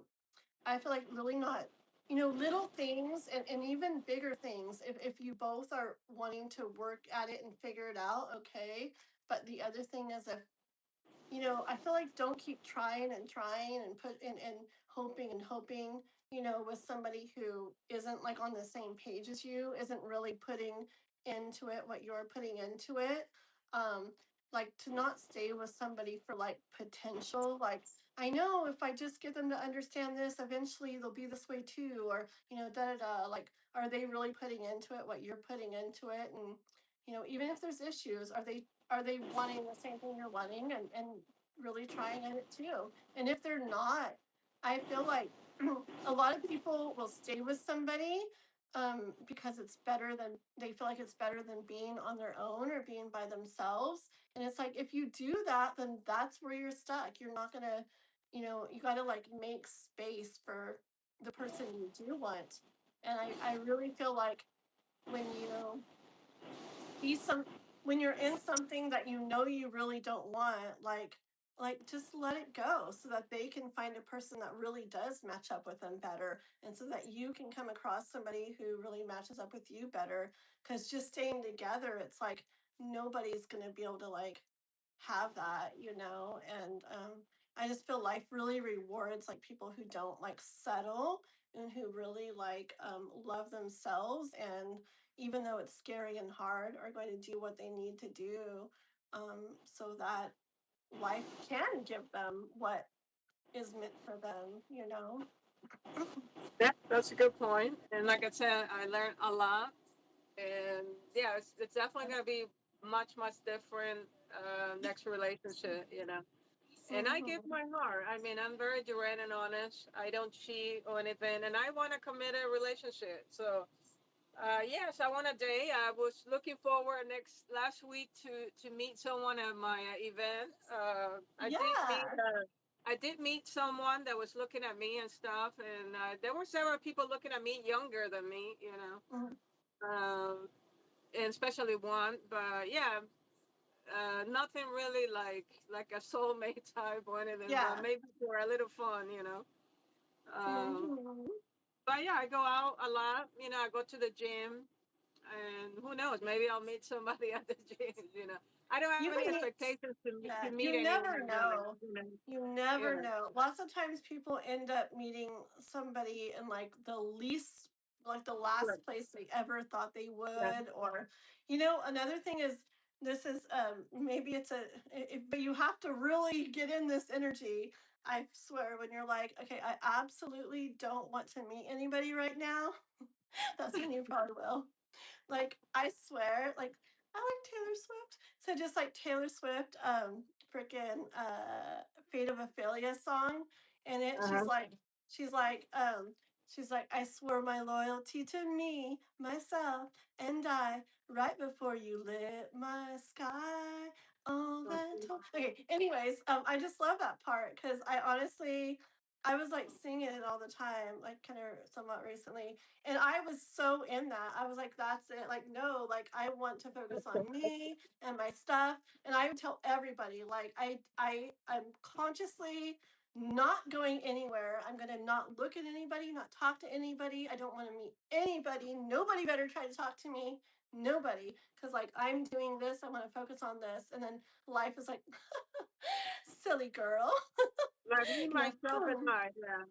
I feel like really not, you know, little things and even bigger things. If you both are wanting to work at it and figure it out, okay. But the other thing is if, you know, I feel like don't keep trying and put in and hoping, you know, with somebody who isn't like on the same page as you, isn't really putting into it what you're putting into it. Um, like to not stay with somebody for like potential, like I know if I just get them to understand this, eventually they'll be this way too, or you know, da da da. Like, are they really putting into it what you're putting into it? And you know, even if there's issues, are they wanting the same thing you're wanting and really trying at it too? And if they're not, I feel like a lot of people will stay with somebody because it's better than they feel like it's better than being on their own or being by themselves. And it's like if you do that, then that's where you're stuck. You're not gonna, you know, you gotta like make space for the person you do want. And I really feel like when you see some when you're in something that you know you really don't want, like like just let it go so that they can find a person that really does match up with them better, and so that you can come across somebody who really matches up with you better, because just staying together, it's like nobody's going to be able to like have that, and I just feel life really rewards like people who don't like settle, and who really like love themselves, and even though it's scary and hard, are going to do what they need to do, so that life can give them what is meant for them. Yeah, that's a good point. And like I said, I learned a lot. And yeah, it's definitely going to be much, much different next relationship, you know. And I give Hmm. my heart. I mean, I'm very direct and honest. I don't cheat or anything. And I want a committed relationship. So, yes, I want a date. I was looking forward last week to meet someone at my event. Yeah. I did meet someone that was looking at me and stuff, and there were several people looking at me younger than me, you know, Mhm. um, and especially one. But yeah, nothing really like a soulmate type or anything, but Yeah. maybe for a little fun, you know. Um, Hmm. but yeah, I go out a lot. You know, I go to the gym, and who knows? Maybe I'll meet somebody at the gym. You know, I don't have You any can meet. expectations to Yeah, meet you never anyone really. know. You know, You never yeah, know. Lots of times people end up meeting somebody in like the right, last place they ever thought they yeah. would. Or, another thing is, this is, maybe it's but you have to really get in this energy. I swear, when you're like, okay, I absolutely don't want to meet anybody right now, that's when you probably will. Like, I swear, like, I like Taylor Swift. So just like Taylor Swift, freaking Fate of Ophelia song. And it Uh-huh. she's like, I swore my loyalty to me, myself, and I, right before you lit my sky. All that Okay. okay, anyways, I just love that part because I was like singing it all the time, like kind of somewhat recently, and I was so in that. I was like, that's it. Like, no, like I want to focus on me and my stuff. And I would tell everybody, like, I'm consciously not going anywhere. I'm gonna not look at anybody, not talk to anybody. I don't want to meet anybody. Nobody better try to talk to me. Nobody. Cause like I'm doing this, I want to focus on this. And then life is like, silly girl. Like me, myself, and Boom. I. Yeah,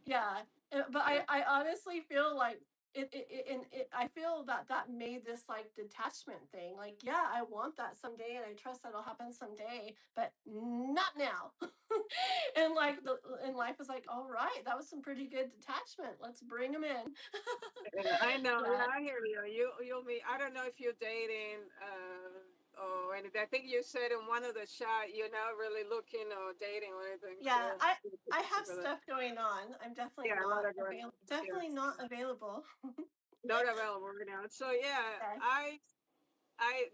yeah, Yeah, but yeah. I honestly feel like I feel that that made this like detachment thing. Like, yeah, I want that someday, and I trust that'll happen someday, but not now. And like and life is like, all right, that was some pretty good detachment. Let's bring them in. Yeah, I know. Yeah, Yeah, I hear you. You'll meet. I don't know if you're dating or anything. I think you said in one of the shot you're not really looking or dating or anything. yeah. So I have for that. stuff going on. I'm definitely Yeah, a lot not of going on. Yeah, definitely not available. not available right now. So yeah, Okay.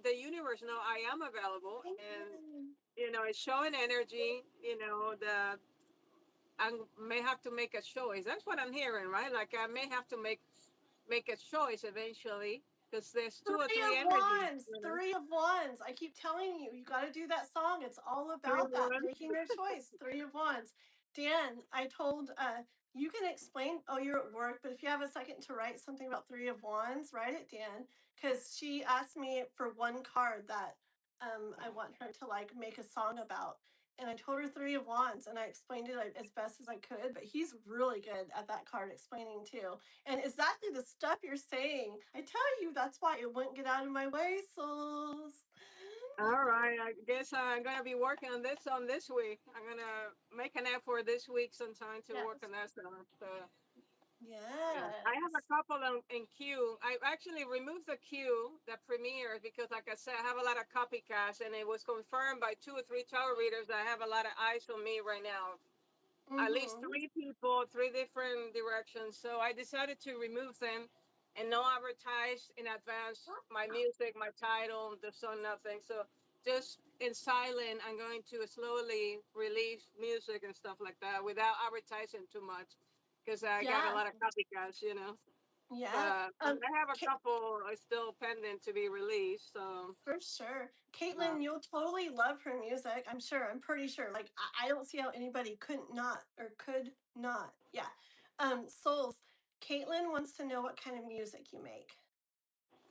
the universe know I am available, and Amen. you know it's showing energy. You know the I may have to make a choice. That's what I'm hearing, right? Like I may have to make a choice eventually because there's two or Three three of energies. wands, You know, three of wands. I keep telling you, you got to do that song. It's all three of about that, one. making their choice. Three of wands. Dan, I told you can explain. Oh, you're at work, but if you have a second to write something about three of wands, write it, Dan, because she asked me for one card that I want her to like make a song about. And I told her three of wands, and I explained it like, as best as I could. But he's really good at that card explaining too. And exactly the stuff you're saying. I tell you, that's why it wouldn't get out of my way, souls. All right, I guess I'm gonna be working on this song this week. I'm gonna make an effort this week sometime to work Yes. on that song. So yeah, I have a Yes. couple in queue. I actually removed the queue, the premiere, because like I said, I have a lot of copycats, and it was confirmed by two or three tarot readers that I have a lot of eyes on me right now. At least Mm-hmm. three people, three different directions. So I decided to remove them and not advertise in advance my music, my title, the song, nothing. So just in silent, I'm going to slowly release music and stuff like that without advertising too much because I got a Yeah. lot of copycats, you know. Yeah. But I have a Ka- couple still pending to be released. So for sure. uh, Caitlin, you'll totally love her music. I'm sure. I'm pretty sure. Like I don't see how anybody couldn't not or could not. Yeah. Souls. Caitlin wants to know what kind of music you make.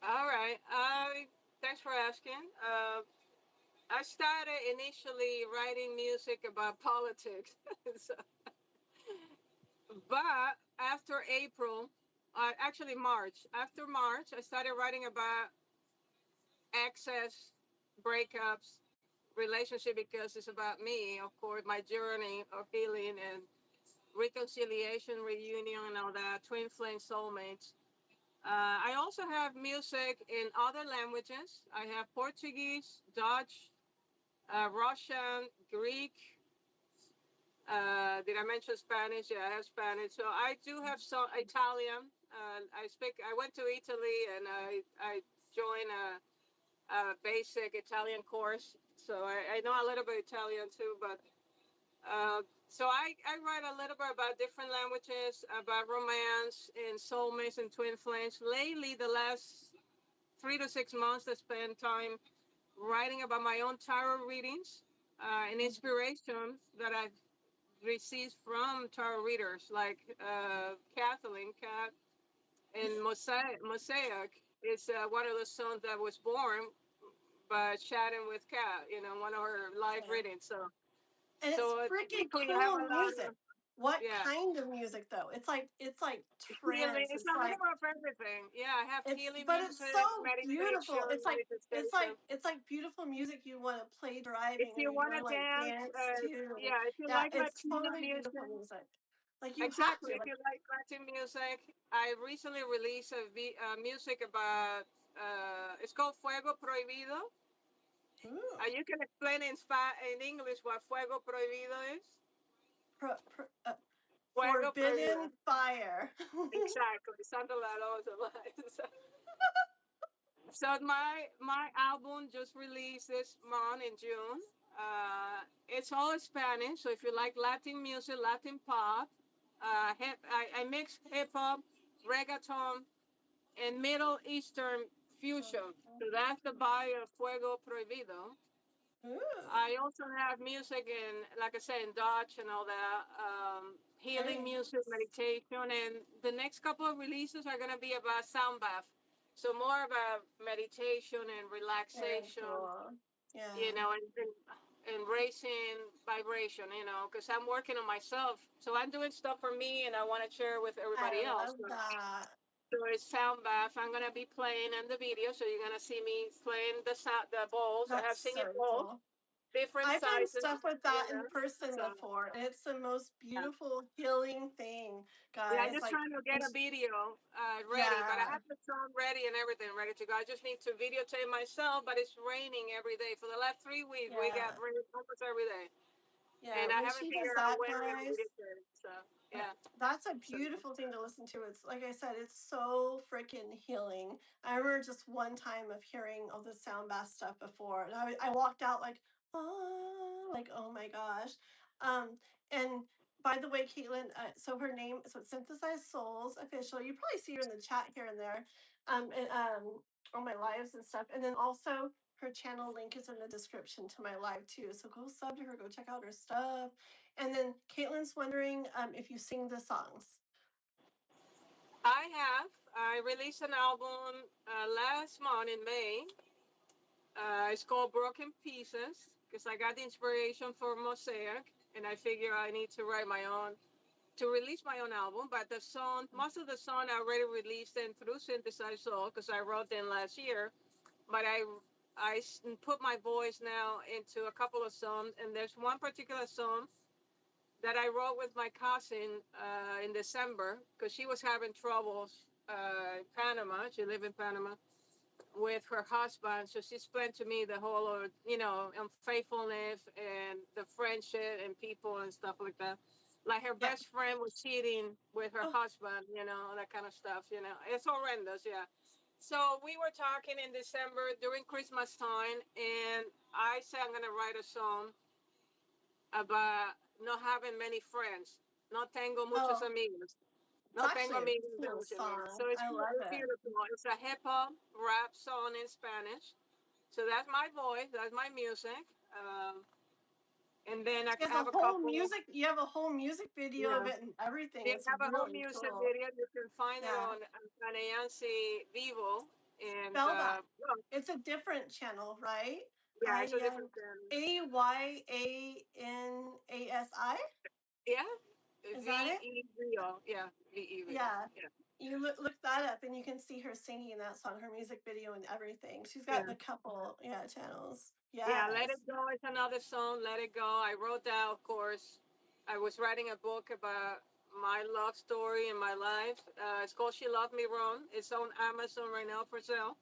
all right. Thanks for asking. I started initially writing music about politics, so, but after April, actually March. After March, I started writing about access, breakups, relationship because it's about me, of course, my journey of healing and reconciliation, reunion, and all that. Twin flame soulmates. I also have music in other languages. I have Portuguese, Dutch, Russian, Greek. Did I mention Spanish? Yeah, I have Spanish. So I do have some Italian. I speak. I went to Italy and I joined a basic Italian course. So I know a little bit Italian too. But so I write a little bit about different languages, about romance and soulmates and twin flames. Lately, the last 3 to 6 months, I spend time writing about my own tarot readings and inspiration that I've received from tarot readers like Kathleen Cat and Mosaic. It's one of the sons that was born by chatting with Cat, one of her live Yeah. readings. So, And it's so freaking typically I have cool a lot music. of, What yeah, kind of music though? It's like healing. trance. It's It's a little like bit of everything. Yeah, I have healing but it's music, so meditation, beautiful. manifestation. It's like beautiful music you want to play If driving or you you want want to to like dance, dance to. yeah, if you Yeah, like it's Latino totally beautiful music, music. Like you have exactly. to If like you like Latin music, I recently released music about. It's called Fuego Prohibido. ooh, You can explain in English what Fuego Prohibido is. pro, pro, uh, Fuego Prohibido. forbidden fire. Exactly. Something like those lines. So my album just released this month in June. It's all Spanish. So if you like Latin music, Latin pop, I mix hip hop, reggaeton, and Middle Eastern fusion. So that's the bio of Fuego Prohibido. Ooh, I also have music in, like I said, in Dutch and all that, healing very music, meditation, and the next couple of releases are going to be about sound bath. So more about meditation and very relaxation, cool. Yeah, and raising vibration, because I'm working on myself. So I'm doing stuff for me and I want to share with I everybody else. love that. So it's sound bath. I'm going to be playing in the video. So you're going to see me playing the bowls. I That's have singing so bowls, cool. different I've done sizes, stuff with you that in know. person So before, and it's the most yeah, beautiful healing thing, yeah, I'm guys. just Like, trying to get a it's, video ready, but I yeah, have the song ready and everything ready to go. I just need to videotape myself, but it's raining every day for the last 3 weeks. We got yeah, rain almost every day, yeah. and I When haven't she does figured out that, when we're gonna guys, videotape. So yeah, that's a so beautiful thing to listen to. It's like I said, it's so freaking healing. I remember just one time of hearing all the sound bath stuff before, and I walked out like oh my gosh. Um, and by the way, Caitlin, so her name, so it's Synthesized Souls official. You probably see her in the chat here and there, on my lives and stuff. And then also her channel link is in the description to my live too. So go sub to her, go check out her stuff. And then Caitlin's wondering if you sing the songs. I released an album last month in May. It's called Broken Pieces because I got the inspiration for Mosaic, and I figure I need to write my own to release my own album. But the song, most of the song I already released them through Synthesized Soul because I wrote them last year. But put my voice now into a couple of songs, and there's one particular song that I wrote with my cousin in December because she was having troubles in Panama. She lived in Panama with her husband. So she explained to me the whole, unfaithfulness and the friendship and people and stuff like that. Like her Yeah. best friend was cheating with her Oh, husband, that kind of stuff, It's horrendous, yeah. So we were talking in December during Christmas time, and I said I'm going to write a song about not having many friends. No tengo muchos oh, amigos. It's No tengo actually a amigos de cool Oceania. So song. it's I love it. beautiful. It's a hip hop rap song in Spanish. So that's my voice. That's my music. And then I She has a have a whole couple. music. You have a whole music video of Yeah, it and everything. they It's have a whole really music cool. video. You can find it Yeah. on Anayansi Vivo. And Spell that. well, It's a different channel, right? yeah, it's a I different channel. AYANASI. Yeah, Is that it? VE Rio. Yeah, VE Rio. Yeah. Yeah, You look that up and you can see her singing that song, her music video and everything. She's got yeah. the couple, channels. Yeah, Let It Yes. Go is another song. Let It Go. I wrote that, of course. I was writing a book about my love story in my life. It's called She Loved Me Wrong. It's on Amazon right now for sale.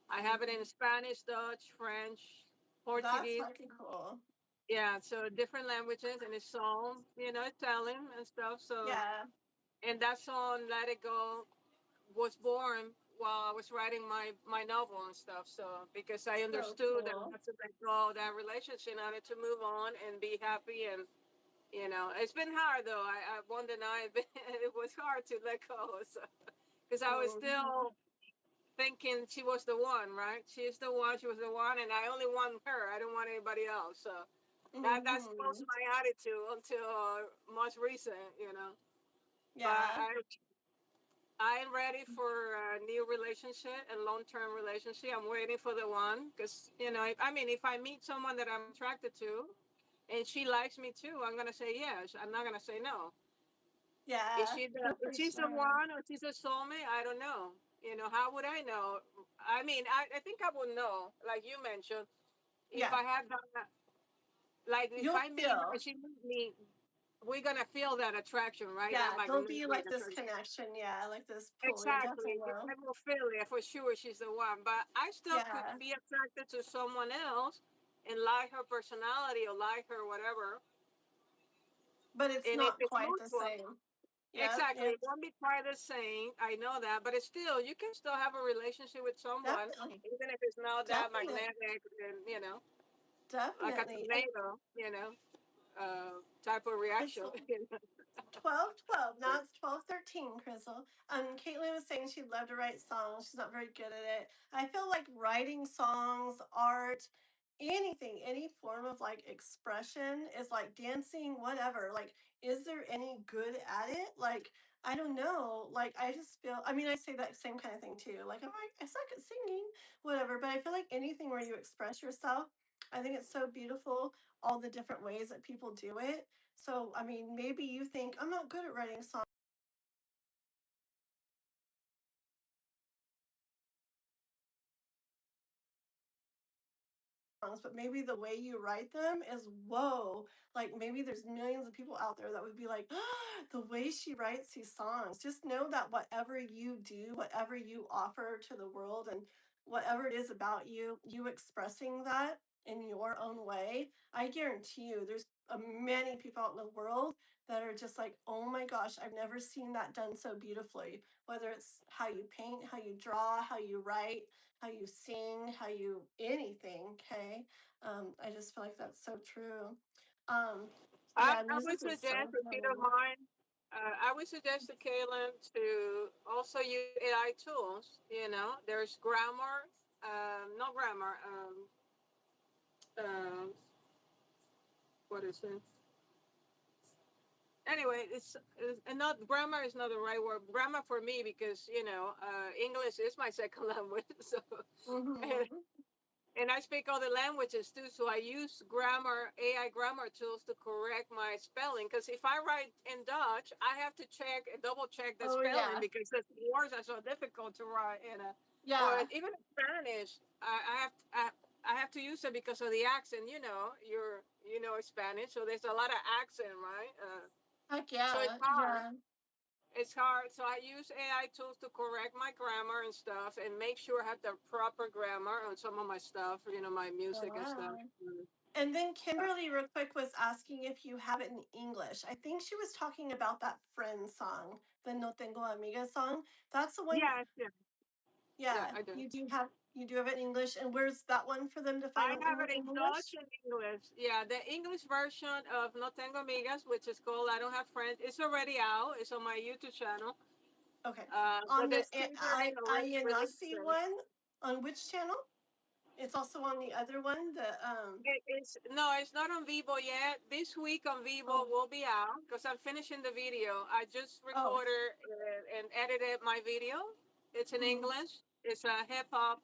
I have it in Mhm. Spanish, Dutch, French, That's Portuguese. fucking cool. Yeah, so different languages, and it's song, Italian and stuff. So, Yeah. and that song, Let It Go, was born while I was writing my novel and stuff. So because I So understood that I cool. had to let go of that relationship, I had to move on and be happy. And it's been hard though. I won't deny it. It was hard to let go. So, because I was Mhm. still thinking she was the one, right? She's the one. She was the one, and I only want her. I don't want anybody else. So that's was Mhm. my attitude until much recent. But Yeah. I'm ready for a new relationship and long-term relationship. I'm waiting for the one because if I meet someone that I'm attracted to, and she likes me too, I'm gonna say yes. I'm not gonna say no. Is Yeah. she the No, is for she the sure. one or she's a soulmate? I don't know. How would I know? I think I would know. Like you mentioned, if Yeah. I have that, like if You'll I meet her and feel. she meets me, we're gonna feel that attraction, right? That Yeah. There'll be magnetic like this attraction. connection. Yeah. Like this pull. You'll definitely Exactly. know. I will feel it for sure she's the one. But I still could Yeah. be attracted to someone else and like her personality or like her whatever. But it's And if not it's quite the mutual, same. Yep. exactly, Yep. it won't be quite the same. I know that. But it's still, you can still have a relationship with someone, Definitely. even if it's not that Definitely. magnetic and, like a Definitely. And tomato, type of it's reaction. 12-12. Now it's 12-13, Crystal. Caitlin was saying she'd love to write songs. She's not very good at it. I feel like writing songs, art, anything, any form of like expression is like dancing, whatever. Like, is there any good at it? Like, I don't know. Like, I just feel, I mean, I say that same kind of thing too. Like, I'm like, I suck at singing, whatever. But I feel like anything where you express yourself, I think it's so beautiful, all the different ways that people do it. So, I mean, maybe you think I'm not good at writing songs, but maybe the way you write them is whoa. Like maybe there's millions of people out there that would be like, oh, the way she writes these songs. Just know that whatever you do, whatever you offer to the world, and whatever it is about you, you expressing that in your own way, I guarantee you there's many people out in the world that are just like, oh my gosh, I've never seen that done so beautifully. Whether it's how you paint, how you draw, how you write, how you sing, how you anything, okay? I just feel like that's so true. Um, yeah, I would music is suggest, so if you don't healing. mind, I would suggest to Kaylin to also use AI tools. There's grammar, not grammar, um, what is it? Anyway, it's and not grammar is not the right word. Grammar for me because English is my second language. So and, Mm-hmm. and I speak other languages too. So I use grammar AI grammar tools to correct my spelling. Because if I write in Dutch, I have to double check the Oh spelling yeah, because the words are so difficult to write. Or yeah. even in Spanish, I have to use it because of the accent. You're Spanish, so there's a lot of accent, right? Heck So it's yeah, hard. yeah. It's hard. So I use AI tools to correct my grammar and stuff and make sure I have the proper grammar on some of my stuff, my music and stuff. Wow. And then Kimberly, real quick, was asking if you have it in English. I think she was talking about that friend song, the No Tengo Amiga song. That's the one. Yeah, yeah, yeah, Yeah, I do. you do have. You do have it in English, and where's that one for them to find I in have it in Dutch English? and English. Yeah, the English version of No Tengo Amigas, which is called I Don't Have Friends, it's already out. It's on my YouTube channel. Okay. But On the the Slytherin already released Ayanasi it. one, on which channel? It's also on the other one. It's no, it's not on Vivo yet. This week on Vivo Oh, will be out because I'm finishing the video. I just oh. recorded and edited my video. It's in Mhm. English. It's a hip hop.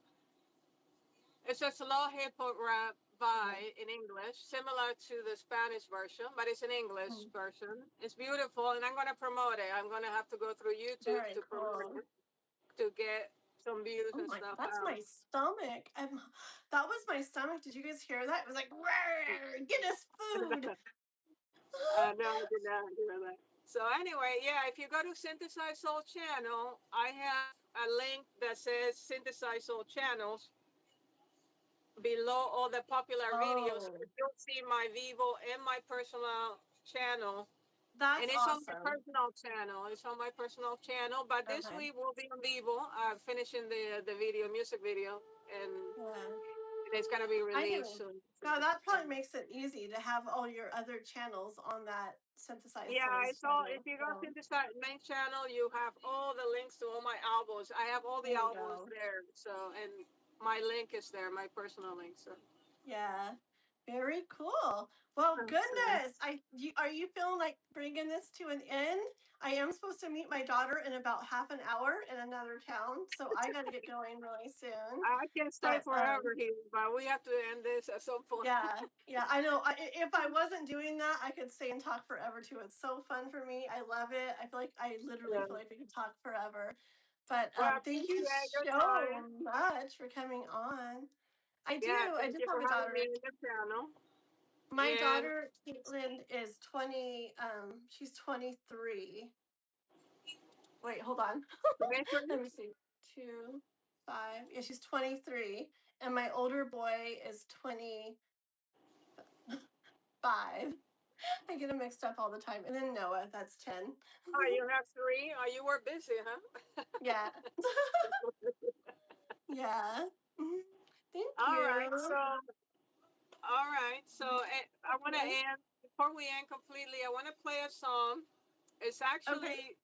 It's a slow hip hop rap Okay. vibe in English, similar to the Spanish version, but it's an English Mm. version. It's beautiful, and I'm gonna promote it. I'm gonna have to go through YouTube Very to promote cool. it to get some views Oh and my, stuff that's out. my stomach. That was my stomach. Did you guys hear that? It was like, "Rawr, get us food." No, I did not hear that. So anyway, yeah, if you go to Synthesized Soul channel, I have a link that says Synthesized Soul channels below all the popular videos. Oh, You'll see my Vivo and my personal channel, and that's it's on my awesome. personal channel. It's on my personal channel. But this Okay. week will be on Vivo, finishing the video, music video, and Yeah. it's gonna be I released can. soon. Now that probably makes it easy to have all your other channels on that Synthesized Yeah, Souls it's all. If channel. you go So to the main channel, you have all the links to all my albums. I have all the there you albums go. there. So, and my link is there, my personal link. So, Yeah. Very cool. Well, so goodness. Are you feeling like bringing this to an end? I am supposed to meet my daughter in about half an hour in another town, so I got to get going really soon. I can stay But forever here, but we have to end this at some point. yeah, yeah, I know. If I wasn't doing that, I could stay and talk forever too. It's so fun for me. I love it. I feel like I literally Yeah. feel like we could talk forever. But Well, I thank you appreciate your so time. much for coming on. I Yeah, do. I thank do you have for a having me daughter. in the channel. My And daughter Caitlin is 20. She's 23. Wait, hold on. eventually, Let me see. 2, 5. Yeah, she's 23, and my older boy is 25. I get them mixed up all the time. And then Noah, that's 10. oh, you have three. Oh, you were busy, huh? Yeah. Yeah. Mhm. Thank All right. So, you. all right. So, I want to Okay. end before we end completely. I want to play a song. It's Okay. actually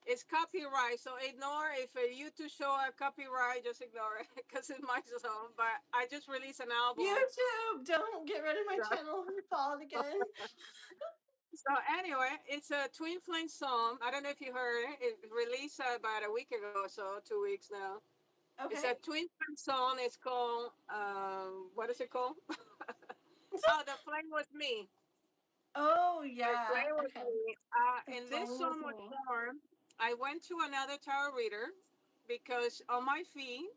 it's copyright, so ignore if a YouTube show a copyright. Just ignore it because it's my song. But I just released an album. YouTube, don't get rid of my channel or fall again. So anyway, it's a Twin Flame song. I don't know if you heard it. It released about a week ago, or so 2 weeks now. It's Okay. a Twin Flame song. It's called what is it called? Oh, the flame was me. Oh, The yeah. flame was Okay. me. The And this flame was song was me. born. I went to another tarot reader because on my feed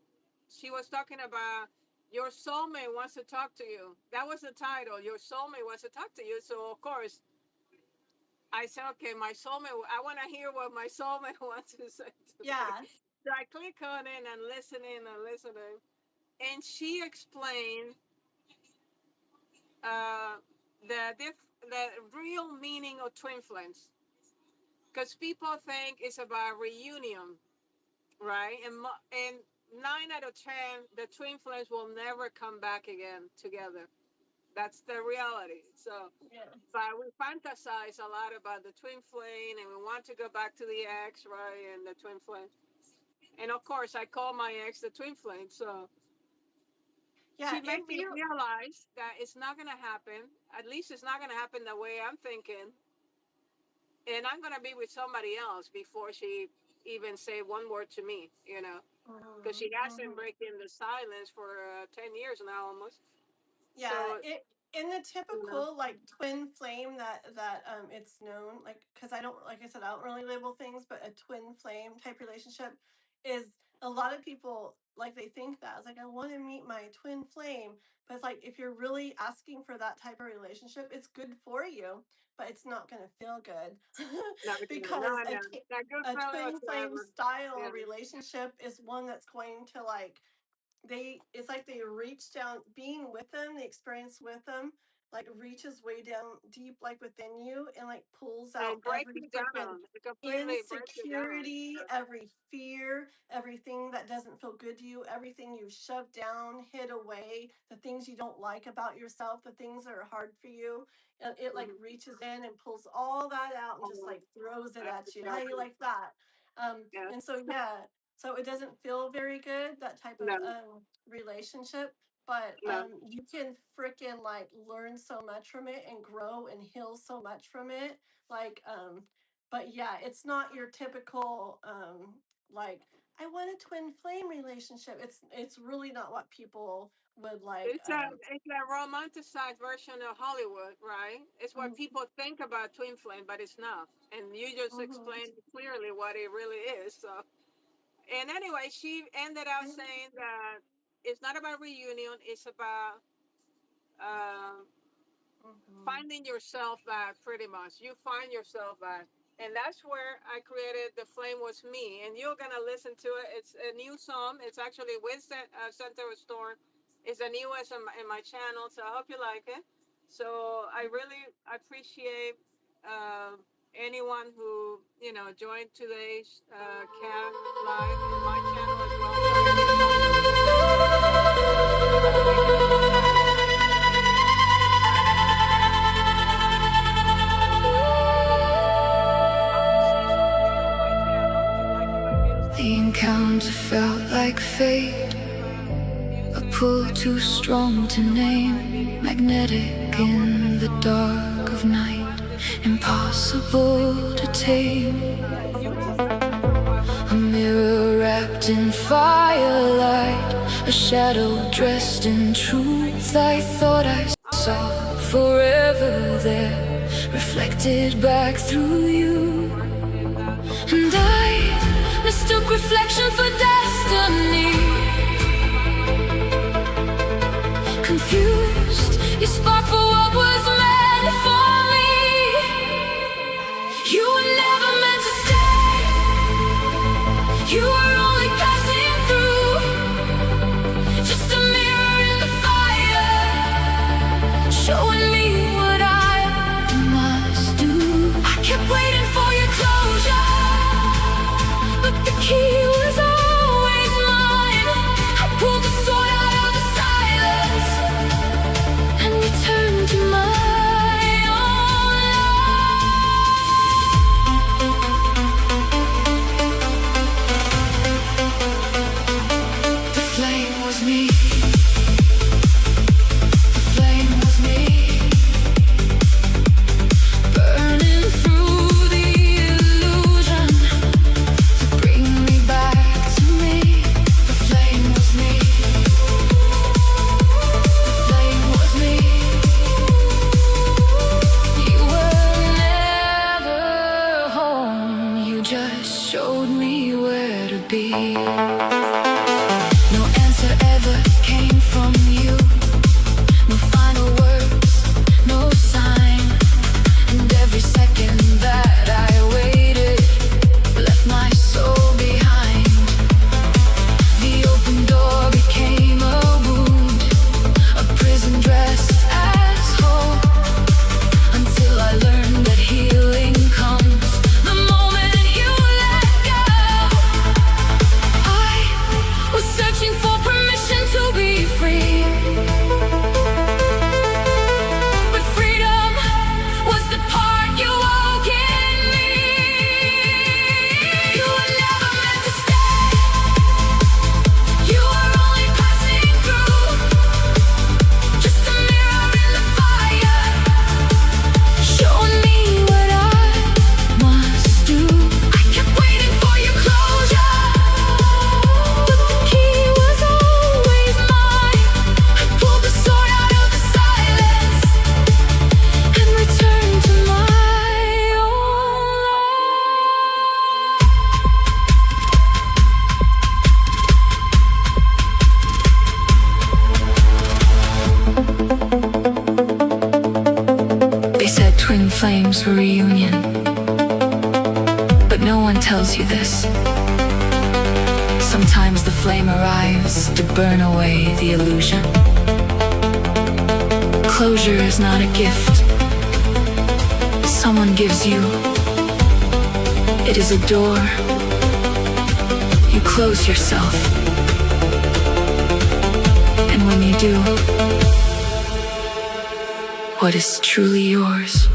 she was talking about your soulmate wants to talk to you. That was the title. Your soulmate wants to talk to you. So of course I said, okay, my soulmate. I want to hear what my soulmate wants to say to me. Yeah. So I click on it and listening, and she explained uh, the real meaning of twin flames. Because people think it's about reunion, right? And 9 out of 10, the twin flames will never come back again together. That's the reality. So, Yeah. but we fantasize a lot about the twin flame, and we want to go back to the ex, right? And the twin flame. And of course, I call my ex the twin flame. So Yeah. she made If me you, realize that it's not going to happen. At least it's not going to happen the way I'm thinking. And I'm going to be with somebody else before she even say one word to me, because she Mhm, has been mhm. breaking the silence for 10 years now almost. Yeah, So, it in the you know, typical like twin flame that it's known like because I don't like I said I don't really label things, but a twin flame type relationship is a lot of people like they think that it's like I want to meet my twin flame, but it's like if you're really asking for that type of relationship, it's good for you, but it's not going to feel good no, because no, not good a feeling twin flame whatsoever. style Yeah, relationship is one that's going to like it's like they reach down being with them the experience with them like reaches way down deep, like within you, and like pulls And out break every it freaking down. Completely break it down. insecurity, every fear, everything that doesn't feel good to you, everything you've shoved down, hid away, the things you don't like about yourself, the things that are hard for you. And it like Mhm. reaches in and pulls all that out and just like throws it That's at you. How you exactly. like that? Yes. And so yeah, so it doesn't feel very good, that type of No. relationship, but No. you can freaking like learn so much from it and grow and heal so much from it. Like but yeah, it's not your typical like I want a twin flame relationship. It's really not what people would like It's a romanticized version of Hollywood, right? It's what mhm, people think about twin flame, but it's not. And you just mhm. explained clearly what it really is. So, and anyway, she ended up saying that it's not about reunion. It's about um, Mhm. finding yourself back. Pretty much, you find yourself back, and that's where I created "The Flame Was Me." And you're gonna listen to it. It's a new song. It's actually with Center Storm. It's the newest in my channel, so I hope you like it. So I really appreciate uh, anyone who joined today's cat live in my channel as well. Sorry, I didn't know there was a making a mistake. Hope to see some of you on my channel. Like human beings The do. encounter felt like fate, a Music, pull let me too know if you strong want to to see one of my name, videos. magnetic I'm working in the on dark of night, one this week. So thank you impossible to for tame. you being present for a while. We're A gonna see some more mirror videos. wrapped in firelight, a shadow dressed in truth. I thought I All right. saw forever there, reflected back through you. If that looks And okay. I mistook reflection for destiny. Confused, you spark for what was meant for me. You were never meant to stay. You were only passing through, just a mirror in the fire, showing me what I must do. I kept waiting for your closure, but the key was always mine. I pulled the sword out of the silence and returned to my own life. The flame was me. The flame was me, burning through the illusion to bring me back to me. The flame was me. The flame was me. You were never home. You just showed me where to be. No answer ever came from you. No final words, no sign. And every second that I waited left my soul behind. The open door became a wound, a prison dressed as hope, until I learned that healing comes the moment you let go. I was searching for permission to be free, but freedom was the part you woke in me. You were never meant to stay. You were only passing through, just a mirror in the fire, showing me what I must do. I kept waiting for your closure, but the key was always mine. I pulled the sword out of the silence and returned to my own life. They said twin flames were reunion, but no one tells you this. Sometimes the flame arrives to burn away the illusion. Closure is not a gift someone gives you. It is a door you close yourself. And when you do, what is truly yours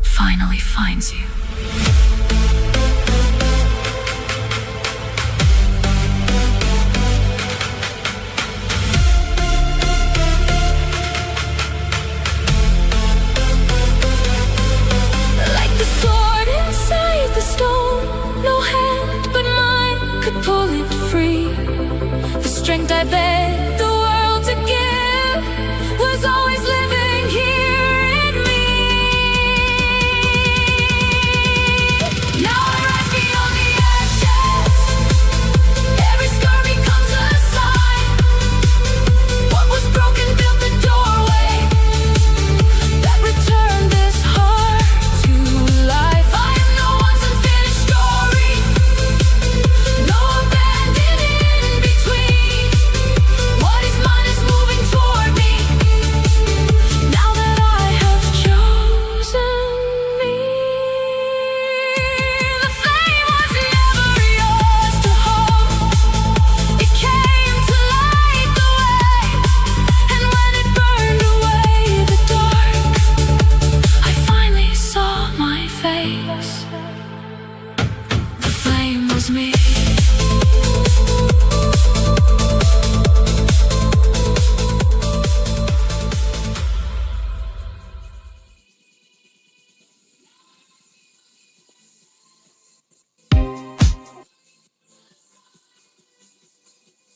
finally finds you.